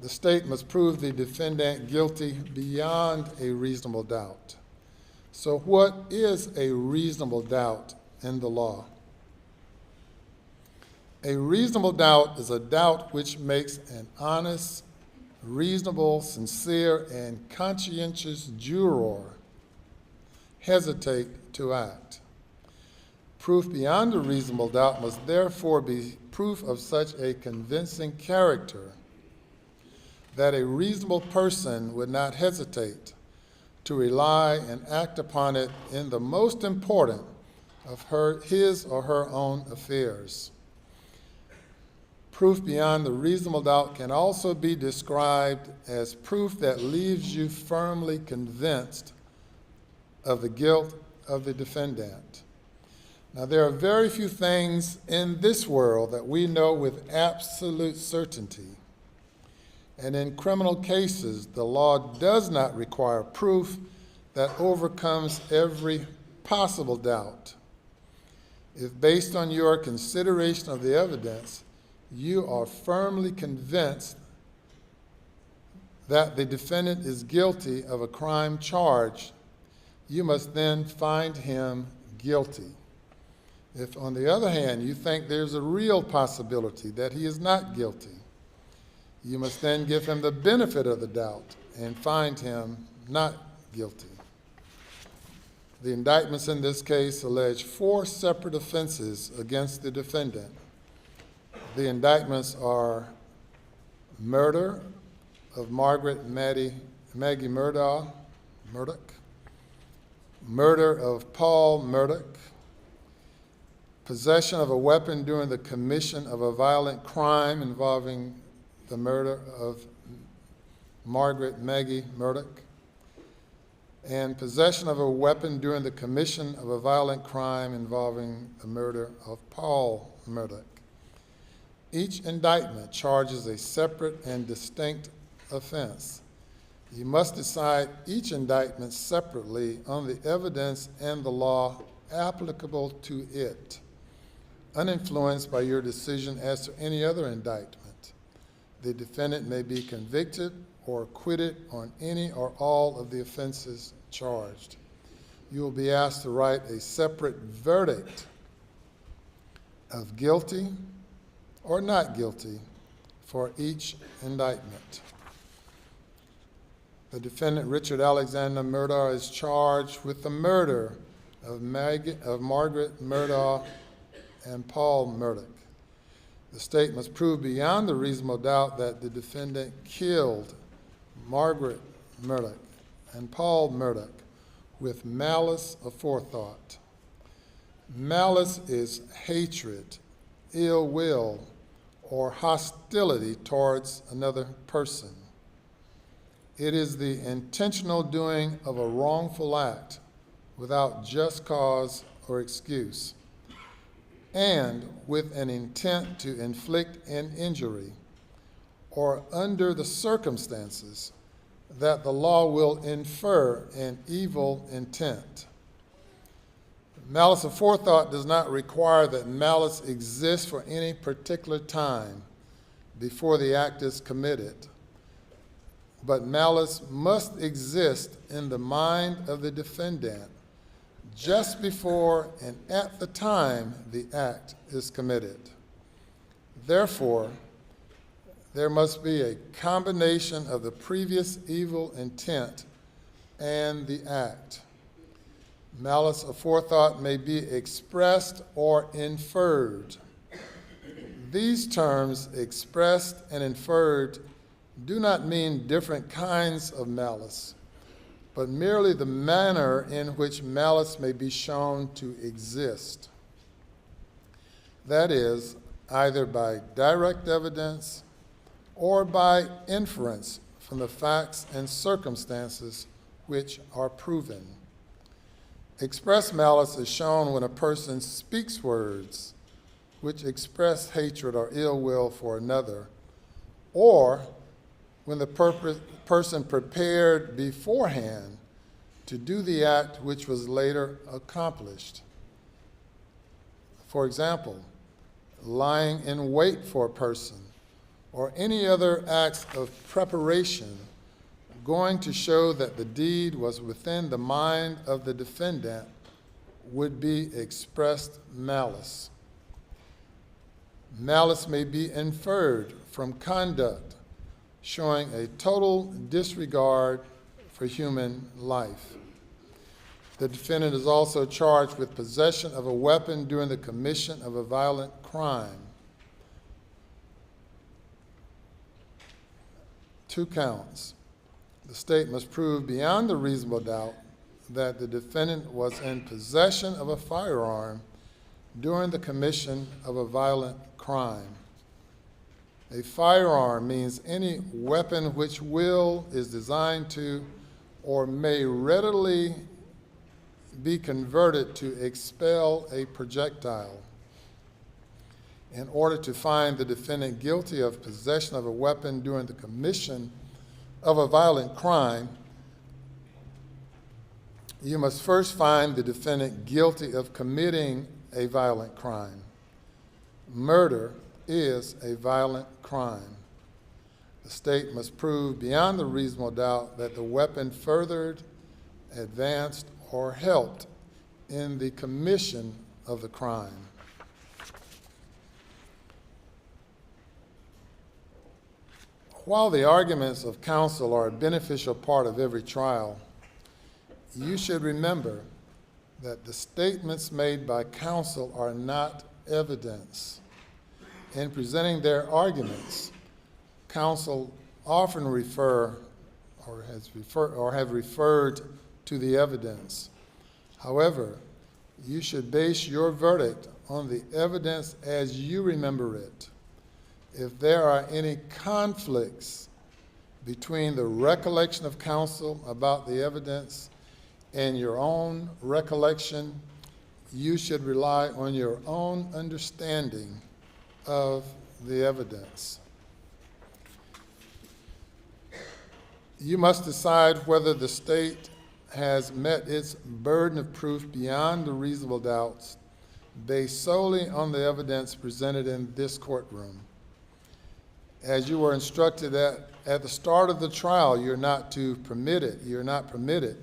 The state must prove the defendant guilty beyond a reasonable doubt. So what is a reasonable doubt in the law? A reasonable doubt is a doubt which makes an honest, reasonable, sincere, and conscientious juror hesitate to act. Proof beyond a reasonable doubt must therefore be proof of such a convincing character that a reasonable person would not hesitate to rely and act upon it in the most important of his or her own affairs. Proof beyond the reasonable doubt can also be described as proof that leaves you firmly convinced of the guilt of the defendant. Now, there are very few things in this world that we know with absolute certainty. And in criminal cases, the law does not require proof that overcomes every possible doubt. If, based on your consideration of the evidence, you are firmly convinced that the defendant is guilty of a crime charged, you must then find him guilty. If, on the other hand, you think there's a real possibility that he is not guilty, you must then give him the benefit of the doubt and find him not guilty. The indictments in this case allege 4 separate offenses against the defendant. The indictments are murder of Maggie Murdaugh, murder of Paul Murdaugh, possession of a weapon during the commission of a violent crime involving the murder of Maggie Murdaugh, and possession of a weapon during the commission of a violent crime involving the murder of Paul Murdaugh. Each indictment charges a separate and distinct offense. You must decide each indictment separately on the evidence and the law applicable to it, uninfluenced by your decision as to any other indictment. The defendant may be convicted or acquitted on any or all of the offenses charged. You will be asked to write a separate verdict of guilty or not guilty for each indictment. The defendant, Richard Alexander Murdaugh, is charged with the murder of Margaret Murdaugh and Paul Murdaugh. The state must prove beyond a reasonable doubt that the defendant killed Margaret Murdaugh and Paul Murdaugh with malice aforethought. Malice is hatred, ill will, or hostility towards another person. It is the intentional doing of a wrongful act without just cause or excuse, and with an intent to inflict an injury, or under the circumstances that the law will infer an evil intent. Malice aforethought does not require that malice exists for any particular time before the act is committed, but malice must exist in the mind of the defendant just before and at the time the act is committed. Therefore, there must be a combination of the previous evil intent and the act. Malice aforethought may be expressed or inferred. These terms, expressed and inferred, do not mean different kinds of malice, but merely the manner in which malice may be shown to exist. That is, either by direct evidence or by inference from the facts and circumstances which are proven. Express malice is shown when a person speaks words which express hatred or ill will for another, or when the person prepared beforehand to do the act which was later accomplished. For example, lying in wait for a person, or any other acts of preparation going to show that the deed was within the mind of the defendant would be expressed malice. Malice may be inferred from conduct showing a total disregard for human life. The defendant is also charged with possession of a weapon during the commission of a violent crime. 2 counts. The state must prove beyond a reasonable doubt that the defendant was in possession of a firearm during the commission of a violent crime. A firearm means any weapon which is designed to or may readily be converted to expel a projectile. In order to find the defendant guilty of possession of a weapon during the commission of a violent crime, you must first find the defendant guilty of committing a violent crime. Murder is a violent crime. The state must prove beyond a reasonable doubt that the weapon furthered, advanced, or helped in the commission of the crime. While the arguments of counsel are a beneficial part of every trial, you should remember that the statements made by counsel are not evidence. In presenting their arguments, counsel often have referred to the evidence. However, you should base your verdict on the evidence as you remember it. If there are any conflicts between the recollection of counsel about the evidence and your own recollection, you should rely on your own understanding of the evidence. You must decide whether the state has met its burden of proof beyond the reasonable doubts based solely on the evidence presented in this courtroom. As you were instructed at the start of the trial, you're not permitted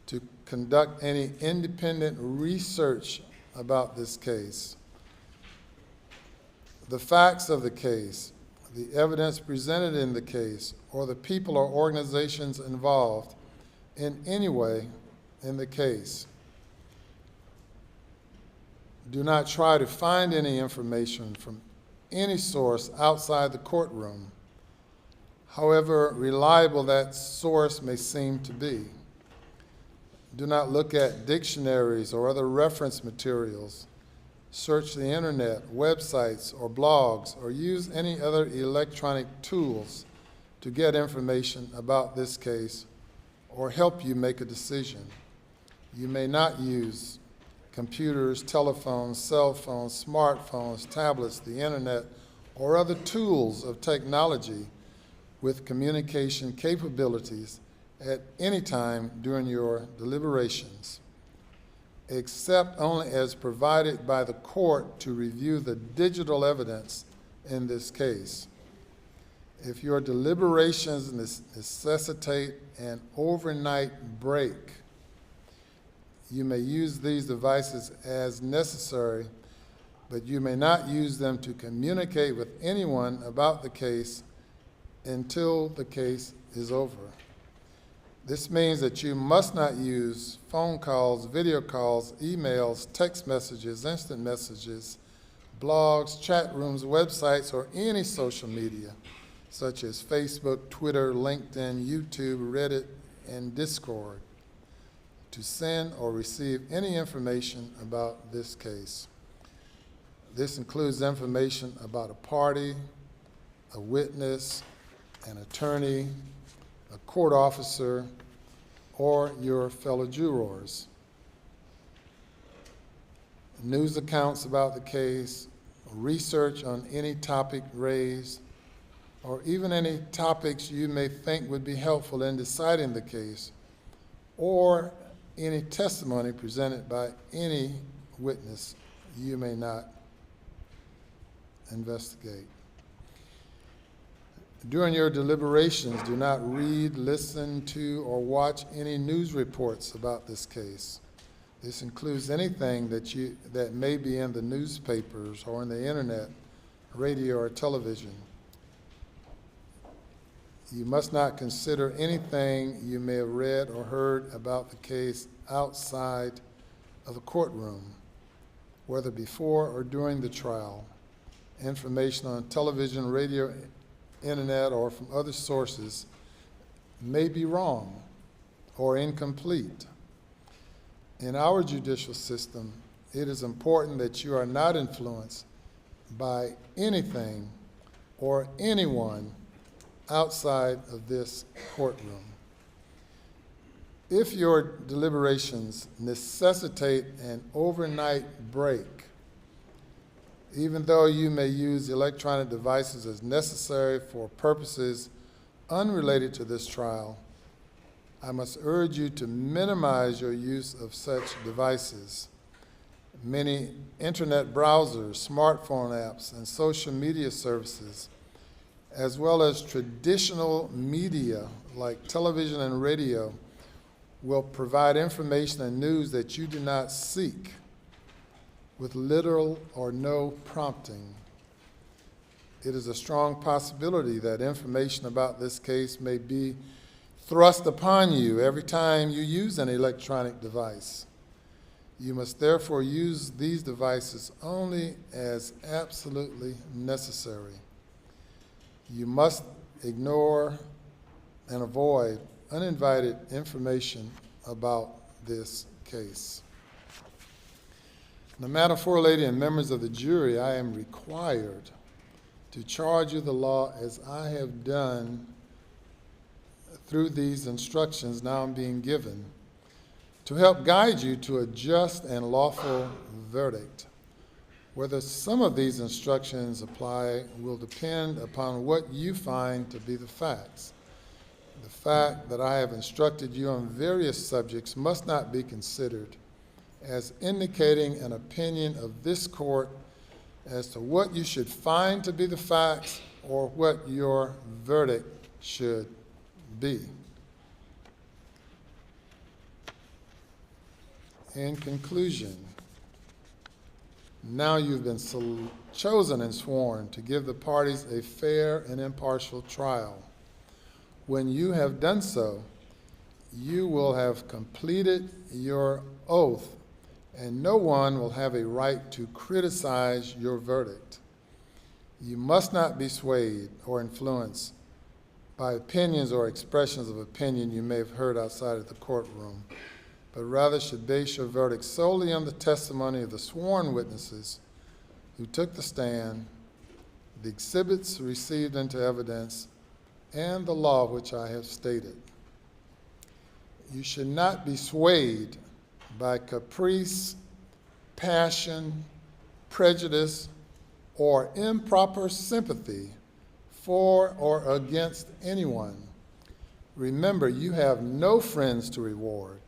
to conduct any independent research about this case. The facts of the case, the evidence presented in the case, or the people or organizations involved in any way in the case. Do not try to find any information from any source outside the courtroom, however reliable that source may seem to be. Do not look at dictionaries or other reference materials. Search the internet, websites, or blogs, or use any other electronic tools to get information about this case or help you make a decision. You may not use computers, telephones, cell phones, smartphones, tablets, the internet, or other tools of technology with communication capabilities at any time during your deliberations, except only as provided by the court to review the digital evidence in this case. If your deliberations necessitate an overnight break, you may use these devices as necessary, but you may not use them to communicate with anyone about the case until the case is over. This means that you must not use phone calls, video calls, emails, text messages, instant messages, blogs, chat rooms, websites, or any social media, such as Facebook, Twitter, LinkedIn, YouTube, Reddit, and Discord, to send or receive any information about this case. This includes information about a party, a witness, an attorney, a court officer, or your fellow jurors. News accounts about the case, research on any topic raised, or even any topics you may think would be helpful in deciding the case, or any testimony presented by any witness you may not investigate. During your deliberations, do not read, listen to, or watch any news reports about this case. This includes anything that may be in the newspapers or on the internet, radio, or television. You must not consider anything you may have read or heard about the case outside of the courtroom, whether before or during the trial. Information on television, radio, internet, or from other sources may be wrong or incomplete. In our judicial system, it is important that you are not influenced by anything or anyone outside of this courtroom. If your deliberations necessitate an overnight break, even though you may use electronic devices as necessary for purposes unrelated to this trial, I must urge you to minimize your use of such devices. Many internet browsers, smartphone apps, and social media services, as well as traditional media like television and radio, will provide information and news that you do not seek with little or no prompting. It is a strong possibility that information about this case may be thrust upon you every time you use an electronic device. You must therefore use these devices only as absolutely necessary. You must ignore and avoid uninvited information about this case. Now, Madam Forelady and members of the jury, I am required to charge you the law as I have done through these instructions now I'm being given, to help guide you to a just and lawful verdict. Whether some of these instructions apply will depend upon what you find to be the facts. The fact that I have instructed you on various subjects must not be considered as indicating an opinion of this court as to what you should find to be the facts or what your verdict should be. In conclusion, now you've been chosen and sworn to give the parties a fair and impartial trial. When you have done so, you will have completed your oath, and no one will have a right to criticize your verdict. You must not be swayed or influenced by opinions or expressions of opinion you may have heard outside of the courtroom, but rather should base your verdict solely on the testimony of the sworn witnesses who took the stand, the exhibits received into evidence, and the law which I have stated. You should not be swayed by caprice, passion, prejudice, or improper sympathy for or against anyone. Remember, you have no friends to reward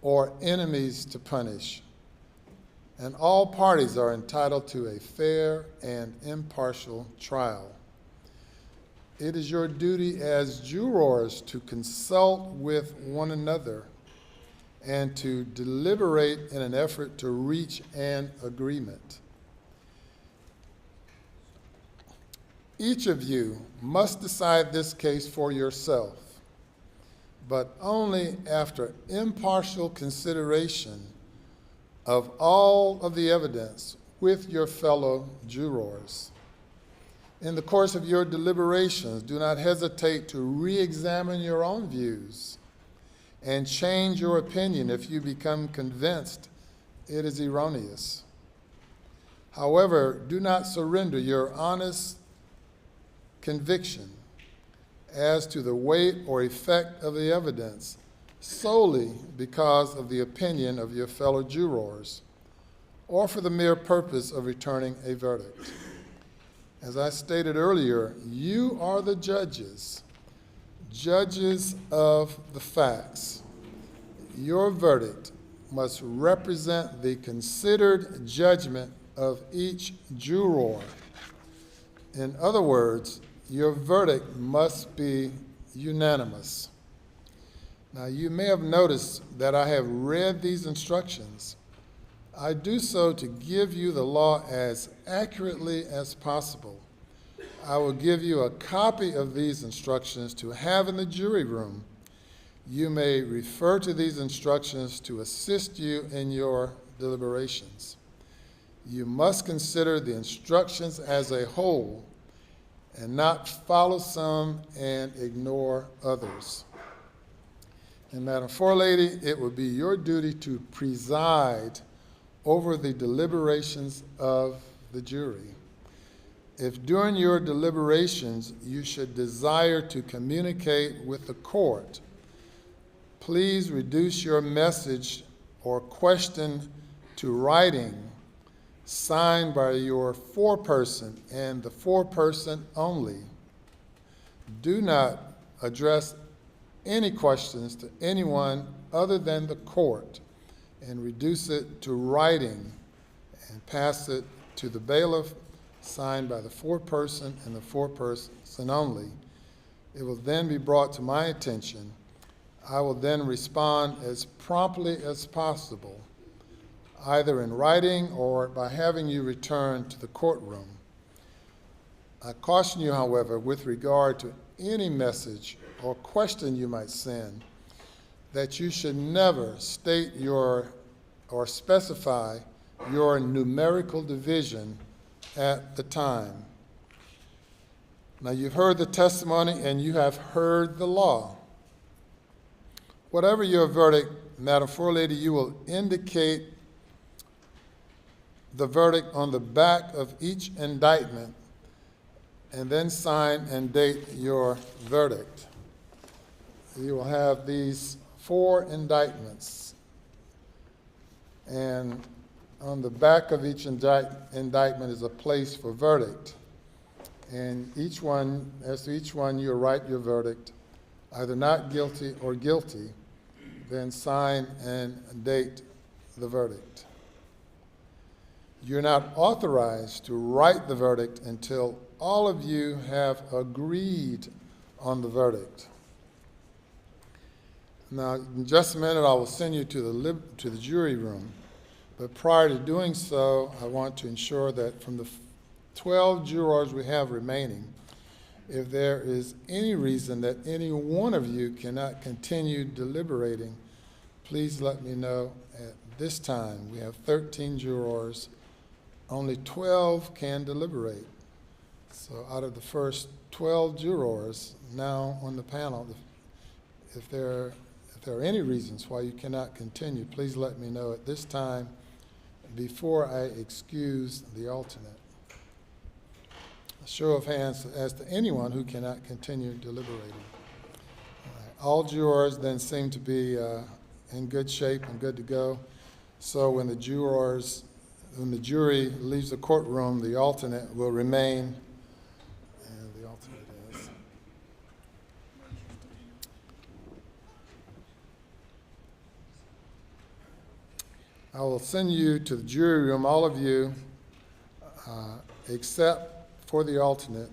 or enemies to punish, and all parties are entitled to a fair and impartial trial. It is your duty as jurors to consult with one another and to deliberate in an effort to reach an agreement. Each of you must decide this case for yourself, but only after impartial consideration of all of the evidence with your fellow jurors. In the course of your deliberations, do not hesitate to re-examine your own views and change your opinion if you become convinced it is erroneous. However, do not surrender your honest conviction as to the weight or effect of the evidence solely because of the opinion of your fellow jurors or for the mere purpose of returning a verdict. As I stated earlier, you are the judges of the facts. Your verdict must represent the considered judgment of each juror. In other words, your verdict must be unanimous. Now, you may have noticed that I have read these instructions. I do so to give you the law as accurately as possible. I will give you a copy of these instructions to have in the jury room. You may refer to these instructions to assist you in your deliberations. You must consider the instructions as a whole and not follow some and ignore others. And Madam Forelady, it will be your duty to preside over the deliberations of the jury. If during your deliberations you should desire to communicate with the court, please reduce your message or question to writing, signed by your foreperson and the foreperson only. Do not address any questions to anyone other than the court, and reduce it to writing and pass it to the bailiff, signed by the foreperson and the foreperson only. It will then be brought to my attention. I will then respond as promptly as possible, either in writing or by having you return to the courtroom. I caution you, however, with regard to any message or question you might send, that you should never state or specify your numerical division at the time. Now, you've heard the testimony and you have heard the law. Whatever your verdict, Madam Forelady, you will indicate the verdict on the back of each indictment and then sign and date your verdict. You will have these 4 indictments, and on the back of each indictment is a place for verdict. And each one, as to each one, you'll write your verdict, either not guilty or guilty, then sign and date the verdict. You're not authorized to write the verdict until all of you have agreed on the verdict. Now, in just a minute, I will send you to the jury room. But prior to doing so, I want to ensure that from the 12 jurors we have remaining, if there is any reason that any one of you cannot continue deliberating, please let me know at this time. We have 13 jurors. Only 12 can deliberate. So out of the first 12 jurors now on the panel, if there are any reasons why you cannot continue, please let me know at this time before I excuse the alternate. A show of hands as to anyone who cannot continue deliberating. All jurors then seem to be in good shape and good to go. So when the jury leaves the courtroom, the alternate will remain. And the alternate is I will send you to the jury room, all of you, except for the alternate,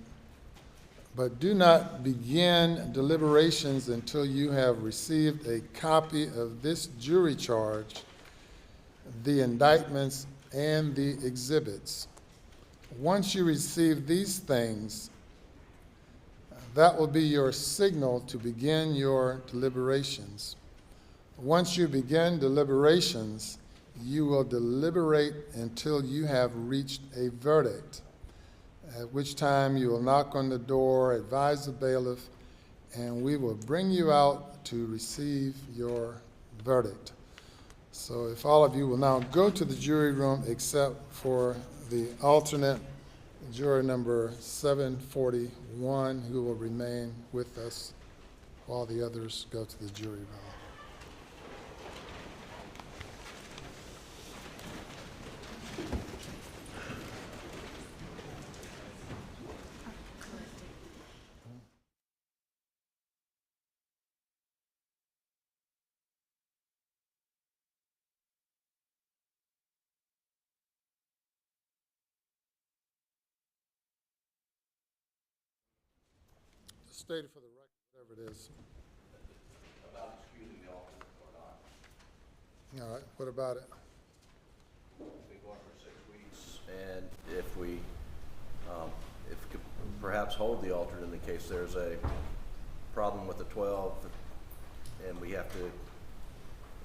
but do not begin deliberations until you have received a copy of this jury charge, the indictments, and the exhibits. Once you receive these things, that will be your signal to begin your deliberations. Once you begin deliberations, you will deliberate until you have reached a verdict, at which time you will knock on the door, advise the bailiff, and we will bring you out to receive your verdict. So if all of you will now go to the jury room except for the alternate, juror number 741, who will remain with us while the others go to the jury room. Stated for the record, whatever it is. About excusing the alternate or not. All right, what about it? We've been going for 6 weeks, and if we could perhaps hold the alternate in the case there's a problem with the 12, and we have to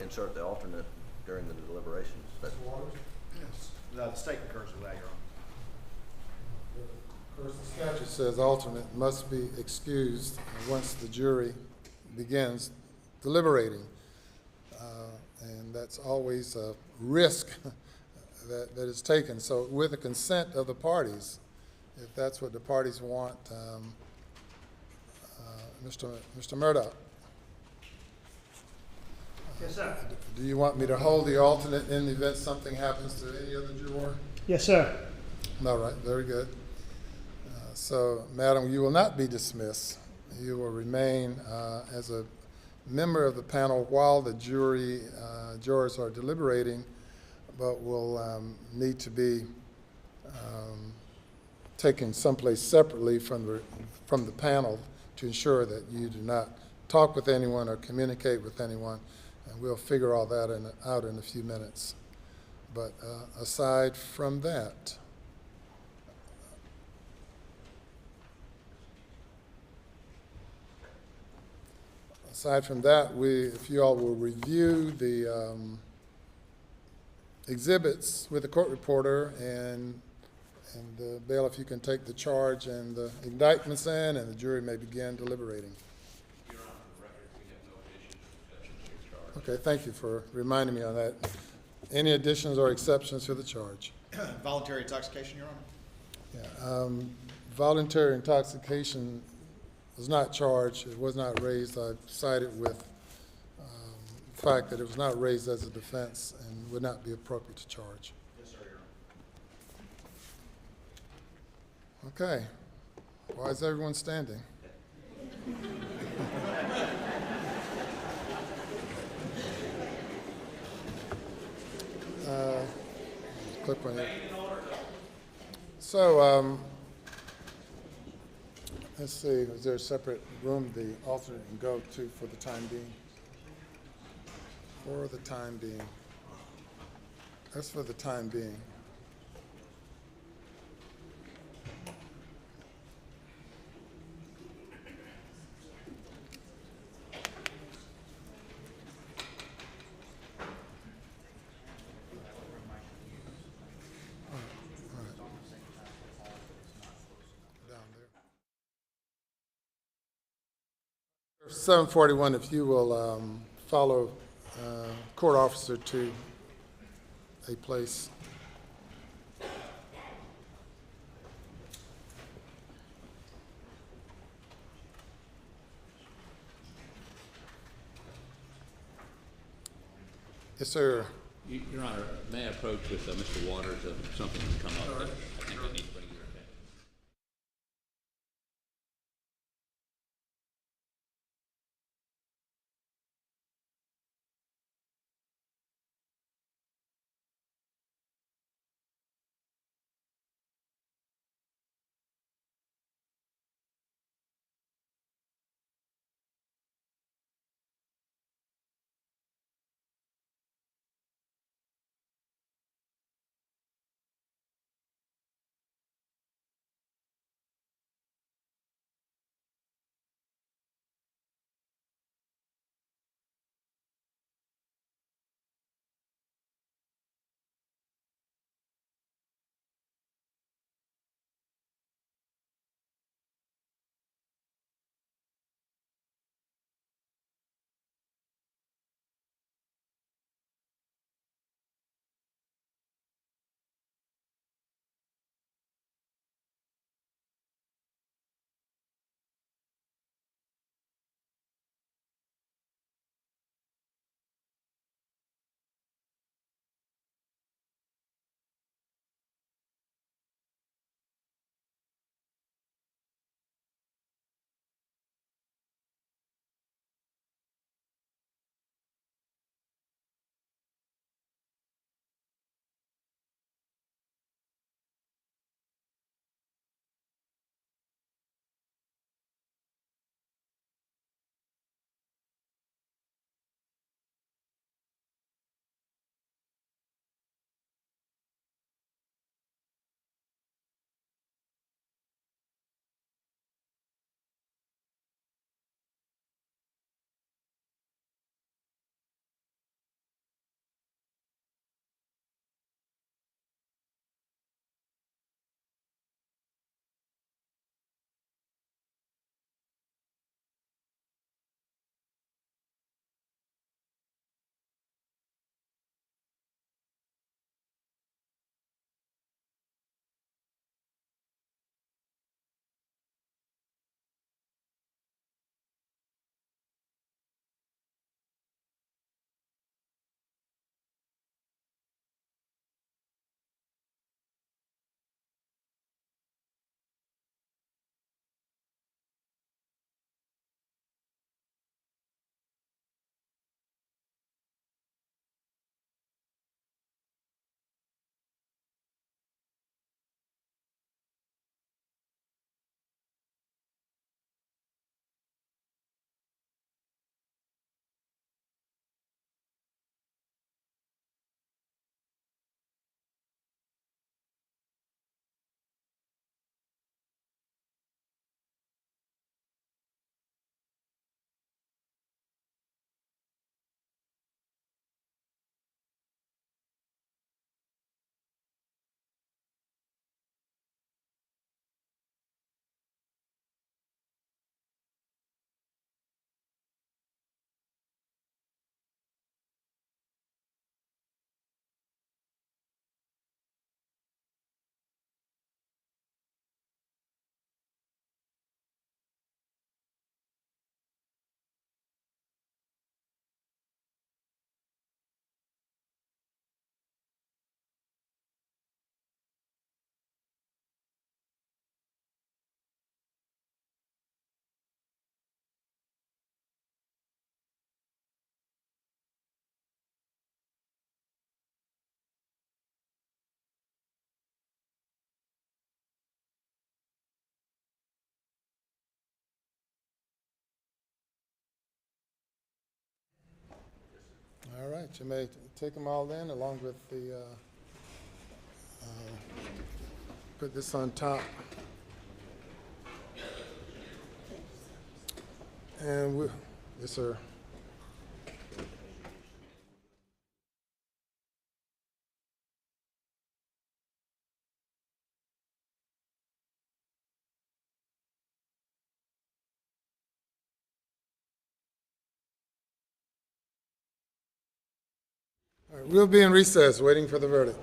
insert the alternate during the deliberations. Mr. Waters? Yes. The state concurs with that, Your Honor. Of course, the statute says alternate must be excused once the jury begins deliberating. And that's always a risk that is taken. So with the consent of the parties, if that's what the parties want, Mr. Murdaugh. Yes, sir. Do you want me to hold the alternate in the event something happens to any other juror? Yes, sir. All right, very good. So, Madam, you will not be dismissed. You will remain as a member of the panel while the jurors are deliberating, but will need to be taken someplace separately from the panel to ensure that you do not talk with anyone or communicate with anyone, and we'll figure all that out in a few minutes. But aside from that, if you all will review the exhibits with the court reporter, and the bailiff, you can take the charge and the indictments in, and the jury may begin deliberating. Your Honor, for the record, we have no additions or exceptions to your charge. Okay, thank you for reminding me on that. Any additions or exceptions to the charge? Voluntary intoxication, Your Honor. Yeah, voluntary intoxication was not charged. It was not raised. I cited with the fact that it was not raised as a defense and would not be appropriate to charge. Yes, sir, Your Honor. Okay. Why is everyone standing? Clip on it. So, let's see, is there a separate room the alternate can go to for the time being? For the time being. That's for the time being. Down there. 741, if you will follow court officer to a place. Yes, sir. Your Honor, may I approach with Mr. Waters of something to come up that I think I need to bring to your attention? All right, you may take them all in along with the, put this on top. And we, yes, sir. All right, we'll be in recess, waiting for the verdict.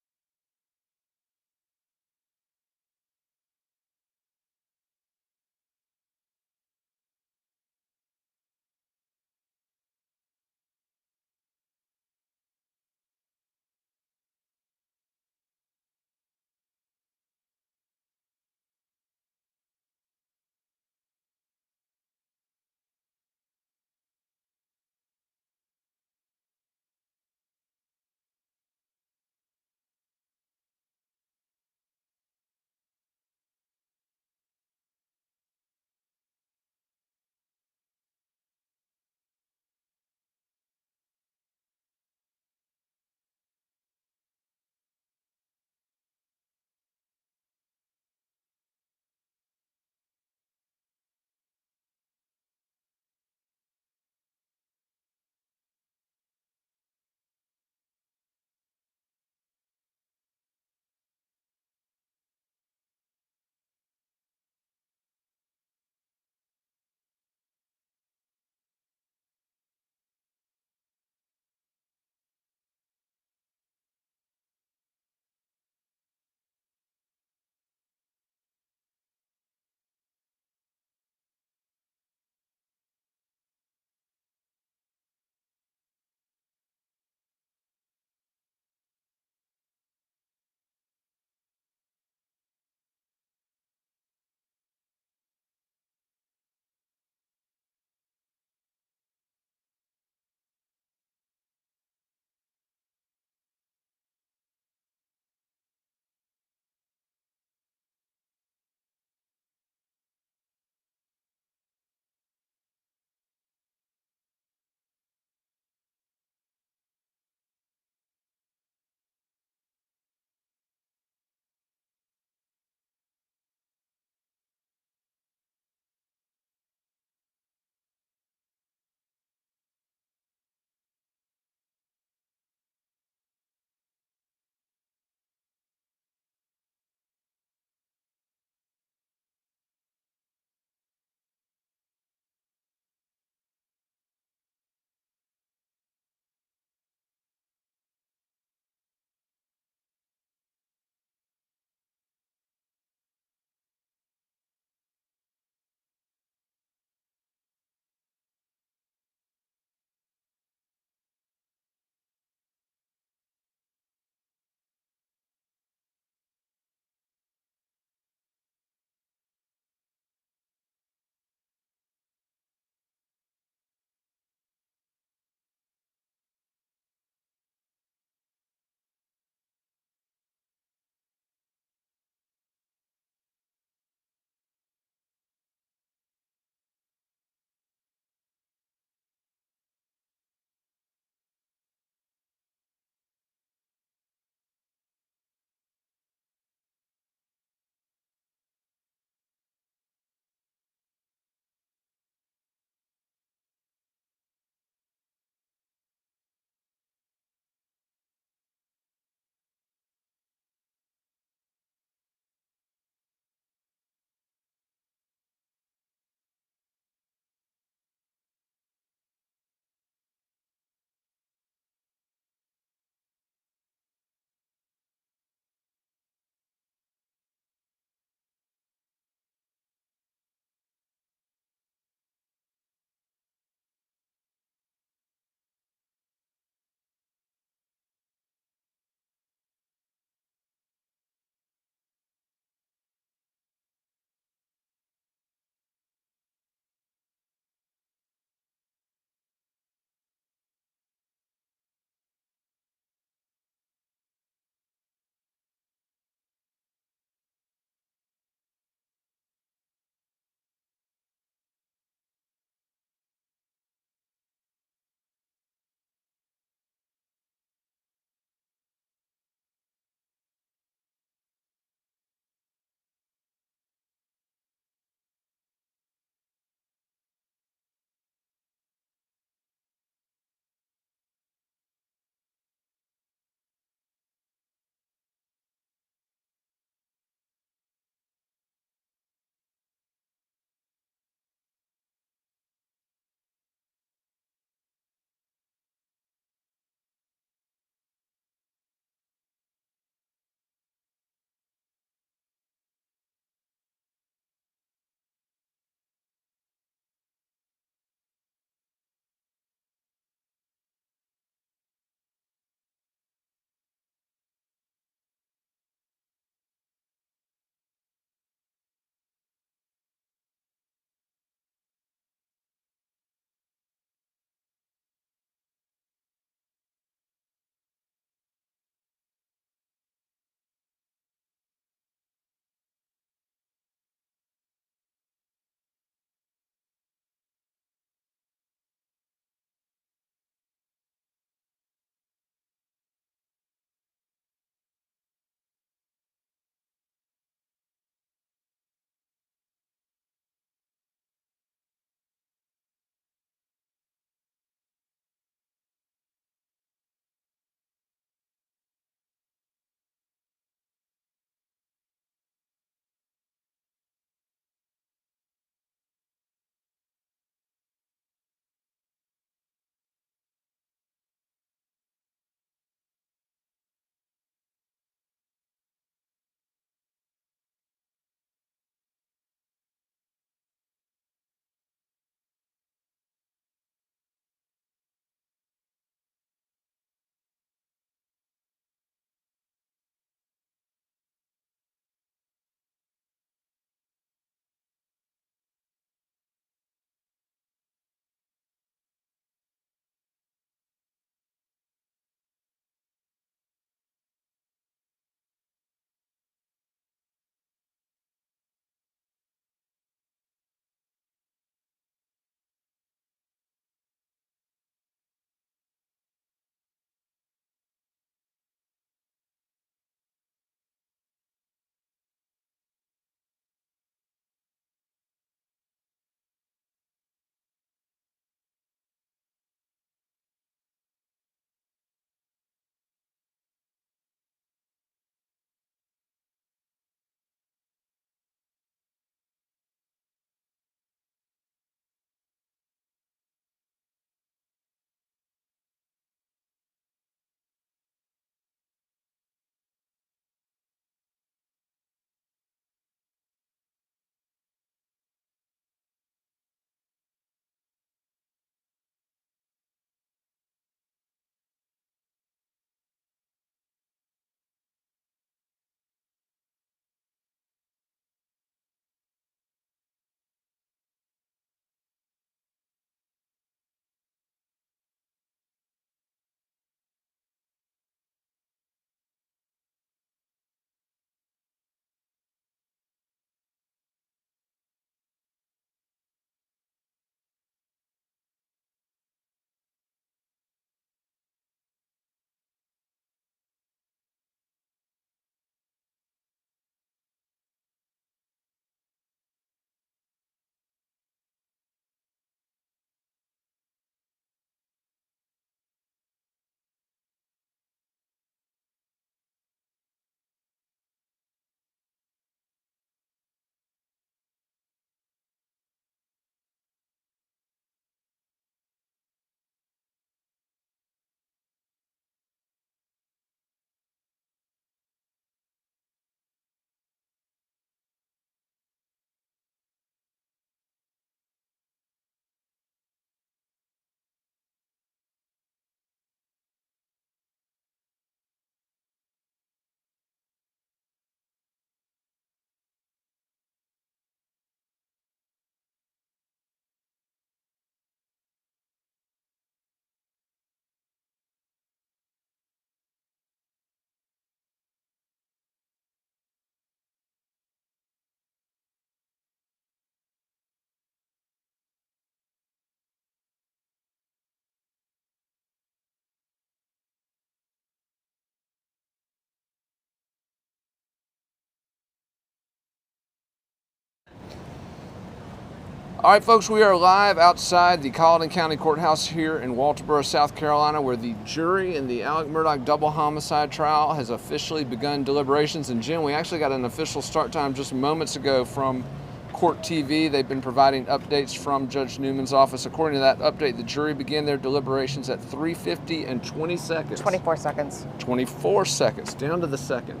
All right, folks, we are live outside the Colleton County Courthouse here in Walterboro, South Carolina, where the jury in the Alex Murdaugh double homicide trial has officially begun deliberations. And Jim, we actually got an official start time just moments ago from Court TV. They've been providing updates from Judge Newman's office. According to that update, the jury began their deliberations at 3:50 and 20 seconds. 24 seconds. 24 seconds, down to the second.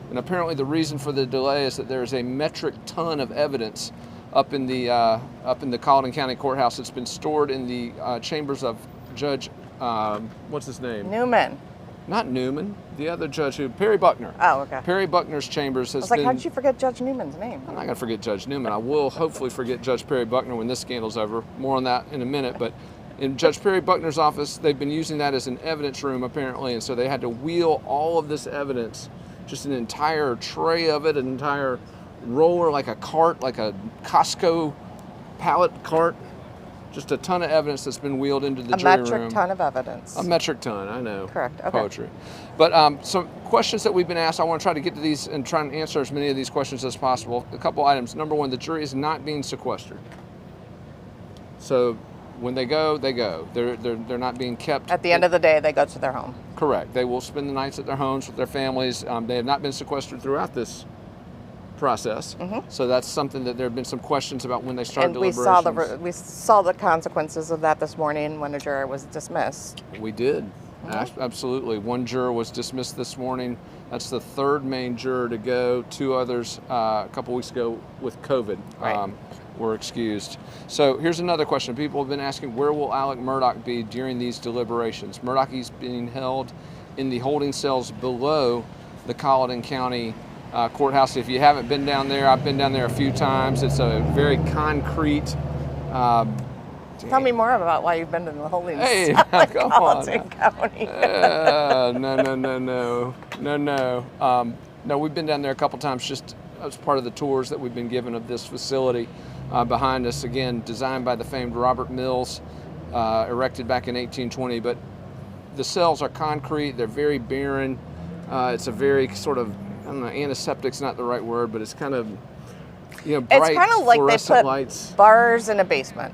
And apparently the reason for the delay is that there is a metric ton of evidence up in the Colleton County Courthouse. It's been stored in the chambers of Judge, what's his name? Newman. Not Newman, the other judge Perry Buckner. Oh, okay. Perry Buckner's chambers has I was like, been... how did you forget Judge Newman's name? I'm not going to forget Judge Newman. I will hopefully forget Judge Perry Buckner when this scandal's over. More on that in a minute. But in Judge Perry Buckner's office, they've been using that as an evidence room, apparently. And so they had to wheel all of this evidence, just an entire tray of it, an entire roller, like a cart, like a Costco pallet cart. Just a ton of evidence that's been wheeled into the jury room. A metric ton of evidence. A metric ton, I know. Correct, okay. Poetry. But some questions that we've been asked, I want to try to get to these and try and answer as many of these questions as possible. A couple items. Number one, the jury is not being sequestered. So when they go, they go. They're not being kept. At the end of the day, they go to their home. Correct. They will spend the nights at their homes with their families. They have not been sequestered throughout this process. So that's something that there have been some questions about when they start deliberations. We saw the consequences of that this morning when a juror was dismissed. We did. Absolutely. One juror was dismissed this morning. That's the third main juror to go. Two others a couple weeks ago with COVID were excused. So here's another question. People have been asking, where will Alex Murdaugh be during these deliberations? Murdaugh is being held in the holding cells below the Colleton County Courthouse. If you haven't been down there, I've been down there a few times. It's a very concrete. Tell me more about why you've been in the holding Hey, cell in come Colleton on. County. No, we've been down there a couple times just as part of the tours that we've been given of this facility. Behind us, again, designed by the famed Robert Mills, erected back in 1820. But the cells are concrete. They're very barren. It's a very sort of, I don't know, antiseptic's not the right word, but it's kind of, bright It's kind of like they put lights. bars in a basement.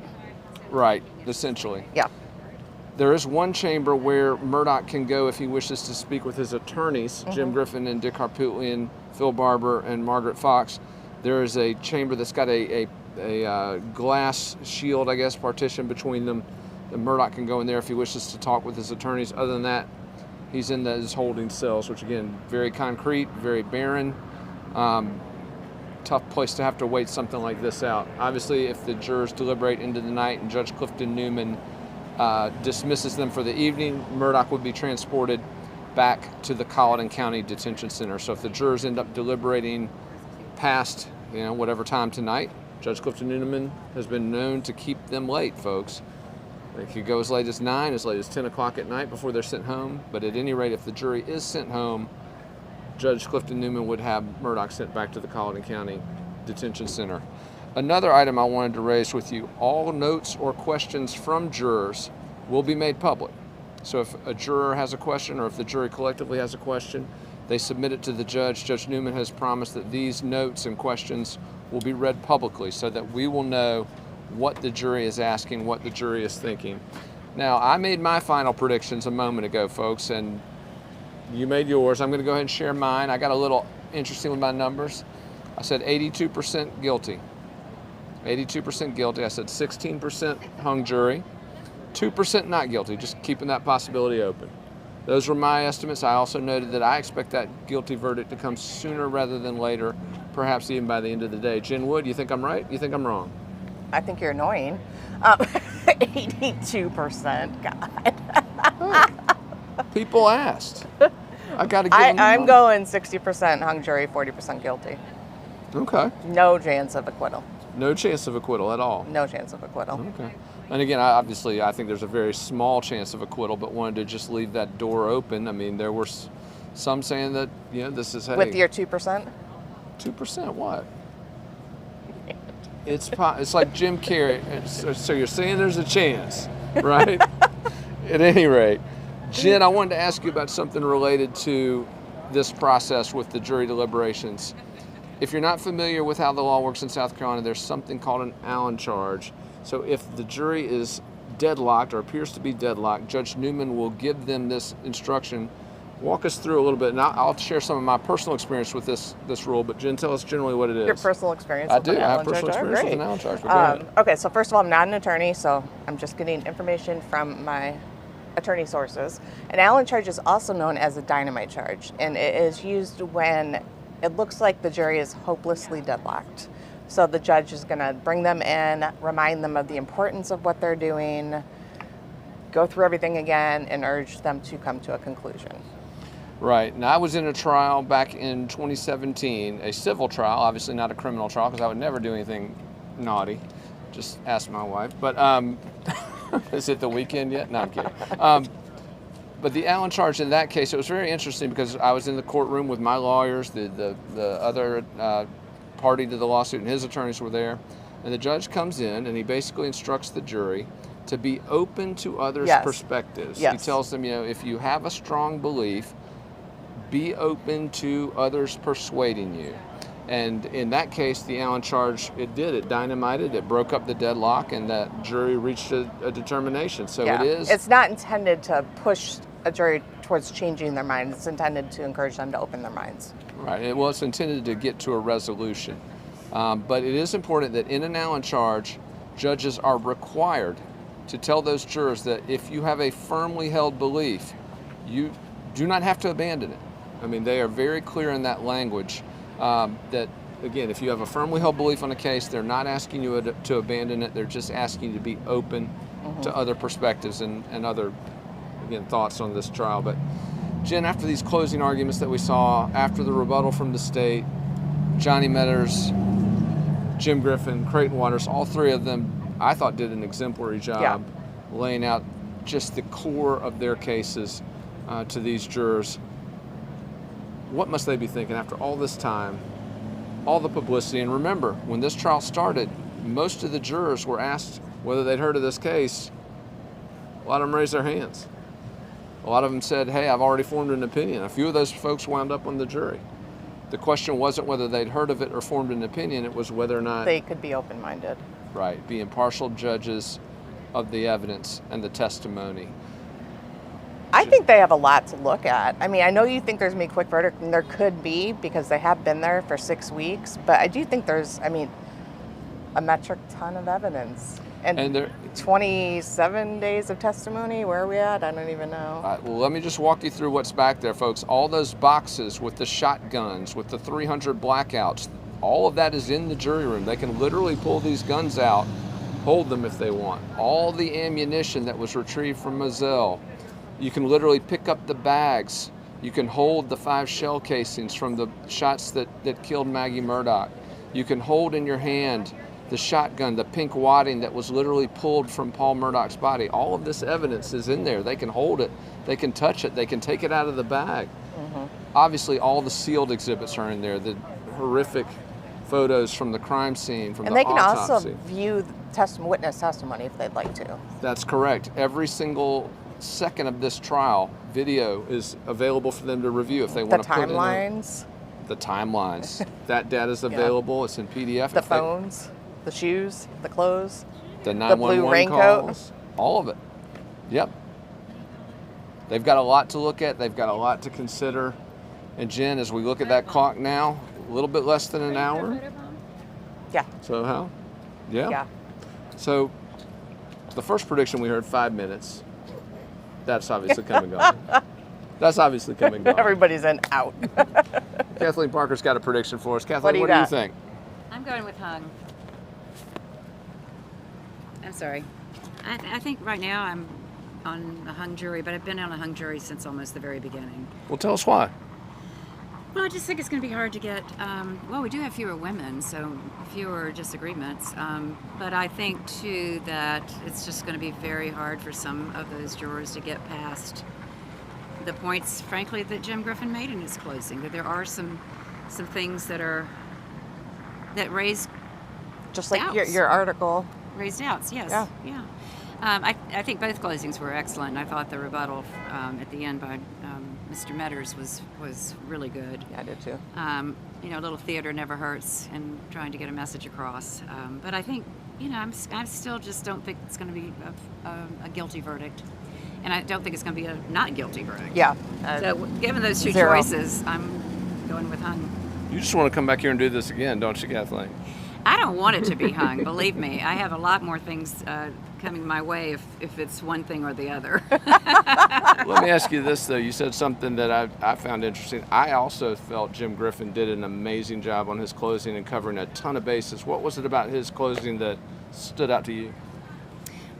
Right, essentially. Yeah. There is one chamber where Murdaugh can go if he wishes to speak with his attorneys, Jim Griffin and Dick Harpootlian, Phil Barber, and Margaret Fox. There is a chamber that's got a glass shield, I guess, partition between them. And Murdaugh can go in there if he wishes to talk with his attorneys. Other than that, he's in his holding cells, which again, very concrete, very barren. Tough place to have to wait something like this out. Obviously, if the jurors deliberate into the night and Judge Clifton Newman dismisses them for the evening, Murdaugh would be transported back to the Colleton County Detention Center. So if the jurors end up deliberating past, whatever time tonight, Judge Clifton Newman has been known to keep them late, folks. They could go as late as 9, as late as 10 o'clock at night before they're sent home. But at any rate, if the jury is sent home, Judge Clifton Newman would have Murdaugh sent back to the Colleton County Detention Center. Another item I wanted to raise with you, all notes or questions from jurors will be made public. So if a juror has a question or if the jury collectively has a question, they submit it to the judge. Judge Newman has promised that these notes and questions will be read publicly so that we will know what the jury is asking, what the jury is thinking. Now, I made my final predictions a moment ago, folks, and you made yours. I'm going to go ahead and share mine. I got a little interesting with my numbers. I said 82% guilty. 82% guilty. I said 16% hung jury. 2% not guilty, just keeping that possibility open. Those were my estimates. I also noted that I expect that guilty verdict to come sooner rather than later, perhaps even by the end of the day. Jen Wood, you think I'm right? You think I'm wrong? I think you're annoying. 82%, God. People asked. I got to give them I'm going 60% hung jury, 40% guilty. Okay. No chance of acquittal. No chance of acquittal at all. No chance of acquittal. Okay. And again, obviously, I think there's a very small chance of acquittal, but wanted to just leave that door open. I mean, there were some saying that, this is, hey. With your 2%? 2%, what? It's like Jim Carrey. So you're saying there's a chance, right? At any rate, Jen, I wanted to ask you about something related to this process with the jury deliberations. if you're not familiar with how the law works in South Carolina, there's something called an Allen charge. So if the jury is deadlocked or appears to be deadlocked, Judge Newman will give them this instruction. Walk us through a little bit, and I'll share some of my personal experience with this rule, but Jen, tell us generally what it is. Your personal experience I with do. an I have Allen personal charge? experience with an Allen charge, but go ahead. Okay, so first of all, I'm not an attorney, so I'm just getting information from my attorney sources. An Allen charge is also known as a dynamite charge, and it is used when it looks like the jury is hopelessly deadlocked. So the judge is going to bring them in, remind them of the importance of what they're doing, go through everything again, and urge them to come to a conclusion. Right. Now, I was in a trial back in 2017, a civil trial, obviously not a criminal trial, because I would never do anything naughty. Just ask my wife. But is it the weekend yet? No, I'm kidding. But the Allen charge in that case, it was very interesting because I was in the courtroom with my lawyers, the other party to the lawsuit, and his attorneys were there. And the judge comes in and he basically instructs the jury to be open to others' perspectives. Yes. He tells them, if you have a strong belief, be open to others persuading you. And in that case, the Allen charge, it dynamited, it broke up the deadlock, and that jury reached a determination. So it is. It's not intended to push a jury towards changing their mind. It's intended to encourage them to open their minds. Right. Well, it's intended to get to a resolution. But it is important that in an Allen charge, judges are required to tell those jurors that if you have a firmly held belief, you do not have to abandon it. I mean, they are very clear in that language that, again, if you have a firmly held belief on a case, they're not asking you to abandon it. They're just asking you to be open to other perspectives and other, again, thoughts on this trial. But Jen, after these closing arguments that we saw, after the rebuttal from the state, Johnny Meadors, Jim Griffin, Creighton Waters, all three of them, I thought, did an exemplary job laying out just the core of their cases to these jurors. What must they be thinking after all this time, all the publicity? And remember, when this trial started, most of the jurors were asked whether they'd heard of this case. A lot of them raised their hands. A lot of them said, hey, I've already formed an opinion. A few of those folks wound up on the jury. The question wasn't whether they'd heard of it or formed an opinion, it was whether or not they could be open-minded. Right, be impartial judges of the evidence and the testimony. I think they have a lot to look at. I mean, I know you think there's going to be a quick verdict, and there could be because they have been there for 6 weeks, but I do think there's, a metric ton of evidence. And there, 27 days of testimony, where are we at? I don't even know. All right, well, let me just walk you through what's back there, folks. All those boxes with the shotguns, with the 300 blackouts, all of that is in the jury room. They can literally pull these guns out, hold them if they want. All the ammunition that was retrieved from Moselle, you can literally pick up the bags. You can hold the 5 shell casings from the shots that killed Maggie Murdaugh. You can hold in your hand the shotgun, the pink wadding that was literally pulled from Paul Murdaugh's body. All of this evidence is in there. They can hold it, they can touch it, they can take it out of the bag. Obviously, all the sealed exhibits are in there, the horrific photos from the crime scene, from the autopsy. And they can also view witness testimony if they'd like to. That's correct. Every single second of this trial, video is available for them to review if they want to put in timelines. The timelines. That data is available. It's in PDF. The phones, the shoes, the clothes, the 911 blue raincoat. calls, all of it. Yep. They've got a lot to look at. They've got a lot to consider. And Jen, as we look at that clock now, a little bit less than an hour. Yeah. So how? Yeah. Yeah. So the first prediction we heard 5 minutes. That's obviously come and gone. That's obviously come and gone. Everybody's in out. Kathleen Parker's got a prediction for us. Kathleen, what do you think? I'm going with hung. I'm sorry. I think right now I'm on a hung jury, but I've been on a hung jury since almost the very beginning. Well, tell us why. Well, I just think it's going to be hard to get, we do have fewer women, so fewer disagreements. But I think, too, that it's just going to be very hard for some of those jurors to get past the points, frankly, that Jim Griffin made in his closing, that there are some things that raise just like doubts. your article. Raise doubts, yes. I think both closings were excellent. I thought the rebuttal at the end by Mr. Meadors was really good. Yeah, I did too. A little theater never hurts in trying to get a message across. But I think, I still just don't think it's going to be a guilty verdict. And I don't think it's going to be a not guilty verdict. Yeah. So given those two 0. choices, I'm going with hung. You just want to come back here and do this again, don't you, Kathleen? I don't want it to be hung, believe me. I have a lot more things coming my way if it's one thing or the other. Let me ask you this, though. You said something that I found interesting. I also felt Jim Griffin did an amazing job on his closing and covering a ton of bases. What was it about his closing that stood out to you?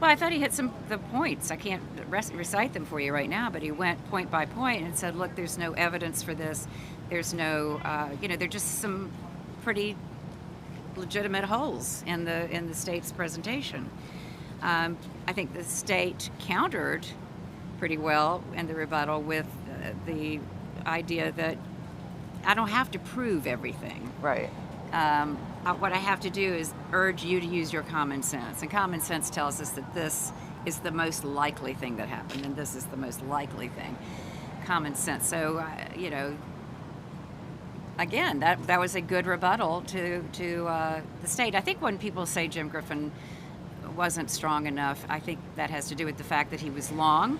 Well, I thought he hit the points. I can't recite them for you right now, but he went point by point and said, look, there's no evidence for this. There's no, there're just some pretty legitimate holes in the state's presentation. I think the state countered pretty well in the rebuttal with the idea that I don't have to prove everything. Right. What I have to do is urge you to use your common sense. And common sense tells us that this is the most likely thing that happened, and this is the most likely thing. Common sense. So, again, that was a good rebuttal to the state. I think when people say Jim Griffin wasn't strong enough, I think that has to do with the fact that he was long,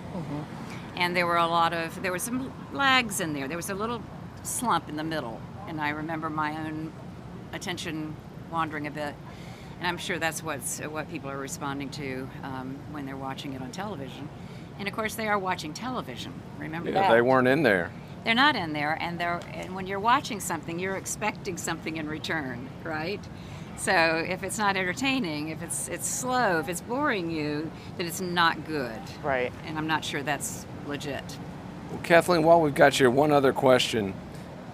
and there were some lags in there. There was a little slump in the middle, and I remember my own attention wandering a bit, and I'm sure that's what people are responding to when they're watching it on television. And of course, they are watching television. Remember that? They weren't in there. They're not in there, and when you're watching something, you're expecting something in return, right? So if it's not entertaining, if it's slow, if it's boring you, then it's not good. Right. And I'm not sure that's legit. Well, Kathleen, while we've got you, one other question.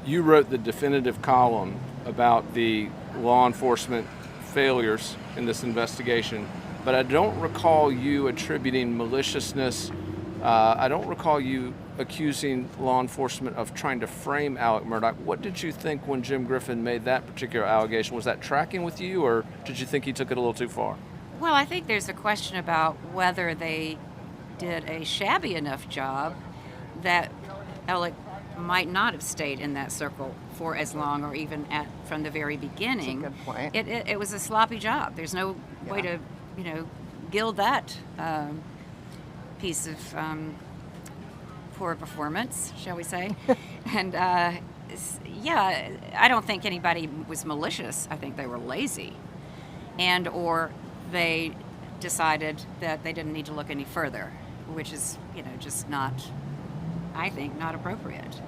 You wrote the definitive column about the law enforcement failures in this investigation, but I don't recall you attributing maliciousness. I don't recall you accusing law enforcement of trying to frame Alex Murdaugh. What did you think when Jim Griffin made that particular allegation? Was that tracking with you, or did you think he took it a little too far? Well, I think there's a question about whether they did a shabby enough job that Alex might not have stayed in that circle for as long, or even from the very beginning. That's a good point. It was a sloppy job. There's no way to, gild that piece of poor performance, shall we say. And I don't think anybody was malicious. I think they were lazy, or they decided that they didn't need to look any further, which is, just not, I think, not appropriate.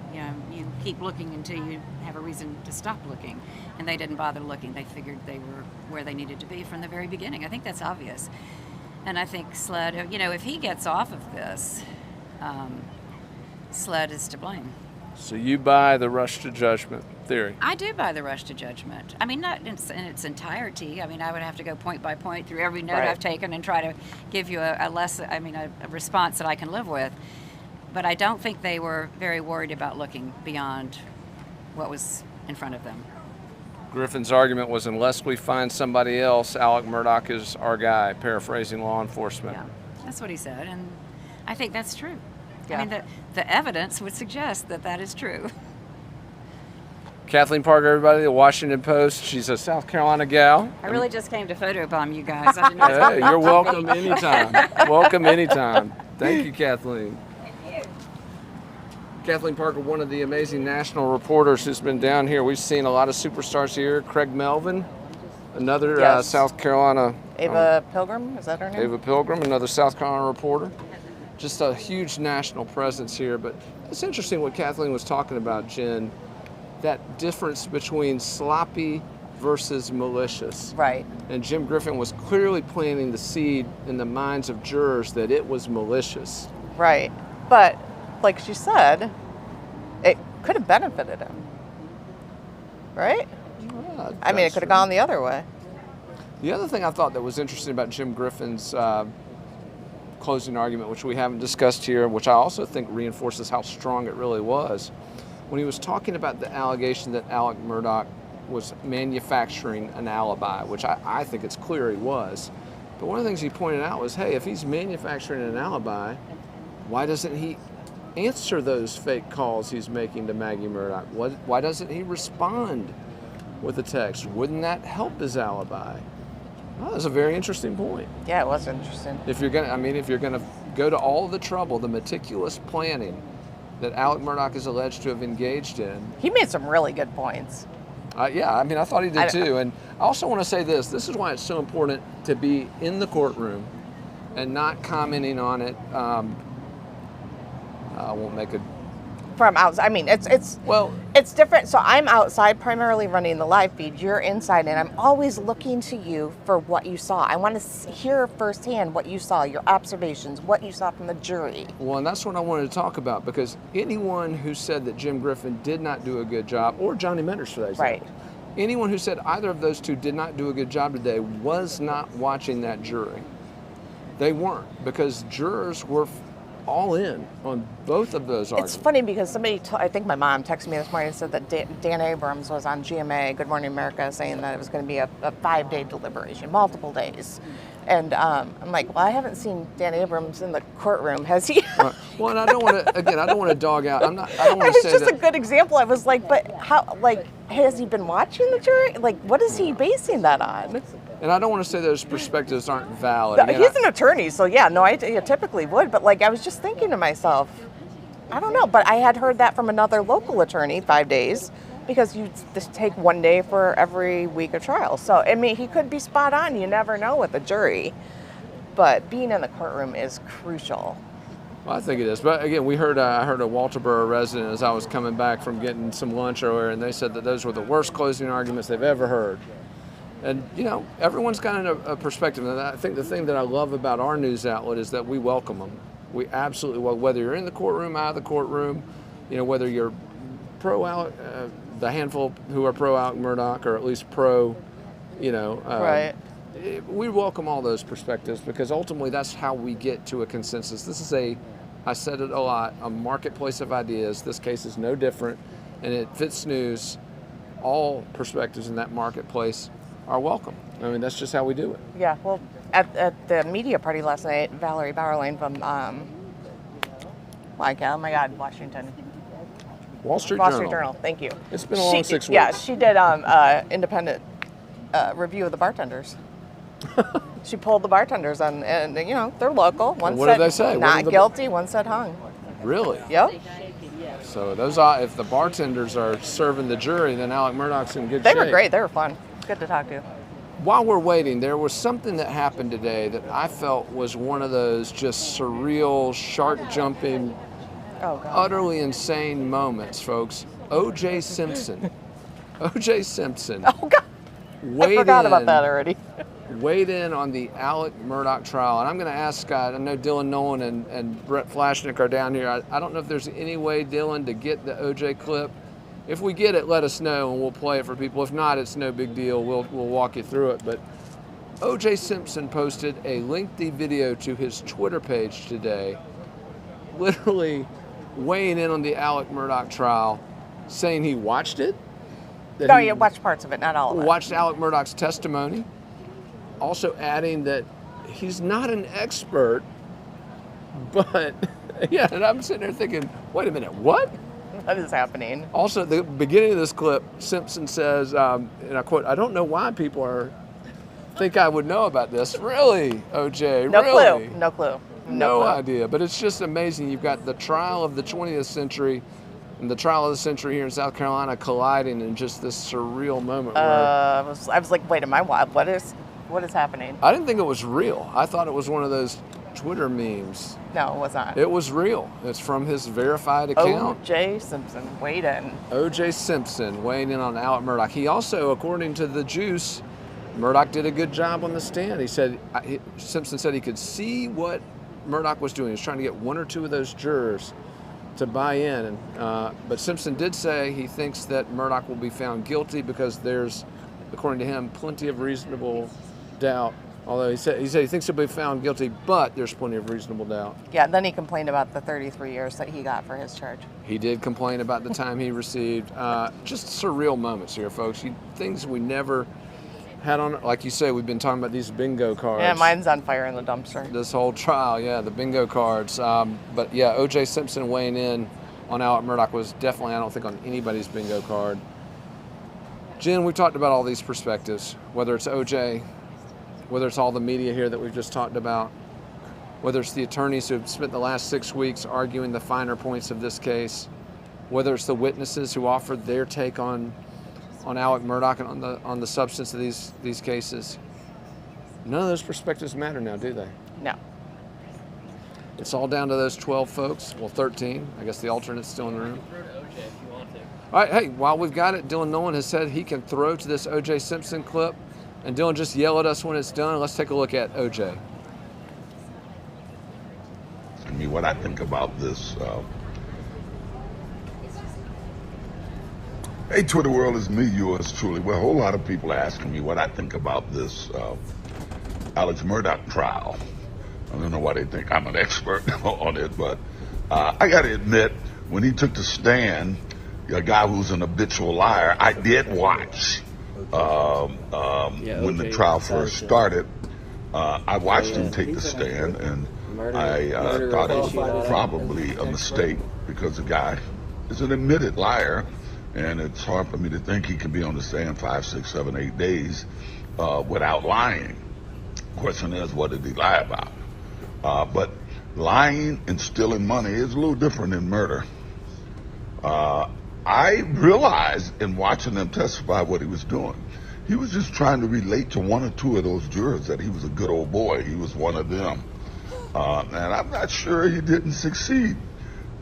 You keep looking until you have a reason to stop looking, and they didn't bother looking. They figured they were where they needed to be from the very beginning. I think that's obvious. And I think Sled, if he gets off of this, Sled is to blame. So you buy the rush to judgment theory? I do buy the rush to judgment. I mean, not in its entirety. I mean, I would have to go point by point through every note I've taken and try to give you a response that I can live with. But I don't think they were very worried about looking beyond what was in front of them. Griffin's argument was, unless we find somebody else, Alex Murdaugh is our guy, paraphrasing law enforcement. Yeah, that's what he said, and I think that's true. Yeah. I mean, the evidence would suggest that is true. Kathleen Parker, everybody, the Washington Post. She's a South Carolina gal. I really just came to photobomb you guys. I didn't know Hey, you're welcome anytime. Welcome anytime. Thank you, Kathleen. Kathleen Parker, one of the amazing national reporters who's been down here. We've seen a lot of superstars here. Craig Melvin, another South Carolina. Ava Pilgrim, is that her name? Ava Pilgrim, another South Carolina reporter. Just a huge national presence here. But it's interesting what Kathleen was talking about, Jen, that difference between sloppy versus malicious. Right. And Jim Griffin was clearly planting the seed in the minds of jurors that it was malicious. Right. But like she said, it could have benefited him. Right? I mean, it could have gone the other way. The other thing I thought that was interesting about Jim Griffin's closing argument, which we haven't discussed here, which I also think reinforces how strong it really was, when he was talking about the allegation that Alex Murdaugh was manufacturing an alibi, which I think it's clear he was. But one of the things he pointed out was, hey, if he's manufacturing an alibi, why doesn't he answer those fake calls he's making to Maggie Murdaugh? Why doesn't he respond with a text? Wouldn't that help his alibi? Well, that's a very interesting point. Yeah, it was interesting. If you're gonna go to all the trouble, the meticulous planning that Alex Murdaugh is alleged to have engaged in. He made some really good points. Yeah, I mean, I thought he did too. And I also want to say this. This is why it's so important to be in the courtroom and not commenting on it. I won't make a... From outside, I mean, it's different. So I'm outside primarily running the live feed. You're inside, and I'm always looking to you for what you saw. I want to hear firsthand what you saw, your observations, what you saw from the jury. Well, and that's what I wanted to talk about, because anyone who said that Jim Griffin did not do a good job, or Johnny Meadors for that example, anyone who said either of those two did not do a good job today was not watching that jury. They weren't, because jurors were all in on both of those arguments. It's funny because somebody, I think my mom texted me this morning and said that Dan Abrams was on GMA, Good Morning America, saying that it was going to be a 5-day deliberation, multiple days. And I'm like, well, I haven't seen Dan Abrams in the courtroom, has he? Well, and I don't want to dog out. I don't want to say that. It was just a good example. I was like, but how, like, has he been watching the jury? Like, what is he basing that on? And I don't want to say those perspectives aren't valid. No, he's an attorney, so yeah, no, I typically would. But like, I was just thinking to myself, I don't know. But I had heard that from another local attorney, 5 days, because you just take 1 day for every week of trial. So I mean, he could be spot on. You never know with a jury. But being in the courtroom is crucial. Well, I think it is. But again, I heard a Walterboro resident as I was coming back from getting some lunch earlier, and they said that those were the worst closing arguments they've ever heard. And, you know, everyone's got a perspective. And I think the thing that I love about our news outlet is that we welcome them. We absolutely welcome, whether you're in the courtroom, out of the courtroom, you know, whether you're pro-Alec, the handful who are pro-Alex Murdaugh, or at least pro, you know. Right. We welcome all those perspectives, because ultimately that's how we get to a consensus. This is I said it a lot, a marketplace of ideas. This case is no different. And at Fitsnews, all perspectives in that marketplace are welcome. I mean, that's just how we do it. Yeah, well, at the media party last night, Valerie Bauerlein from, oh my God, Washington. Wall Street Journal, thank you. It's been a long 6 weeks. Yeah, she did independent review of the bartenders. She pulled the bartenders on, and you know, they're local. One what said did they say? Not guilty, one said hung. Really? Yep. So if the bartenders are serving the jury, then Alex Murdaugh's in good shape. They were great. They were fun. Good to talk to. While we're waiting, there was something that happened today that I felt was one of those just surreal, shark-jumping, utterly insane moments, folks. O.J. Simpson. O.J. Simpson. Oh, God. I forgot about that already. Weighed in on the Alex Murdaugh trial. And I'm going to ask, I know Dylan Nolan and Brett Flashnick are down here. I don't know if there's any way, Dylan, to get the O.J. clip. If we get it, let us know and we'll play it for people. If not, it's no big deal. We'll walk you through it. But O.J. Simpson posted a lengthy video to his Twitter page today, literally weighing in on the Alex Murdaugh trial, saying he watched it. No, you watched parts of it, not all of it. Watched Alex Murdaugh's testimony. Also adding that he's not an expert, but yeah, and I'm sitting there thinking, wait a minute, what? What is happening? Also, at the beginning of this clip, Simpson says, and I quote, "I don't know why people think I would know about this." Really, OJ? No really? clue. No clue. No idea. But it's just amazing. You've got the trial of the 20th century and the trial of the century here in South Carolina colliding in just this surreal moment. I was like, wait, am I wild? What is happening? I didn't think it was real. I thought it was one of those Twitter memes. No, it was not. It was real. It's from his verified account. O.J. Simpson weighed in. O.J. Simpson weighing in on Alex Murdaugh. He also, according to the Juice, Murdaugh did a good job on the stand. He said, Simpson said he could see what Murdaugh was doing. He was trying to get one or two of those jurors to buy in. But Simpson did say he thinks that Murdaugh will be found guilty because there's, according to him, plenty of reasonable doubt. Although he said he thinks he'll be found guilty, but there's plenty of reasonable doubt. Yeah, then he complained about the 33 years that he got for his charge. He did complain about the time he received. Just surreal moments here, folks. Things we never had on, like you say, we've been talking about these bingo cards. Yeah, mine's on fire in the dumpster. This whole trial, yeah, the bingo cards. But yeah, O.J. Simpson weighing in on Alex Murdaugh was definitely, I don't think, on anybody's bingo card. Jen, we talked about all these perspectives, whether it's O.J., whether it's all the media here that we've just talked about, whether it's the attorneys who have spent the last 6 weeks arguing the finer points of this case, whether it's the witnesses who offered their take on Alex Murdaugh and on the substance of these cases. None of those perspectives matter now, do they? No. It's all down to those 12 folks. Well, 13. I guess the alternate's still in the room. All right, hey, while we've got it, Dylan Nolan has said he can throw to this O.J. Simpson clip. And Dylan, just yell at us when it's done. Let's take a look at O.J. I mean, what I think about this. Hey, Twitter world, is me, yours truly. Well, a whole lot of people are asking me what I think about this Alex Murdaugh trial. I don't know why they think I'm an expert on it, but I got to admit, when he took the stand, a guy who's an habitual liar, I did watch when the trial first started. I watched him take the stand, and I thought it was probably a mistake because the guy is an admitted liar. And it's hard for me to think he can be on the stand 5, 6, 7, 8 days without lying. Question is, what did he lie about? But lying and stealing money is a little different than murder. I realized in watching them testify what he was doing. He was just trying to relate to 1 or 2 of those jurors that he was a good old boy. He was one of them. And I'm not sure he didn't succeed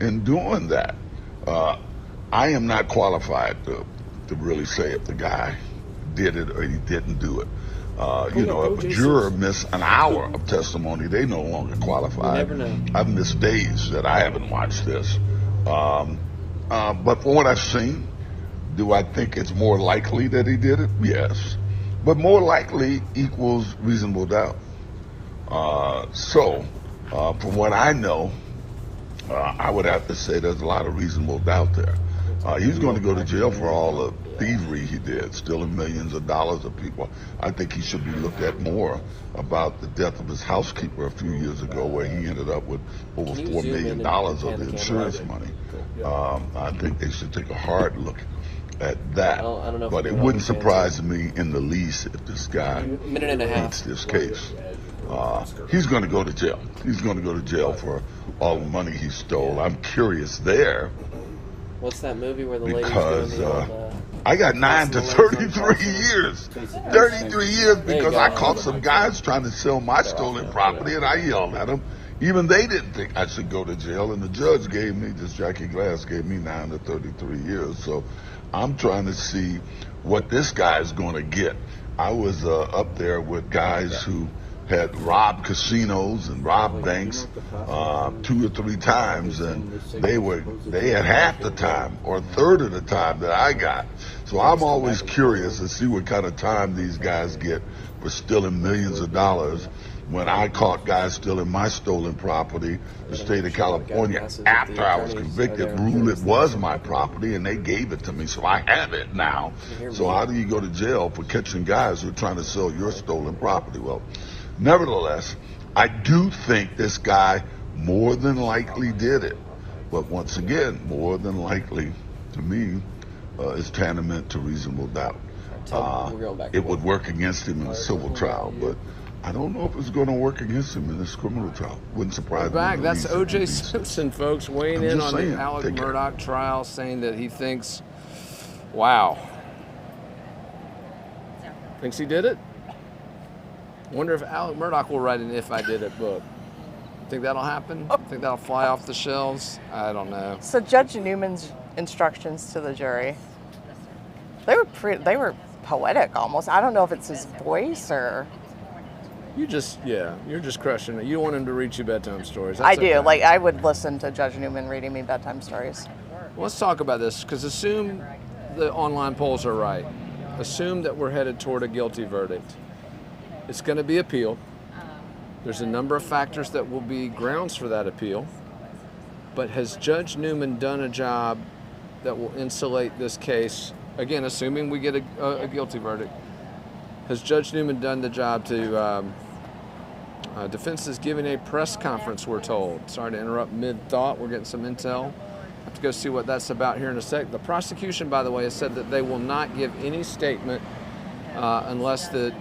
in doing that. I am not qualified to really say if the guy did it or he didn't do it. If a juror missed an hour of testimony, they no longer qualify. You never know. I've missed days that I haven't watched this. But from what I've seen, do I think it's more likely that he did it? Yes. But more likely equals reasonable doubt. From what I know, I would have to say there's a lot of reasonable doubt there. He's going to go to jail for all the thievery he did, stealing millions of dollars of people. I think he should be looked at more about the death of his housekeeper a few years ago, where he ended up with over $4 million of the insurance money. I think they should take a hard look at that. But it wouldn't surprise me in the least if this guy beats this case. He's going to go to jail. He's going to go to jail for all the money he stole. I'm curious there. What's that movie where the lady's Because doing the I got 9 to 33 years. 33 years because I caught some guys trying to sell my stolen property, and I yelled at them. Even they didn't think I should go to jail, and the judge gave me, Jackie Glass gave me 9 to 33 years. So I'm trying to see what this guy is going to get. I was up there with guys who had robbed casinos and robbed banks 2 or 3 times, and they had half the time or a third of the time that I got. So I'm always curious to see what kind of time these guys get for stealing millions of dollars. When I caught guys stealing my stolen property, the state of California, after I was convicted, ruled it was my property, and they gave it to me, so I have it now. So how do you go to jail for catching guys who are trying to sell your stolen property? Well, nevertheless, I do think this guy more than likely did it. But once again, more than likely, to me, is tantamount to reasonable doubt. It would work against him in a civil trial, but I don't know if it's going to work against him in this criminal trial. Wouldn't surprise me. Back. That's O.J. Simpson, folks, weighing in on the Alex Murdaugh trial, saying that he thinks, wow, thinks he did it. Wonder if Alex Murdaugh will write an "If I Did It" book. Think that'll happen? Think that'll fly off the shelves? I don't know. So Judge Newman's instructions to the jury, they were poetic almost. I don't know if it's his voice or. You're just crushing it. You don't want him to read you bedtime stories. I do. Like, I would listen to Judge Newman reading me bedtime stories. Well, let's talk about this, because assume the online polls are right. Assume that we're headed toward a guilty verdict. It's going to be appealed. There's a number of factors that will be grounds for that appeal. But has Judge Newman done a job that will insulate this case? Again, assuming we get a guilty verdict. Has Judge Newman done the job to, defense is giving a press conference, we're told. Sorry to interrupt mid-thought, we're getting some intel. Have to go see what that's about here in a sec. The prosecution, by the way, has said that they will not give any statement unless the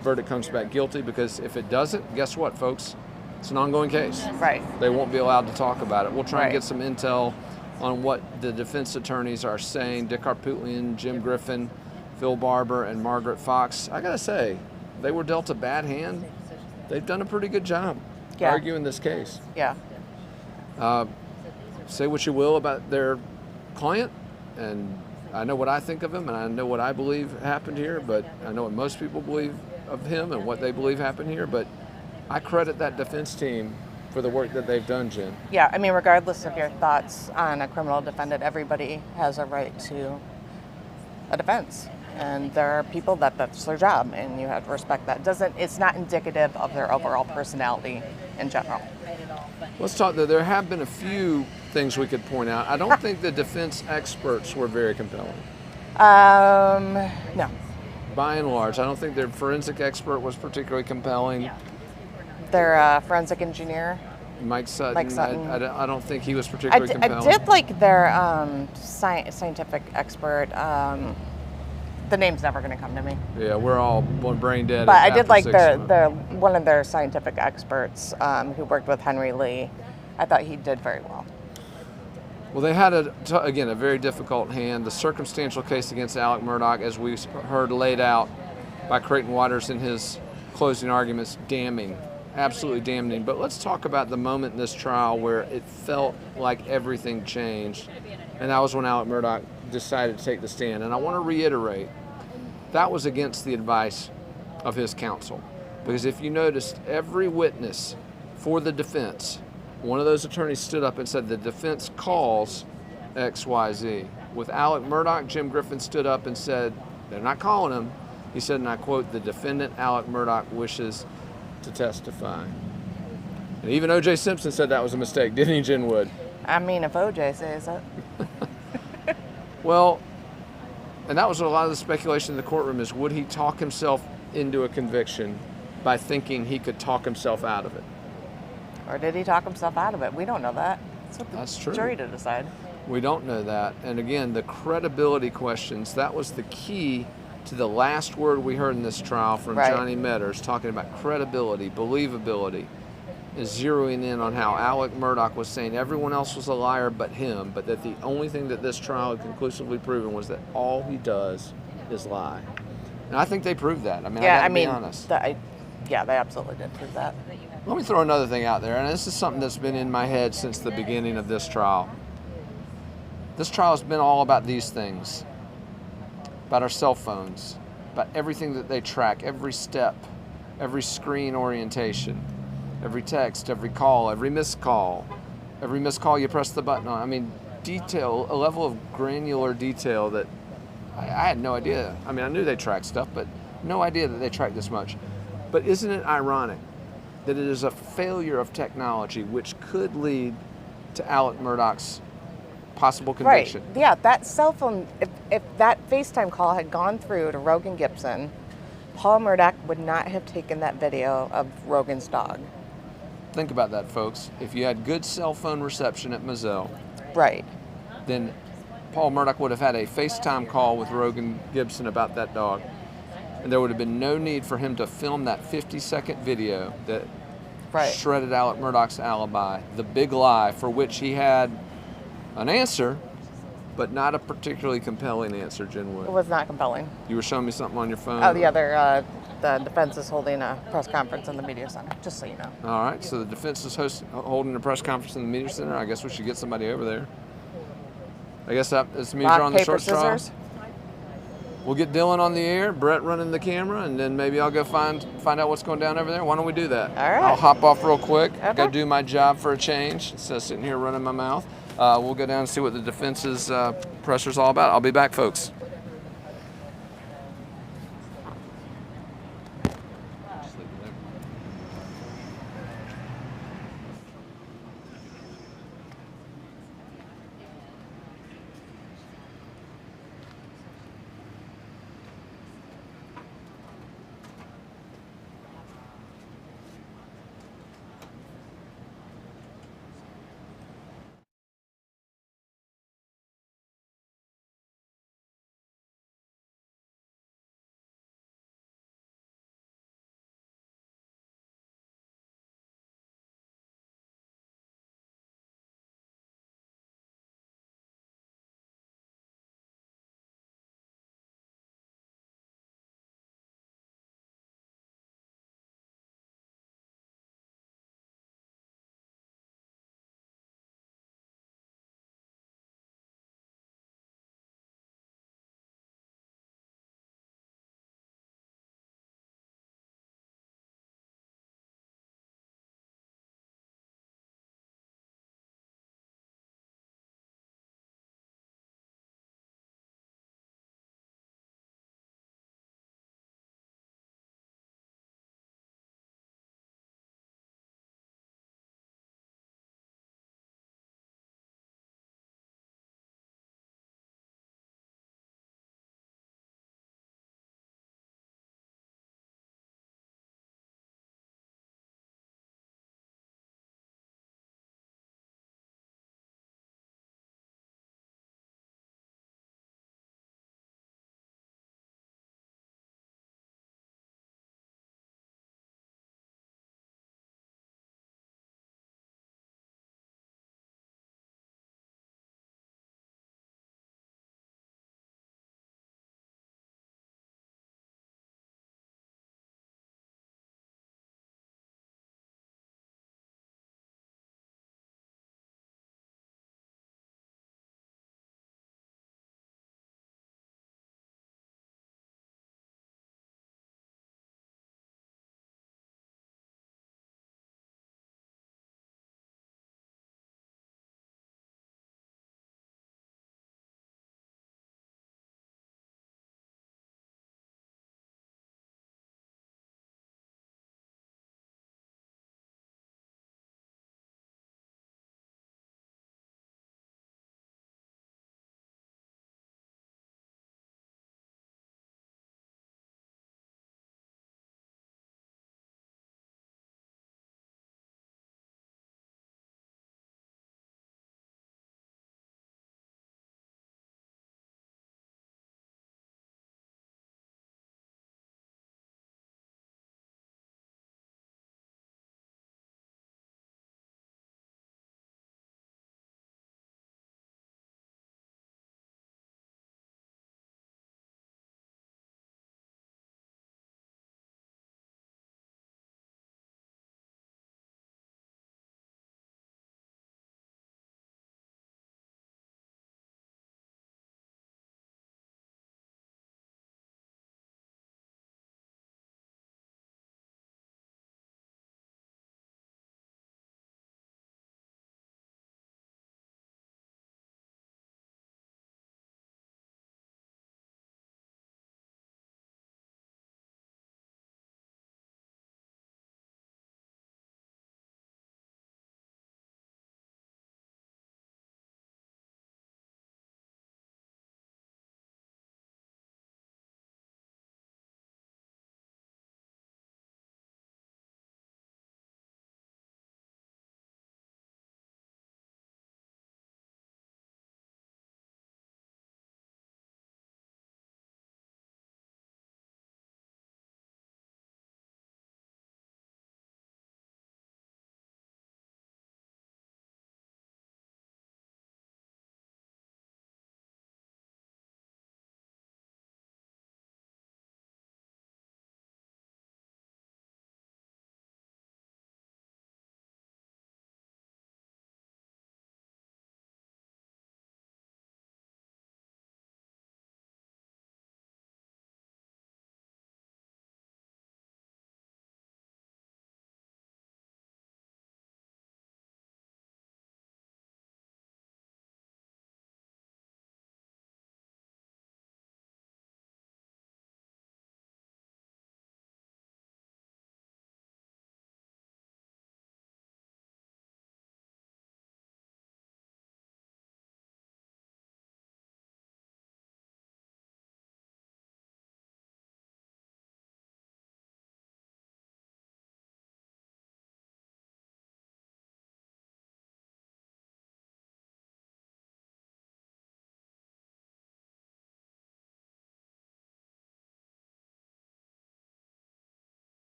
verdict comes back guilty, because if it doesn't, guess what, folks? It's an ongoing case. Right. They won't be allowed to talk about it. We'll try and Right. get some intel on what the defense attorneys are saying. Dick Harpootlian, Jim Griffin, Phil Barber, and Margaret Fox. I gotta say, they were dealt a bad hand. They've done a pretty good job arguing this case. Yeah. Say what you will about their client, and I know what I think of him, and I know what I believe happened here, but I know what most people believe of him and what they believe happened here, but I credit that defense team for the work that they've done, Jen. Yeah, I mean, regardless of your thoughts on a criminal defendant, everybody has a right to a defense. And there are people that's their job, and you have to respect that. It's not indicative of their overall personality in general. Let's talk, though. There have been a few things we could point out. I don't think the defense experts were very compelling. No. By and large, I don't think their forensic expert was particularly compelling. Their forensic engineer, Mike Sutton. I don't think he was I particularly compelling. did like their scientific expert. The name's never going to come to me. Yeah, we're all brain dead. But I did like their one of their scientific experts who worked with Henry Lee. I thought he did very well. Well, they had, again, a very difficult hand. The circumstantial case against Alex Murdaugh, as we heard laid out by Creighton Waters in his closing arguments, damning, absolutely damning. But let's talk about the moment in this trial where it felt like everything changed, and that was when Alex Murdaugh decided to take the stand. And I want to reiterate, that was against the advice of his counsel. Because if you noticed, every witness for the defense, one of those attorneys stood up and said the defense calls XYZ. With Alex Murdaugh, Jim Griffin stood up and said, they're not calling him. He said, and I quote, the defendant, Alex Murdaugh, wishes to testify. And even O.J. Simpson said that was a mistake, didn't he, Jen Wood? I mean, if O.J. says it. Well, and that was a lot of the speculation in the courtroom, is would he talk himself into a conviction by thinking he could talk himself out of it? Or did he talk himself out of it? We don't know that. That's true. Jury to decide. We don't know that. And again, the credibility questions, that was the key to the last word we heard in this trial from Johnny Meadors, talking about credibility, believability, and zeroing in on how Alex Murdaugh was saying everyone else was a liar but him, but that the only thing that this trial had conclusively proven was that all he does is lie. And I think they proved that. I mean, I gotta be honest. Yeah, they absolutely did prove that. Let me throw another thing out there, and this is something that's been in my head since the beginning of this trial. This trial has been all about these things, about our cell phones, about everything that they track, every step, every screen orientation, every text, every call, every missed call you press the button on. I mean, detail, a level of granular detail that I had no idea. I mean, I knew they tracked stuff, but no idea that they tracked this much. But isn't it ironic that it is a failure of technology which could lead to Alex Murdaugh's possible conviction? Right. Yeah, that cell phone, if that FaceTime call had gone through to Rogan Gibson, Paul Murdaugh would not have taken that video of Rogan's dog. Think about that, folks. If you had good cell phone reception at Moselle, right, then Paul Murdaugh would have had a FaceTime call with Rogan Gibson about that dog. And there would have been no need for him to film that 50-second video that shredded Alex Murdaugh's alibi, the big lie for which he had an answer, but not a particularly compelling answer, Jen Wood. It was not compelling. You were showing me something on your phone? Oh, the defense is holding a press conference in the media center, just so you know. All right, so the defense is holding a press conference in the media center. I guess we should get somebody over there. I guess that means you're on the short straw. We'll get Dylan on the air, Brett running the camera, and then maybe I'll go find out what's going down over there. Why don't we do that? All right. I'll hop off real quick, go do my job for a change instead of sitting here running my mouth. We'll go down and see what the defense's pressure's all about. I'll be back, folks.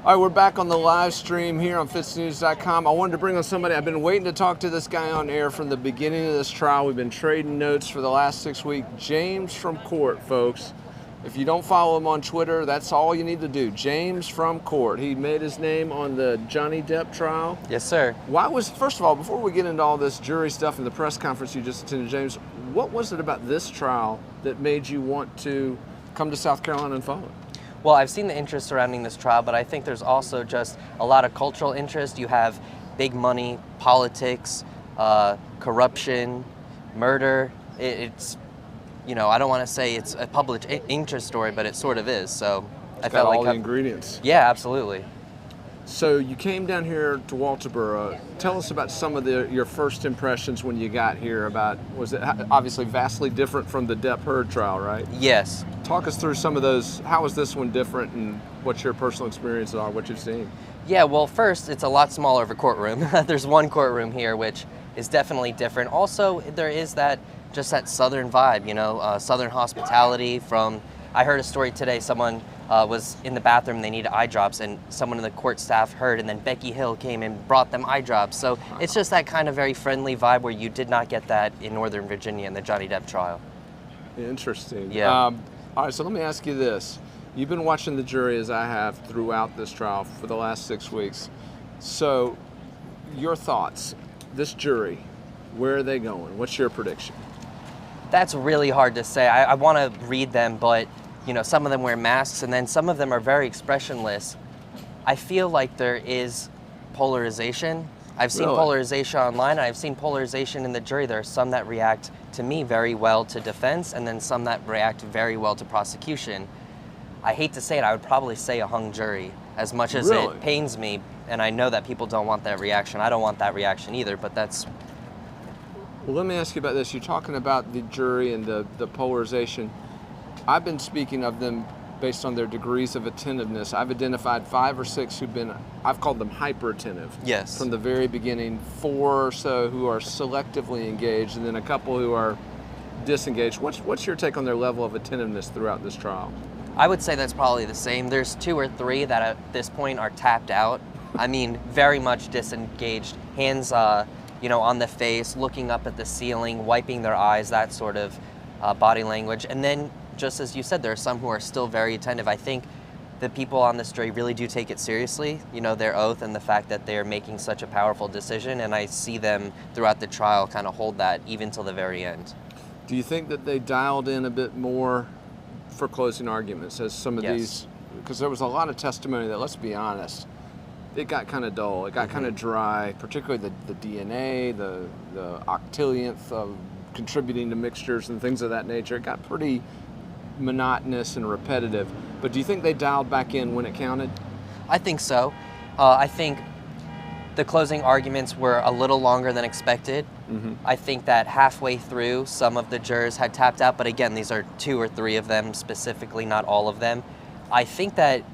All right, we're back on the live stream here on Fitsnews.com. I wanted to bring on somebody. I've been waiting to talk to this guy on air from the beginning of this trial. We've been trading notes for the last 6 weeks. James from Court, folks. If you don't follow him on Twitter, that's all you need to do. James from Court. He made his name on the Johnny Depp trial. Yes, sir. First of all, before we get into all this jury stuff and the press conference you just attended, James, what was it about this trial that made you want to come to South Carolina and follow it? Well, I've seen the interest surrounding this trial, but I think there's also just a lot of cultural interest. You have big money, politics, corruption, murder. It's, you know, I don't want to say it's a public interest story, but it sort of is. So I felt like all the ingredients. Yeah, absolutely. So you came down here to Walterboro. Tell us about some of your first impressions when you got here. Was it obviously vastly different from the Depp Heard trial, right? Yes. Talk us through some of those. How is this one different, and what your personal experiences are, what you've seen? Yeah, well, first, it's a lot smaller of a courtroom. There's one courtroom here, which is definitely different. Also, there is that southern vibe, you know, southern hospitality from, I heard a story today, someone was in the bathroom, they needed eye drops, and someone in the court staff heard, and then Becky Hill came and brought them eye drops. So it's just that kind of very friendly vibe where you did not get that in Northern Virginia in the Johnny Depp trial. Interesting. Yeah. All right, so let me ask you this. You've been watching the jury, as I have, throughout this trial for the last 6 weeks. So your thoughts, this jury, where are they going? What's your prediction? That's really hard to say. I want to read them, but you know, some of them wear masks, and then some of them are very expressionless. I feel like there is polarization. I've seen polarization online. I've seen polarization in the jury. There are some that react, to me, very well to defense, and then some that react very well to prosecution. I hate to say it, I would probably say a hung jury, as much as it pains me, and I know that people don't want that reaction. I don't want that reaction either, but that's... Well, let me ask you about this. You're talking about the jury and the polarization. I've been speaking of them based on their degrees of attentiveness. I've identified 5 or 6 who've been, I've called them hyper attentive. Yes. From the very beginning, 4 or so who are selectively engaged, and then a couple who are disengaged. What's your take on their level of attentiveness throughout this trial? I would say that's probably the same. There's 2 or 3 that at this point are tapped out. I mean, very much disengaged. Hands, you know, on the face, looking up at the ceiling, wiping their eyes, that sort of body language. And then, just as you said, there are some who are still very attentive. I think the people on this jury really do take it seriously, you know, their oath and the fact that they're making such a powerful decision, and I see them throughout the trial kind of hold that even till the very end. Do you think that they dialed in a bit more for closing arguments as some of these, because there was a lot of testimony that, let's be honest, it got kind of dull, it got kind of dry, particularly the DNA, the octillionth of contributing to mixtures and things of that nature. It got pretty monotonous and repetitive. But do you think they dialed back in when it counted? I think so. I think the closing arguments were a little longer than expected. I think that halfway through, some of the jurors had tapped out, but again, these are 2 or 3 of them specifically, not all of them. I think that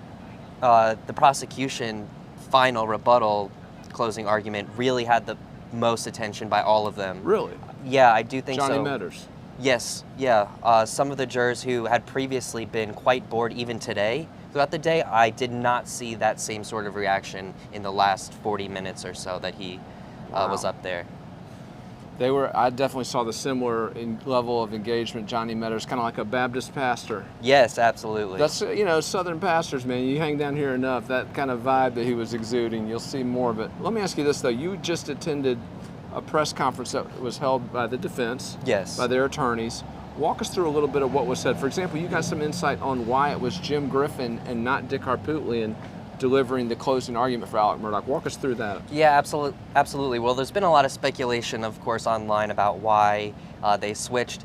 the prosecution final rebuttal closing argument really had the most attention by all of them. Really? Yeah, I do think so. Johnny Meadors. Yes, yeah. Some of the jurors who had previously been quite bored even today, throughout the day, I did not see that same sort of reaction in the last 40 minutes or so that he was up there. I definitely saw the similar level of engagement. Johnny Meadors, kind of like a Baptist pastor. Yes, absolutely. That's, you know, Southern pastors, man. You hang down here enough, that kind of vibe that he was exuding, you'll see more of it. Let me ask you this, though. You just attended a press conference that was held by the defense. Yes. By their attorneys. Walk us through a little bit of what was said. For example, you got some insight on why it was Jim Griffin and not Dick Harpootlian delivering the closing argument for Alex Murdaugh. Walk us through that. Yeah, absolutely. Well, there's been a lot of speculation, of course, online about why they switched.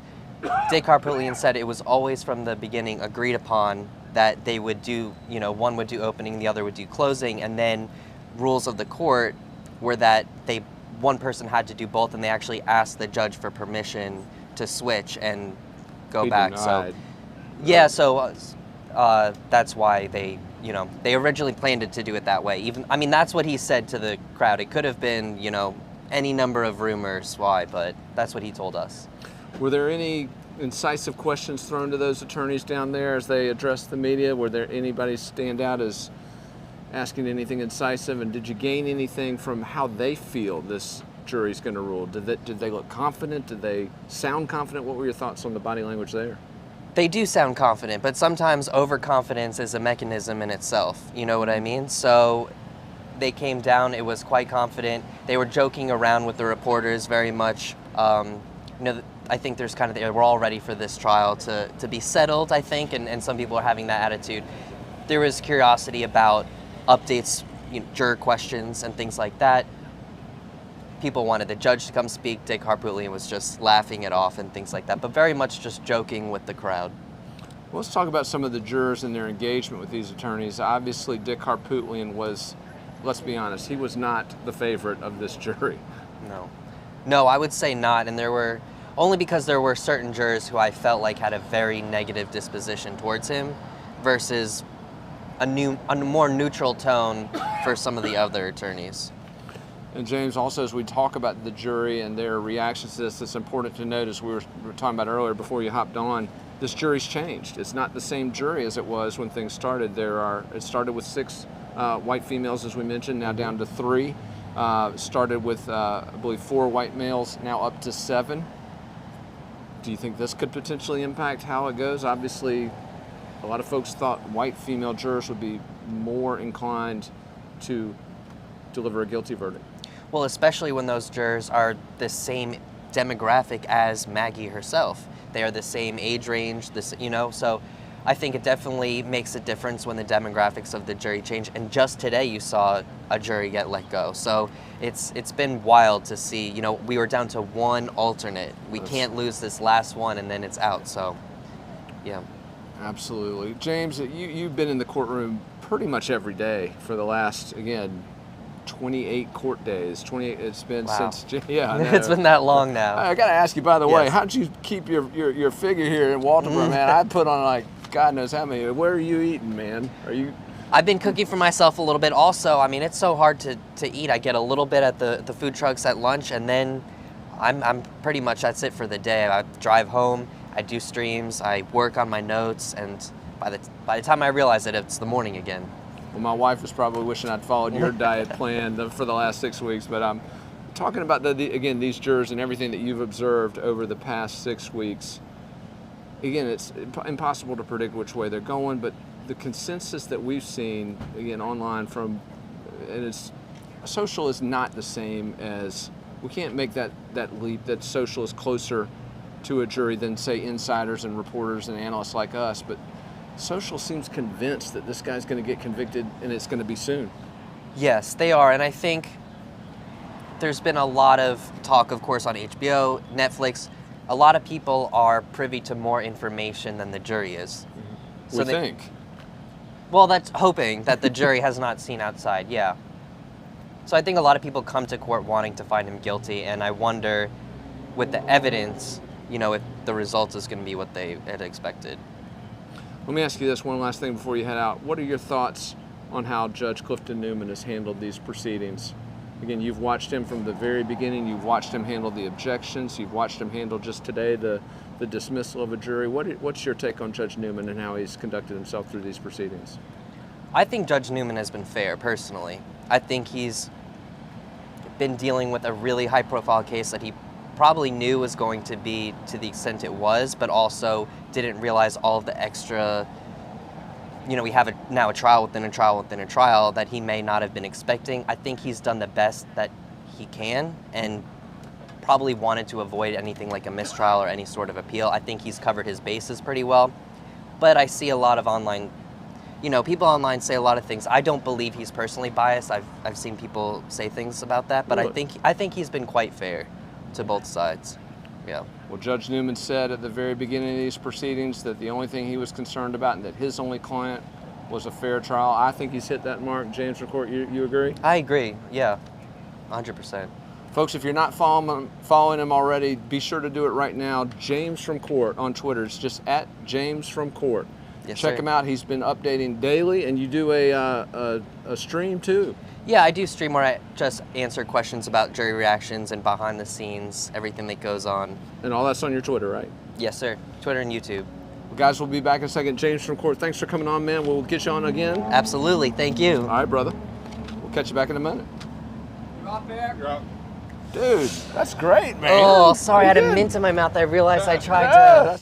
Dick Harpootlian said it was always from the beginning agreed upon that they would do, you know, one would do opening, the other would do closing, and then rules of the court were that one person had to do both, and they actually asked the judge for permission to switch and go back. Denied. So, yeah, so that's why they originally planned it to do it that way. I mean, that's what he said to the crowd. It could have been, you know, any number of rumors why, but that's what he told us. Were there any incisive questions thrown to those attorneys down there as they addressed the media? Were there anybody stand out as asking anything incisive, and did you gain anything from how they feel this jury's going to rule? Did they look confident? Did they sound confident? What were your thoughts on the body language there? They do sound confident, but sometimes overconfidence is a mechanism in itself. You know what I mean? So they came down, it was quite confident. They were joking around with the reporters very much. I think there's we're all ready for this trial to be settled, I think, and some people are having that attitude. There was curiosity about updates, juror questions and things like that. People wanted the judge to come speak. Dick Harpootlian was just laughing it off and things like that, but very much just joking with the crowd. Well, let's talk about some of the jurors and their engagement with these attorneys. Obviously, Dick Harpootlian was, let's be honest, he was not the favorite of this jury. No, I would say not, and only because there were certain jurors who I felt like had a very negative disposition towards him versus a more neutral tone for some of the other attorneys. And James, also as we talk about the jury and their reactions to this, it's important to note, as we were talking about earlier before you hopped on, this jury's changed. It's not the same jury as it was when things started. It started with 6 white females, as we mentioned, now down to 3. Started with, I believe, 4 white males, now up to 7. Do you think this could potentially impact how it goes? Obviously, a lot of folks thought white female jurors would be more inclined to deliver a guilty verdict. Well, especially when those jurors are the same demographic as Maggie herself. They are the same age range, so I think it definitely makes a difference when the demographics of the jury change. And just today you saw a jury get let go. So it's been wild to see, we were down to 1 alternate. We can't lose this last one and then it's out, so yeah. Absolutely. James, you've been in the courtroom pretty much every day for the last, again, 28 court days. 28. It's been since. Yeah, it's been that long now. I got to ask you, by the way, how'd you keep your figure here in Walterboro, man? I put on like God knows how many. Where are you eating, man? I've been cooking for myself a little bit. Also, I mean, it's so hard to eat. I get a little bit at the food trucks at lunch, and then I'm pretty much that's it for the day. I drive home. I do streams. I work on my notes, and by the time I realize it, it's the morning again. Well, my wife was probably wishing I'd followed your diet plan for the last 6 weeks, but I'm talking about, again, these jurors and everything that you've observed over the past 6 weeks. Again, it's impossible to predict which way they're going, but the consensus that we've seen, again, online social is not the same as, we can't make that leap that social is closer to a jury than, say, insiders and reporters and analysts like us, but social seems convinced that this guy's going to get convicted and it's going to be soon. Yes, they are, and I think there's been a lot of talk, of course, on HBO, Netflix. A lot of people are privy to more information than the jury is. Mm-hmm. So we think. Well, that's hoping that the jury has not seen outside, yeah. So I think a lot of people come to court wanting to find him guilty, and I wonder, with the evidence, if the result is going to be what they had expected. Let me ask you this one last thing before you head out. What are your thoughts on how Judge Clifton Newman has handled these proceedings? Again, you've watched him from the very beginning. You've watched him handle the objections. You've watched him handle just today the dismissal of a jury. What's your take on Judge Newman and how he's conducted himself through these proceedings? I think Judge Newman has been fair, personally. I think he's been dealing with a really high-profile case that he probably knew was going to be to the extent it was, but also didn't realize all of the extra, we have now a trial within a trial within a trial that he may not have been expecting. I think he's done the best that he can and probably wanted to avoid anything like a mistrial or any sort of appeal. I think he's covered his bases pretty well, but I see a lot of online, people online say a lot of things. I don't believe he's personally biased. I've seen people say things about that, but I think he's been quite fair to both sides. Yeah. Well, Judge Newman said at the very beginning of these proceedings that the only thing he was concerned about and that his only client was a fair trial. I think he's hit that mark. James from Court, you agree? I agree, yeah, 100%. Folks, if you're not following him already, be sure to do it right now. James from Court on Twitter. It's just at James from Court. Yes, Check him out. He's been updating daily, and you do a stream too. Yeah, I do stream where I just answer questions about jury reactions and behind the scenes, everything that goes on. And all that's on your Twitter, right? Yes, sir. Twitter and YouTube. Guys, we'll be back in a second. James from court, thanks for coming on, man. We'll get you on again. Absolutely. Thank you. All right, brother. We'll catch you back in a minute. You're up there? You're up. Dude, that's great, man. Oh, sorry. I had a Pretty good. mint in my mouth. I realized I tried Yeah. to.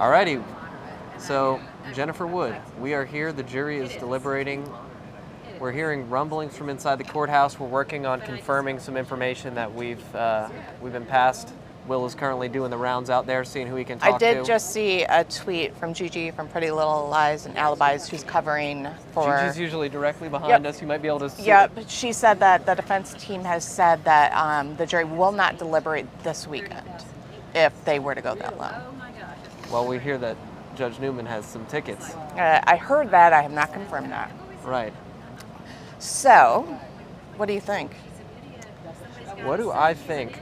Alrighty. So, Jennifer Wood, we are here. The jury is deliberating. We're hearing rumblings from inside the courthouse. We're working on confirming some information that we've been passed. Will is currently doing the rounds out there, seeing who he can talk to. I did just see a tweet from Gigi from Pretty Little Lies and Alibis, who's covering for... Gigi's usually directly behind us. You might be able to see. Yep. She said that the defense team has said that the jury will not deliberate this weekend if they were to go that long. Well, we hear that Judge Newman has some tickets. I heard that. I have not confirmed that. Right. So, what do you think? What do I think?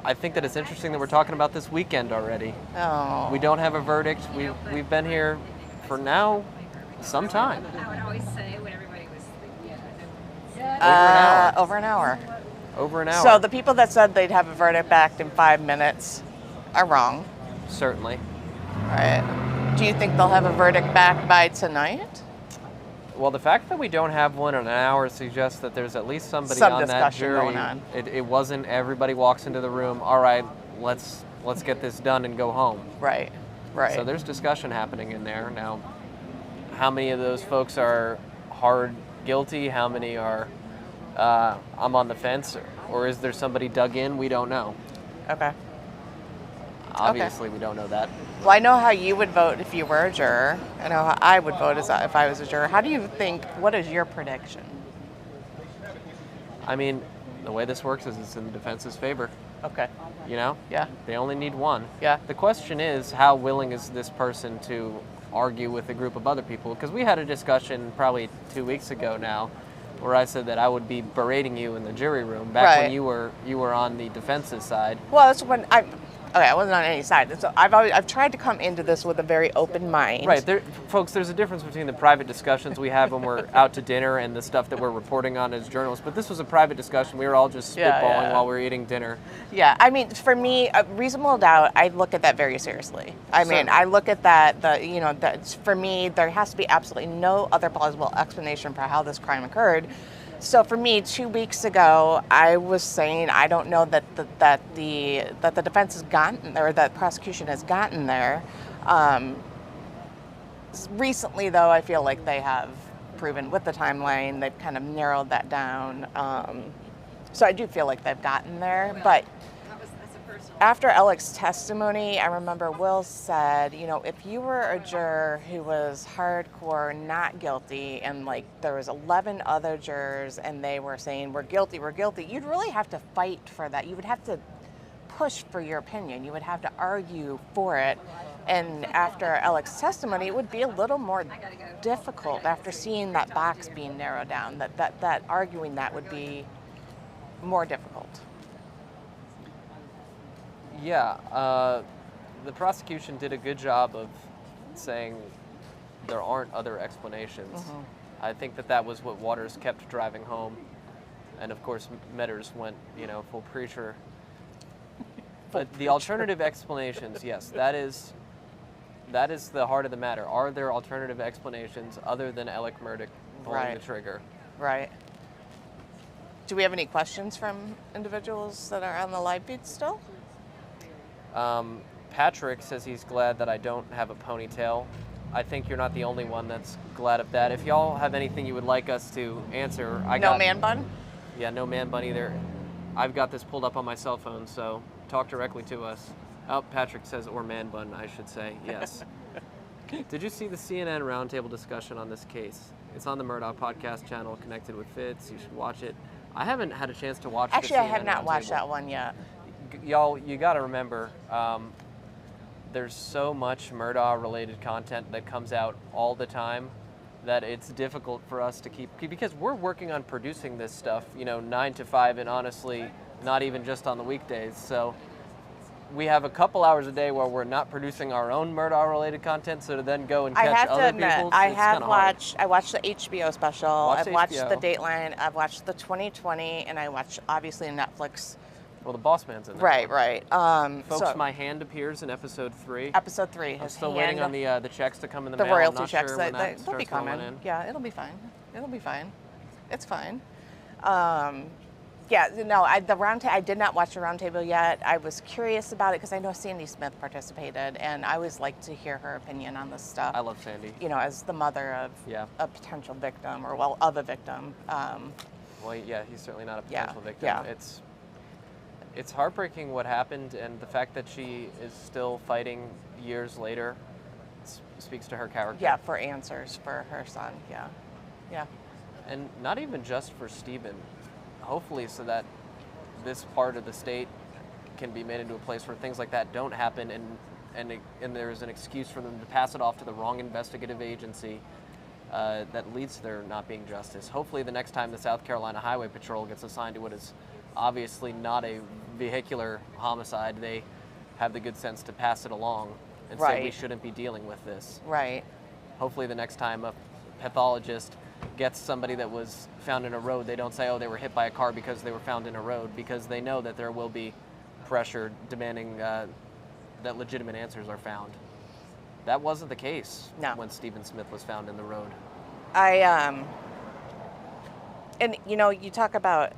I think that it's interesting that we're talking about this weekend already. Oh. We don't have a verdict. We've been here for now some time. I would always say when everybody was Over an hour. Over an hour. So the people that said they'd have a verdict back in 5 minutes are wrong. Certainly. All right. Do you think they'll have a verdict back by tonight? Well, the fact that we don't have one in an hour suggests that there's at least somebody Some on that discussion jury. going on. It wasn't everybody walks into the room, all right, let's get this done and go home. Right, right. So there's discussion happening in there. Now, how many of those folks are hard guilty? How many are I'm on the fence? Or is there somebody dug in? We don't know. Okay. Obviously, we don't know that. Well, I know how you would vote if you were a juror. I know how I would vote if I was a juror. How do you think, what is your prediction? I mean, the way this works is it's in the defense's favor. Okay. You know? Yeah. They only need one. Yeah. The question is, how willing is this person to argue with a group of other people? Because we had a discussion probably 2 weeks ago now where I said that I would be berating you in the jury room back when you were on the defense's side. Well, that's when I wasn't on any side. So I've tried to come into this with a very open mind. Right, folks, there's a difference between the private discussions we have when we're out to dinner and the stuff that we're reporting on as journalists. But this was a private discussion. We were all just spitballing while we were eating dinner. Yeah, I mean, for me, reasonable doubt, I look at that very seriously. I mean, I look at that, for me, there has to be absolutely no other plausible explanation for how this crime occurred. So for me, 2 weeks ago, I was saying I don't know that the defense has gotten there, or that prosecution has gotten there. Recently, though, I feel like they have proven with the timeline, they've kind of narrowed that down. So I do feel like they've gotten there, but after Alex's testimony, I remember Will said, if you were a juror who was hardcore not guilty and like there was 11 other jurors and they were saying, we're guilty, you'd really have to fight for that. You would have to push for your opinion. You would have to argue for it. And after Alex's testimony, it would be a little more difficult after seeing that box being narrowed down, that arguing that would be more difficult. Yeah, the prosecution did a good job of saying there aren't other explanations. Mm-hmm. I think that was what Waters kept driving home. And of course, Meadors went, full preacher. But the alternative explanations, yes, that is the heart of the matter. Are there alternative explanations other than Alex Murdaugh pulling the trigger? Right. Do we have any questions from individuals that are on the live feed still? Patrick says he's glad that I don't have a ponytail. I think you're not the only one that's glad of that. If y'all have anything you would like us to answer, No man bun? Yeah, no man bun either. I've got this pulled up on my cell phone, so talk directly to us. Oh, Patrick says, or man bun, I should say, yes. Did you see the CNN roundtable discussion on this case? It's on the Murdaugh podcast channel, connected with Fitz. You should watch it. I haven't had a chance to watch Actually, the CNN I have not watched roundtable. that one yet. Y'all, you got to remember, there's so much Murdaugh-related content that comes out all the time that it's difficult for us to keep, because we're working on producing this stuff, 9 to 5, and honestly, not even just on the weekdays. So we have a couple hours a day where we're not producing our own Murdaugh-related content, so to then go and catch I have other to admit, people's, I watched the HBO special, I've watched HBO. the Dateline, I've watched the 2020, and I watched, obviously, Netflix. Well, the boss man's in there. Right. Folks, my hand appears in episode 3. Episode 3. I'm still waiting on the checks to come in the mail. royalty I'm not checks. sure when that They'll starts be coming. rolling in. Yeah, it'll be fine. It's fine. Yeah, no, I did not watch the roundtable yet. I was curious about it because I know Sandy Smith participated, and I always like to hear her opinion on this stuff. I love Sandy. You know, as the mother of a potential victim, or well, of a victim. Well, yeah, he's certainly not a potential victim. Yeah. It's heartbreaking what happened, and the fact that she is still fighting years later speaks to her character. Yeah, for answers for her son. Yeah, yeah. And not even just for Stephen. Hopefully, so that this part of the state can be made into a place where things like that don't happen, and there's an excuse for them to pass it off to the wrong investigative agency that leads to there not being justice. Hopefully, the next time the South Carolina Highway Patrol gets assigned to what is obviously not a vehicular homicide, they have the good sense to pass it along and say we shouldn't be dealing with this. Right. Hopefully, the next time a pathologist gets somebody that was found in a road, they don't say, oh, they were hit by a car because they were found in a road, because they know that there will be pressure demanding that legitimate answers are found. That wasn't the case when Stephen Smith was found in the road. And you know, you talk about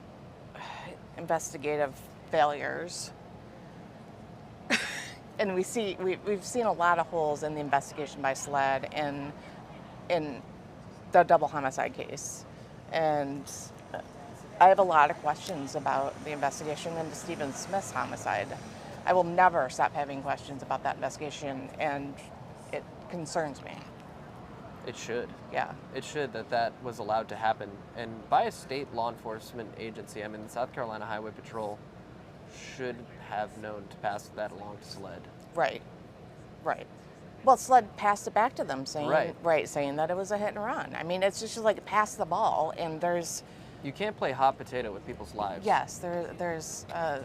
investigative failures, and we've seen a lot of holes in the investigation by SLED in the double homicide case, and I have a lot of questions about the investigation into Stephen Smith's homicide. I will never stop having questions about that investigation, and it concerns me. It should. Yeah. It should that was allowed to happen, and by a state law enforcement agency. I mean, the South Carolina Highway Patrol should have known to pass that along to SLED. Right. Right. Well, SLED passed it back to them, saying saying that it was a hit and run. I mean, it's just like pass the ball, and there's. You can't play hot potato with people's lives. Yes, there's a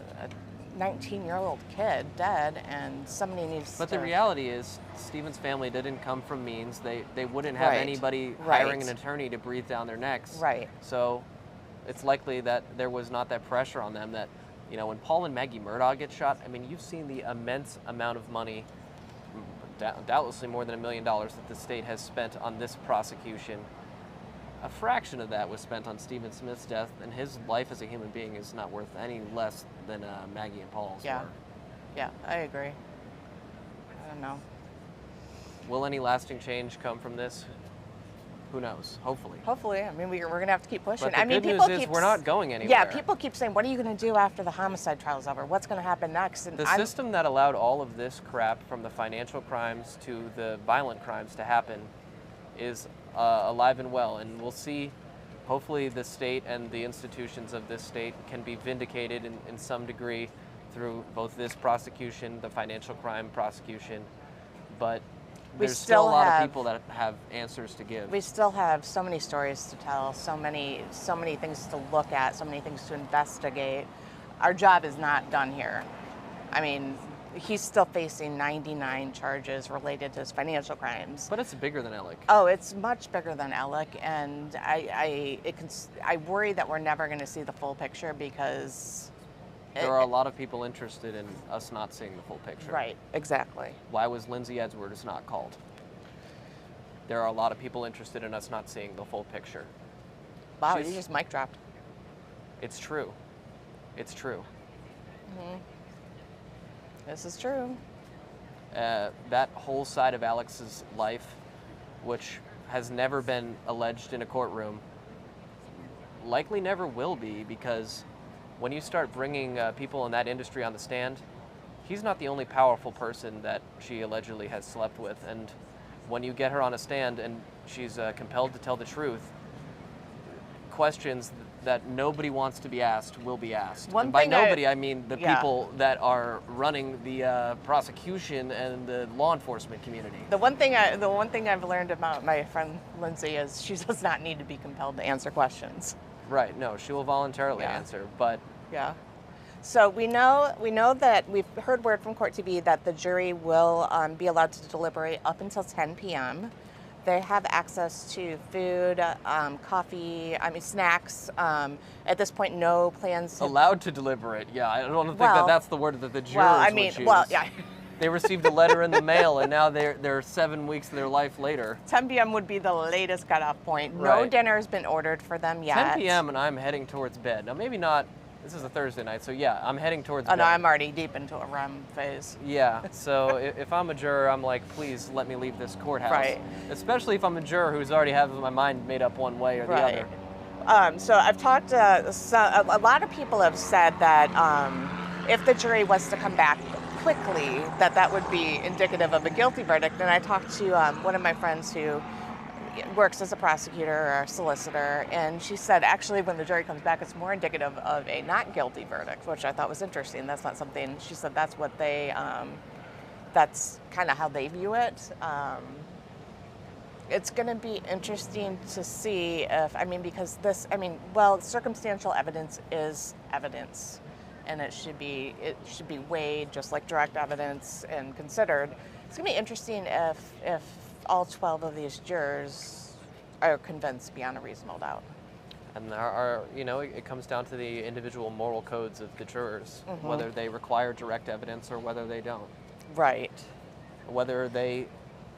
19-year-old kid dead, and somebody needs. But the reality is, Stephen's family didn't come from means. They wouldn't have anybody hiring an attorney to breathe down their necks. Right. So, it's likely that there was not that pressure on them. That, you know, when Paul and Maggie Murdaugh get shot, I mean, you've seen the immense amount of money, doubtlessly more than $1 million, that the state has spent on this prosecution. A fraction of that was spent on Stephen Smith's death, and his life as a human being is not worth any less than Maggie and Paul's were. Yeah, I agree. I don't know. Will any lasting change come from this? Who knows? Hopefully. Hopefully. I mean, we're going to have to keep pushing. But the good news is we're not going anywhere. Yeah, people keep saying, what are you going to do after the homicide trial's over? What's going to happen next? And the system that allowed all of this crap, from the financial crimes to the violent crimes, to happen is alive and well. And we'll see, hopefully the state and the institutions of this state can be vindicated in some degree through both this prosecution, the financial crime prosecution, but there's still a lot of people that have answers to give. We still have so many stories to tell, so many things to look at, so many things to investigate. Our job is not done here. I mean, he's still facing 99 charges related to his financial crimes. But it's bigger than Alec. Oh, it's much bigger than Alec, and I worry that we're never going to see the full picture, because there are a lot of people interested in us not seeing the full picture. Right, exactly. Why was Lindsay Edwards not called? There are a lot of people interested in us not seeing the full picture. Wow, you just mic dropped. It's true. It's true. Mm-hmm. This is true. That whole side of Alex's life, which has never been alleged in a courtroom, likely never will be, because when you start bringing people in that industry on the stand, he's not the only powerful person that she allegedly has slept with. And when you get her on a stand and she's compelled to tell the truth, questions that nobody wants to be asked will be asked. And by nobody, I mean the people that are running the prosecution and the law enforcement community. The one thing I've learned about my friend Lindsay is she does not need to be compelled to answer questions. Right. No, she will voluntarily answer, but yeah. So we know that we've heard word from Court TV that the jury will be allowed to deliberate up until 10 p.m. They have access to food, coffee, snacks. At this point, no plans. Allowed to deliberate. Yeah, I don't think that's the word that the jurors would choose. Well, yeah. They received a letter in the mail, and now they're 7 weeks of their life later. 10 p.m. would be the latest cutoff point. No dinner has been ordered for them yet. 10 p.m. and I'm heading towards bed. Now, maybe not This is a Thursday night, so yeah, I'm heading towards Oh no, bed. I'm already deep into a REM phase. Yeah, so if I'm a juror, I'm like, please let me leave this courthouse. Right. Especially if I'm a juror who's already has my mind made up one way or the Right. other. So I've talked to a lot of people have said that if the jury was to come back quickly, that would be indicative of a guilty verdict. And I talked to one of my friends who works as a prosecutor or a solicitor, and she said actually when the jury comes back, it's more indicative of a not guilty verdict, which I thought was interesting. That's not something, she said that's what they, that's kind of how they view it. It's going to be interesting to see if, because this, well, circumstantial evidence is evidence, and it should be weighed just like direct evidence and considered. It's going to be interesting if all 12 of these jurors are convinced beyond a reasonable doubt. And there are, it comes down to the individual moral codes of the jurors, Mhm. whether they require direct evidence or whether they don't. Right. Whether they,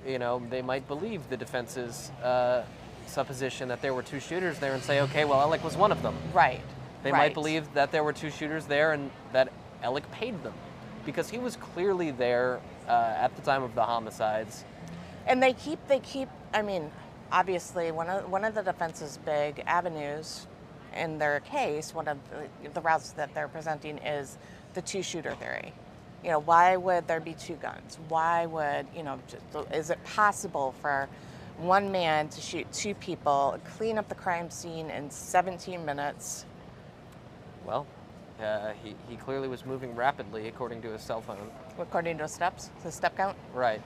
they might believe the defense's supposition that there were two shooters there and say, okay, well, Alec was one of them. Right. They might believe that there were two shooters there and that Alec paid them, because he was clearly there at the time of the homicides. And they keep, obviously one of the defense's big avenues in their case, one of the routes that they're presenting is the two-shooter theory. Why would there be two guns? Why would, is it possible for one man to shoot two people, clean up the crime scene in 17 minutes? Well, he clearly was moving rapidly according to his cell phone. According to his step count? Right.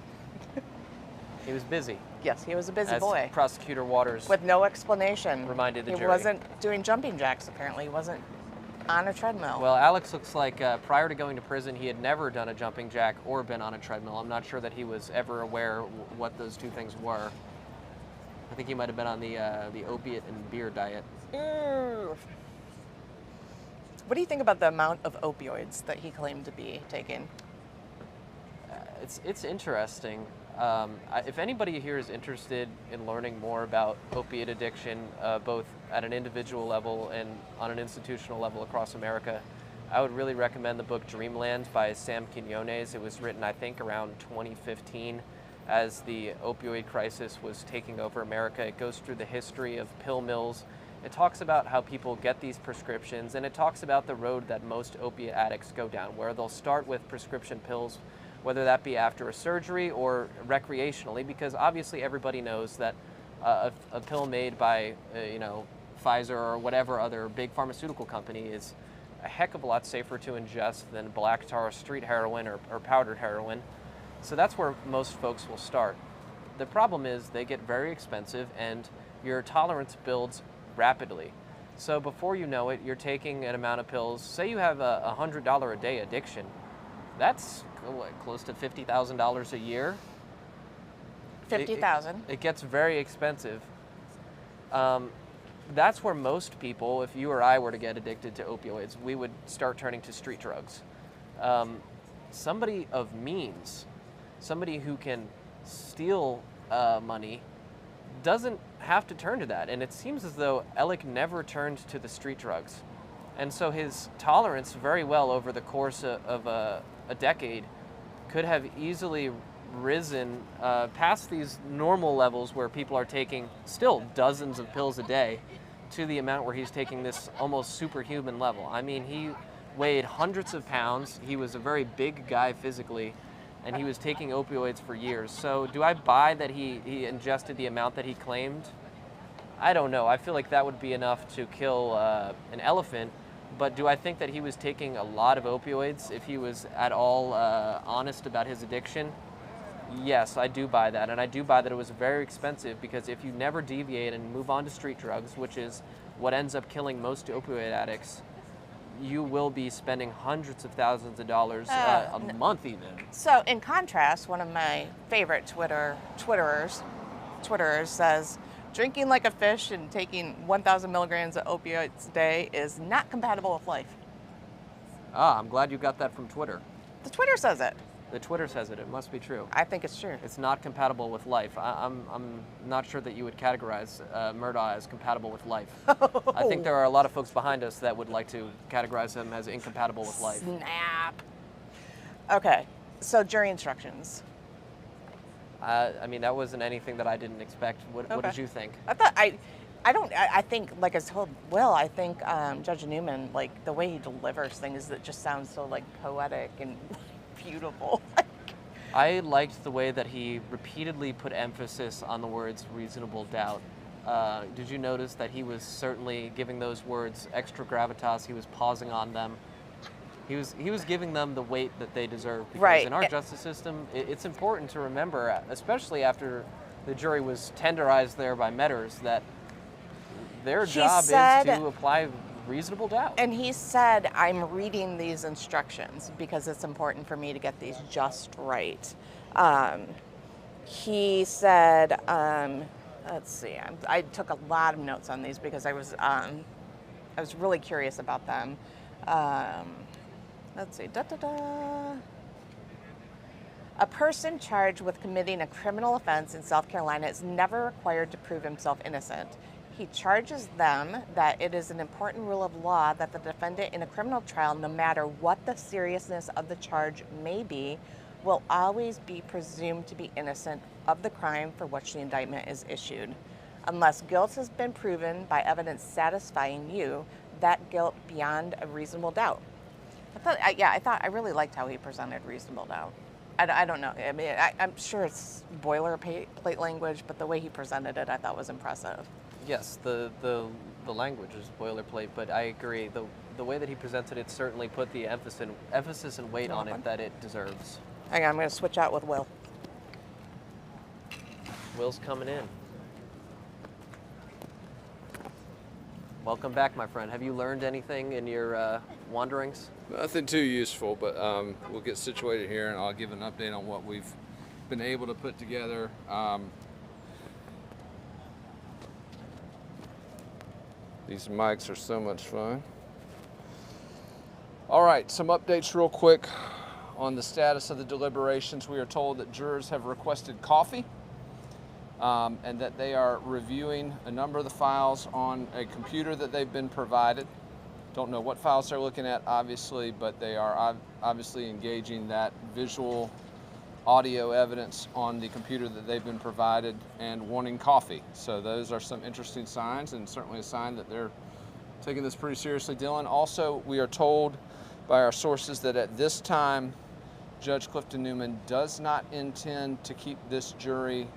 He was busy. Yes, he was a busy as boy. Prosecutor Waters with no explanation. Reminded the jury. He wasn't doing jumping jacks, apparently. He wasn't on a treadmill. Well, Alex looks like prior to going to prison, he had never done a jumping jack or been on a treadmill. I'm not sure that he was ever aware what those two things were. I think he might have been on the opiate and beer diet. What do you think about the amount of opioids that he claimed to be taking? It's interesting. If anybody here is interested in learning more about opiate addiction, both at an individual level and on an institutional level across America, I would really recommend the book Dreamland by Sam Quinones. It was written, I think, around 2015 as the opioid crisis was taking over America. It goes through the history of pill mills. It talks about how people get these prescriptions, and it talks about the road that most opiate addicts go down, where they'll start with prescription pills, whether that be after a surgery or recreationally, because obviously everybody knows that a pill made by, Pfizer or whatever other big pharmaceutical company is a heck of a lot safer to ingest than black tar, street heroin, or powdered heroin. So that's where most folks will start. The problem is they get very expensive and your tolerance builds rapidly. So before you know it, you're taking an amount of pills. Say you have a $100 a day addiction. That's close to $50,000 a year. 50,000. It gets very expensive. That's where most people, if you or I were to get addicted to opioids, we would start turning to street drugs. Somebody of means, somebody who can steal money, doesn't have to turn to that. And it seems as though Alec never turned to the street drugs. And so his tolerance very well over the course of a decade could have easily risen past these normal levels where people are taking still dozens of pills a day to the amount where he's taking this almost superhuman level. I mean, he weighed hundreds of pounds. He was a very big guy physically, and he was taking opioids for years. So do I buy that he ingested the amount that he claimed? I don't know. I feel like that would be enough to kill an elephant. But do I think that he was taking a lot of opioids if he was at all honest about his addiction? Yes, I do buy that. And I do buy that it was very expensive, because if you never deviate and move on to street drugs, which is what ends up killing most opioid addicts, you will be spending hundreds of thousands of dollars a month even. So in contrast, one of my favorite Twitterers says, drinking like a fish and taking 1,000 milligrams of opioids a day is not compatible with life. I'm glad you got that from Twitter. The Twitter says it. The Twitter says it. It must be true. I think it's true. It's not compatible with life. I'm not sure that you would categorize Murdaugh as compatible with life. I think there are a lot of folks behind us that would like to categorize him as incompatible with life. Snap. Okay, so jury instructions. I mean, that wasn't anything that I didn't expect. What did you think? I think, like I told Will, I think Judge Newman, like the way he delivers things, that just sounds so like poetic and beautiful. I liked the way that he repeatedly put emphasis on the words reasonable doubt. Did you notice that he was certainly giving those words extra gravitas? He was pausing on them. He was giving them the weight that they deserve. Because right. In our justice system, it's important to remember, especially after the jury was tenderized there by Meadors, that their job is to apply reasonable doubt. And he said, I'm reading these instructions because it's important for me to get these just right. He said, let's see, I took a lot of notes on these because I was really curious about them. Let's see, A person charged with committing a criminal offense in South Carolina is never required to prove himself innocent. He charges them that it is an important rule of law that the defendant in a criminal trial, no matter what the seriousness of the charge may be, will always be presumed to be innocent of the crime for which the indictment is issued, unless guilt has been proven by evidence satisfying you that guilt beyond a reasonable doubt. I really liked how he presented reasonable doubt. I don't know. I mean, I'm sure it's boilerplate language, but the way he presented it, I thought was impressive. Yes, the language is boilerplate, but I agree. The way that he presented it certainly put the emphasis and weight on it that it deserves. Hang on, I'm going to switch out with Will. Will's coming in. Welcome back, my friend. Have you learned anything in your wanderings? Nothing too useful, but we'll get situated here and I'll give an update on what we've been able to put together. These mics are so much fun. All right, some updates real quick on the status of the deliberations. We are told that jurors have requested coffee and that they are reviewing a number of the files on a computer that they've been provided. Don't know what files they're looking at, obviously, but they are obviously engaging that visual audio evidence on the computer that they've been provided and wanting coffee. So those are some interesting signs and certainly a sign that they're taking this pretty seriously. Dylan, also we are told by our sources that at this time, Judge Clifton Newman does not intend to keep this jury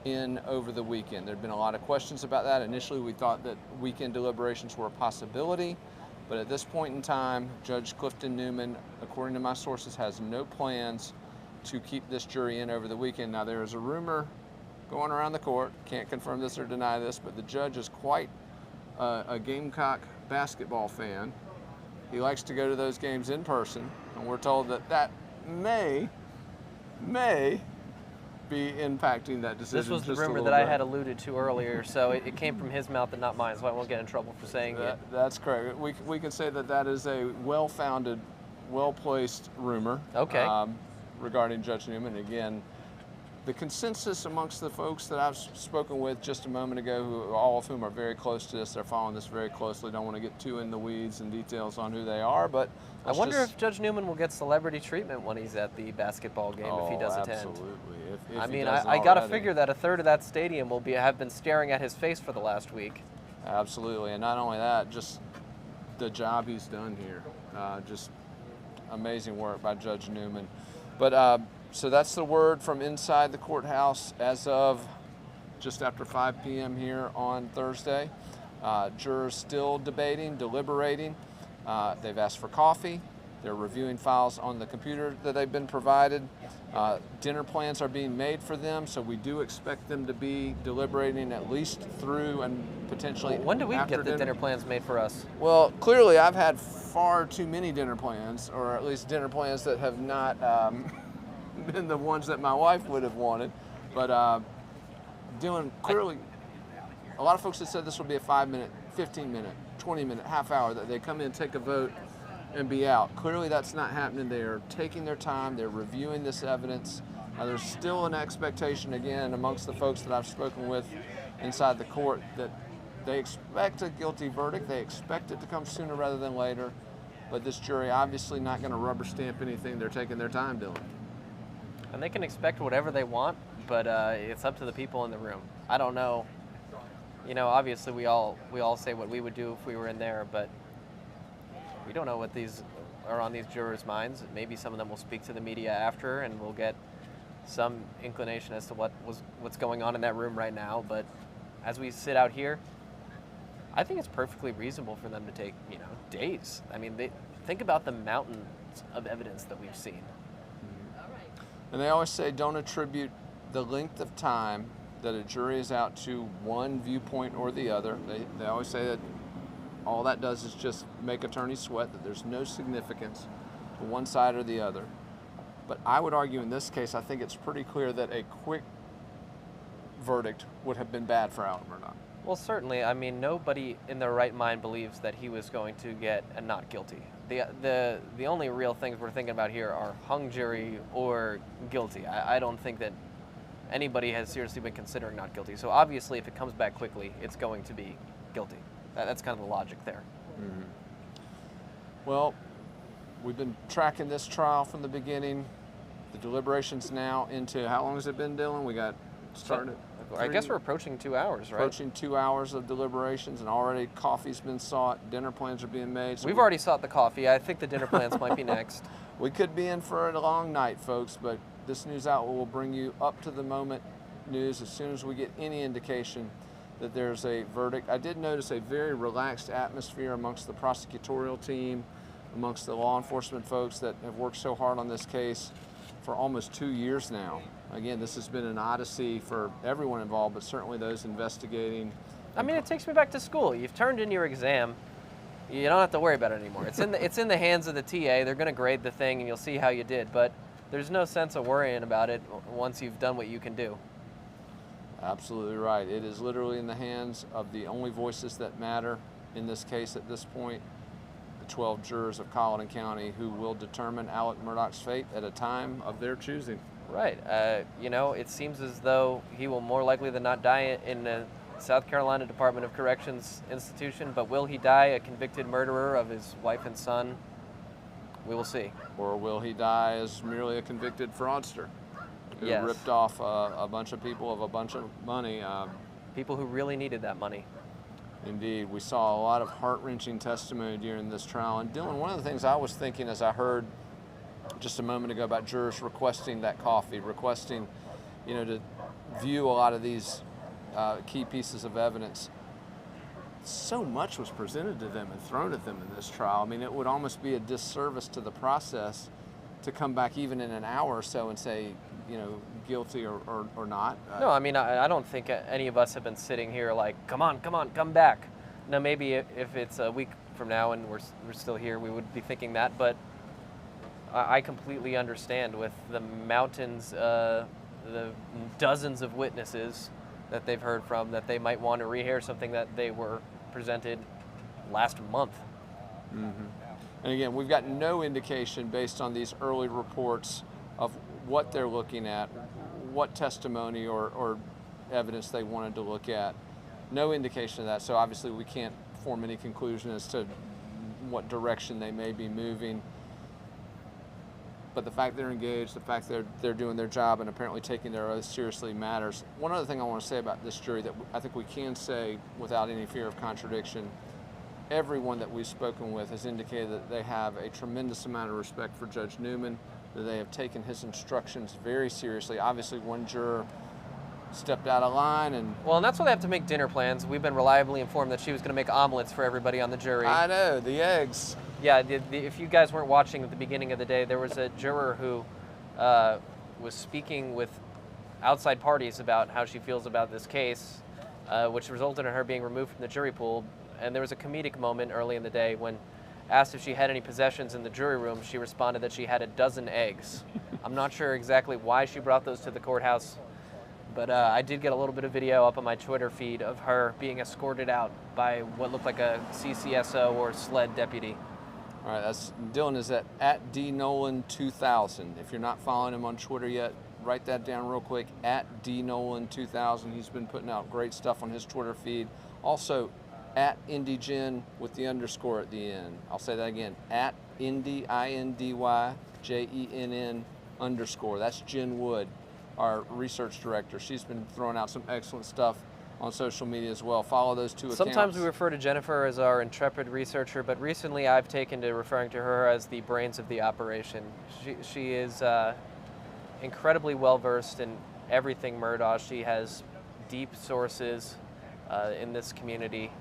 in over the weekend. There have been a lot of questions about that. Initially, we thought that weekend deliberations were a possibility, but at this point in time, Judge Clifton Newman, according to my sources, has no plans to keep this jury in over the weekend. Now, there is a rumor going around the court, can't confirm this or deny this, but the judge is quite a Gamecock basketball fan. He likes to go to those games in person, and we're told that that may be impacting that decision. This was the rumor that I had alluded to earlier, so it came from his mouth and not mine, so I won't get in trouble for saying it. That's correct. We can say that that is a well-founded, well-placed rumor. Okay. Regarding Judge Newman. Again, the consensus amongst the folks that I've spoken with just a moment ago, all of whom are very close to this, they're following this very closely, don't want to get too in the weeds and details on who they are, but I wonder if Judge Newman will get celebrity treatment when he's at the basketball game if he does attend. Absolutely. I mean, I got to figure that a third of that stadium will have been staring at his face for the last week. Absolutely, and not only that, just the job he's done here. Just amazing work by Judge Newman. But so that's the word from inside the courthouse as of just after 5 p.m. here on Thursday. Jurors still debating, deliberating. They've asked for coffee. They're reviewing files on the computer that they've been provided. Dinner plans are being made for them, so we do expect them to be deliberating at least through and potentially When do we after get the dinner plans made for us? Well, clearly I've had far too many dinner plans, or at least dinner plans that have not been the ones that my wife would have wanted. But Dylan, clearly, a lot of folks have said this will be a 5-minute, 15-minute, 20-minute, half hour, that they come in, take a vote, and be out. Clearly that's not happening. They are taking their time. They're reviewing this evidence. There's still an expectation, again, amongst the folks that I've spoken with inside the court that they expect a guilty verdict. They expect it to come sooner rather than later. But this jury obviously not going to rubber stamp anything. They're taking their time, Dylan. And they can expect whatever they want, but it's up to the people in the room. I don't know. You know, obviously we all say what we would do if we were in there, but we don't know what these are on these jurors' minds. Maybe some of them will speak to the media after, and we'll get some inclination as to what's going on in that room right now. But as we sit out here, I think it's perfectly reasonable for them to take, you know, days. I mean, think about the mountains of evidence that we've seen. And they always say don't attribute the length of time that a jury is out to one viewpoint or the other. They always say that all that does is just make attorneys sweat, that there's no significance to one side or the other. But I would argue in this case, I think it's pretty clear that a quick verdict would have been bad for Alex Murdaugh. Well, certainly. I mean, nobody in their right mind believes that he was going to get a not guilty. The only real things we're thinking about here are hung jury or guilty. I don't think that anybody has seriously been considering not guilty. So obviously, if it comes back quickly, it's going to be guilty. That's kind of the logic there. Mm-hmm. Well, we've been tracking this trial from the beginning. The deliberations now into, how long has it been, Dylan? We got started. I guess we're approaching 2 hours, right? Approaching 2 hours of deliberations, and already coffee's been sought, dinner plans are being made. So We've already sought the coffee. I think the dinner plans might be next. We could be in for a long night, folks, but this news outlet will bring you up to the moment news as soon as we get any indication that there's a verdict. I did notice a very relaxed atmosphere amongst the prosecutorial team, amongst the law enforcement folks that have worked so hard on this case for almost 2 years now. Again, this has been an odyssey for everyone involved, but certainly those investigating. I mean, it takes me back to school. You've turned in your exam. You don't have to worry about it anymore. It's in the hands of the TA. They're going to grade the thing, and you'll see how you did. But there's no sense of worrying about it once you've done what you can do. Absolutely right. It is literally in the hands of the only voices that matter in this case at this point, the 12 jurors of Colleton County who will determine Alex Murdaugh's fate at a time of their choosing. Right. You know, it seems as though he will more likely than not die in the South Carolina Department of Corrections institution, but will he die a convicted murderer of his wife and son? We will see. Or will he die as merely a convicted fraudster who Yes. ripped off a bunch of people of a bunch of money? People who really needed that money. Indeed. We saw a lot of heart-wrenching testimony during this trial. And Dylan, one of the things I was thinking as I heard just a moment ago about jurors requesting that coffee, requesting, you know, to view a lot of these key pieces of evidence. So much was presented to them and thrown at them in this trial. I mean, it would almost be a disservice to the process to come back even in an hour or so and say, you know, guilty or not. No, I mean, I don't think any of us have been sitting here like, come on, come back. Now, maybe if it's a week from now and we're still here, we would be thinking that, but I completely understand with the mountains, the dozens of witnesses that they've heard from, that they might want to rehear something that they were presented last month. Mm-hmm. And again, we've got no indication based on these early reports of what they're looking at, what testimony or evidence they wanted to look at. No indication of that, so obviously we can't form any conclusion as to what direction they may be moving. But the fact they're engaged, the fact they're doing their job and apparently taking their oath seriously matters. One other thing I want to say about this jury that I think we can say without any fear of contradiction, everyone that we've spoken with has indicated that they have a tremendous amount of respect for Judge Newman, that they have taken his instructions very seriously. Obviously, one juror stepped out of line and... Well, and that's why they have to make dinner plans. We've been reliably informed that she was going to make omelets for everybody on the jury. I know, the eggs. Yeah, if you guys weren't watching at the beginning of the day, there was a juror who was speaking with outside parties about how she feels about this case, which resulted in her being removed from the jury pool. And there was a comedic moment early in the day when asked if she had any possessions in the jury room, she responded that she had a dozen eggs. I'm not sure exactly why she brought those to the courthouse, but I did get a little bit of video up on my Twitter feed of her being escorted out by what looked like a CCSO or SLED deputy. All right, Dylan is at dnolan2000. If you're not following him on Twitter yet, write that down real quick, at dnolan2000. He's been putting out great stuff on his Twitter feed. Also, at IndyGen with the underscore at the end. I'll say that again, at Indy, INDYJENN underscore. That's Jen Wood, our research director. She's been throwing out some excellent stuff on social media as well. Follow those two accounts. Sometimes we refer to Jennifer as our intrepid researcher, but recently I've taken to referring to her as the brains of the operation. She is incredibly well-versed in everything Murdaugh. She has deep sources in this community,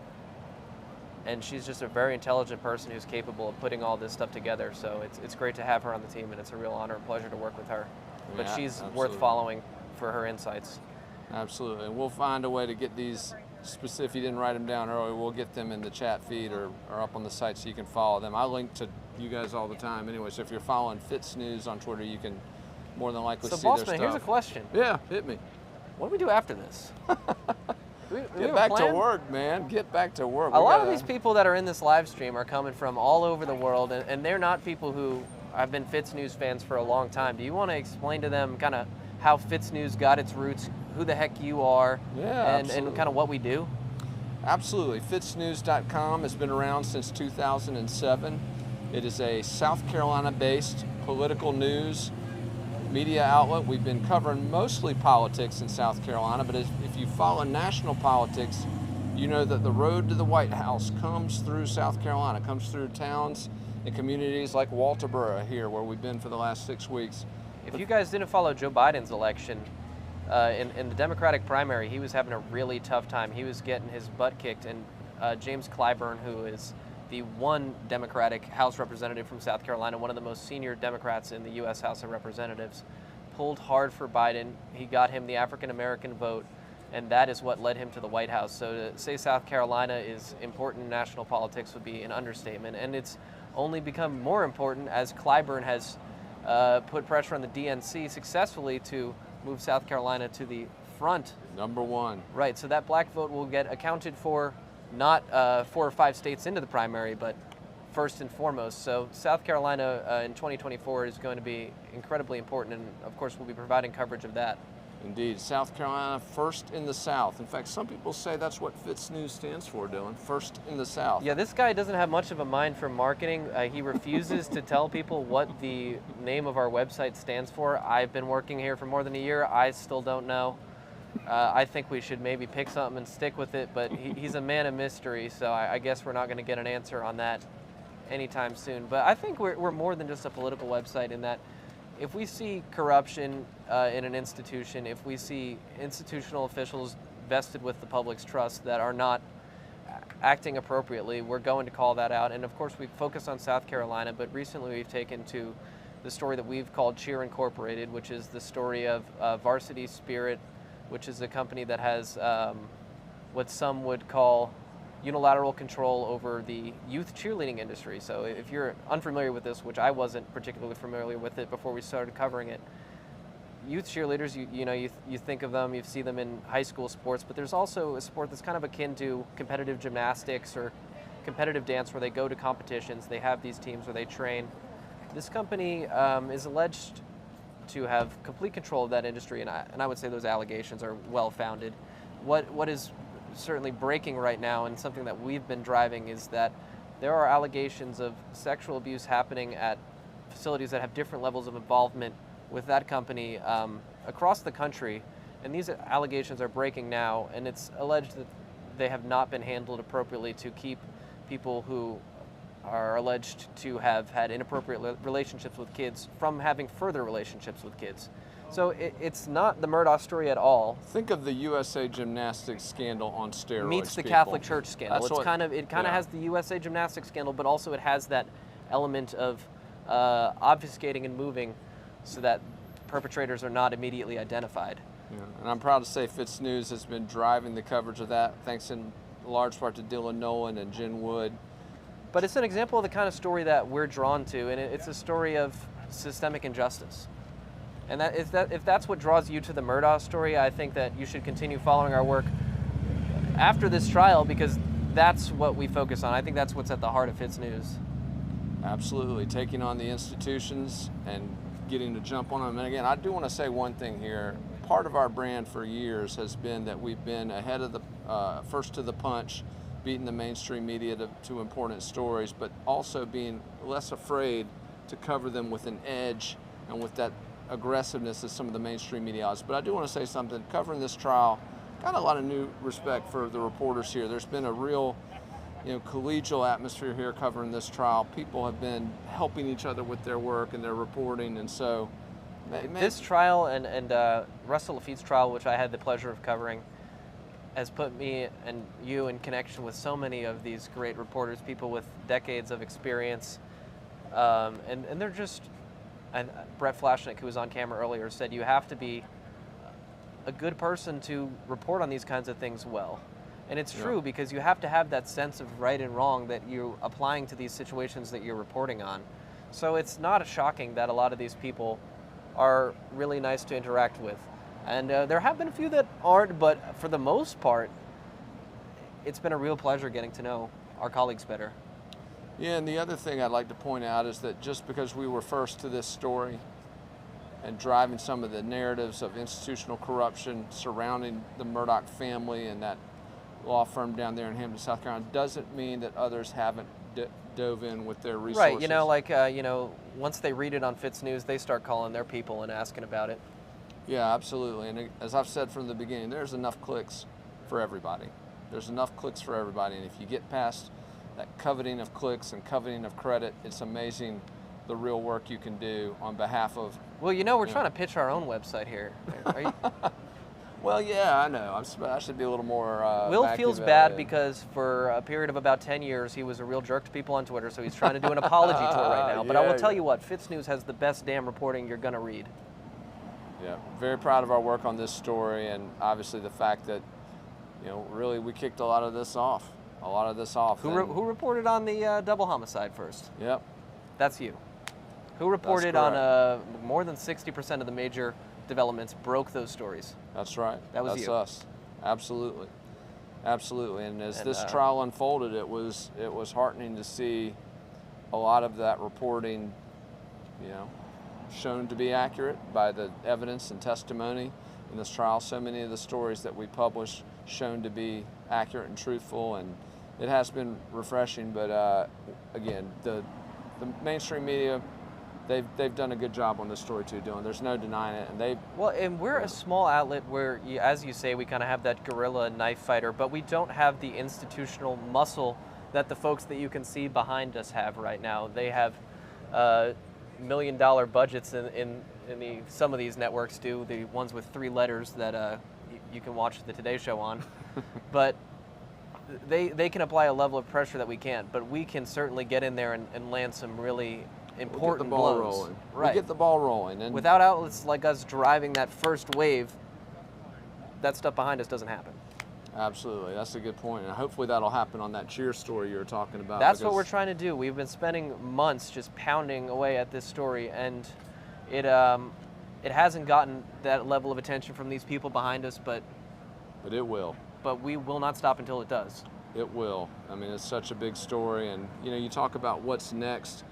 and she's just a very intelligent person who's capable of putting all this stuff together. So it's great to have her on the team, and it's a real honor and pleasure to work with her. But Yeah, she's absolutely. worth following for her insights. Absolutely. And we'll find a way to get these, if you didn't write them down earlier, we'll get them in the chat feed or up on the site so you can follow them. I link to you guys all the time anyway, so if you're following Fitsnews on Twitter, you can more than likely see their stuff. So, Bossman, here's a question. Yeah, hit me. What do we do after this? Get back to work, man. Get back to work. A lot of these people that are in this live stream are coming from all over the world, and they're not people who have been Fitsnews fans for a long time. Do you want to explain to them kind of how Fitsnews got its roots, who the heck you are, and kind of what we do? Absolutely. Fitsnews.com has been around since 2007. It is a South Carolina-based political news media outlet. We've been covering mostly politics in South Carolina, but if you follow national politics, you know that the road to the White House comes through South Carolina, comes through towns and communities like Walterboro here, where we've been for the last 6 weeks. If you guys didn't follow Joe Biden's election, in the Democratic primary, he was having a really tough time. He was getting his butt kicked, and James Clyburn, who is the one Democratic House representative from South Carolina, one of the most senior Democrats in the U.S. House of Representatives, pulled hard for Biden. He got him the African-American vote, and that is what led him to the White House. So to say South Carolina is important in national politics would be an understatement, and it's only become more important as Clyburn has put pressure on the DNC successfully to move South Carolina to the front. Number one. Right, so that black vote will get accounted for not 4 or 5 states into the primary, but first and foremost. So South Carolina in 2024 is going to be incredibly important, and of course we'll be providing coverage of that. Indeed. South Carolina, first in the South. In fact, some people say that's what Fitsnews stands for, Dylan. First in the South. Yeah, this guy doesn't have much of a mind for marketing. He refuses to tell people what the name of our website stands for. I've been working here for more than a year. I still don't know. I think we should maybe pick something and stick with it, but he's a man of mystery, so I guess we're not going to get an answer on that anytime soon. But I think we're more than just a political website in that if we see corruption in an institution, if we see institutional officials vested with the public's trust that are not acting appropriately, we're going to call that out. And of course, we focus on South Carolina, but recently we've taken to the story that we've called Cheer Incorporated, which is the story of Varsity Spirit, which is a company that has what some would call unilateral control over the youth cheerleading industry. So if you're unfamiliar with this, which I wasn't particularly familiar with it before we started covering it, youth cheerleaders, you think of them, you see them in high school sports, but there's also a sport that's kind of akin to competitive gymnastics or competitive dance where they go to competitions, they have these teams where they train. This company is alleged to have complete control of that industry, and I would say those allegations are well-founded. What is certainly breaking right now, and something that we've been driving, is that there are allegations of sexual abuse happening at facilities that have different levels of involvement with that company across the country, and these allegations are breaking now, and it's alleged that they have not been handled appropriately to keep people who are alleged to have had inappropriate relationships with kids from having further relationships with kids. So it's not the Murdaugh story at all. Think of the USA Gymnastics scandal on steroids. Meets the people. Catholic Church scandal. That's It kind of has the USA Gymnastics scandal, but also it has that element of obfuscating and moving so that perpetrators are not immediately identified. Yeah. And I'm proud to say Fitsnews has been driving the coverage of that, thanks in large part to Dylan Nolan and Jen Wood. But it's an example of the kind of story that we're drawn to, and it's a story of systemic injustice. And if that's what draws you to the Murdaugh story, I think that you should continue following our work after this trial, because that's what we focus on. I think that's what's at the heart of Fitsnews. Absolutely, taking on the institutions and getting to jump on them. And again, I do want to say one thing here. Part of our brand for years has been that we've been ahead of the first to the punch, beating the mainstream media to important stories, but also being less afraid to cover them with an edge and with that aggressiveness as some of the mainstream media is. But I do want to say something. Covering this trial, got a lot of new respect for the reporters here. There's been a real, collegial atmosphere here covering this trial. People have been helping each other with their work and their reporting, and so this trial and Russell Laffitte's trial, which I had the pleasure of covering, has put me and you in connection with so many of these great reporters, people with decades of experience, and they're just. And Brett Flashnick, who was on camera earlier, said you have to be a good person to report on these kinds of things well. And it's true, because you have to have that sense of right and wrong that you're applying to these situations that you're reporting on. So it's not shocking that a lot of these people are really nice to interact with. And there have been a few that aren't, but for the most part, it's been a real pleasure getting to know our colleagues better. Yeah, and the other thing I'd like to point out is that just because we were first to this story and driving some of the narratives of institutional corruption surrounding the Murdaugh family and that law firm down there in Hampton, South Carolina, doesn't mean that others haven't dove in with their resources. Right, once they read it on Fitsnews, they start calling their people and asking about it. Yeah, absolutely. And as I've said from the beginning, there's enough clicks for everybody. There's enough clicks for everybody, and if you get past that coveting of clicks and coveting of credit, it's amazing the real work you can do on behalf of... Well, we're trying to pitch our own website here. Are you... Well, yeah, I know. I should be a little more Will feels bad because for a period of about 10 years, he was a real jerk to people on Twitter, so he's trying to do an apology tour right now. But I will tell you what, Fitsnews has the best damn reporting you're going to read. Yeah, very proud of our work on this story, and obviously the fact that, really we kicked a lot of this off. Who reported on the double homicide first? Yep. That's you. Who reported on more than 60% of the major developments broke those stories? That's right. That was That's you. us. Absolutely. And as this trial unfolded, it was heartening to see a lot of that reporting, shown to be accurate by the evidence and testimony in this trial. So many of the stories that we published shown to be accurate and truthful, and it has been refreshing. But again, the mainstream media, they've done a good job on this story too, Dylan. There's no denying it, and we're a small outlet where, as you say, we kind of have that guerrilla knife fighter, but we don't have the institutional muscle that the folks that you can see behind us have right now. They have $1 million budgets in some of these networks do, the ones with 3 letters that you can watch the Today Show on. But they can apply a level of pressure that we can't, but we can certainly get in there and land some really important blows. Rolling. Right. We get the ball rolling. And without outlets like us driving that first wave, that stuff behind us doesn't happen. Absolutely, that's a good point, and hopefully that'll happen on that cheer story you were talking about. That's what we're trying to do. We've been spending months just pounding away at this story, and it hasn't gotten that level of attention from these people behind us, but it will. But we will not stop until it does. It will. I mean, it's such a big story, and you talk about what's next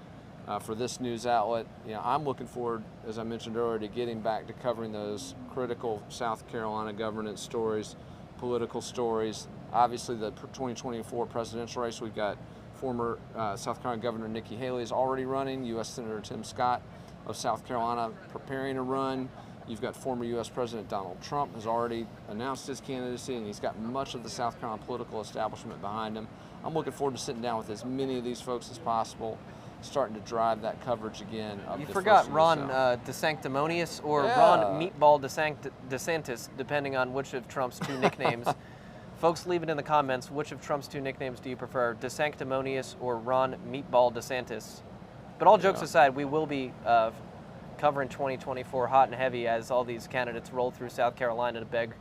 for this news outlet. I'm looking forward, as I mentioned earlier, to getting back to covering those critical South Carolina governance stories, political stories. Obviously, the 2024 presidential race, we've got former South Carolina Governor Nikki Haley is already running, U.S. Senator Tim Scott of South Carolina preparing to run. You've got former U.S. President Donald Trump has already announced his candidacy, and he's got much of the South Carolina political establishment behind him. I'm looking forward to sitting down with as many of these folks as possible, starting to drive that coverage again. You forgot Ron DeSanctimonious or Ron Meatball DeSantis, depending on which of Trump's 2 nicknames. Folks, leave it in the comments. Which of Trump's 2 nicknames do you prefer, DeSanctimonious or Ron Meatball DeSantis? But all jokes aside, we will be covering 2024 hot and heavy as all these candidates roll through South Carolina to beg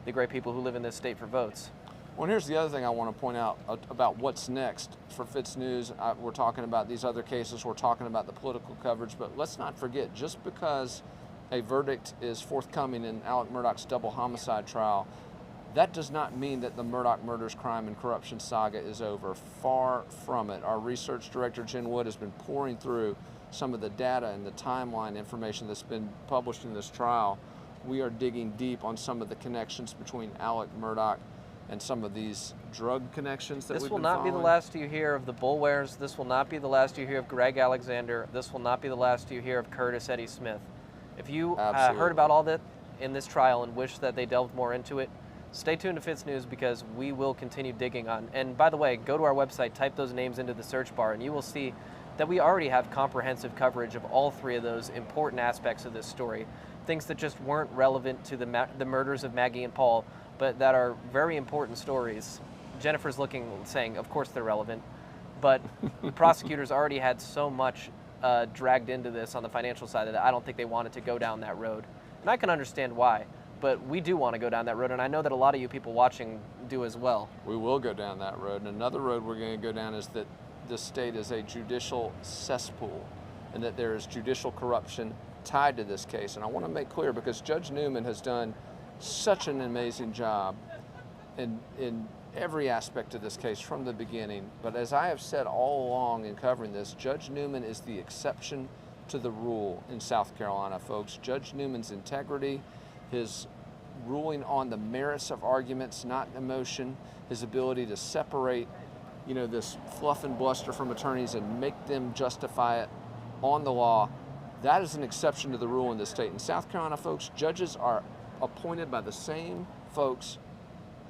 the great people who live in this state for votes. Well, here's the other thing I want to point out about what's next for Fitsnews. We're talking about these other cases, we're talking about the political coverage, but let's not forget, just because a verdict is forthcoming in Alex Murdaugh's double homicide trial, That does not mean that the Murdaugh murders, crime, and corruption saga is over. Far from it. Our research director, Jen Wood, has been pouring through some of the data and the timeline information that's been published in this trial. We are digging deep on some of the connections between Alex Murdaugh and some of these drug connections that This we've will been not be the following. last you hear of the Bullwares. This will not be the last you hear of Greg Alexander. This will not be the last you hear of Curtis Eddie Smith. If you heard about all that in this trial and wish that they delved more into it, stay tuned to Fitsnews because we will continue digging on. And by the way, go to our website, type those names into the search bar, and you will see that we already have comprehensive coverage of all three of those important aspects of this story. Things that just weren't relevant to the murders of Maggie and Paul, but that are very important stories. Jennifer's saying, of course they're relevant, but the prosecutors already had so much dragged into this on the financial side that I don't think they wanted to go down that road. And I can understand why, but we do want to go down that road, and I know that a lot of you people watching do as well. We will go down that road. And another road we're going to go down is that this state is a judicial cesspool and that there is judicial corruption tied to this case. And I want to make clear, because Judge Newman has done such an amazing job in every aspect of this case from the beginning. But as I have said all along in covering this, Judge Newman is the exception to the rule in South Carolina, folks. Judge Newman's integrity, his ruling on the merits of arguments, not emotion, his ability to separate, this fluff and bluster from attorneys and make them justify it on the law, that is an exception to the rule in this state. In South Carolina, folks, judges are appointed by the same folks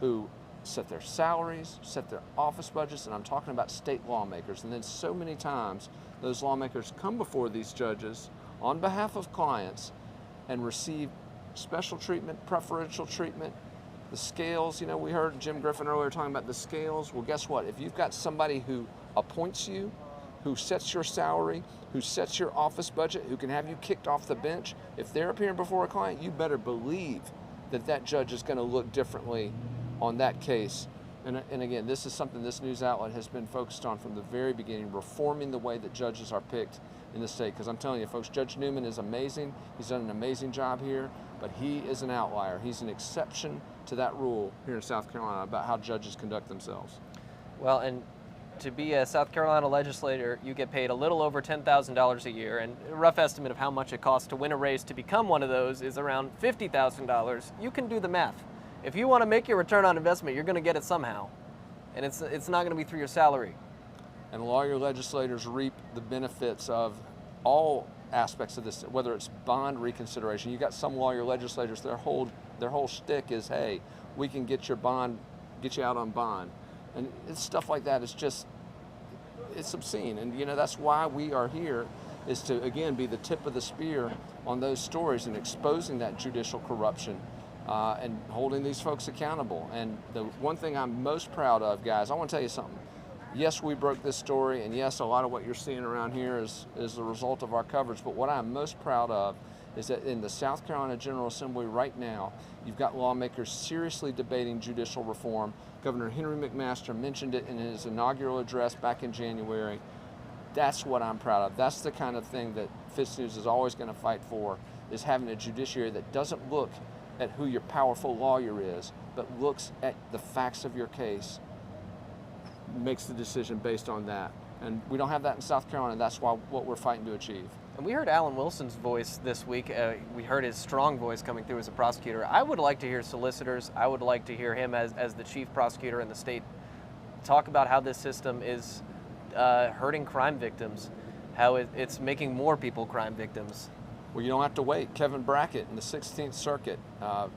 who set their salaries, set their office budgets, and I'm talking about state lawmakers. And then so many times those lawmakers come before these judges on behalf of clients and receive special treatment, preferential treatment, the scales. We heard Jim Griffin earlier talking about the scales. Well, guess what? If you've got somebody who appoints you, who sets your salary, who sets your office budget, who can have you kicked off the bench, if they're appearing before a client, you better believe that that judge is going to look differently on that case. And again, this is something this news outlet has been focused on from the very beginning, reforming the way that judges are picked in the state. Because I'm telling you, folks, Judge Newman is amazing. He's done an amazing job here, but he is an outlier. He's an exception to that rule here in South Carolina about how judges conduct themselves. Well, and to be a South Carolina legislator, you get paid a little over $10,000 a year, and a rough estimate of how much it costs to win a race to become one of those is around $50,000. You can do the math. If you want to make your return on investment, you're going to get it somehow, and it's not going to be through your salary. And lawyer legislators reap the benefits of all aspects of this, whether it's bond reconsideration. You got some lawyer legislators, their whole shtick is, hey, we can get you out on bond. And it's stuff like that. It's obscene. And that's why we are here, is to again be the tip of the spear on those stories and exposing that judicial corruption and holding these folks accountable. And the one thing I'm most proud of, guys, I want to tell you something. Yes, we broke this story, and yes, a lot of what you're seeing around here is the result of our coverage. But what I'm most proud of is that in the South Carolina General Assembly right now, you've got lawmakers seriously debating judicial reform. Governor Henry McMaster mentioned it in his inaugural address back in January. That's what I'm proud of. That's the kind of thing that Fitsnews is always going to fight for, is having a judiciary that doesn't look at who your powerful lawyer is, but looks at the facts of your case, makes the decision based on that. And we don't have that in South Carolina. That's what we're fighting to achieve. And we heard Alan Wilson's voice this week. We heard his strong voice coming through as a prosecutor. I would like to hear solicitors. I would like to hear him as the chief prosecutor in the state talk about how this system is hurting crime victims, how it's making more people crime victims. Well, you don't have to wait. Kevin Brackett in the 16th Circuit,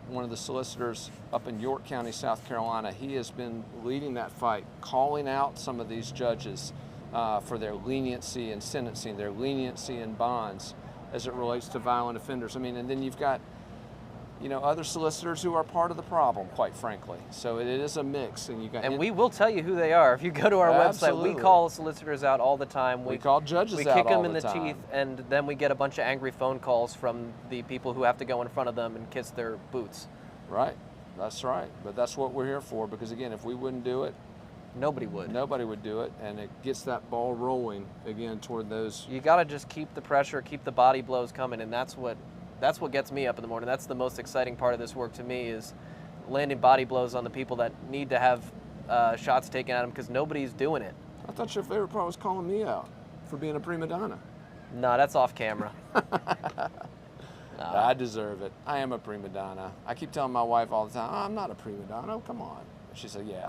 one of the solicitors up in York County, South Carolina, he has been leading that fight, calling out some of these judges for their leniency in sentencing, their leniency in bonds as it relates to violent offenders. I mean, and then you've got, other solicitors who are part of the problem, quite frankly. So it is a mix. And we will tell you who they are. If you go to our website, we call solicitors out all the time. We call judges out all the time. We kick them in the teeth, and then we get a bunch of angry phone calls from the people who have to go in front of them and kiss their boots. Right. That's right. But that's what we're here for, because, again, if we wouldn't do it, nobody would. Nobody would do it, and it gets that ball rolling again toward those. You got to just keep the pressure, keep the body blows coming, and that's what gets me up in the morning. That's the most exciting part of this work to me, is landing body blows on the people that need to have shots taken at them because nobody's doing it. I thought your favorite part was calling me out for being a prima donna. No, that's off camera. I deserve it. I am a prima donna. I keep telling my wife all the time, oh, I'm not a prima donna. Come on. She said, yeah,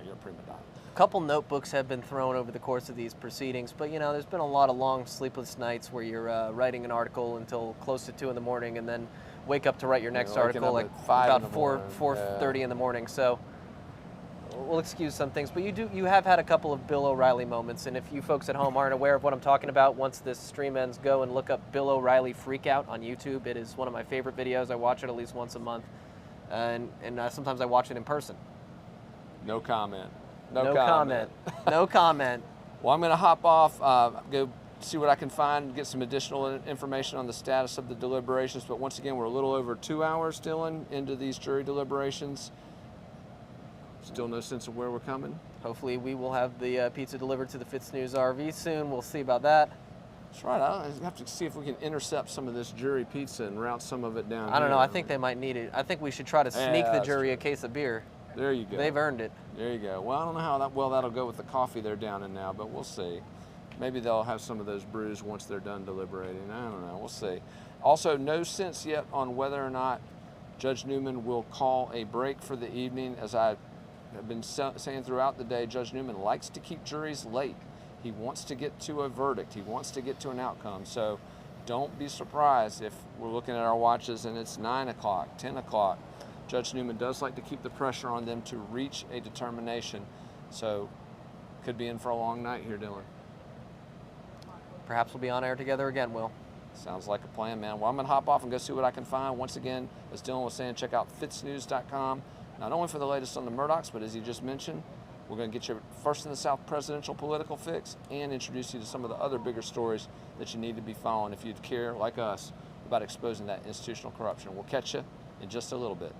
you're a prima donna. A couple notebooks have been thrown over the course of these proceedings, but you know, there's been a lot of long sleepless nights where you're writing an article until close to 2 in the morning and then wake up to write your next article like about 4:30 in the morning. So we'll excuse some things, but you have had a couple of Bill O'Reilly moments, and if you folks at home aren't aware of what I'm talking about, once this stream ends, go and look up Bill O'Reilly Freakout on YouTube. It is one of my favorite videos. I watch it at least once a month, and sometimes I watch it in person. No comment. No comment. No comment. Well, I'm going to hop off, go see what I can find, get some additional information on the status of the deliberations. But once again, we're a little over 2 hours, Dylan, into these jury deliberations. Still no sense of where we're coming. Hopefully we will have the pizza delivered to the Fitsnews RV soon. We'll see about that. That's right. I have to see if we can intercept some of this jury pizza and route some of it down I don't know. I think they might need it. I think we should try to sneak the jury a case of beer. There you go. They've earned it. There you go. Well, I don't know how well that'll go with the coffee they're down in now, but we'll see. Maybe they'll have some of those brews once they're done deliberating. I don't know. We'll see. Also, no sense yet on whether or not Judge Newman will call a break for the evening. As I have been saying throughout the day, Judge Newman likes to keep juries late. He wants to get to a verdict. He wants to get to an outcome. So don't be surprised if we're looking at our watches and it's 9 o'clock, 10 o'clock. Judge Newman does like to keep the pressure on them to reach a determination. So could be in for a long night here, Dylan. Perhaps we'll be on air together again, Will. Sounds like a plan, man. Well, I'm going to hop off and go see what I can find. Once again, as Dylan was saying, check out fitsnews.com, not only for the latest on the Murdaughs, but as you just mentioned, we're going to get your first in the South presidential political fix and introduce you to some of the other bigger stories that you need to be following if you care, like us, about exposing that institutional corruption. We'll catch you in just a little bit.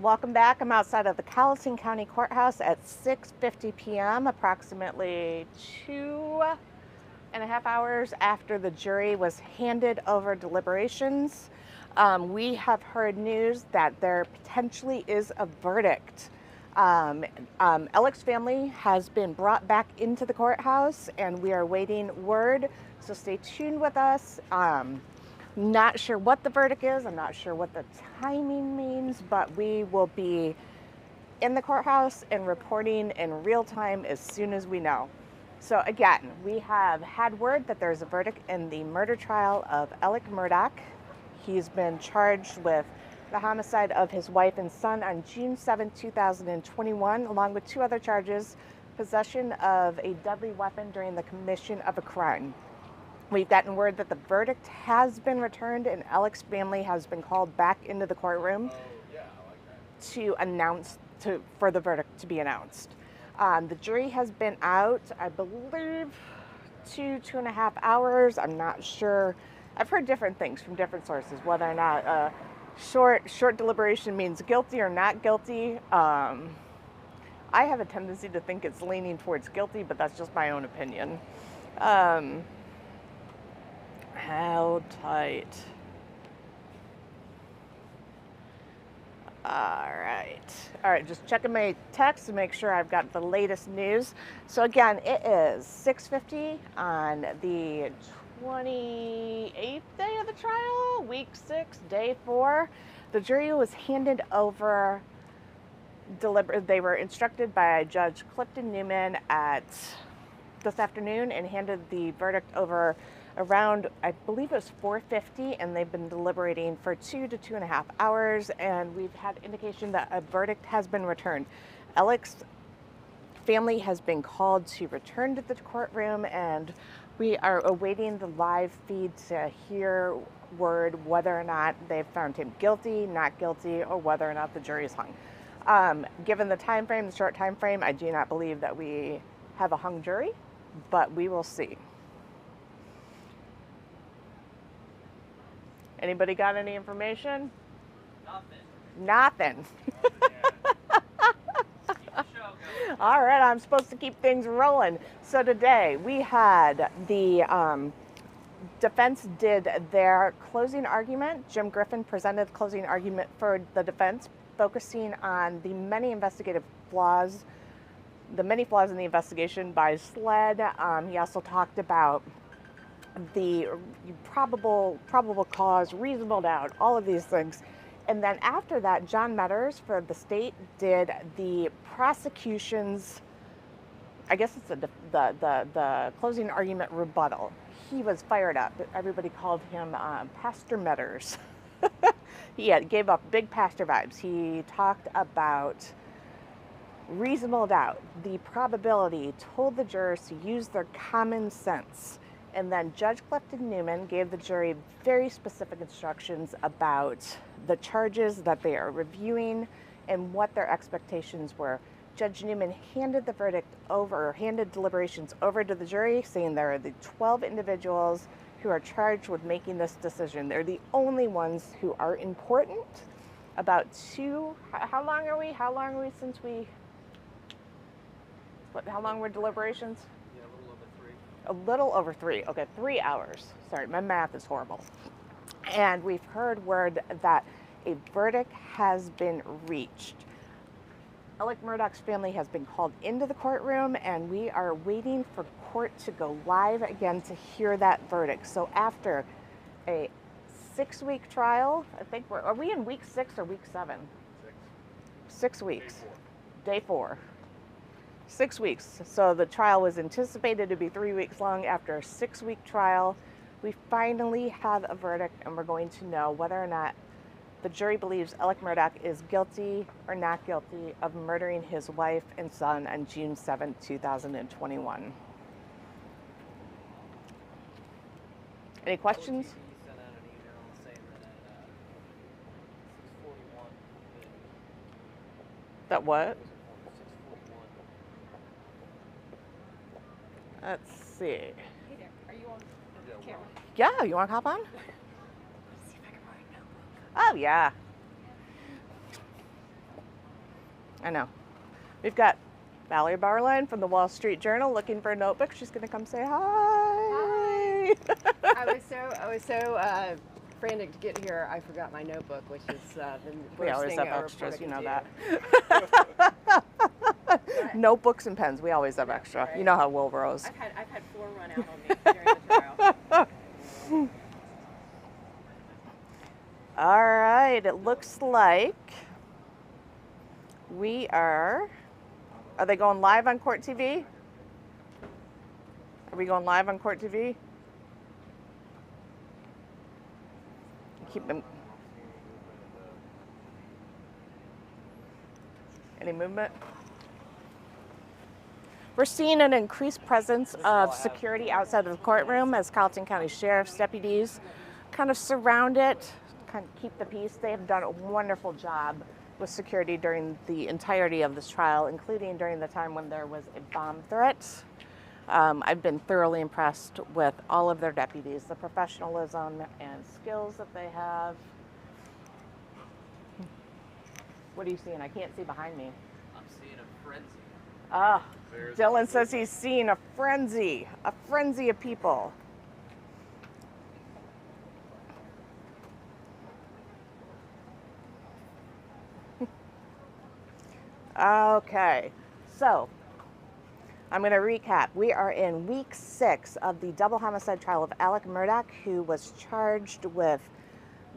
Welcome back. I'm outside of the Carrollton County Courthouse at 6:50 p.m., approximately 2.5 hours after the jury was handed over deliberations. We have heard news that there potentially is a verdict. Alex's family has been brought back into the courthouse, and we are waiting word, so stay tuned with us. Not sure what the verdict is. I'm not sure what the timing means, but we will be in the courthouse and reporting in real time as soon as we know. So again, we have had word that there's a verdict in the murder trial of Alex Murdaugh. He's been charged with the homicide of his wife and son on June 7, 2021, along with 2 other charges: possession of a deadly weapon during the commission of a crime. We've gotten word that the verdict has been returned, and Alex's family has been called back into the courtroom to announce for the verdict to be announced. The jury has been out, I believe, 2.5 hours. I'm not sure. I've heard different things from different sources, whether or not short deliberation means guilty or not guilty. I have a tendency to think it's leaning towards guilty, but that's just my own opinion. How tight. All right, just checking my text to make sure I've got the latest news. So again, it is 6:50 on the 28th day of the trial, week 6, day 4. The jury was handed over, they were instructed by Judge Clifton Newman at this afternoon and handed the verdict over around, I believe it was 4:50, and they've been deliberating for 2 to 2.5 hours, and we've had indication that a verdict has been returned. Alex's family has been called to return to the courtroom, and we are awaiting the live feed to hear word whether or not they've found him guilty, not guilty, or whether or not the jury's hung. Given the time frame, the short time frame, I do not believe that we have a hung jury, but we will see. Anybody got any information? Nothing. All right, I'm supposed to keep things rolling. So today we had the defense did their closing argument. Jim Griffin presented the closing argument for the defense, focusing on the many flaws in the investigation by SLED. He also talked about the probable cause, reasonable doubt, all of these things. And then after that, John Meadors for the state did the prosecution's, I guess it's the closing argument rebuttal. He was fired up. Everybody called him Pastor Meadors. He gave up big pastor vibes. He talked about reasonable doubt, the probability, told the jurors to use their common sense. And then Judge Clifton Newman gave the jury very specific instructions about the charges that they are reviewing and what their expectations were. Judge Newman handed deliberations over to the jury, saying there are the 12 individuals who are charged with making this decision. They're the only ones who are important. How long are we since how long were deliberations? A little over 3. Okay, 3 hours. Sorry, my math is horrible. And we've heard word that a verdict has been reached. Alex Murdaugh's family has been called into the courtroom, and we are waiting for court to go live again to hear that verdict. So after a 6-week trial, I think are we in week 6 or week 7? 6 weeks. Day 4. 6 weeks. So the trial was anticipated to be 3 weeks long. After a 6-week trial, we finally have a verdict, and we're going to know whether or not the jury believes Alex Murdaugh is guilty or not guilty of murdering his wife and son on June 7, 2021. Any questions? That what? Let's see. Hey there, are you on camera? Yeah, you want to hop on? Oh, yeah. I know. We've got Valerie Barline from the Wall Street Journal looking for a notebook. She's going to come say hi. Hi. I was so frantic to get here. I forgot my notebook, which is the We worst always thing have a extras, reporter you know can that. do. Notebooks and pens, we always have extra. Right. You know how Walterboro's. I've had 4 run out on me during the trial. All right, it looks like we are they going live on Court TV? Are we going live on Court TV? Keep them. Any movement? We're seeing an increased presence of security outside of the courtroom as Carleton County Sheriff's deputies kind of surround it, kind of keep the peace. They have done a wonderful job with security during the entirety of this trial, including during the time when there was a bomb threat. I've been thoroughly impressed with all of their deputies, the professionalism and skills that they have. What are you seeing? I can't see behind me. I'm seeing a frenzy. Ah, Dylan says he's seeing a frenzy of people. Okay, so I'm going to recap. We are in week 6 of the double homicide trial of Alex Murdaugh, who was charged with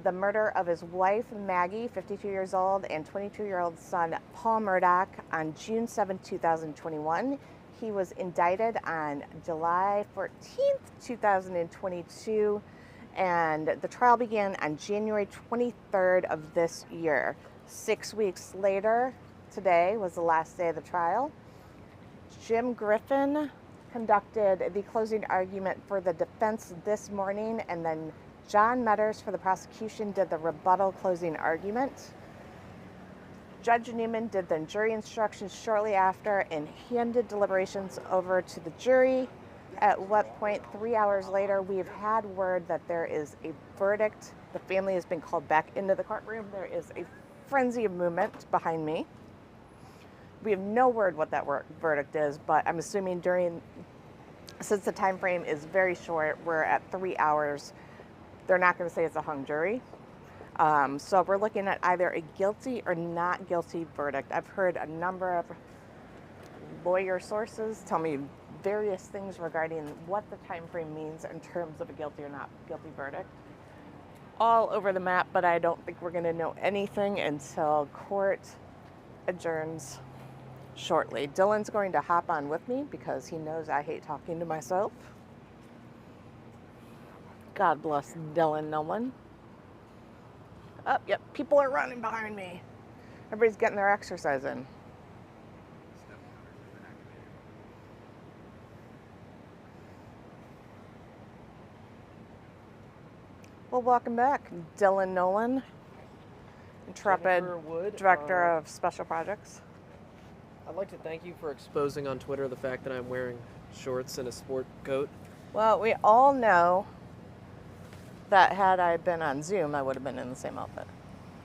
the murder of his wife, Maggie, 52 years old, and 22-year-old son, Paul Murdaugh, on June 7, 2021. He was indicted on July 14th, 2022, and the trial began on January 23rd of this year. 6 weeks later, today was the last day of the trial. Jim Griffin conducted the closing argument for the defense this morning, and then John Meadors for the prosecution did the rebuttal closing argument. Judge Newman did the jury instructions shortly after and handed deliberations over to the jury, at what point 3 hours later we've had word that there is a verdict. The family has been called back into the courtroom. There is a frenzy of movement behind me. We have no word what that verdict is, but I'm assuming since the time frame is very short, we're at 3 hours. They're not going to say it's a hung jury. So we're looking at either a guilty or not guilty verdict. I've heard a number of lawyer sources tell me various things regarding what the time frame means in terms of a guilty or not guilty verdict. All over the map, but I don't think we're going to know anything until court adjourns shortly. Dylan's going to hop on with me because he knows I hate talking to myself. God bless Dylan Nolan. Oh, yep, people are running behind me. Everybody's getting their exercise in. Well, welcome back, Dylan Nolan, intrepid director of special projects. I'd like to thank you for exposing on Twitter the fact that I'm wearing shorts and a sport coat. Well, we all know that had I been on Zoom, I would have been in the same outfit.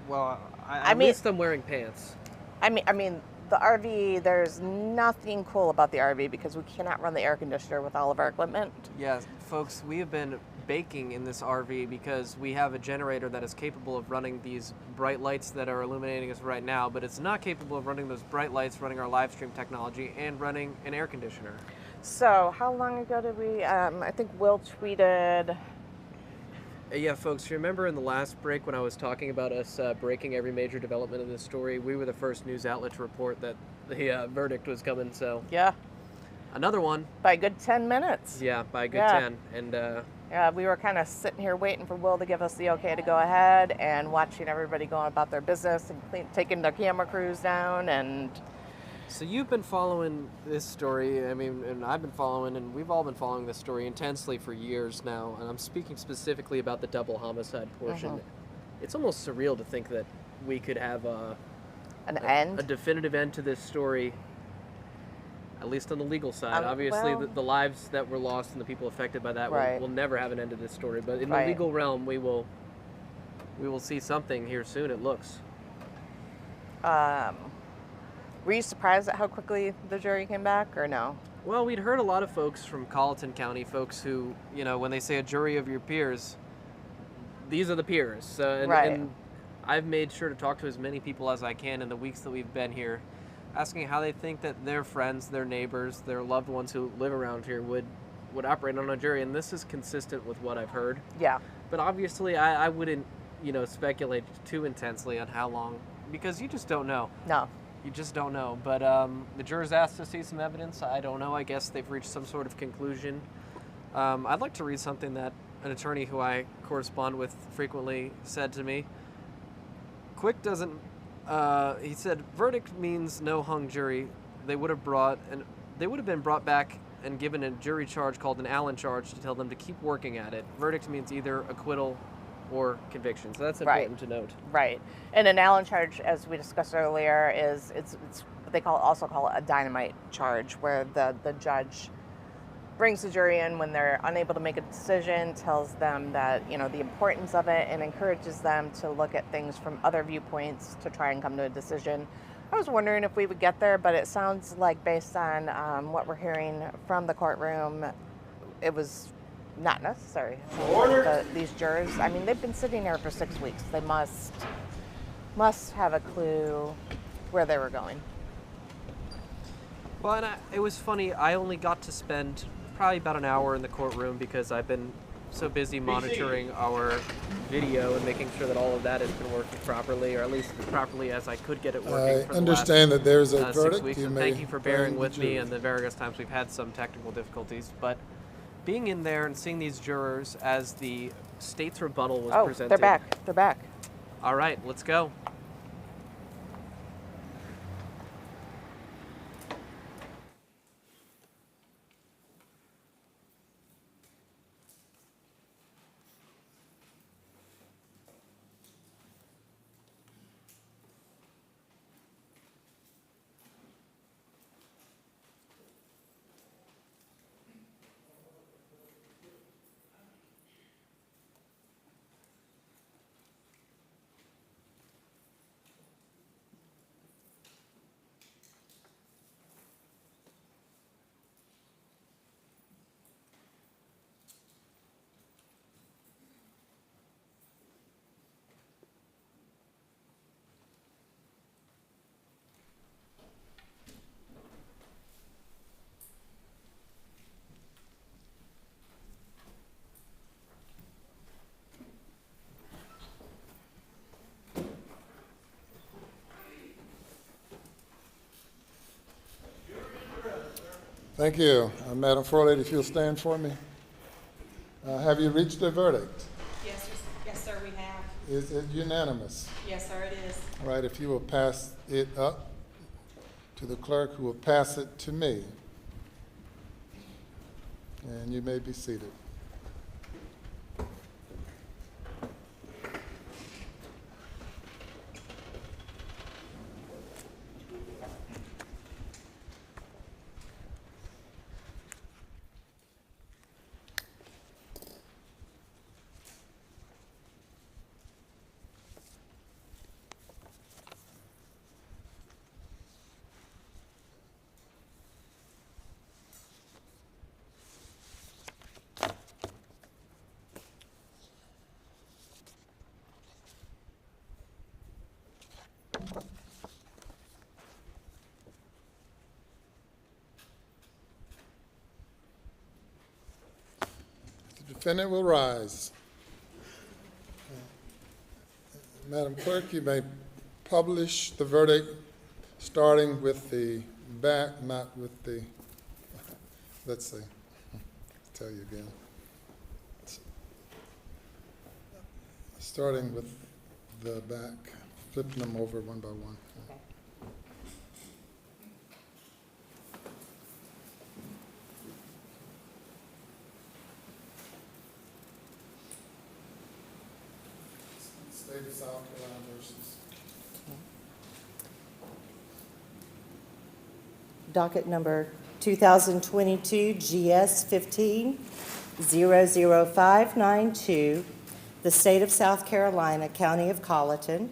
Well, at least I'm wearing pants. I mean, the RV, there's nothing cool about the RV because we cannot run the air conditioner with all of our equipment. Yeah, folks, we have been baking in this RV because we have a generator that is capable of running these bright lights that are illuminating us right now, but it's not capable of running those bright lights, running our live stream technology, and running an air conditioner. So, how long ago did we, I think Will tweeted... Yeah, folks, you remember in the last break when I was talking about us breaking every major development in this story, we were the first news outlet to report that the verdict was coming, so... Yeah. Another one. By a good 10 minutes. Yeah, by a good 10. And yeah, we were kind of sitting here waiting for Will to give us the okay to go ahead and watching everybody going about their business and taking the camera crews down and... So you've been following this story, I mean, and I've been following, and we've all been following this story intensely for years now, and I'm speaking specifically about the double homicide portion. It's almost surreal to think that we could have a definitive end to this story, at least on the legal side. Obviously, well, the lives that were lost and the people affected by that will never have an end to this story, but in the legal realm, we will Were you surprised at how quickly the jury came back, or no? Well, we'd heard a lot of folks from Colleton County, folks who, you know, when they say a jury of your peers, these are the peers. So, Right. and I've made sure to talk to as many people as I can in the weeks that we've been here, asking how they think that their friends, their neighbors, their loved ones who live around here would operate on a jury. And this is consistent with what I've heard. Yeah. But obviously, I wouldn't, you know, speculate too intensely on how long, because you just don't know. No. You just don't know. But the jurors asked to see some evidence. I don't know. I guess they've reached some sort of conclusion. I'd like to read something that an attorney who I correspond with frequently said to me. Quick doesn't, he said, verdict means no hung jury. They would have been brought back and given a jury charge called an Allen charge to tell them to keep working at it. Verdict means either acquittal or conviction. So that's important to note. Right. And an Allen charge, as we discussed earlier, is it's what they also call it a dynamite charge, where the judge brings the jury in when they're unable to make a decision, tells them that, you know, the importance of it, and encourages them to look at things from other viewpoints to try and come to a decision. I was wondering if we would get there, but it sounds like, based on what we're hearing from the courtroom, it was not necessary. Order. These jurors, I mean, they've been sitting there for 6 weeks. They must have a clue where they were going. Well, and it was funny. I only got to spend probably about an hour in the courtroom because I've been so busy monitoring our video and making sure that all of that has been working properly, or at least as properly as I could get it working. I understand that there's a 6 verdict. weeks. And thank you for bearing with me and the various times we've had some technical difficulties. But being in there and seeing these jurors as the state's rebuttal was presented. They're back. They're back. All right, let's go. Thank you. Madam Forlady, if you'll stand for me. Have you reached a verdict? Yes, sir, we have. Is it unanimous? Yes, sir, it is. All right, if you will pass it up to the clerk, who will pass it to me. And you may be seated. The defendant will rise. Madam Clerk, you may publish the verdict, starting with the back, not with the, let's see, I'll tell you again. Starting with the back, flipping them over one by one. State of South Carolina versus. Docket number 2022 GS 15-00592, the State of South Carolina, County of Colleton,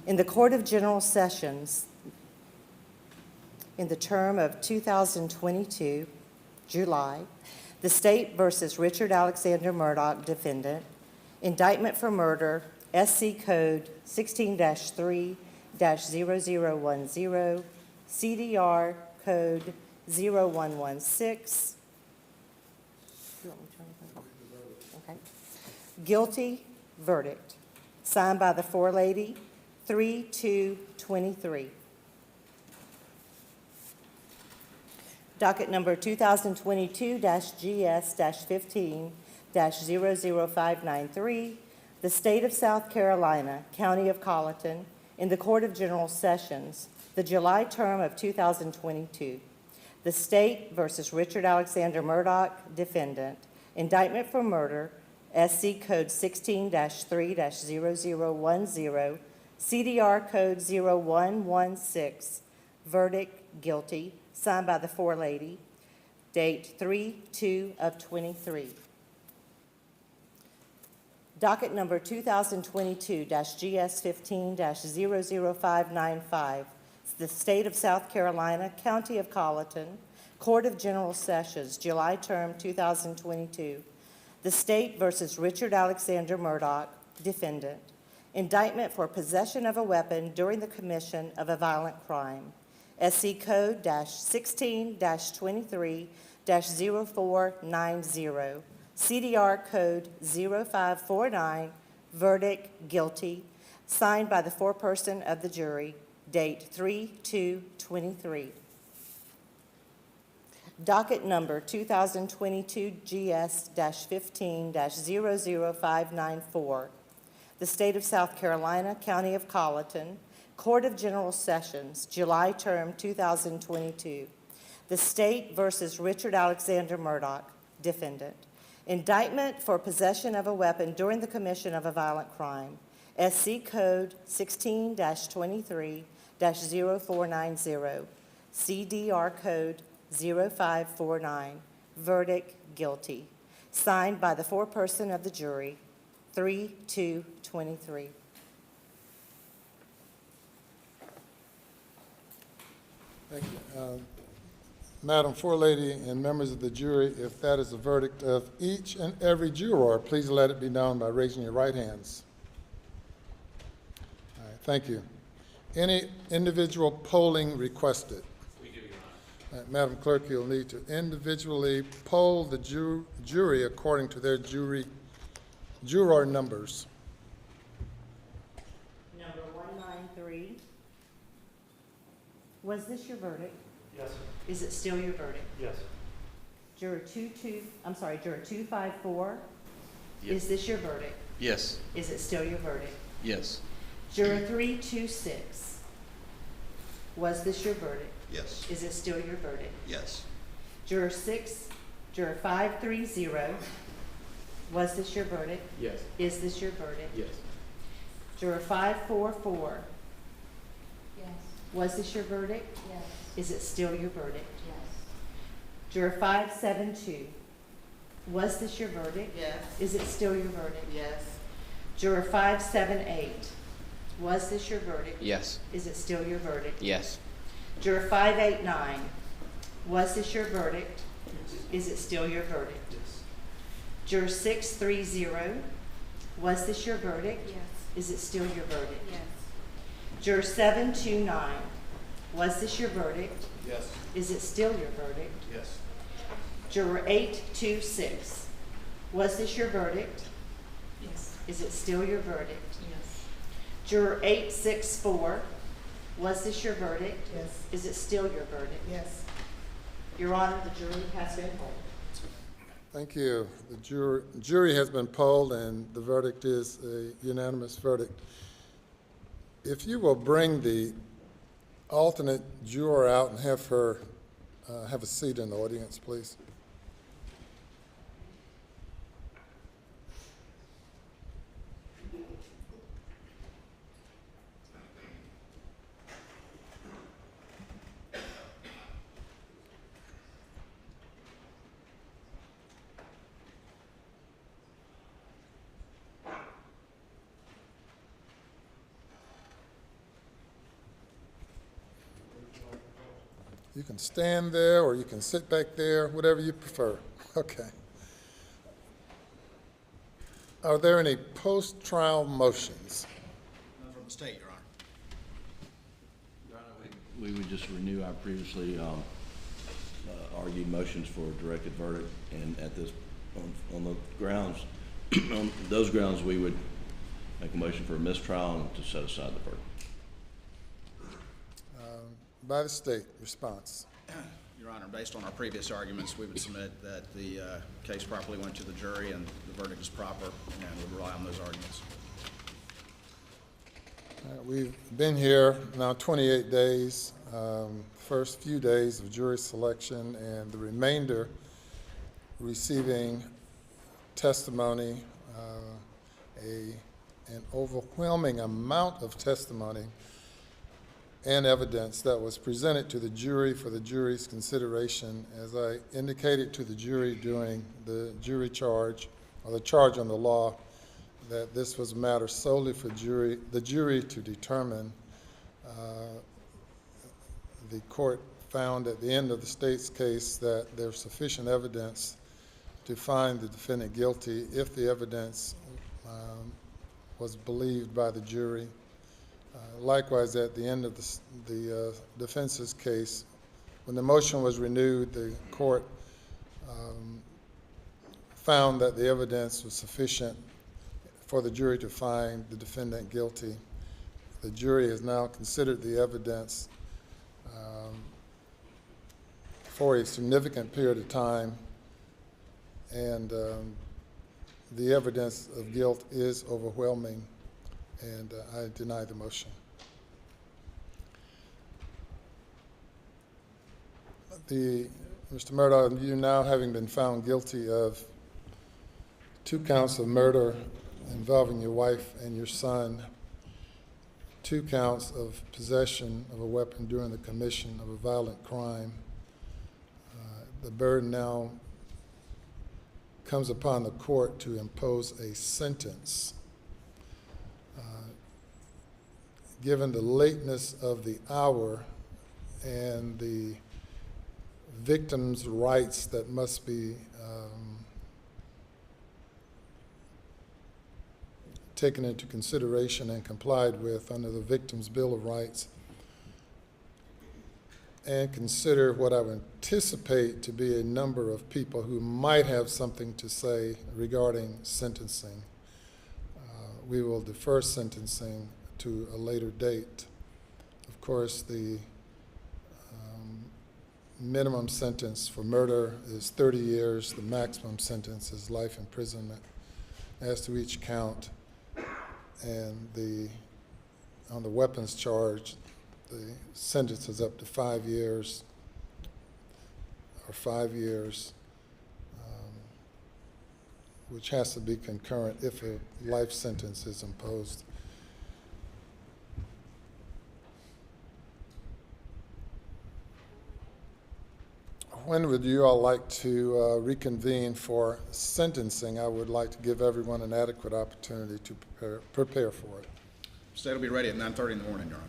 in the Court of General Sessions. in the term of 2022, July, the state versus Richard Alexander Murdaugh, defendant, indictment for murder, SC Code 16-3-0010, CDR Code 0116. Okay. Guilty verdict, signed by the forelady, 3/2/23. Docket number 2022-GS-15-00593, the State of South Carolina, County of Colleton, in the Court of General Sessions, the July term of 2022. The State versus Richard Alexander Murdaugh, defendant, indictment for murder, SC Code 16-3-0010, CDR Code 0116, verdict guilty, signed by the forelady, date 3/2/23. Docket number 2022-GS-15-00595, the State of South Carolina, County of Colleton, Court of General Sessions, July term 2022. The State versus Richard Alexander Murdaugh, defendant, indictment for possession of a weapon during the commission of a violent crime, SC Code -16-23-0490, CDR Code 0549, verdict guilty, signed by the foreperson of the jury, date 3/2/23. Docket number 2022-GS-15-00594, the State of South Carolina, County of Colleton, Court of General Sessions, July term 2022. The State versus Richard Alexander Murdaugh, defendant, indictment for possession of a weapon during the commission of a violent crime, SC Code 16-23-0490, CDR Code 0549, verdict guilty, signed by the foreperson of the jury, 3/2/23. Thank you. Madam Forelady and members of the jury, if that is the verdict of each and every juror, please let it be known by raising your right hands. All right, thank you. Any individual polling requested? We do, Your Honor. Madam Clerk, you'll need to individually poll the jury according to their juror numbers. Number 193. Was this your verdict? Yes. Is it still your verdict? Yes. Juror 254. Yep. Is this your verdict? Yes. Is it still your verdict? Yes. Juror 326. Was this your verdict? Yes. Is it still your verdict? Yes. Juror 530. Was this your verdict? Yes. Is this your verdict? Yes. Juror 544. Yes. Was this your verdict? Yes. Is it still your verdict? Yes. Juror 572. Was this your verdict? Yes. Is it still your verdict? Yes. Juror 578. Was this your verdict? Yes. Is it still your verdict? Yes. Juror 589. Was this your verdict? Is it still your verdict? Yes. Juror 630. Was this your verdict? Yes. Is it still your verdict? Yes. Juror 729. Was this your verdict? Yes. Is it still your verdict? Yes. Juror 826. Was this your verdict? Yes. Is it still your verdict? Yes. Juror 864. Was this your verdict? Yes. Is it still your verdict? Yes. Your Honor, the jury has been polled. Thank you. The jury has been polled and the verdict is a unanimous verdict. If you will bring the alternate juror out and have her have a seat in the audience, please. You can stand there or you can sit back there, whatever you prefer. Okay. Are there any post-trial motions? None from the state, Your Honor. Your Honor, we would just renew our previously argued motions for a directed verdict, and at this, on the grounds, on those grounds, we would make a motion for a mistrial and to set aside the verdict. By the state, response. Your Honor, based on our previous arguments, we would submit that the case properly went to the jury and the verdict is proper, and would rely on those arguments. We've been here now 28 days, first few days of jury selection, and the remainder receiving testimony, an overwhelming amount of testimony and evidence that was presented to the jury for the jury's consideration. As I indicated to the jury during the jury charge, or the charge on the law, that this was a matter solely for the jury to determine. The court found at the end of the state's case that there's sufficient evidence to find the defendant guilty if the evidence was believed by the jury. Likewise, at the end of the defense's case, when the motion was renewed, the court found that the evidence was sufficient for the jury to find the defendant guilty. The jury has now considered the evidence for a significant period of time, and the evidence of guilt is overwhelming, and I deny the motion. Mr. Murdaugh, you now having been found guilty of 2 counts of murder involving your wife and your son, 2 counts of possession of a weapon during the commission of a violent crime, the burden now comes upon the court to impose a sentence. Given the lateness of the hour and the victim's rights that must be taken into consideration and complied with under the Victim's Bill of Rights, and consider what I would anticipate to be a number of people who might have something to say regarding sentencing, we will defer sentencing to a later date. Of course, the minimum sentence for murder is 30 years. The maximum sentence is life imprisonment. As to each count, and on the weapons charge, the sentence is up to 5 years, or 5 years, which has to be concurrent if a life sentence is imposed. When would you all like to reconvene for sentencing? I would like to give everyone an adequate opportunity to prepare for it. State will be ready at 9:30 in the morning, Your Honor.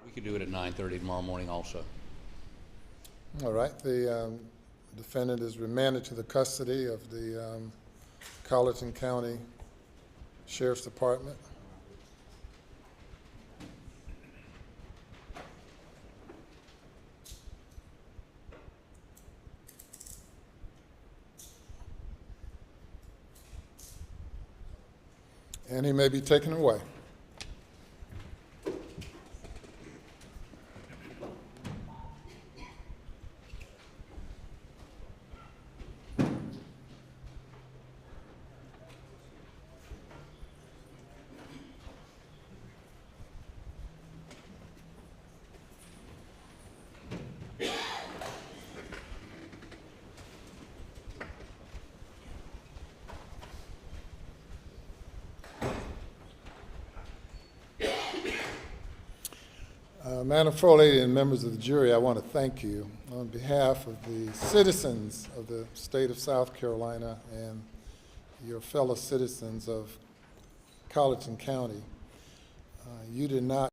We could do it at 9:30 tomorrow morning also. All right. The defendant is remanded to the custody of the Colleton County Sheriff's Department. And he may be taken away. Madam Forelady and members of the jury, I want to thank you on behalf of the citizens of the state of South Carolina and your fellow citizens of Colleton County. You did not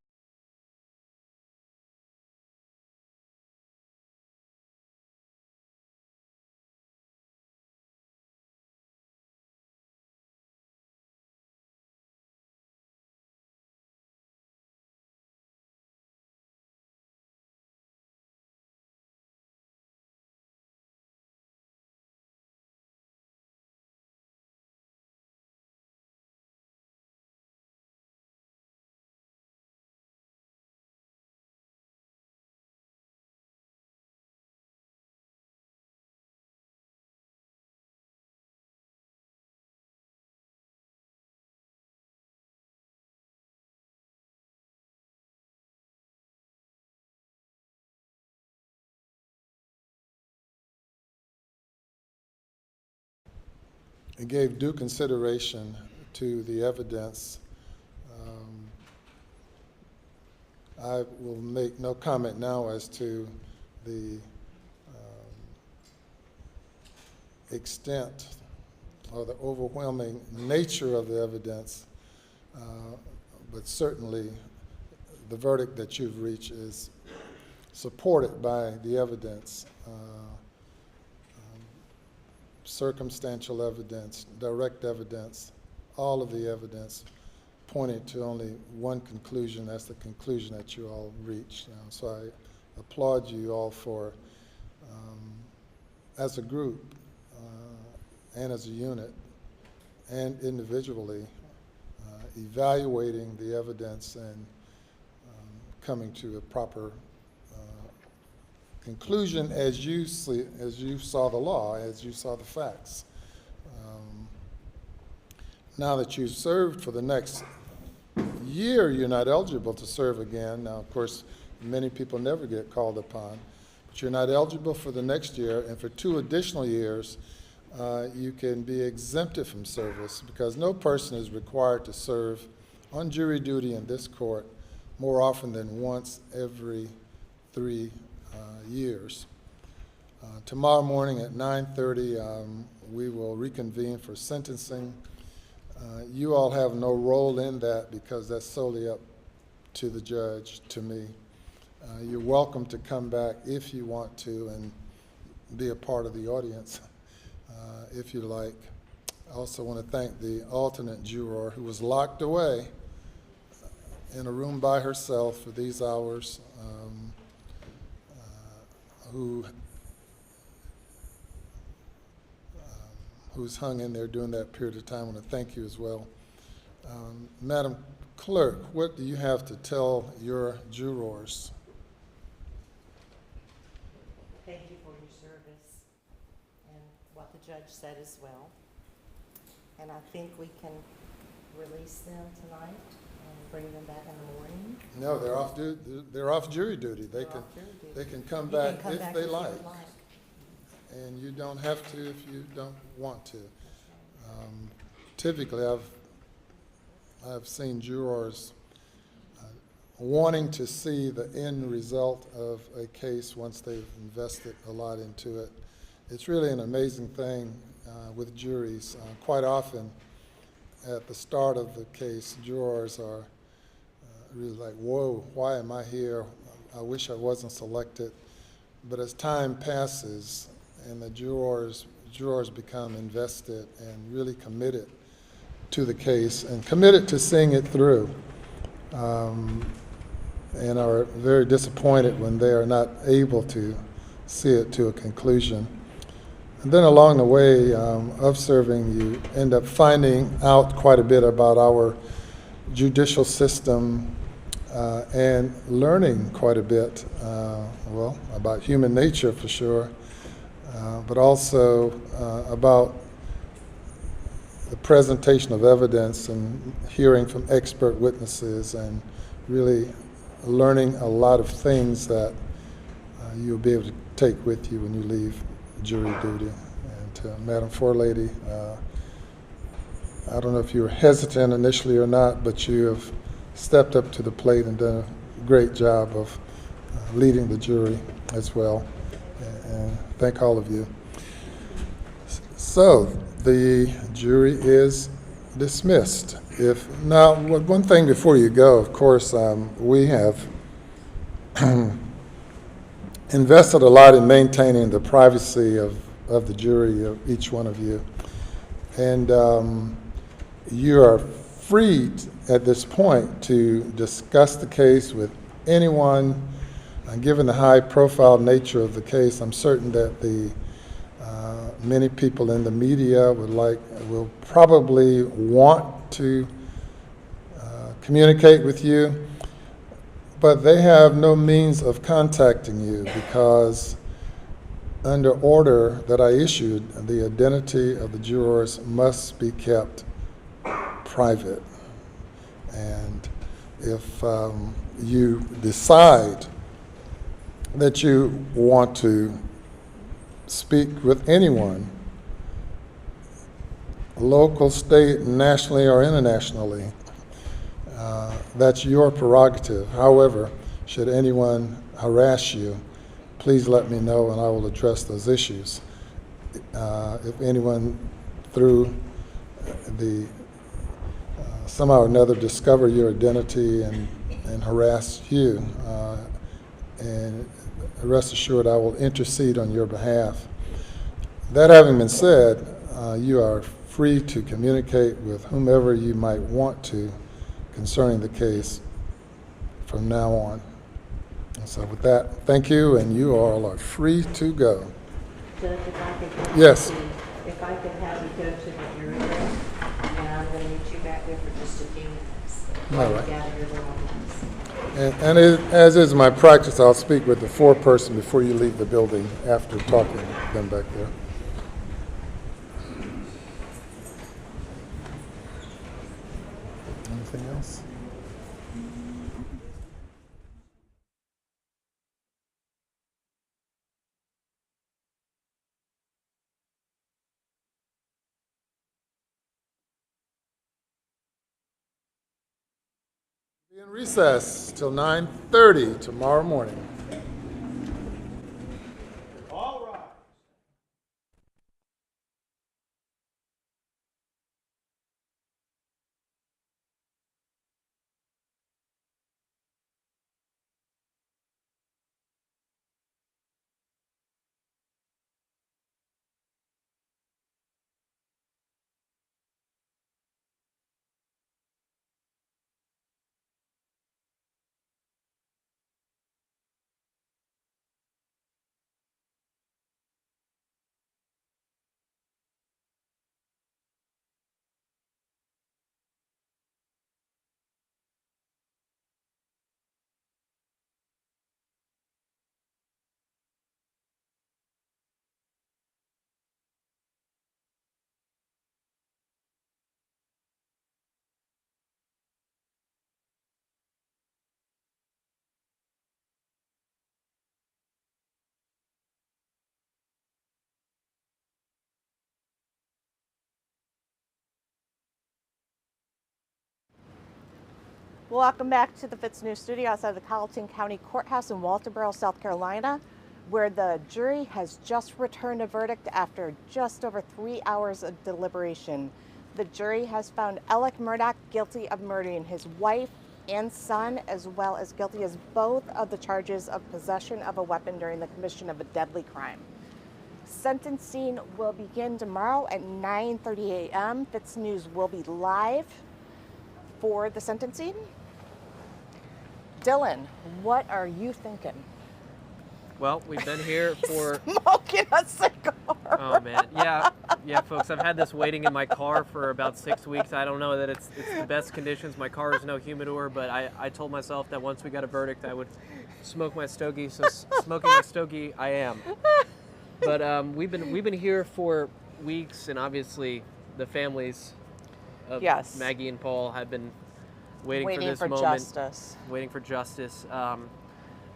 gave due consideration to the evidence. I will make no comment now as to the extent or the overwhelming nature of the evidence, but certainly the verdict that you've reached is supported by the evidence. Circumstantial evidence, direct evidence, all of the evidence pointed to only one conclusion. That's the conclusion that you all reached. So I applaud you all for, as a group and as a unit and individually, evaluating the evidence and coming to a proper conclusion as you saw the law, as you saw the facts. Now that you've served for the next year, you're not eligible to serve again. Now, of course, many people never get called upon, but you're not eligible for the next year, and for 2 additional years, you can be exempted from service because no person is required to serve on jury duty in this court more often than once every 3 years. Tomorrow morning at 9:30, we will reconvene for sentencing. You all have no role in that because that's solely up to the judge, to me. You're welcome to come back if you want to and be a part of the audience if you like. I also want to thank the alternate juror who was locked away in a room by herself for these hours, who's hung in there during that period of time. I want to thank you as well. Madam Clerk, what do you have to tell your jurors? Thank you for your service and what the judge said as well. And I think we can release them tonight and bring them back in the morning. No, they're off jury duty. They can come back if they like. And you don't have to if you don't want to. Typically, I've seen jurors wanting to see the end result of a case once they've invested a lot into it. It's really an amazing thing with juries. Quite often, at the start of the case, jurors are really like, whoa, why am I here? I wish I wasn't selected. But as time passes and the jurors become invested and really committed to the case and committed to seeing it through, and are very disappointed when they are not able to see it to a conclusion. And then along the way of serving, you end up finding out quite a bit about our judicial system and learning quite a bit, well, about human nature for sure, but also about the presentation of evidence and hearing from expert witnesses and really learning a lot of things that you'll be able to take with you when you leave jury duty. And to Madam Forelady, I don't know if you were hesitant initially or not, but you have stepped up to the plate and done a great job of leading the jury as well. And thank all of you. So the jury is dismissed. Now, one thing before you go, of course, we have invested a lot in maintaining the privacy of the jury, of each one of you. And you are free at this point to discuss the case with anyone. Given the high-profile nature of the case, I'm certain that the many people in the media will probably want to communicate with you, but they have no means of contacting you because under order that I issued, the identity of the jurors must be kept private. And if you decide that you want to speak with anyone, local, state, nationally, or internationally, that's your prerogative. However, should anyone harass you, please let me know and I will address those issues. If anyone through the somehow or another discover your identity and harass you, and rest assured I will intercede on your behalf. That having been said, you are free to communicate with whomever you might want to concerning the case from now on. And so with that, thank you, and you all are free to go. Judge, if I could Yes. If I could have you go to the jury room, and I'm going to meet you back there for just a few minutes. All right. Gather your belongings. And as is my practice, I'll speak with the foreperson before you leave the building after talking to them back there. Anything else? Be in recess till 9:30 tomorrow morning. Welcome back to the Fitsnews studio outside the Colleton County Courthouse in Walterboro, South Carolina, where the jury has just returned a verdict after just over 3 hours of deliberation. The jury has found Alex Murdaugh guilty of murdering his wife and son, as well as guilty as both of the charges of possession of a weapon during the commission of a deadly crime. Sentencing will begin tomorrow at 9:30 a.m. Fitsnews will be live for the sentencing. Dylan, what are you thinking? Well, we've been here for Smoking a cigar. Oh man, yeah, folks. I've had this waiting in my car for about 6 weeks. I don't know that it's the best conditions. My car is no humidor, but I told myself that once we got a verdict, I would smoke my stogie. So smoking my stogie, I am. But we've been here for weeks, and obviously the families of Maggie and Paul have been waiting for this moment, waiting for justice.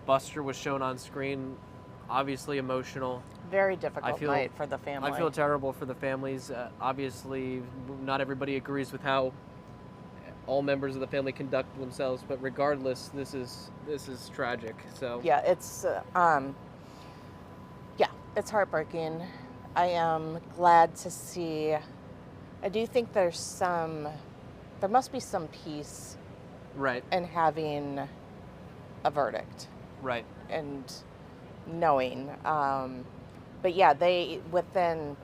Buster was shown on screen, obviously emotional. Very difficult night for the family. I feel terrible for the families. Obviously, not everybody agrees with how all members of the family conducted themselves. But regardless, this is tragic. So Yeah, it's it's heartbreaking. I am glad to see. I do think there must be some peace, right, in having a verdict, right, and knowing. But yeah, they within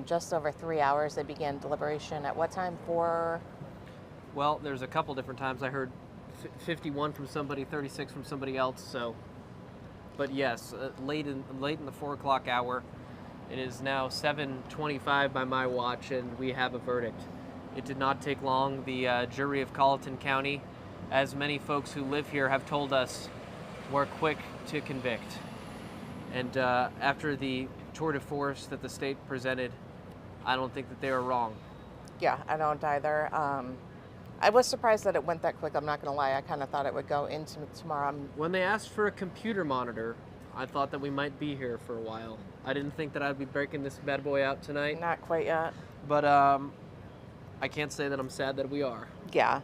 just over 3 hours they began deliberation. At what time? 4. Well, there's a couple different times I heard 51 from somebody, 36 from somebody else. So, but yes, late in the 4 o'clock hour. It is now 7:25 by my watch, and we have a verdict. It did not take long. The jury of Colleton County, as many folks who live here have told us, were quick to convict. And after the tour de force that the state presented, I don't think that they were wrong. Yeah, I don't either. I was surprised that it went that quick. I'm not going to lie. I kind of thought it would go into tomorrow. When they asked for a computer monitor, I thought that we might be here for a while. I didn't think that I'd be breaking this bad boy out tonight. Not quite yet. But I can't say that I'm sad that we are. Yeah.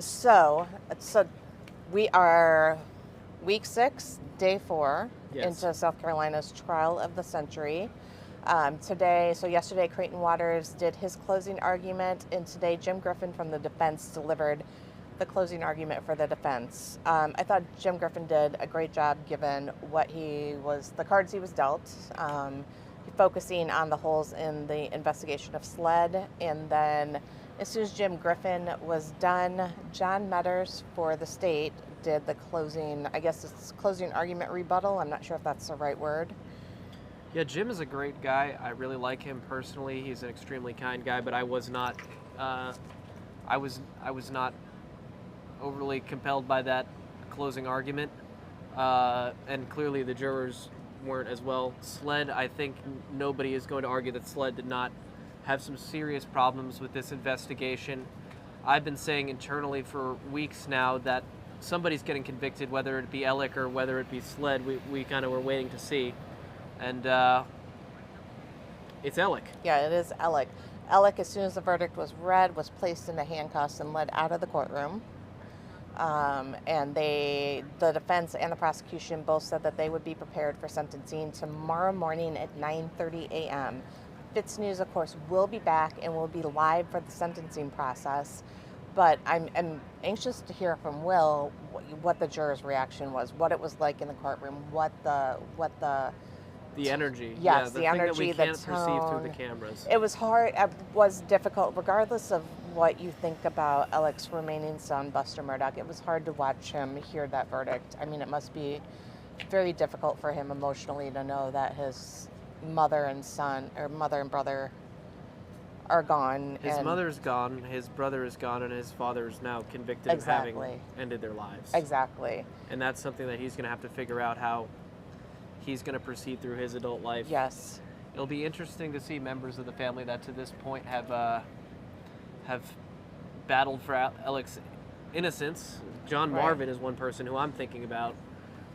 So we are week 6, day 4, Yes. into South Carolina's trial of the century. Yesterday, Creighton Waters did his closing argument, and today Jim Griffin from the defense delivered the closing argument for the defense. I thought Jim Griffin did a great job given the cards he was dealt, focusing on the holes in the investigation of SLED. And then as soon as Jim Griffin was done, John Meadors for the state did the closing, I guess it's closing argument rebuttal. I'm not sure if that's the right word. Yeah, Jim is a great guy. I really like him personally. He's an extremely kind guy, but I was not overly compelled by that closing argument. And clearly the jurors weren't as well. SLED, I think nobody is going to argue that SLED did not have some serious problems with this investigation. I've been saying internally for weeks now that somebody's getting convicted, whether it be Alec or whether it be SLED. We kind of were waiting to see. And it's Alec. Yeah, it is Alec. Alec, as soon as the verdict was read, was placed into handcuffs and led out of the courtroom. And the defense and the prosecution both said that they would be prepared for sentencing tomorrow morning at 9:30 a.m. Fitsnews, of course, will be back and will be live for the sentencing process. But I'm anxious to hear from Will what the jurors' reaction was, what it was like in the courtroom, what the energy. Yes, the the energy, thing that we the can't perceive through tone. the cameras. It was hard. It was difficult, regardless of what you think about Alec's remaining son, Buster Murdaugh. It was hard to watch him hear that verdict. I mean, it must be very difficult for him emotionally to know that his mother and brother are gone. His mother's gone, his brother is gone, and his father is now convicted of having ended their lives. Exactly. And that's something that he's going to have to figure out how he's going to proceed through his adult life. Yes. It'll be interesting to see members of the family that to this point have battled for Alec's innocence. John Marvin is one person who I'm thinking about.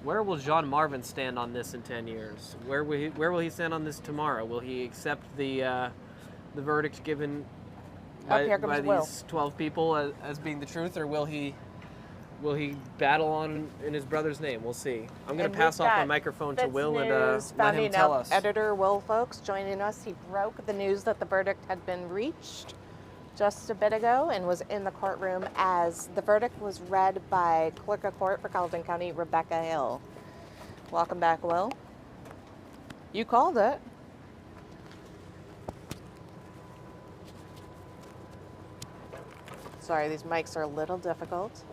Where will John Marvin stand on this in 10 years? Where will he stand on this tomorrow? Will he accept the verdict given by these 12 people as being the truth, or will he battle on in his brother's name? We'll see. I'm going to pass off my microphone to Will and let him tell us. Editor Will Folks joining us. He broke the news that the verdict had been reached just a bit ago and was in the courtroom as the verdict was read by Clerk of Court for Colleton County, Rebecca Hill. Welcome back, Will. You called it. Sorry, these mics are a little difficult.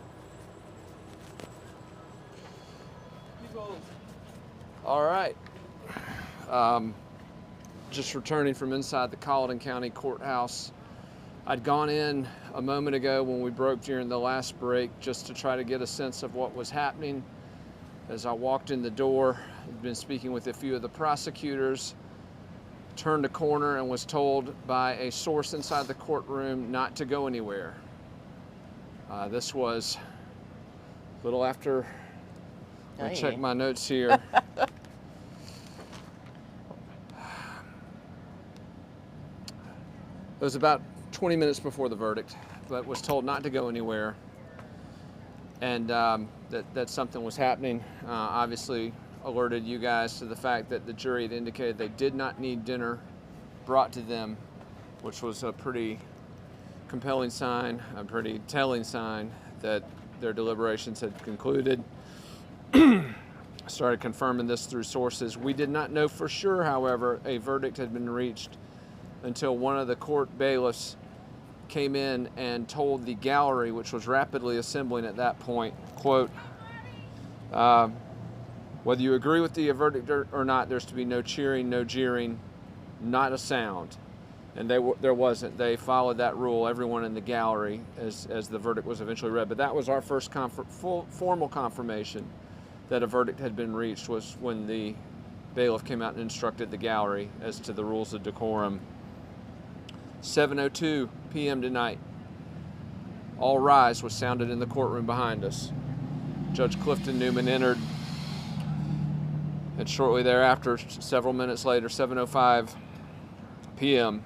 All right. Just returning from inside the Colleton County Courthouse. I'd gone in a moment ago when we broke during the last break just to try to get a sense of what was happening. As I walked in the door, I'd been speaking with a few of the prosecutors, turned a corner and was told by a source inside the courtroom not to go anywhere. This was a little after, let me check my notes here. It was about 20 minutes before the verdict. but was told not to go anywhere, and that something was happening. Obviously alerted you guys to the fact that the jury had indicated they did not need dinner brought to them, which was a pretty compelling sign, a pretty telling sign that their deliberations had concluded. Started confirming this through sources. We did not know for sure, however, a verdict had been reached until one of the court bailiffs came in and told the gallery, which was rapidly assembling at that point, quote, whether you agree with the verdict or not, there's to be no cheering, no jeering, not a sound. And there wasn't. They followed that rule, everyone in the gallery, as the verdict was eventually read. But that was our first formal confirmation that a verdict had been reached, was when the bailiff came out and instructed the gallery as to the rules of decorum. 7:02 p.m. tonight. All rise was sounded in the courtroom behind us. Judge Clifton Newman entered, and shortly thereafter, several minutes later, 7:05 p.m.,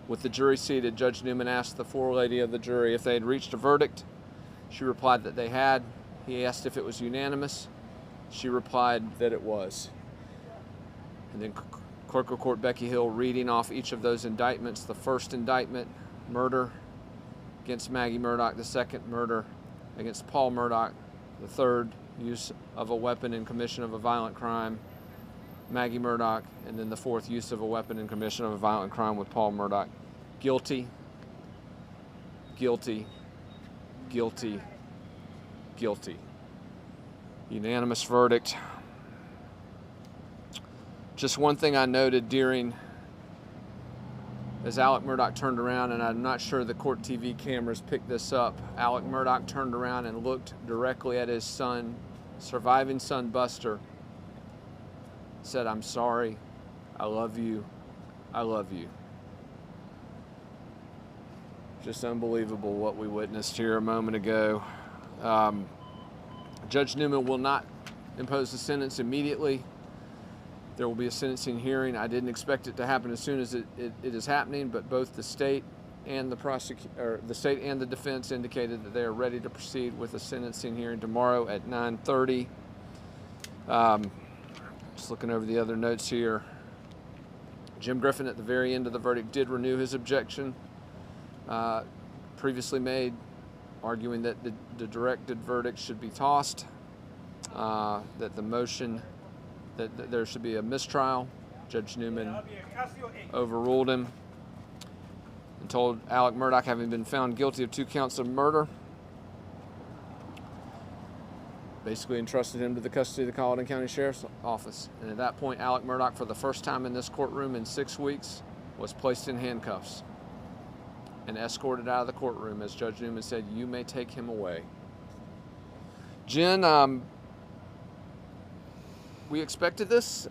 with the jury seated, Judge Newman asked the forelady of the jury if they had reached a verdict. She replied that they had. He asked if it was unanimous. She replied that it was. And then Clerk of Court Becky Hill reading off each of those indictments. The first indictment, murder against Maggie Murdaugh. The second, murder against Paul Murdaugh. The third, use of a weapon in commission of a violent crime, Maggie Murdaugh. And then the fourth, use of a weapon in commission of a violent crime with Paul Murdaugh. Guilty, guilty, guilty, guilty. Unanimous verdict. Just one thing I noted as Alex Murdaugh turned around, and I'm not sure the court TV cameras picked this up, Alex Murdaugh turned around and looked directly at his son, surviving son Buster, said, "I'm sorry, I love you, I love you." Just unbelievable what we witnessed here a moment ago. Judge Newman will not impose the sentence immediately. There will be a sentencing hearing. I didn't expect it to happen as soon as it is happening, but both the state and the state and the defense indicated that they are ready to proceed with a sentencing hearing tomorrow at 9:30. Just looking over the other notes here. Jim Griffin at the very end of the verdict did renew his objection previously made, arguing that the directed verdict should be tossed, that the motion that there should be a mistrial. Judge Newman overruled him and told Alex Murdaugh, having been found guilty of 2 counts of murder, basically entrusted him to the custody of the Colleton County Sheriff's Office. And at that point, Alex Murdaugh, for the first time in this courtroom in 6 weeks, was placed in handcuffs and escorted out of the courtroom as Judge Newman said, "You may take him away." Jen, we expected this.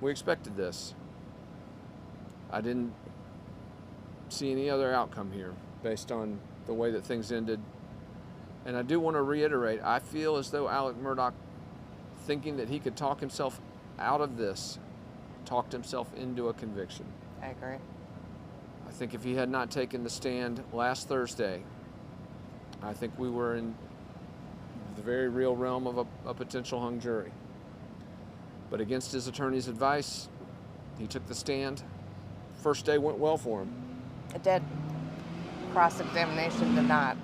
We expected this. I didn't see any other outcome here based on the way that things ended. And I do want to reiterate, I feel as though Alex Murdaugh, thinking that he could talk himself out of this, talked himself into a conviction. I agree. I think if he had not taken the stand last Thursday, I think we were in the very real realm of a potential hung jury. But against his attorney's advice, he took the stand. First day went well for him. It did. Cross-examination did not.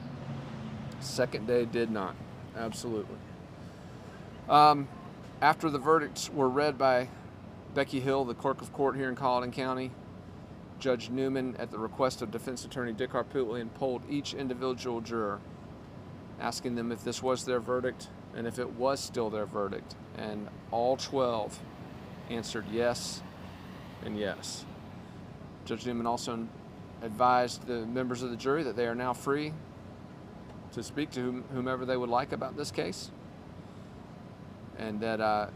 Second day did not. Absolutely. After the verdicts were read by Becky Hill, the clerk of court here in Colleton County, Judge Newman, at the request of defense attorney Dick Harpootlian, polled each individual juror, asking them if this was their verdict and if it was still their verdict. And all 12 answered yes and yes. Judge Newman also advised the members of the jury that they are now free to speak to whomever they would like about this case, and that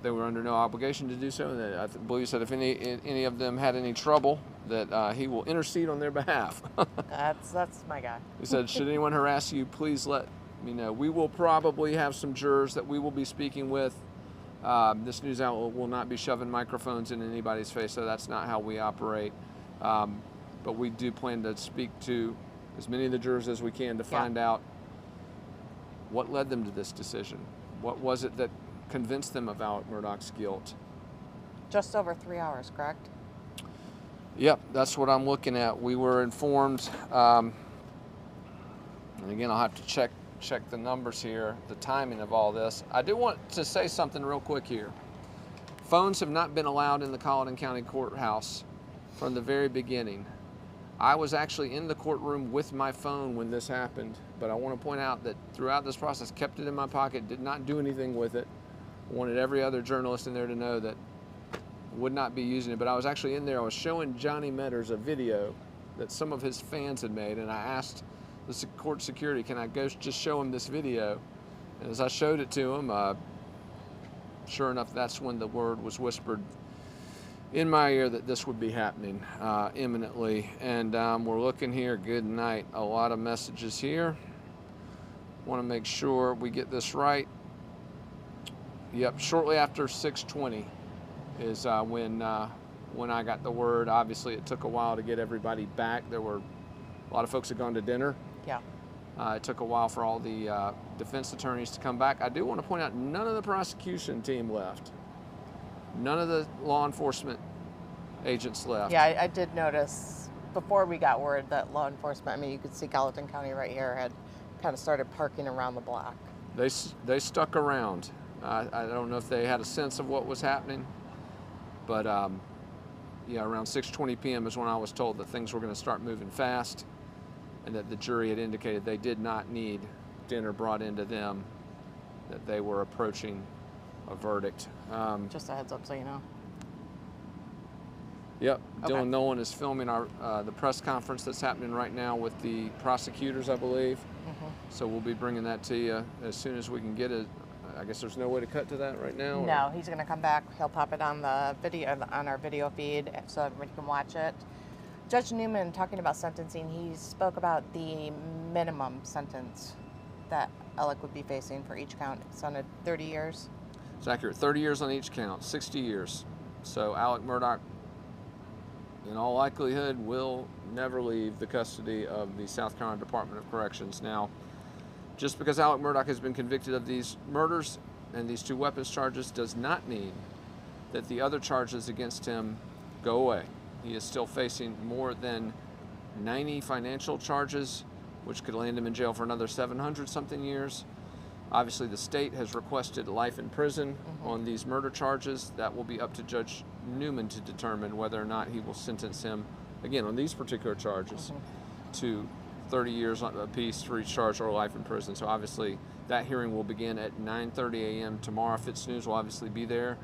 they were under no obligation to do so. And that I believe he said if any of them had any trouble, that he will intercede on their behalf. That's my guy. He said, should anyone harass you, please let me know. We will probably have some jurors that we will be speaking with. This news outlet will not be shoving microphones in anybody's face, so that's not how we operate. but we do plan to speak to as many of the jurors as we can to find out what led them to this decision. What was it that convinced them of Alex Murdaugh's guilt? Just over 3 hours, correct? Yep, that's what I'm looking at. We were informed, and again, I'll have to check the numbers here, the timing of all this. I do want to say something real quick here. Phones have not been allowed in the Colleton County Courthouse from the very beginning. I was actually in the courtroom with my phone when this happened, but I want to point out that throughout this process, kept it in my pocket, did not do anything with it. Wanted every other journalist in there to know that would not be using it, but I was actually in there. I was showing Johnny Meadors a video that some of his fans had made, and I asked the court security, can I go just show him this video? And as I showed it to him, sure enough, that's when the word was whispered in my ear that this would be happening imminently. And we're looking here, good night, a lot of messages here. Want to make sure we get this right. Yep, shortly after 6:20 is when I got the word. Obviously, it took a while to get everybody back. There were a lot of folks had gone to dinner. Yeah. It took a while for all the defense attorneys to come back. I do want to point out none of the prosecution team left. None of the law enforcement agents left. Yeah, I did notice before we got word that law enforcement, I mean, you could see Gallatin County right here had kind of started parking around the block. They stuck around. I don't know if they had a sense of what was happening, but yeah, around 6:20 p.m. is when I was told that things were going to start moving fast, and that the jury had indicated they did not need dinner brought into them, that they were approaching a verdict. Just a heads up so you know. Yep, Okay. Dylan Nolan is filming our the press conference that's happening right now with the prosecutors, I believe. So we'll be bringing that to you as soon as we can get it. I guess there's no way to cut to that right now? No, he's going to come back. He'll pop it on the video, on our video feed, so everybody can watch it. Judge Newman, talking about sentencing, he spoke about the minimum sentence that Alec would be facing for each count. It sounded 30 years. It's accurate. 30 years on each count, 60 years. So Alex Murdaugh, in all likelihood, will never leave the custody of the South Carolina Department of Corrections. Now, just because Alex Murdaugh has been convicted of these murders and these 2 weapons charges does not mean that the other charges against him go away. He is still facing more than 90 financial charges, which could land him in jail for another 700-something years. Obviously, the state has requested life in prison on these murder charges. That will be up to Judge Newman to determine whether or not he will sentence him, again, on these particular charges, to 30 years apiece for each charge or life in prison. So obviously, that hearing will begin at 9:30 a.m. tomorrow. Fitsnews will obviously be there,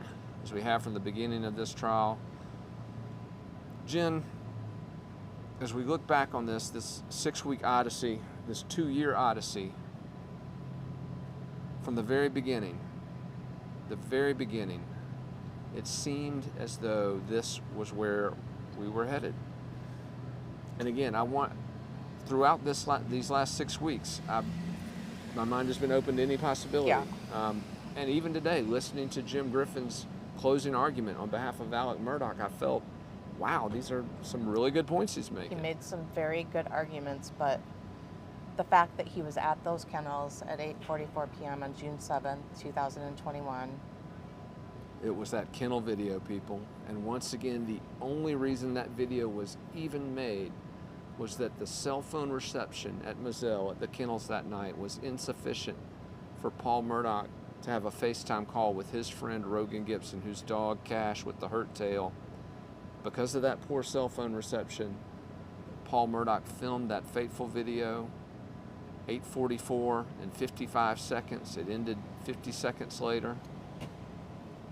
as we have from the beginning of this trial. Jen, as we look back on this 6-week odyssey, this 2-year odyssey, from the very beginning, it seemed as though this was where we were headed. And again, I want, throughout these last 6 weeks, my mind has been open to any possibility. Yeah. And even today, listening to Jim Griffin's closing argument on behalf of Alex Murdaugh, I felt, wow, these are some really good points he's making. He made some very good arguments, but the fact that he was at those kennels at 8:44 p.m. on June 7th, 2021. It was that kennel video, people. And once again, the only reason that video was even made was that the cell phone reception at Moselle at the kennels that night was insufficient for Paul Murdaugh to have a FaceTime call with his friend Rogan Gibson, whose dog Cash with the hurt tail. Because of that poor cell phone reception, Paul Murdaugh filmed that fateful video, 8:44 and 55 seconds. It ended 50 seconds later.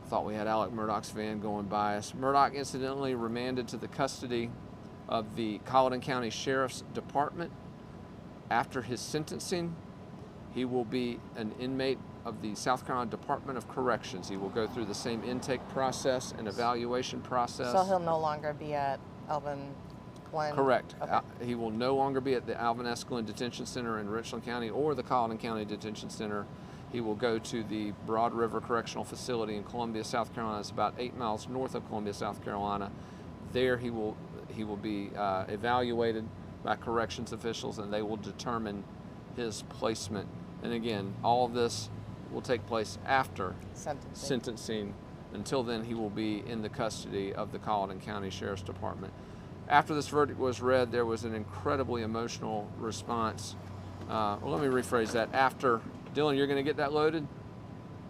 Thought we had Alex Murdaugh's van going by us. Murdaugh incidentally remanded to the custody of the Colleton County Sheriff's Department. After his sentencing, he will be an inmate of the South Carolina Department of Corrections. He will go through the same intake process and evaluation process. So he'll no longer be at Alvin Glenn? Correct. Okay. He will no longer be at the Alvin S. Glenn Detention Center in Richland County or the Colleton County Detention Center. He will go to the Broad River Correctional Facility in Columbia, South Carolina. It's about 8 miles north of Columbia, South Carolina. There he will he will be evaluated by corrections officials, and they will determine his placement. And again, all of this will take place after sentencing. Until then, he will be in the custody of the Colleton County Sheriff's Department. After this verdict was read, there was an incredibly emotional response. Well, let me rephrase that. After, Dylan, you're going to get that loaded?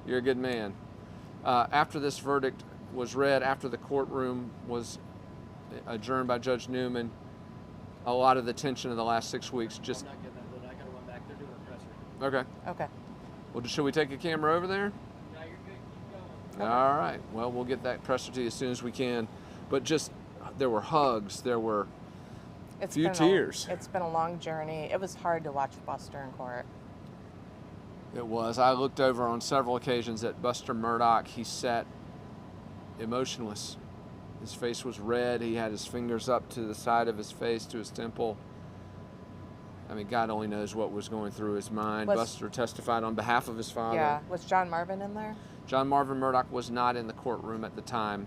You're a good man. After this verdict was read, after the courtroom was adjourned by Judge Newman, a lot of the tension of the last 6 weeks just... I'm not getting that loaded. I got to run back. They're doing a presser. Okay. Okay. Well, should we take a camera over there? No, you're good. Keep going. All right. Well, we'll get that presser to you as soon as we can. But just, there were hugs. There were a few tears. It's been a long journey. It was hard to watch Buster in court. It was. I looked over on several occasions at Buster Murdaugh. He sat emotionless. His face was red. He had his fingers up to the side of his face, to his temple. I mean, God only knows what was going through his mind. Buster testified on behalf of his father. Yeah. Was John Marvin in there? John Marvin Murdaugh was not in the courtroom at the time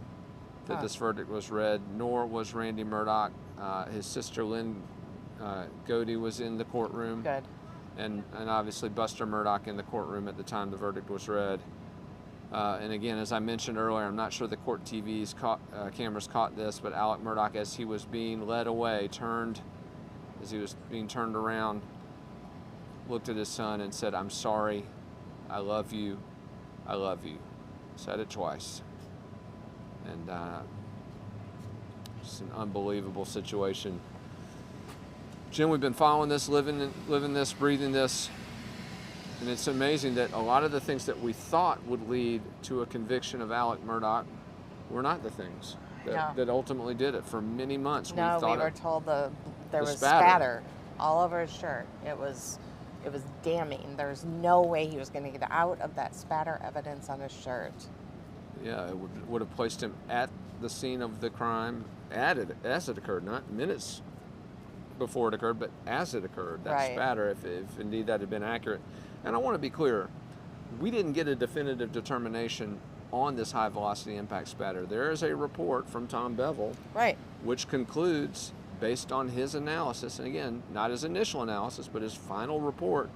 that this verdict was read, nor was Randy Murdaugh. His sister Lynn Godey was in the courtroom. Good. And obviously Buster Murdaugh in the courtroom at the time the verdict was read. And again, as I mentioned earlier, I'm not sure the court TV's cameras caught this, but Alex Murdaugh, as he was being led away, as he was being turned around, looked at his son and said, "I'm sorry, I love you, I love you." Said it twice. And it's an unbelievable situation. Jim, we've been following this, living this, breathing this, and it's amazing that a lot of the things that we thought would lead to a conviction of Alex Murdaugh were not the things that ultimately did it. For many months, we were told there was spatter all over his shirt. It was damning. There's no way he was going to get out of that spatter evidence on his shirt. Yeah, it would have placed him at the scene of the crime as it occurred, not minutes before it occurred, but as it occurred. That spatter, if indeed that had been accurate. And I want to be clear, we didn't get a definitive determination on this high velocity impact spatter. There is a report from Tom Bevel, which concludes, based on his analysis, and again, not his initial analysis, but his final report,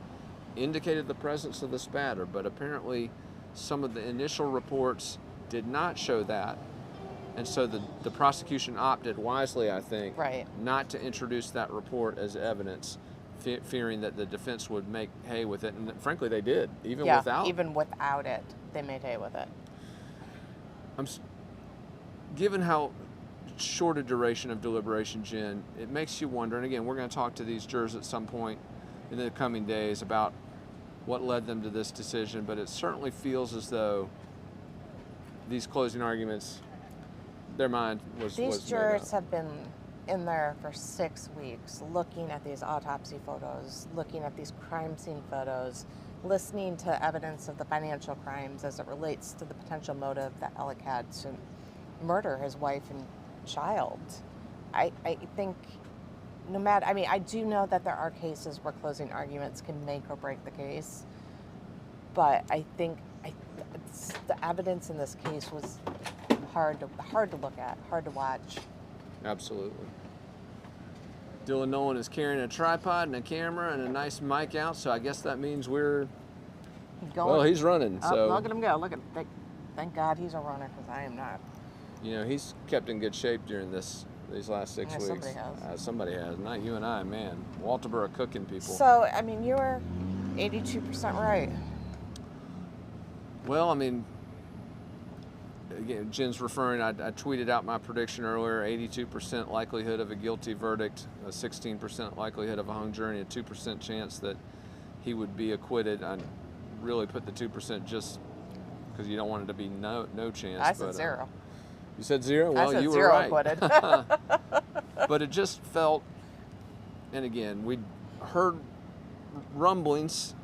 indicated the presence of the spatter. But apparently some of the initial reports did not show that. And so the prosecution opted wisely, I think, not to introduce that report as evidence, fearing that the defense would make hay with it. And frankly, they did, even without it, they made hay with it. Given how short a duration of deliberation, Jen, it makes you wonder, and again, we're going to talk to these jurors at some point in the coming days about what led them to this decision, but it certainly feels as though these closing arguments, their mind was These jurors have been in there for 6 weeks, looking at these autopsy photos, looking at these crime scene photos, listening to evidence of the financial crimes as it relates to the potential motive that Alec had to murder his wife and child. I think I do know that there are cases where closing arguments can make or break the case, but I think the evidence in this case was hard to look at, hard to watch. Absolutely. Dylan Nolan is carrying a tripod and a camera and a nice mic out, so I guess that means we're going. Well, he's running. So look at him go. Thank God he's a runner, because I am not. You know, he's kept in good shape during these last 6 weeks. Somebody has. Somebody has. Not you and I, man. Walterboro cooking people. So, I mean, you were 82% right. Well, I mean, again, Jen's referring, I tweeted out my prediction earlier, 82% likelihood of a guilty verdict, a 16% likelihood of a hung jury, and a 2% chance that he would be acquitted. I really put the 2% just because you don't want it to be no chance. I said zero. You said zero? Well, I said you were zero right. Acquitted. But it just felt, and again, we heard rumblings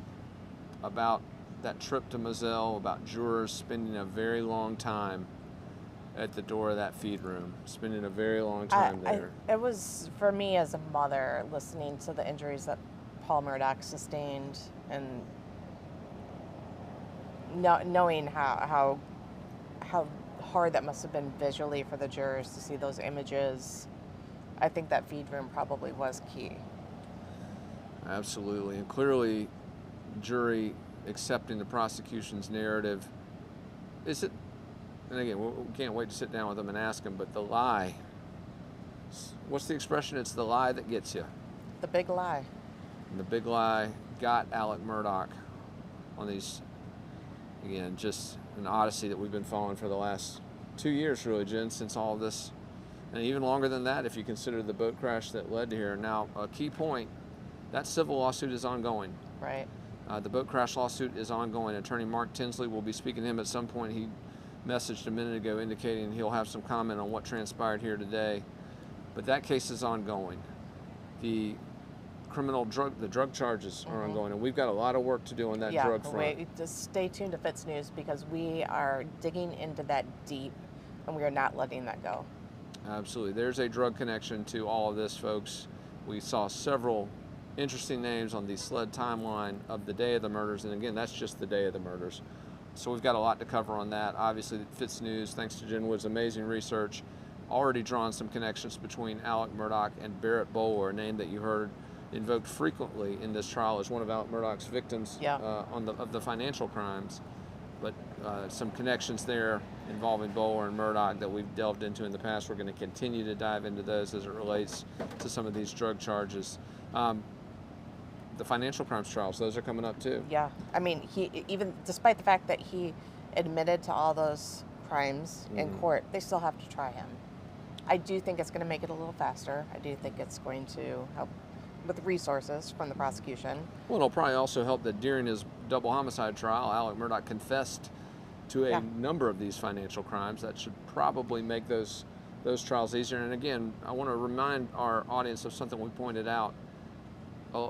about that trip to Moselle, about jurors spending a very long time at the door of that feed room, spending a very long time there. It was, for me as a mother, listening to the injuries that Paul Murdaugh sustained and knowing how hard that must have been visually for the jurors to see those images I think that feed room probably was key. Absolutely, and clearly, jury accepting the prosecution's narrative. Is it? And again, we can't wait to sit down with them and ask them. But the lie. What's the expression? It's the lie that gets you. The big lie. And the big lie got Alex Murdaugh on these. Again, just an odyssey that we've been following for the last 2 years, really, Jen, since all of this, and even longer than that if you consider the boat crash that led to here. Now, a key point. That civil lawsuit is ongoing. Right. The boat crash lawsuit is ongoing. Attorney Mark Tinsley will be speaking to him at some point. He messaged a minute ago indicating he'll have some comment on what transpired here today. But that case is ongoing. The drug charges are ongoing, and we've got a lot of work to do on that drug front. Wait, just stay tuned to Fitsnews because we are digging into that deep, and we are not letting that go. Absolutely. There's a drug connection to all of this, folks. We saw several interesting names on the SLED timeline of the day of the murders, and again, that's just the day of the murders. So we've got a lot to cover on that. Obviously, Fitsnews, thanks to Jen Wood's amazing research, already drawn some connections between Alex Murdaugh and Barrett Bowler, a name that you heard invoked frequently in this trial as one of Alex Murdaugh's victims of the financial crimes. But some connections there involving Bowler and Murdaugh that we've delved into in the past. We're going to continue to dive into those as it relates to some of these drug charges. The financial crimes trials, those are coming up too. Yeah, I mean, he even despite the fact that he admitted to all those crimes in court, they still have to try him. I do think it's going to make it a little faster. I do think it's going to help with resources from the prosecution. Well, it'll probably also help that during his double homicide trial, Alex Murdaugh confessed to a number of these financial crimes. That should probably make those trials easier. And again, I want to remind our audience of something we pointed out.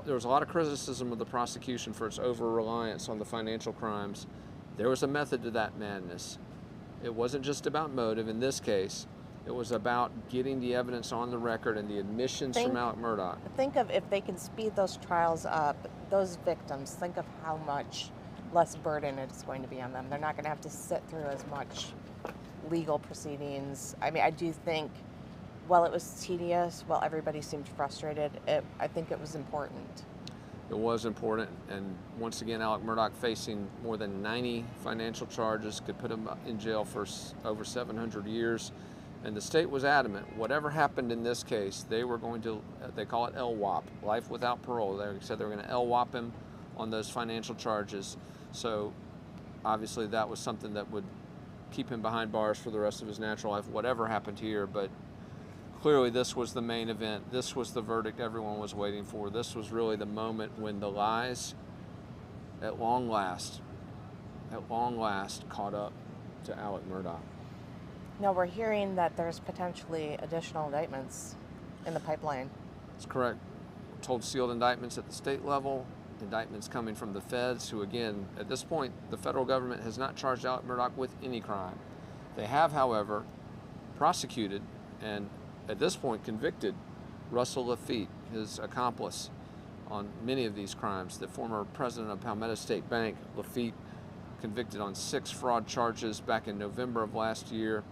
There was a lot of criticism of the prosecution for its over-reliance on the financial crimes. There was a method to that madness. It wasn't just about motive in this case. It was about getting the evidence on the record and the admissions from Alex Murdaugh. Think of if they can speed those trials up, those victims, think of how much less burden it's going to be on them. They're not going to have to sit through as much legal proceedings. I mean, I do think while it was tedious, while everybody seemed frustrated, I think it was important. It was important, and once again, Alex Murdaugh facing more than 90 financial charges, could put him in jail for over 700 years. And the state was adamant, whatever happened in this case, they were going to, they call it LWOP, life without parole. They said they were going to LWOP him on those financial charges. So obviously that was something that would keep him behind bars for the rest of his natural life, whatever happened here. But clearly this was the main event. This was the verdict everyone was waiting for. This was really the moment when the lies, at long last, caught up to Alex Murdaugh. Now we're hearing that there's potentially additional indictments in the pipeline. That's correct. We're told sealed indictments at the state level, indictments coming from the feds, who again, at this point, the federal government has not charged Alex Murdaugh with any crime. They have, however, prosecuted and at this point convicted Russell Lafitte, his accomplice on many of these crimes. The former president of Palmetto State Bank, Lafitte, convicted on 6 fraud charges back in November of last year.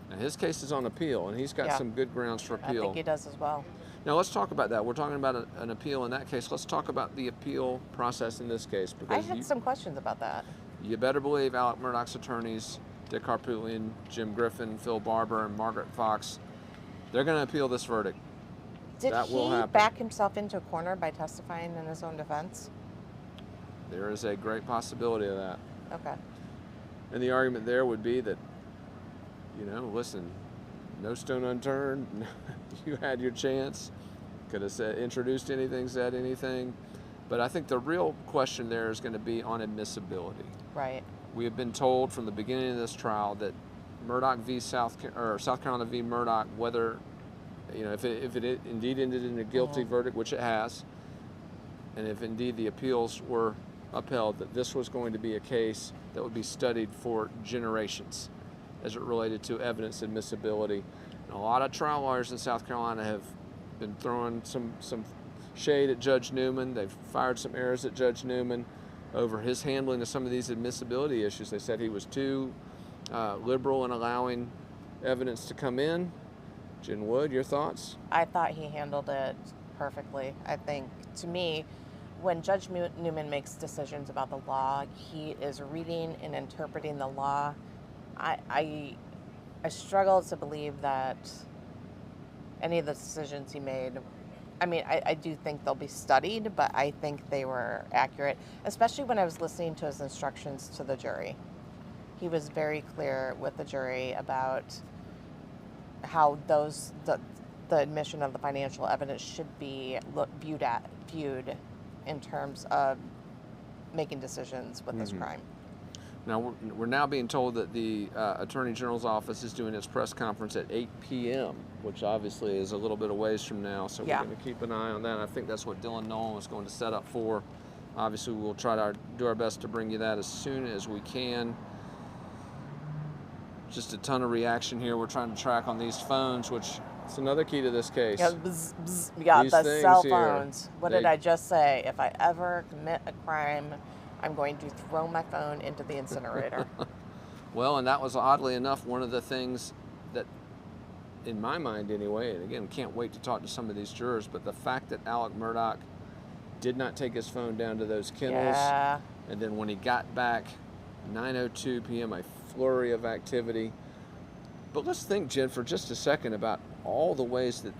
Now his case is on appeal, and he's got some good grounds for appeal. I think he does as well. Now let's talk about that. We're talking about an appeal in that case. Let's talk about the appeal process in this case. I had some questions about that. You better believe Alex Murdaugh's attorneys, Dick Harpootlian, Jim Griffin, Phil Barber, and Margaret Fox, they're going to appeal this verdict. Did that will he happen. back himself into a corner by testifying in his own defense? There is a great possibility of that. Okay. And the argument there would be that, you know, listen, no stone unturned. You had your chance. Could have introduced anything, said anything. But I think the real question there is going to be on admissibility. Right. We have been told from the beginning of this trial that Murdaugh v. South Carolina v. Murdaugh, whether, you know, if it indeed ended in a guilty verdict, which it has, and if indeed the appeals were upheld, that this was going to be a case that would be studied for generations as it related to evidence admissibility. And a lot of trial lawyers in South Carolina have been throwing some shade at Judge Newman. They've fired some arrows at Judge Newman over his handling of some of these admissibility issues. They said he was too liberal in allowing evidence to come in. Jen Wood, your thoughts? I thought he handled it perfectly. I think, to me, when Judge Newman makes decisions about the law, he is reading and interpreting the law. I struggle to believe that any of the decisions he made, I mean, I do think they'll be studied, but I think they were accurate, especially when I was listening to his instructions to the jury. He was very clear with the jury about how the admission of the financial evidence should be viewed in terms of making decisions with this crime. Now, we're now being told that the Attorney General's office is doing its press conference at 8 p.m., which obviously is a little bit of ways from now, so we're going to keep an eye on that. I think that's what Dylan Nolan was going to set up for. Obviously, we'll try to do our best to bring you that as soon as we can. Just a ton of reaction here. We're trying to track on these phones, which is another key to this case. Yeah, bzz, bzz. We got the cell phones. What did I just say? If I ever commit a crime, I'm going to throw my phone into the incinerator. Well, and that was oddly enough one of the things that, in my mind anyway, and again, can't wait to talk to some of these jurors, but the fact that Alex Murdaugh did not take his phone down to those kennels, and then when he got back, 9:02 p.m., a flurry of activity. But let's think, Jen, for just a second about all the ways that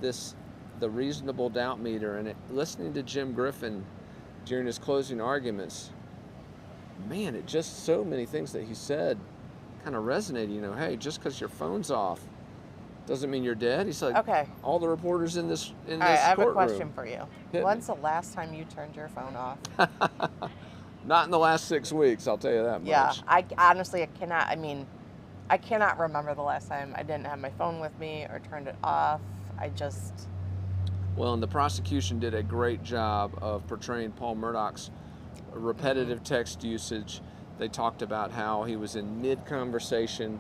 the reasonable doubt meter, and listening to Jim Griffin during his closing arguments, man, it just so many things that he said kind of resonated. You know, hey, just because your phone's off doesn't mean you're dead. He's like, okay, all the reporters in this courtroom. I have a question for you. When's the last time you turned your phone off? Not in the last 6 weeks, I'll tell you that much. Yeah, I honestly, I cannot remember the last time I didn't have my phone with me or turned it off. Well, and the prosecution did a great job of portraying Paul Murdaugh's repetitive text usage. They talked about how he was in mid-conversation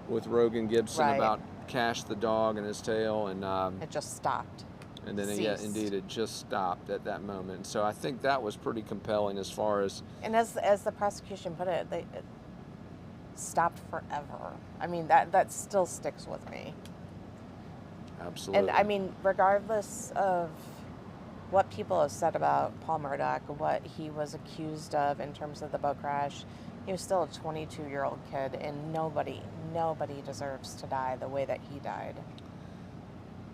with Rogan Gibson about Cash the dog and his tail, and it just stopped. And then, indeed, it just stopped at that moment. So I think that was pretty compelling as far as... And as the prosecution put it, it stopped forever. I mean, that still sticks with me. Absolutely. And I mean, regardless of what people have said about Paul Murdaugh, what he was accused of in terms of the boat crash, he was still a 22-year-old kid, and nobody deserves to die the way that he died.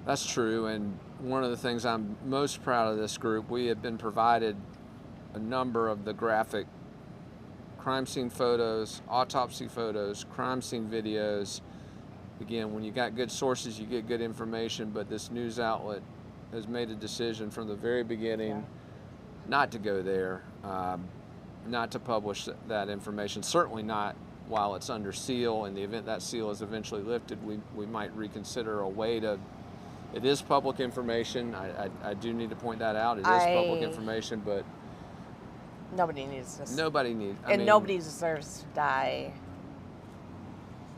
That's true, and one of the things I'm most proud of this group, we have been provided a number of the graphic crime scene photos, autopsy photos, crime scene videos. Again, when you got good sources, you get good information, but this news outlet has made a decision from the very beginning not to go there, not to publish that information, certainly not while it's under seal. In the event that seal is eventually lifted, we might reconsider a way to... It is public information. I do need to point that out. It is public information, but nobody needs to. Nobody needs. Nobody deserves to die.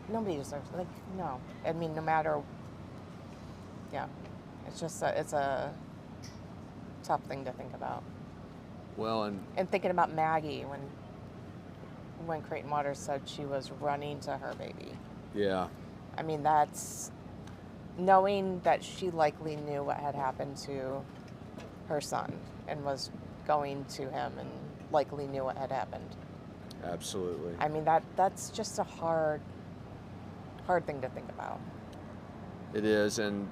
Nobody deserves. No. I mean, no matter. Yeah, it's just it's a tough thing to think about. Well, and thinking about Maggie when Creighton Waters said she was running to her baby. Yeah. I mean, that's. Knowing that she likely knew what had happened to her son and was going to him and likely knew what had happened. Absolutely. I mean, that's just a hard thing to think about. It is, and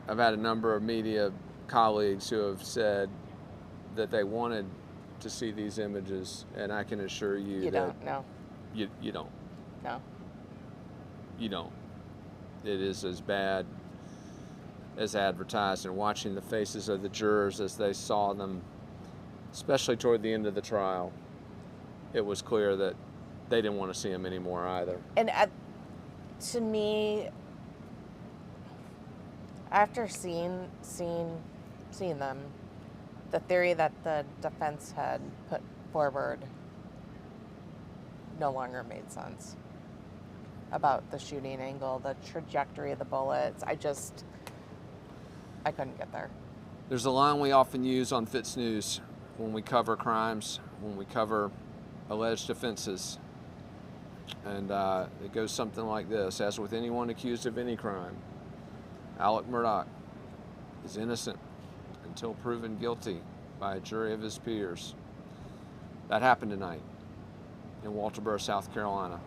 I've had a number of media colleagues who have said that they wanted to see these images, and I can assure you that... don't, no. You don't. No. You don't. It is as bad as advertised, and watching the faces of the jurors as they saw them, especially toward the end of the trial, it was clear that they didn't want to see them anymore either. And to me, after seeing them, the theory that the defense had put forward no longer made sense. About the shooting angle, the trajectory of the bullets. I couldn't get there. There's a line we often use on Fitsnews when we cover crimes, when we cover alleged offenses. And it goes something like this: as with anyone accused of any crime, Alex Murdaugh is innocent until proven guilty by a jury of his peers. That happened tonight in Walterboro, South Carolina.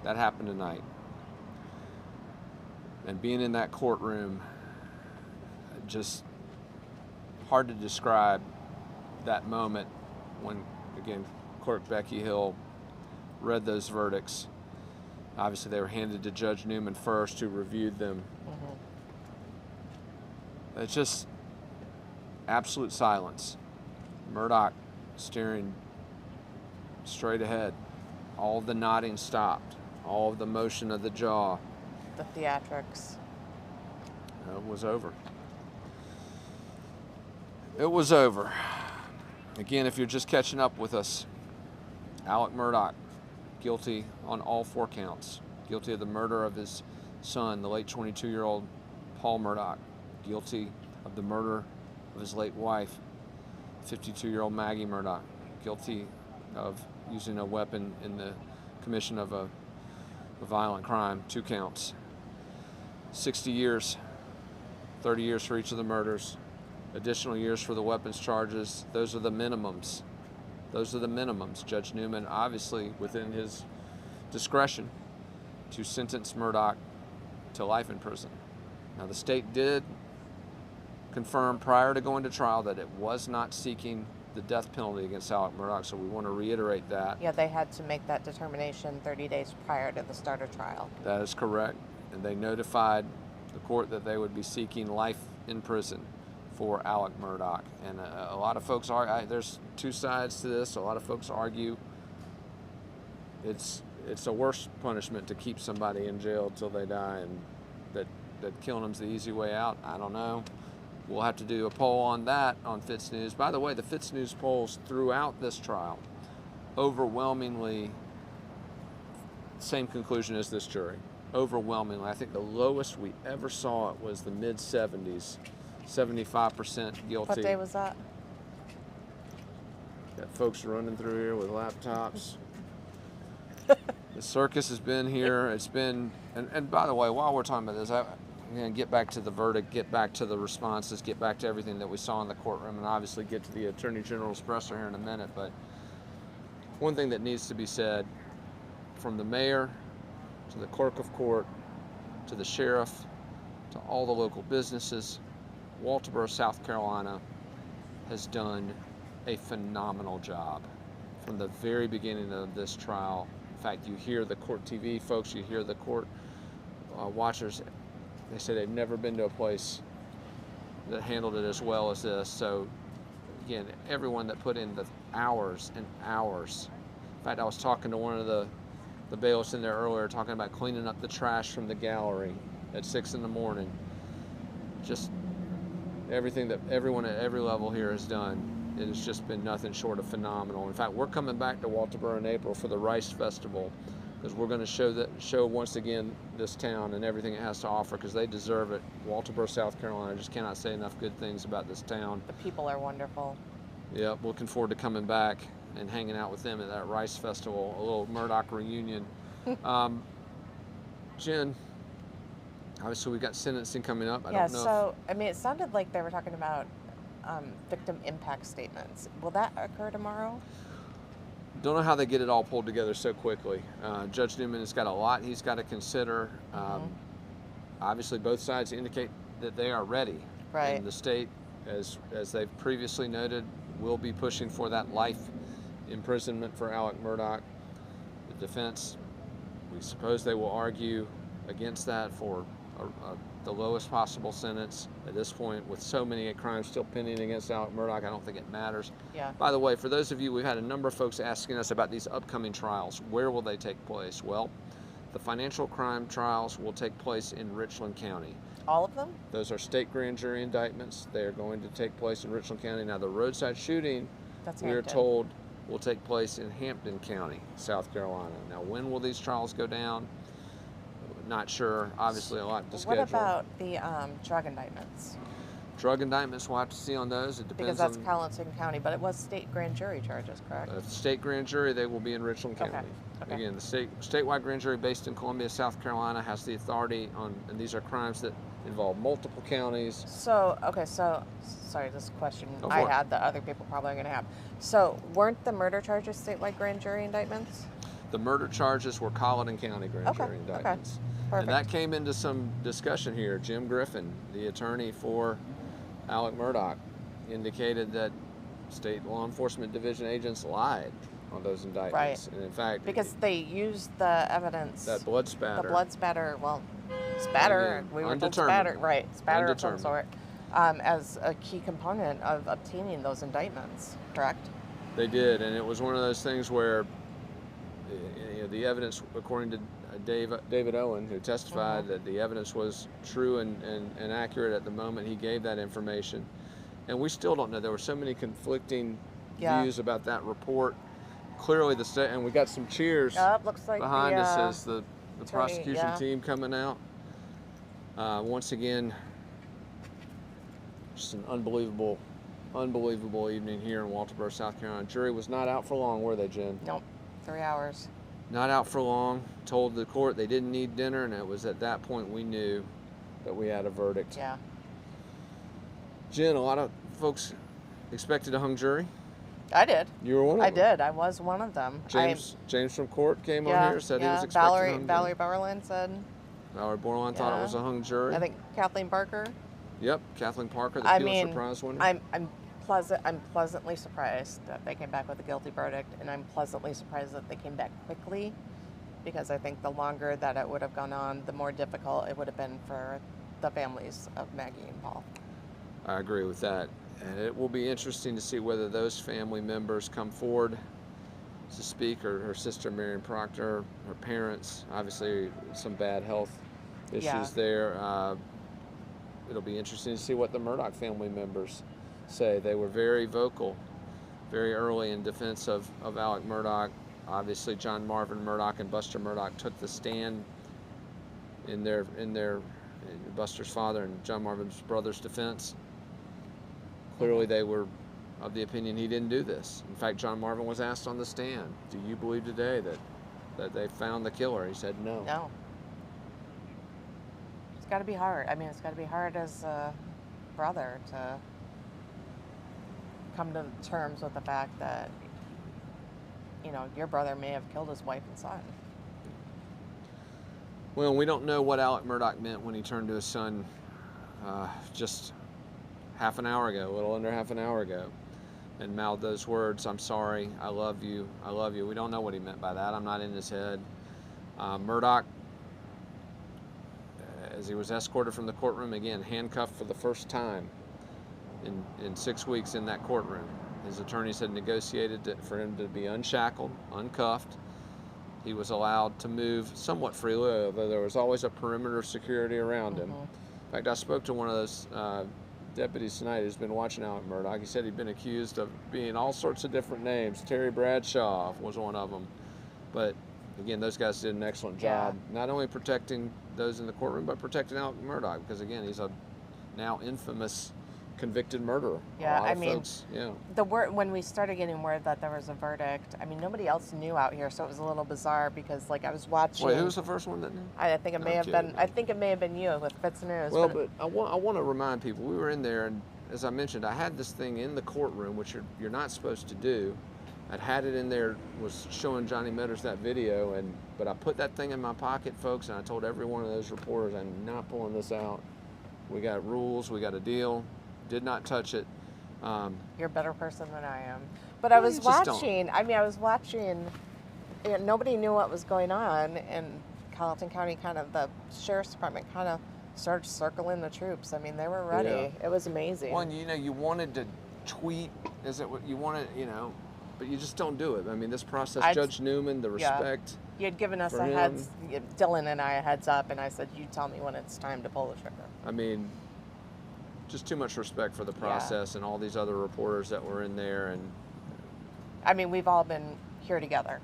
That happened tonight. And being in that courtroom, just hard to describe that moment when, again, Clerk Becky Hill read those verdicts. Obviously, they were handed to Judge Newman first, who reviewed them. It's just absolute silence. Murdaugh staring straight ahead. All of the nodding stopped. All of the motion of the jaw. The theatrics. It was over. It was over. Again, if you're just catching up with us, Alex Murdaugh, guilty on all 4 counts. Guilty of the murder of his son, the late 22-year-old Paul Murdaugh. Guilty of the murder of his late wife, 52-year-old Maggie Murdaugh. Guilty of using a weapon in the commission of a violent crime, 2 counts. 60 years, 30 years for each of the murders, additional years for the weapons charges. Those are the minimums. Those are the minimums. Judge Newman, obviously within his discretion, to sentence Murdaugh to life in prison. Now, the state did confirm prior to going to trial that it was not seeking the death penalty against Alex Murdaugh, so we want to reiterate that. Yeah, they had to make that determination 30 days prior to the start of trial. That is correct. And they notified the court that they would be seeking life in prison for Alex Murdaugh. And a lot of folks are, there's 2 sides to this. A lot of folks argue it's a worse punishment to keep somebody in jail till they die, and that killing them's the easy way out. I don't know. We'll have to do a poll on that on Fitsnews. By the way, the Fitsnews polls throughout this trial, overwhelmingly, same conclusion as this jury. Overwhelmingly. I think the lowest we ever saw it was the mid-70s, 75% guilty. What day was that? Got folks running through here with laptops. The circus has been here. It's been, and by the way, while we're talking about this, I'm going to get back to the verdict, get back to the responses, get back to everything that we saw in the courtroom, and obviously get to the Attorney General's presser here in a minute. But one thing that needs to be said, from the mayor to the clerk of court to the sheriff to all the local businesses, Walterboro, South Carolina has done a phenomenal job from the very beginning of this trial. In fact, you hear the court TV folks, you hear the court watchers, they say they've never been to a place that handled it as well as this. So again, everyone that put in the hours and hours. In fact, I was talking to one of the bailiffs in there earlier, talking about cleaning up the trash from the gallery at 6 in the morning. Just everything that everyone at every level here has done. It has just been nothing short of phenomenal. In fact, we're coming back to Walterboro in April for the Rice Festival, because we're going to show once again this town and everything it has to offer, because they deserve it. Walterboro, South Carolina, I just cannot say enough good things about this town. The people are wonderful. Yep, looking forward to coming back and hanging out with them at that Rice Festival, a little Murdaugh reunion. Jen, obviously we've got sentencing coming up. I don't know. So, I mean, it sounded like they were talking about victim impact statements. Will that occur tomorrow? Don't know how they get it all pulled together so quickly. Judge Newman has got a lot he's got to consider. Obviously, both sides indicate that they are ready. Right. And the state, as they've previously noted, will be pushing for that life imprisonment for Alex Murdaugh. The defense, we suppose they will argue against that for the lowest possible sentence. At this point, with so many crimes still pending against Alex Murdaugh, I don't think it matters. Yeah. By the way, for those of you, we've had a number of folks asking us about these upcoming trials. Where will they take place? Well, the financial crime trials will take place in Richland County. All of them? Those are state grand jury indictments. They are going to take place in Richland County. Now, the roadside shooting, we are told, will take place in Hampton County, South Carolina. Now, when will these trials go down? Not sure. Obviously, a lot to schedule. What about the drug indictments? Drug indictments, we'll have to see on those. It depends. Because that's Colleton County, but it was state grand jury charges, correct? State grand jury, they will be in Richland County. Okay. Again, the statewide grand jury based in Columbia, South Carolina, has the authority on, and these are crimes that involved multiple counties. So, okay, so, sorry, this question Go I for it. had that other people probably are going to have. So, weren't the murder charges statewide grand jury indictments? The murder charges were Colleton County grand Okay, jury okay. indictments. Perfect. And that came into some discussion here. Jim Griffin, the attorney for Alex Murdaugh, indicated that state law enforcement division agents lied on those indictments. Right. And in fact, Because they used the evidence. that blood spatter. The blood spatter, well, spatter, we were told undetermined. spatter, right, spatter of some Undetermined. sort, as a key component of obtaining those indictments, correct? They did, and it was one of those things where the evidence, according to David Owen, who testified that the evidence was true and accurate at the moment he gave that information. And we still don't know. There were so many conflicting views about that report. Clearly, the state, and we got some cheers looks like behind the, us as the attorney, prosecution team coming out. Once again, just an unbelievable evening here in Walterboro, South Carolina. Jury was not out for long, were they, Jen? Nope, 3 hours. Not out for long. Told the court they didn't need dinner, and it was at that point we knew that we had a verdict. Yeah. Jen, a lot of folks expected a hung jury. I did. You were one of them. I did. I was one of them. James from court came on here, said he was expecting a hung Valerie jury. Borland said. Valerie Borland thought it was a hung jury. I think Kathleen Barker. Yep, Kathleen Parker, the Pulitzer Prize winner. I'm pleasantly surprised that they came back with a guilty verdict, and I'm pleasantly surprised that they came back quickly, because I think the longer that it would have gone on, the more difficult it would have been for the families of Maggie and Paul. I agree with that. And it will be interesting to see whether those family members come forward to speak, or her sister Marion Proctor, her parents, obviously some bad health issues there. It'll be interesting to see what the Murdaugh family members say. They were very vocal, very early in defense of Alex Murdaugh. Obviously, John Marvin Murdaugh and Buster Murdaugh took the stand in Buster's father and John Marvin's brother's defense. Clearly, they were of the opinion he didn't do this. In fact, John Marvin was asked on the stand, "Do you believe today that they found the killer?" He said, "No." No. It's got to be hard. I mean, it's got to be hard as a brother to come to terms with the fact that, your brother may have killed his wife and son. Well, we don't know what Alex Murdaugh meant when he turned to his son just half an hour ago, a little under half an hour ago, and mouthed those words, "I'm sorry, I love you, I love you." We don't know what he meant by that. I'm not in his head. Murdaugh, as he was escorted from the courtroom, again, handcuffed for the first time in 6 weeks in that courtroom. His attorneys had negotiated for him to be unshackled, uncuffed. He was allowed to move somewhat freely, although there was always a perimeter of security around him. In fact, I spoke to one of those deputies tonight who's been watching Alex Murdaugh. He said he'd been accused of being all sorts of different names. Terry Bradshaw was one of them. But again, those guys did an excellent job, not only protecting those in the courtroom, but protecting Alex Murdaugh, because again, he's a now infamous convicted murderer. Yeah, I mean, folks, when we started getting word that there was a verdict, I mean, nobody else knew out here, so it was a little bizarre, because I was watching. Wait, who was the first one that knew? I think it may have been. I think it may have been you with Fitsnews. Well, but I want to remind people, we were in there, and as I mentioned, I had this thing in the courtroom, which you're not supposed to do. I'd had it in there, was showing John Meadors that video, but I put that thing in my pocket, folks, and I told every one of those reporters, I'm not pulling this out. We got rules, we got a deal. Did not touch it. You're a better person than I am. But I was watching. I mean, I was watching. Nobody knew what was going on, and Colleton County, the sheriff's department, started circling the troops. I mean, they were ready. Yeah. It was amazing. Well, you wanted to tweet, is it what you wanted, but you just don't do it. I mean, this process, Judge Newman, the respect. You had given us Dylan and I a heads up, and I said, you tell me when it's time to pull the trigger. I mean, just too much respect for the process and all these other reporters that were in there. And I mean, we've all been here together.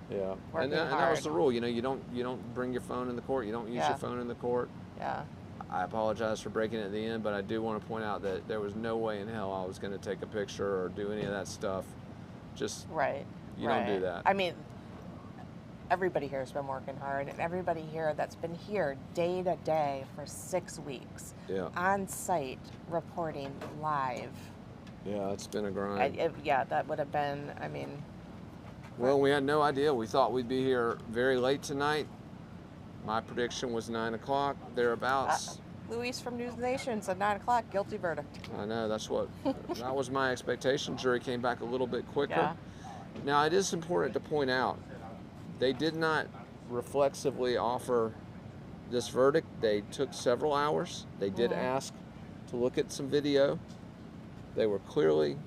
Yeah, and that was the rule. You don't bring your phone in the court. You don't use your phone in the court. Yeah. I apologize for breaking it at the end, but I do want to point out that there was no way in hell I was going to take a picture or do any of that stuff. Just right. You don't do that. I mean, everybody here has been working hard, and everybody here that's been here day to day for 6 weeks, on site, reporting live. Yeah, it's been a grind. Yeah, that would have been, I mean. Well, we had no idea. We thought we'd be here very late tonight. My prediction was 9 o'clock, thereabouts. Luis from News Nation said 9 o'clock, guilty verdict. I know, that was my expectation. Jury came back a little bit quicker. Yeah. Now, it is important to point out, they did not reflexively offer this verdict. They took several hours. They did ask to look at some video. They were clearly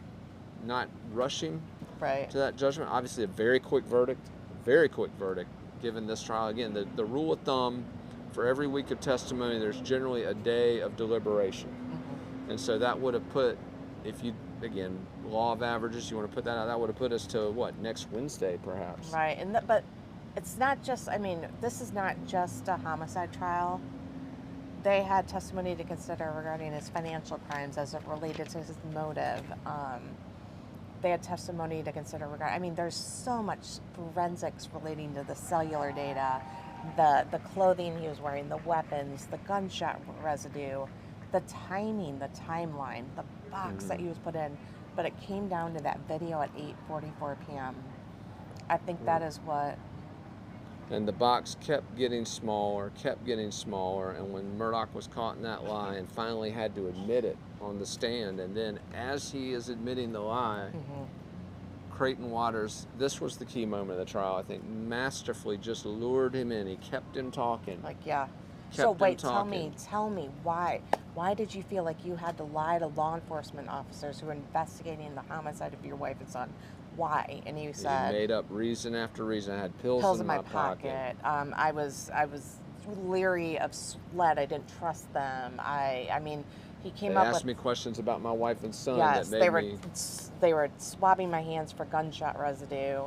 not rushing to that judgment. Obviously, a very quick verdict, given this trial. Again, the rule of thumb, for every week of testimony, there's generally a day of deliberation. And so that would have put, if you, again, law of averages, you want to put that out, that would have put us to, what, next Wednesday, perhaps? Right, but it's not just, I mean, this is not just a homicide trial. They had testimony to consider regarding his financial crimes as it related to his motive. They had testimony to consider regarding, I mean, there's so much forensics relating to the cellular data, the clothing he was wearing, the weapons, the gunshot residue, the timing, the timeline, the box that he was put in. But it came down to that video at 8:44 p.m. I think that is what. And the box kept getting smaller, and when Murdaugh was caught in that lie and finally had to admit it on the stand, and then as he is admitting the lie, Creighton Waters, this was the key moment of the trial, I think, masterfully just lured him in. He kept him talking. So wait, tell me, why did you feel like you had to lie to law enforcement officers who were investigating the homicide of your wife and son? Why? And you said, he made up reason after reason. I had pills in my pocket. I was leery of SLED. I didn't trust them. I mean, he came up with. They asked me questions about my wife and son Yes, that made they were swabbing my hands for gunshot residue.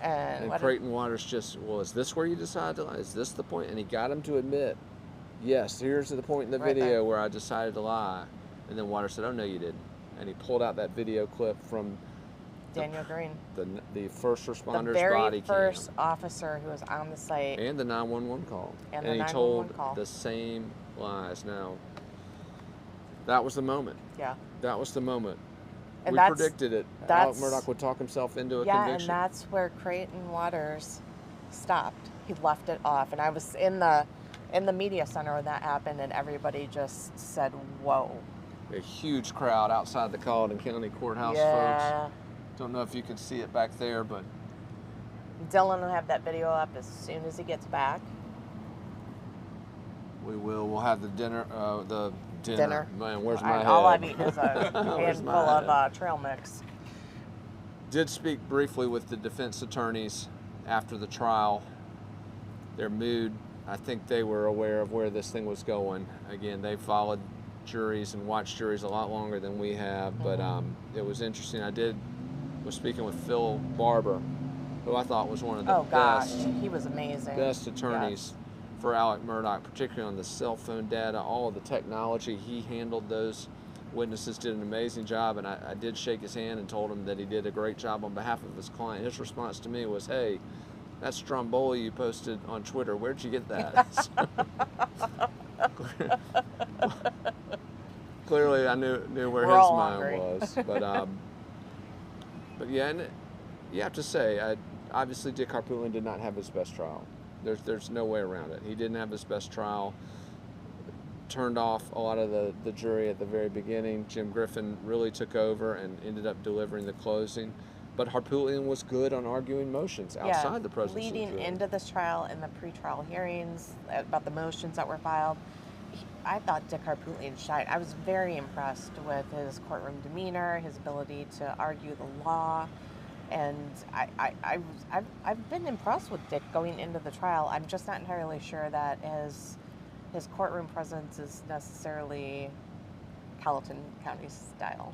And Creighton Waters just, well, is this where you decided to lie? Is this the point? And he got him to admit, yes, here's the point in the video where I decided to lie. And then Waters said, oh, no, you didn't. And he pulled out that video clip from Daniel Green, the first responder's the body very first officer who was on the site, and the 911 call, and he told the same lies. Now, that was the moment. Yeah, that was the moment. And we predicted it. Alex Murdaugh would talk himself into a conviction. Yeah, and that's where Creighton Waters stopped. He left it off, and I was in the media center when that happened, and everybody just said, "Whoa!" A huge crowd outside the Colleton County Courthouse, folks. Don't know if you can see it back there, but Dylan will have that video up as soon as he gets back. We will. We'll have the dinner. Dinner. Man, where's my head? All I've eaten is a handful of trail mix. Did speak briefly with the defense attorneys after the trial. Their mood, I think they were aware of where this thing was going. Again, they followed juries and watched juries a lot longer than we have, but it was interesting. Was speaking with Phil Barber, who I thought was one of the he was amazing. Best attorneys for Alex Murdaugh, particularly on the cell phone data, all of the technology. He handled those witnesses, did an amazing job, and I did shake his hand and told him that he did a great job on behalf of his client. His response to me was, "Hey, that Stromboli you posted on Twitter, where'd you get that?" Clearly, I knew where his mind was, but yeah, and you have to say, obviously Dick Harpootlian did not have his best trial. There's no way around it. He didn't have his best trial. Turned off a lot of the jury at the very beginning. Jim Griffin really took over and ended up delivering the closing. But Harpootlian was good on arguing motions outside the presence of the jury. Leading into this trial and the pretrial hearings about the motions that were filed, I thought Dick Harpootlian shined. I was very impressed with his courtroom demeanor, his ability to argue the law, and I've been impressed with Dick going into the trial. I'm just not entirely sure that his courtroom presence is necessarily Colleton County style.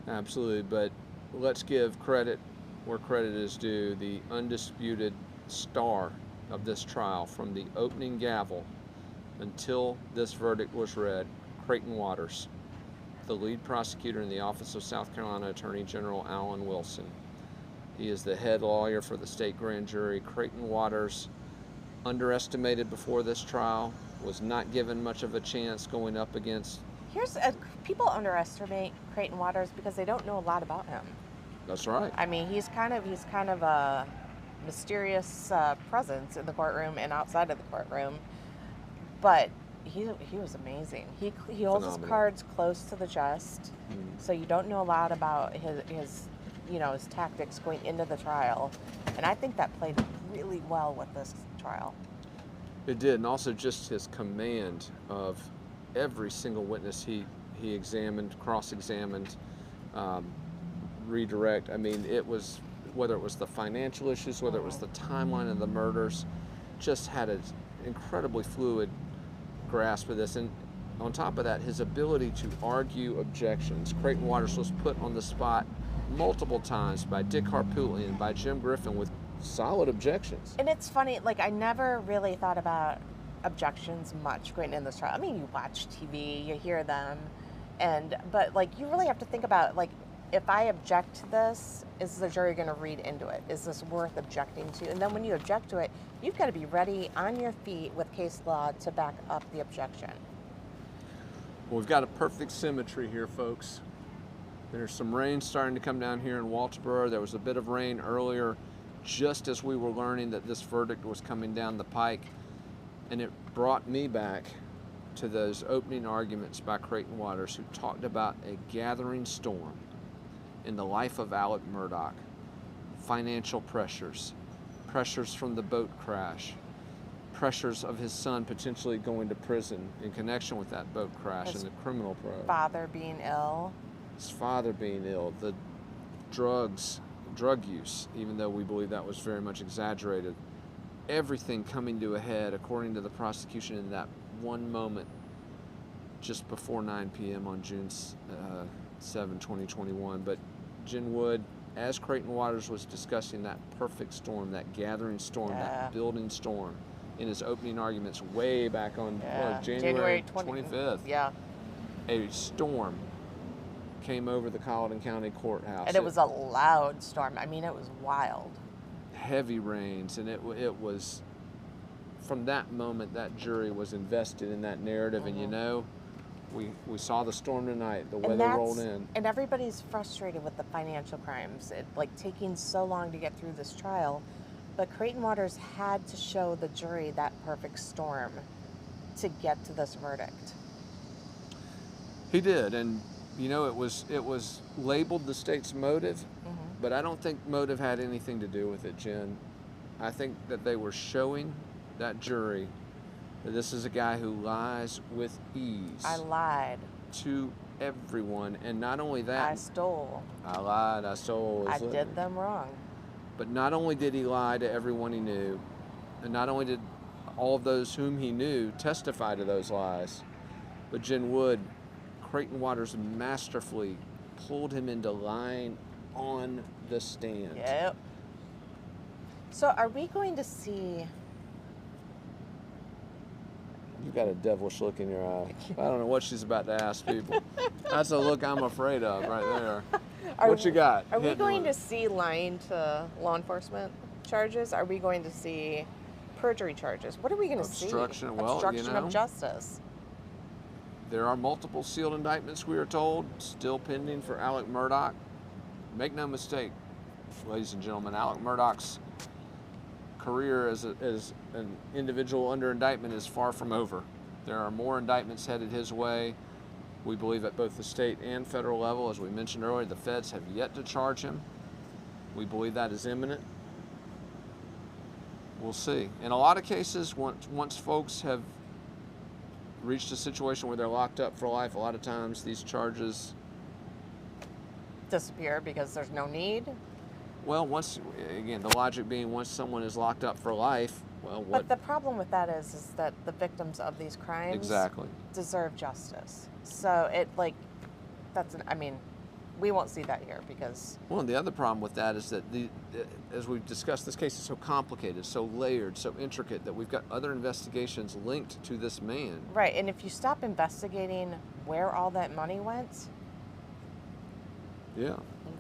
Absolutely, but let's give credit where credit is due. The undisputed star of this trial, from the opening gavel until this verdict was read, Creighton Waters, the lead prosecutor in the Office of South Carolina Attorney General Alan Wilson. He is the head lawyer for the state grand jury. Creighton Waters, underestimated before this trial, was not given much of a chance going up against. People underestimate Creighton Waters because they don't know a lot about him. That's right. I mean, he's kind of a mysterious presence in the courtroom and outside of the courtroom, but he was amazing. He holds his cards close to the chest, so you don't know a lot about his tactics going into the trial, and I think that played really well with this trial. It did, and also just his command of every single witness he examined, cross-examined, redirect. I mean, it was, whether it was the financial issues, whether it was the timeline of the murders, just had an incredibly fluid grasp of this. And on top of that, his ability to argue objections. Creighton Waters was put on the spot multiple times by Dick Harpootlian and by Jim Griffin with solid objections. And it's funny, like, I never really thought about objections much going in this trial. I mean, you watch TV, you hear them, but like, you really have to think about, like, if I object to this, is the jury going to read into it? Is this worth objecting to? And then when you object to it, you've got to be ready on your feet with case law to back up the objection. Well, we've got a perfect symmetry here, folks. There's some rain starting to come down here in Walterboro. There was a bit of rain earlier, just as we were learning that this verdict was coming down the pike. And it brought me back to those opening arguments by Creighton Waters, who talked about a gathering storm in the life of Alex Murdaugh. Financial pressures, pressures from the boat crash, pressures of his son potentially going to prison in connection with that boat crash and the criminal probe. Father being ill. His father being ill, the drug use, even though we believe that was very much exaggerated. Everything coming to a head, according to the prosecution, in that one moment just before 9 p.m. on June 7, 2021. But Jen Wood, as Creighton Waters was discussing that perfect storm, that gathering storm, that building storm, in his opening arguments way back on January 25th, a storm came over the Colleton County Courthouse. And it was a loud storm. I mean, it was wild. Heavy rains, and it was, from that moment, that jury was invested in that narrative. And we saw the storm tonight, the weather rolled in. And everybody's frustrated with the financial crimes, like taking so long to get through this trial. But Creighton Waters had to show the jury that perfect storm to get to this verdict. He did, and it was labeled the state's motive, but I don't think motive had anything to do with it, Jen. I think that they were showing that jury that this is a guy who lies with ease. I lied. To everyone, and not only that. I stole. I lied, I stole. I did them wrong. But not only did he lie to everyone he knew, and not only did all of those whom he knew testify to those lies, but Jen Wood, Creighton Waters masterfully pulled him into lying on the stand. Yep. So are we going to see... You've got a devilish look in your eye. I don't know what she's about to ask people. That's a look I'm afraid of right there. What you got? Are we going to see lying to law enforcement charges? Are we going to see perjury charges? What are we going to see? Obstruction of justice. There are multiple sealed indictments, we are told, still pending for Alex Murdaugh. Make no mistake, ladies and gentlemen, Alex Murdaugh's career as an individual under indictment is far from over. There are more indictments headed his way. We believe at both the state and federal level. As we mentioned earlier, the feds have yet to charge him. We believe that is imminent. We'll see. In a lot of cases, once folks have reached a situation where they're locked up for life, a lot of times these charges disappear because there's no need. Well, the logic being once someone is locked up for life, But the problem with that is that the victims of these crimes deserve justice. So we won't see that here because... Well, and the other problem with that is that, as we've discussed, this case is so complicated, so layered, so intricate, that we've got other investigations linked to this man. Right, and if you stop investigating where all that money went, Yeah.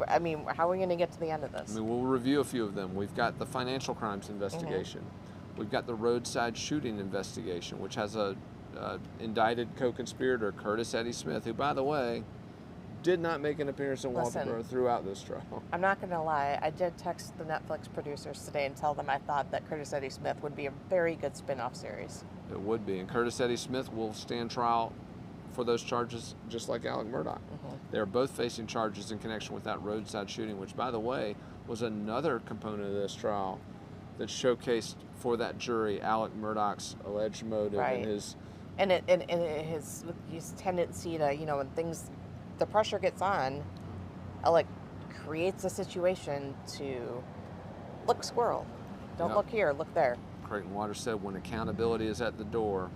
I mean, how are we going to get to the end of I this? mean, we'll review a few of them. We've got the financial crimes investigation. We've got the roadside shooting investigation, which has a indicted co-conspirator, Curtis Eddie Smith, who, by the way, did not make an appearance in Listen. Walterboro throughout this trial. I'm not going to lie. I did text the Netflix producers today and tell them I thought that Curtis Eddie Smith would be a very good spin-off series. It would be. And Curtis Eddie Smith will stand trial for those charges just like Alex Murdaugh. They're both facing charges in connection with that roadside shooting, which, by the way, was another component of this trial that showcased for that jury Alex Murdaugh's alleged motive and his... And his tendency to, you know, when things, the pressure gets on, Alec creates a situation to look, squirrel. Don't look here, look there. Creighton Waters said when accountability is at the door,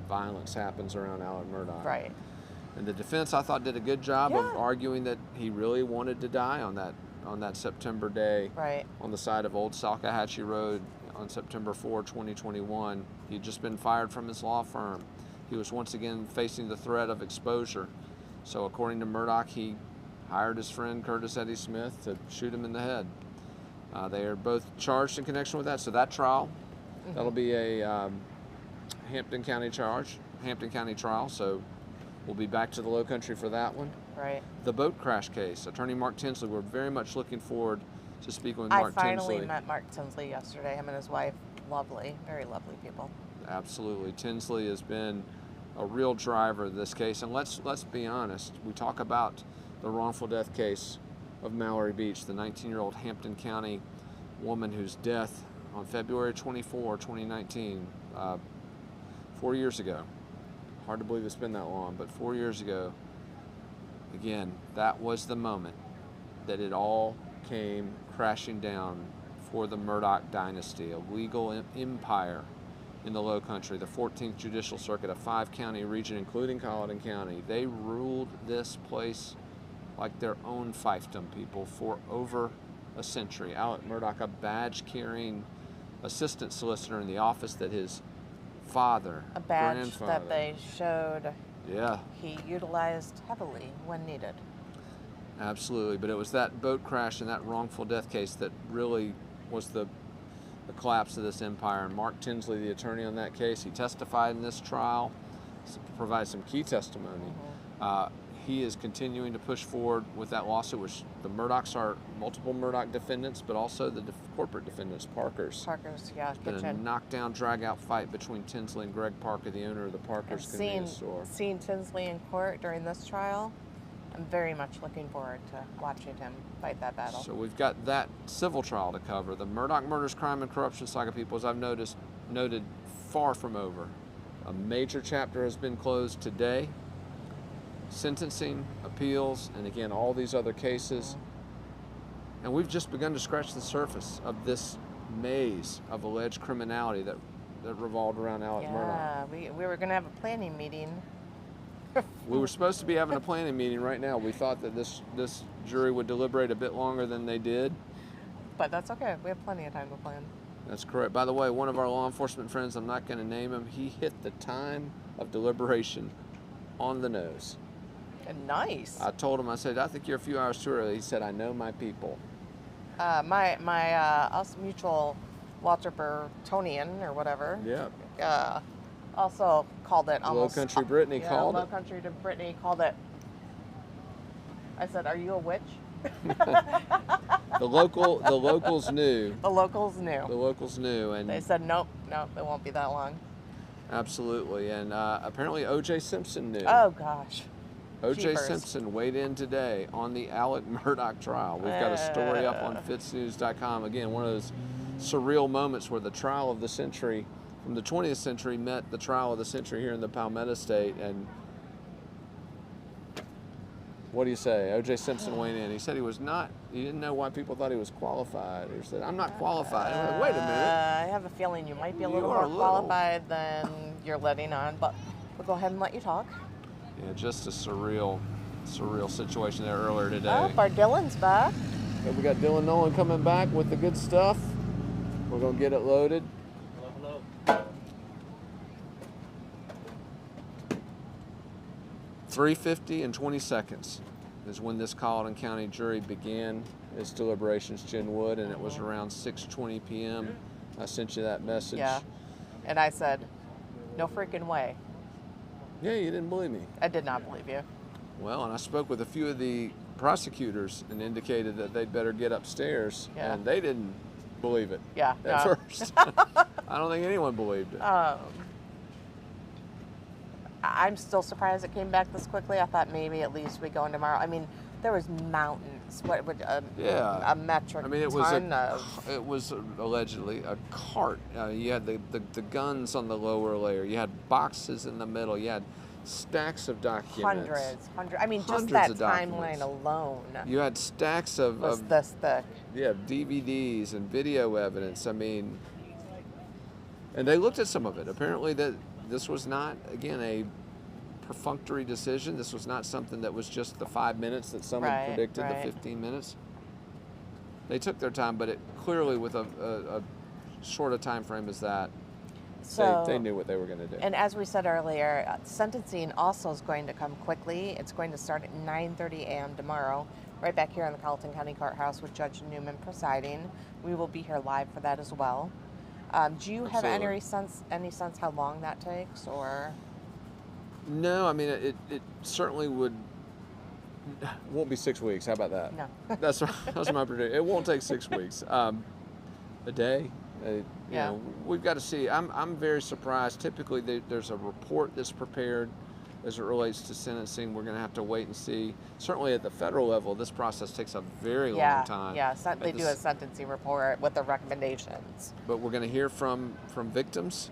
violence happens around Alex Murdaugh. Right. And the defense, I thought, did a good job of arguing that he really wanted to die on that September day on the side of Old Salcahatchee Road on September 4, 2021. He'd just been fired from his law firm. He was once again facing the threat of exposure. So according to Murdaugh, he hired his friend Curtis Eddie Smith to shoot him in the head. They are both charged in connection with that. So that trial, that'll be a Hampton County trial. So we'll be back to the Lowcountry for that one. Right. The boat crash case, Attorney Mark Tinsley, we're very much looking forward to speaking with Mark Tinsley. I finally met Mark Tinsley yesterday, him and his wife. Lovely, very lovely people. Absolutely. Tinsley has been a real driver of this case. And let's be honest, we talk about the wrongful death case of Mallory Beach, the 19-year-old Hampton County woman whose death on February 24, 2019, 4 years ago. Hard to believe it's been that long, but 4 years ago, again, that was the moment that it all came crashing down for the Murdaugh dynasty, a legal empire in the Lowcountry, the 14th Judicial Circuit, a 5-county region, including Colleton County. They ruled this place like their own fiefdom, people, for over a century. Alex Murdaugh, a badge-carrying assistant solicitor in the office that his father, A badge grandfather, that they showed yeah, he utilized heavily when needed. absolutely. But it was that boat crash and that wrongful death case that really was the collapse of this empire. And Mark Tinsley, the attorney on that case, he testified in this trial, provided some key testimony. He is continuing to push forward with that lawsuit, which the Murdaughs are multiple Murdaugh defendants, but also the corporate defendants, Parkers. Parkers, yeah, It's been a kitchen. knockdown, drag-out fight between Tinsley and Greg Parker, the owner of the Parker's convenience store. Seeing Tinsley in court during this trial, I'm very much looking forward to watching him fight that battle. So we've got that civil trial to cover. The Murdaugh murders, crime, and corruption saga, people, as I've noted, far from over. A major chapter has been closed today. Sentencing, appeals, and again, all these other cases. And we've just begun to scratch the surface of this maze of alleged criminality that revolved around Alex Murdaugh. Yeah, we were going to have a planning meeting. We were supposed to be having a planning meeting right now. We thought that this jury would deliberate a bit longer than they did. But that's okay. We have plenty of time to plan. That's correct. By the way, one of our law enforcement friends, I'm not going to name him, he hit the time of deliberation on the nose. Nice. I told him, I said, I think you're a few hours too early. He said, I know my people. My us mutual Walterbertonian or whatever. Yeah. Also called it almost. Lowcountry Brittany called it. Lowcountry to Brittany called it. I said, "Are you a witch?" The locals knew. The locals knew. The locals knew, and They said, "Nope, it won't be that long." Absolutely, and apparently O.J. Simpson knew. Oh gosh. O.J. Jeepers. Simpson weighed in today on the Alex Murdaugh trial. We've got a story up on Fitsnews.com. Again, one of those surreal moments where the trial of the century from the 20th century met the trial of the century here in the Palmetto State. And what do you say? O.J. Simpson weighed in. He said he didn't know why people thought he was qualified. He said, I'm not qualified. I'm like, wait a minute. I have a feeling you might be a little more qualified than you're letting on, but we'll go ahead and let you talk. Yeah, just a surreal situation there earlier today. Oh, our Dylan's back. And we got Dylan Nolan coming back with the good stuff. We're going to get it loaded. Hello. 3:50 and 20 seconds. is when this Colleton County jury began its deliberations, Jen Wood, and it was around 6:20 p.m. I sent you that message. Yeah. And I said, no freaking way. Yeah, you didn't believe me. I did not believe you. Well, and I spoke with a few of the prosecutors and indicated that they'd better get upstairs, and they didn't believe it at first. I don't think anyone believed it. I'm still surprised it came back this quickly. I thought maybe at least we go in tomorrow. I mean, there was mountains. What would a metric ton of? It was allegedly a cart. You had the guns on the lower layer. You had boxes in the middle. You had stacks of documents. Hundreds. I mean, just Hundreds that of timeline alone You had stacks of this thick. Yeah, DVDs and video evidence. I mean, and they looked at some of it. Apparently, that this was not, again, a perfunctory decision. This was not something that was just the 5 minutes that some had predicted, the 15 minutes. They took their time, but it clearly, with a short a time frame as that, So, they knew what they were going to do. And as we said earlier, sentencing also is going to come quickly. It's going to start at 9:30 a.m. tomorrow, right back here in the Colleton County Courthouse with Judge Newman presiding. We will be here live for that as well. Do you have any sense how long that takes, or? No, I mean, it certainly won't be 6 weeks. How about that? No. That's my prediction. It won't take 6 weeks. A day. You know, we've got to see. I'm very surprised. Typically, there's a report that's prepared as it relates to sentencing. We're going to have to wait and see. Certainly at the federal level, this process takes a very long time. Yeah, they do a sentencing report with the recommendations. But we're going to hear from victims.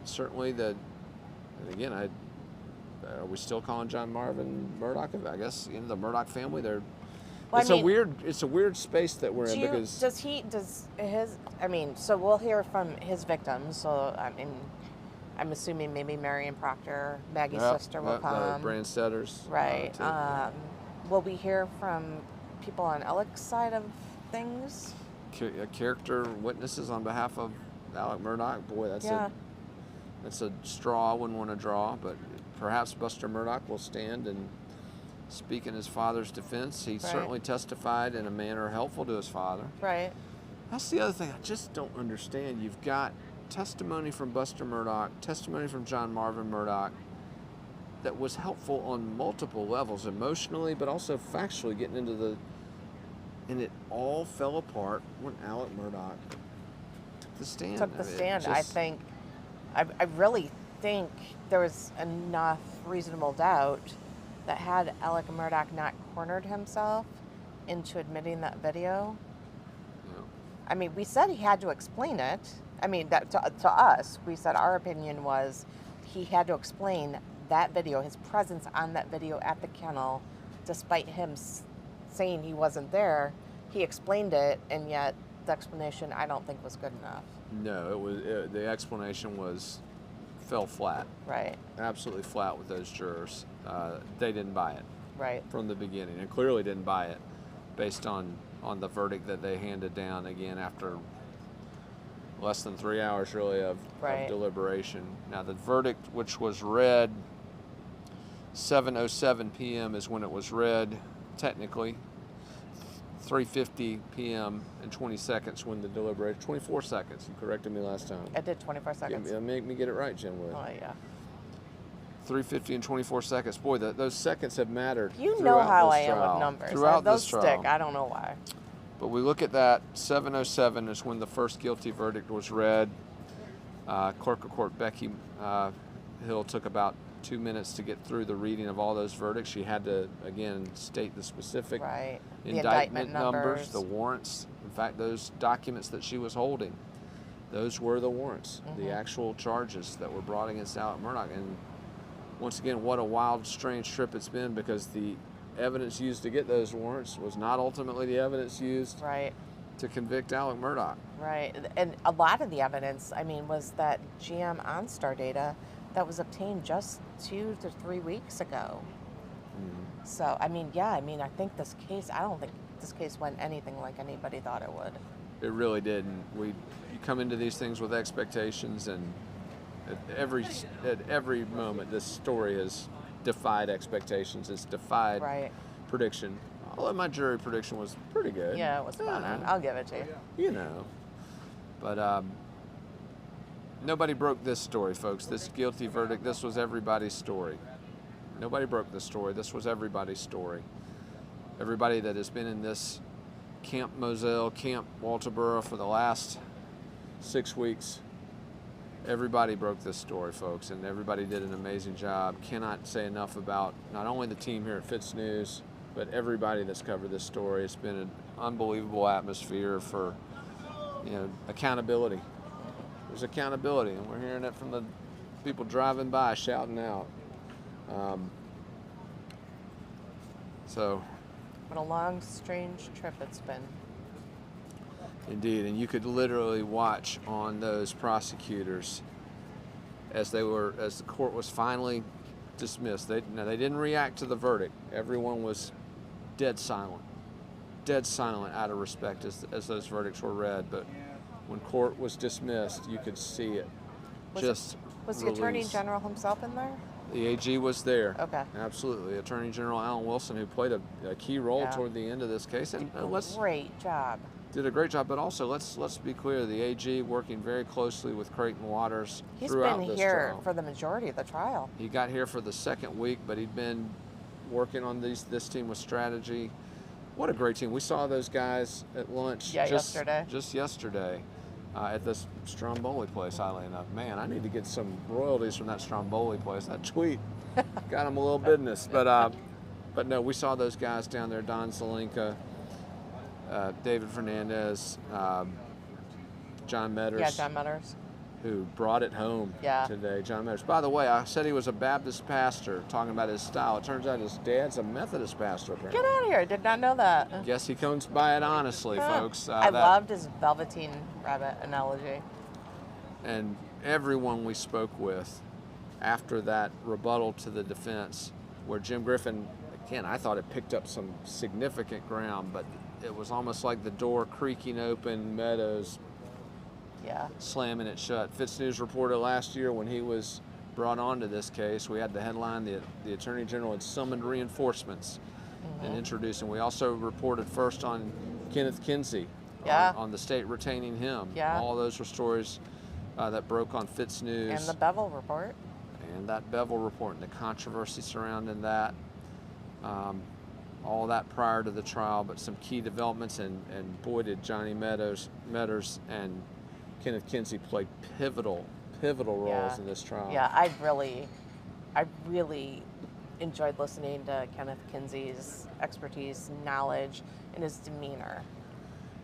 Certainly, and again, are we still calling John Marvin Murdaugh? I guess the Murdaugh family. It's a weird space that we're in because so we'll hear from his victims. So I'm assuming maybe Marion Proctor, Maggie's sister, will come. Brandstetters. Right. Will we hear from people on Alex's side of things? Character witnesses on behalf of Alex Murdaugh. Boy, that's a straw I wouldn't want to draw, but perhaps Buster Murdaugh will stand and speak in his father's defense. He certainly testified in a manner helpful to his father. Right. That's the other thing I just don't understand. You've got testimony from Buster Murdaugh, testimony from John Marvin Murdaugh that was helpful on multiple levels, emotionally, but also factually, getting into and it all fell apart when Alex Murdaugh took the stand. I really think there was enough reasonable doubt that had Alex Murdaugh not cornered himself into admitting that video. I mean, we said he had to explain it. I mean, that to us, we said our opinion was he had to explain that video, his presence on that video at the kennel, despite him saying he wasn't there. He explained it, and yet the explanation I don't think was good enough. No, the explanation fell flat. Right. Absolutely flat with those jurors. They didn't buy it. Right. From the beginning, and clearly didn't buy it based on the verdict that they handed down again after less than 3 hours really of deliberation. Now the verdict, which was read 7:07 p.m. is when it was read technically. 3:50 p.m. and 20 seconds when the deliberation. 24 seconds. You corrected me last time. I did 24 seconds. Make me get it right, Jim Wood. Oh yeah. 3:50 and 24 seconds. Boy, those seconds have mattered. You know how I am with numbers. Those trial. stick. I don't know why. But we look at that. 7:07 is when the first guilty verdict was read. Clerk of Court Becky Hill took about 2 minutes to get through the reading of all those verdicts. She had to, again, state the specific indictment numbers, the warrants. In fact, those documents that she was holding, those were the warrants, the actual charges that were brought against Alex Murdaugh. And once again, what a wild, strange trip it's been, because the evidence used to get those warrants was not ultimately the evidence used to convict Alex Murdaugh. Right. And a lot of the evidence, was that GM OnStar data that was obtained just 2 to 3 weeks ago. So, I think this case, I don't think this case went anything like anybody thought it would. It really did. And you come into these things with expectations, and at every moment, this story has defied expectations. It's defied prediction. Although my jury prediction was pretty good. Yeah, it was fun. I'll give it to you. You know. But nobody broke this story, folks. This guilty verdict, this was everybody's story. Nobody broke this story. This was everybody's story. Everybody that has been in this Camp Moselle, Camp Walterboro for the last 6 weeks, everybody broke this story, folks, and everybody did an amazing job. Cannot say enough about not only the team here at Fitsnews, but everybody that's covered this story. It's been an unbelievable atmosphere for, accountability. There's accountability, and we're hearing it from the people driving by shouting out. What a long, strange trip it's been. Indeed, and you could literally watch on those prosecutors as the court was finally dismissed. They didn't react to the verdict. Everyone was dead silent out of respect as those verdicts were read. But when court was dismissed, you could see it. Was the Attorney General himself in there? The AG was there. Okay. Absolutely. Attorney General Alan Wilson, who played a key role toward the end of this case. And Great job. Did a great job, but also let's be clear, the AG working very closely with Creighton Waters He's throughout been this here trial. for the majority of the trial. He got here for the second week, but he'd been working on this team with strategy. What a great team. We saw those guys at lunch yesterday. Just yesterday at this Stromboli place, oddly enough. Man, I need to get some royalties from that Stromboli place. That tweet got him a little business. But no, we saw those guys down there, Don Zelenka, David Fernandez, John Meadors. Yeah, John Meadors. Who brought it home today, John Meadors. By the way, I said he was a Baptist pastor, talking about his style. It turns out his dad's a Methodist pastor, apparently. Get out of here. Did not know that. Guess he comes by it honestly, folks. I loved his velveteen rabbit analogy. And everyone we spoke with after that rebuttal to the defense, where Jim Griffin, again, I thought it picked up some significant ground, but it was almost like the door creaking open, Meadows slamming it shut. Fitsnews reported last year when he was brought onto this case, we had the headline, the Attorney General had summoned reinforcements and introduced him. We also reported first on Kenneth Kinsey, on the state retaining him. All those were stories that broke on Fitsnews. And the Bevel report. And that Bevel report and the controversy surrounding that. All that prior to the trial, but some key developments, and boy did Johnny Meadors and Kenneth Kinsey played pivotal roles in this trial. Yeah, I really enjoyed listening to Kenneth Kinsey's expertise, knowledge, and his demeanor.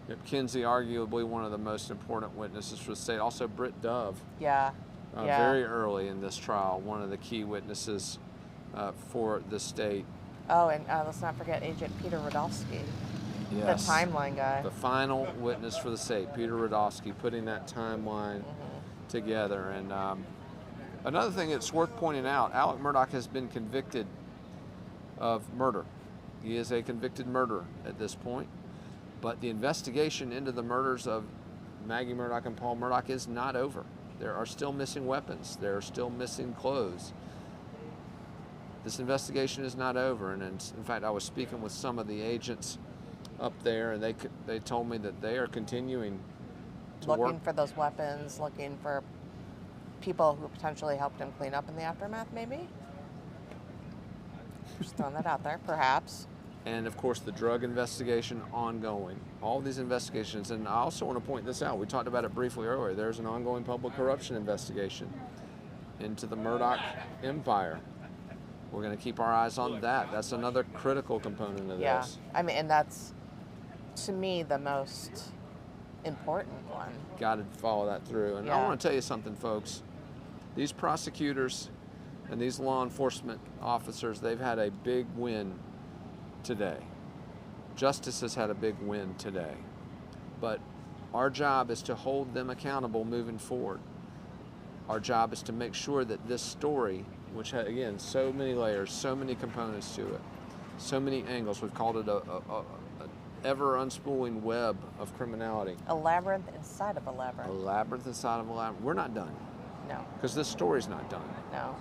Yep, Kinsey, arguably one of the most important witnesses for the state. Also, Britt Dove. Very early in this trial, one of the key witnesses for the state. Oh, and let's not forget Agent Peter Radofsky, the timeline guy. The final witness for the state, Peter Radofsky, putting that timeline together. And another thing that's worth pointing out, Alex Murdaugh has been convicted of murder. He is a convicted murderer at this point. But the investigation into the murders of Maggie Murdaugh and Paul Murdaugh is not over. There are still missing weapons. There are still missing clothes. This investigation is not over, and in fact, I was speaking with some of the agents up there, and they told me that they are continuing to work. Looking for those weapons, looking for people who potentially helped him clean up in the aftermath, maybe? Just throwing that out there, perhaps. And of course, the drug investigation ongoing. All these investigations, and I also want to point this out. We talked about it briefly earlier. There's an ongoing public corruption investigation into the Murdaugh empire. We're going to keep our eyes on that. That's another critical component of this. I mean, and that's, to me, the most important one. Got to follow that through. And I want to tell you something, folks. These prosecutors and these law enforcement officers, they've had a big win today. Justice has had a big win today. But our job is to hold them accountable moving forward. Our job is to make sure that this story, which had, again, so many layers, so many components to it, so many angles. We've called it a ever unspooling web of criminality. A labyrinth inside of a labyrinth. A labyrinth inside of a labyrinth. We're not done. No. Because this story's not done. No.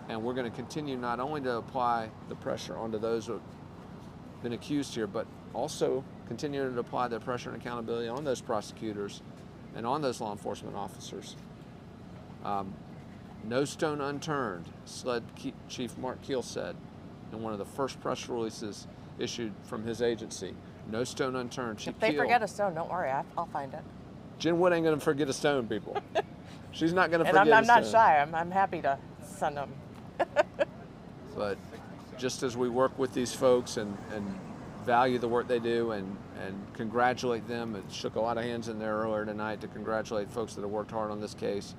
And we're going to continue not only to apply the pressure onto those been accused here, but also continuing to apply their pressure and accountability on those prosecutors and on those law enforcement officers. No stone unturned, SLED Chief Mark Keel said in one of the first press releases issued from his agency. No stone unturned. If they forget a stone, don't worry, I'll find it. Jen Wood ain't gonna forget a stone, people. She's not gonna forget a stone. And I'm not shy. I'm happy to send them. But just as we work with these folks and value the work they do and congratulate them, it shook a lot of hands in there earlier tonight to congratulate folks that have worked hard on this case.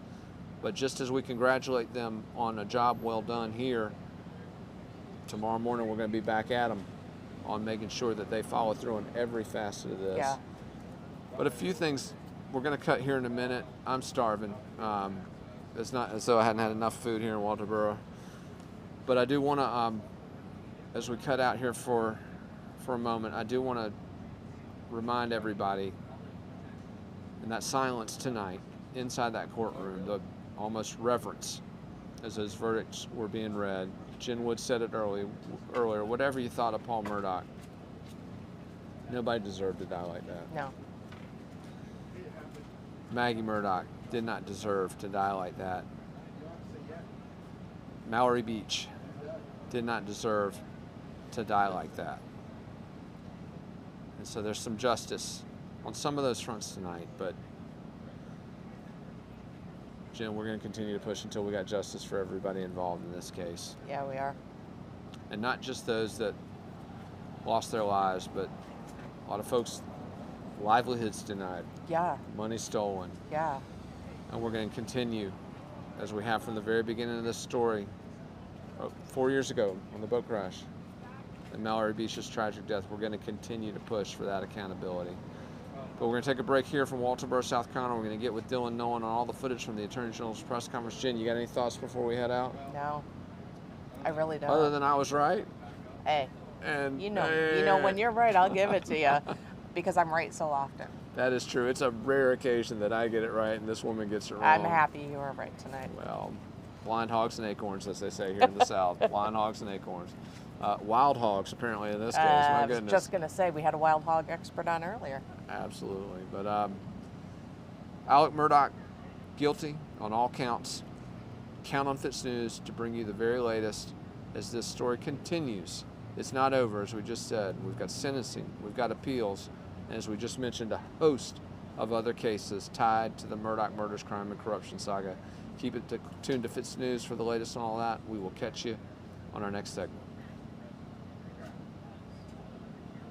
But just as we congratulate them on a job well done here, tomorrow morning we're going to be back at them on making sure that they follow through on every facet of this. Yeah. But a few things we're going to cut here in a minute. I'm starving. It's not as though I hadn't had enough food here in Walterboro. But I do want to, as we cut out here for a moment, I do want to remind everybody in that silence tonight, inside that courtroom, the almost reverence as those verdicts were being read. Jen Wood said it earlier, whatever you thought of Paul Murdaugh, nobody deserved to die like that. No. Maggie Murdaugh did not deserve to die like that. Mallory Beach did not deserve to die like that. And so there's some justice on some of those fronts tonight, but Jen, we're going to continue to push until we got justice for everybody involved in this case. Yeah, we are. And not just those that lost their lives, but a lot of folks' livelihoods denied. Yeah. Money stolen. Yeah. And we're going to continue, as we have from the very beginning of this story, 4 years ago on the boat crash and Mallory Beach's tragic death, we're going to continue to push for that accountability. But we're going to take a break here from Walterboro, South Carolina. We're going to get with Dylan Nolan on all the footage from the Attorney General's press conference. Jen, you got any thoughts before we head out? No, I really don't. Other than I was right? Hey, and you know when you're right, I'll give it to you because I'm right so often. That is true. It's a rare occasion that I get it right and this woman gets it wrong. I'm happy you were right tonight. Well, blind hogs and acorns, as they say here in the South. Blind hogs and acorns. Wild hogs, apparently, in this case. My goodness. I was just going to say, we had a wild hog expert on earlier. Absolutely. But Alex Murdaugh, guilty on all counts. Count on Fitsnews to bring you the very latest as this story continues. It's not over, as we just said. We've got sentencing, we've got appeals, and as we just mentioned, a host of other cases tied to the Murdaugh murders, crime, and corruption saga. Keep it tuned to Fitsnews for the latest on all that. We will catch you on our next segment.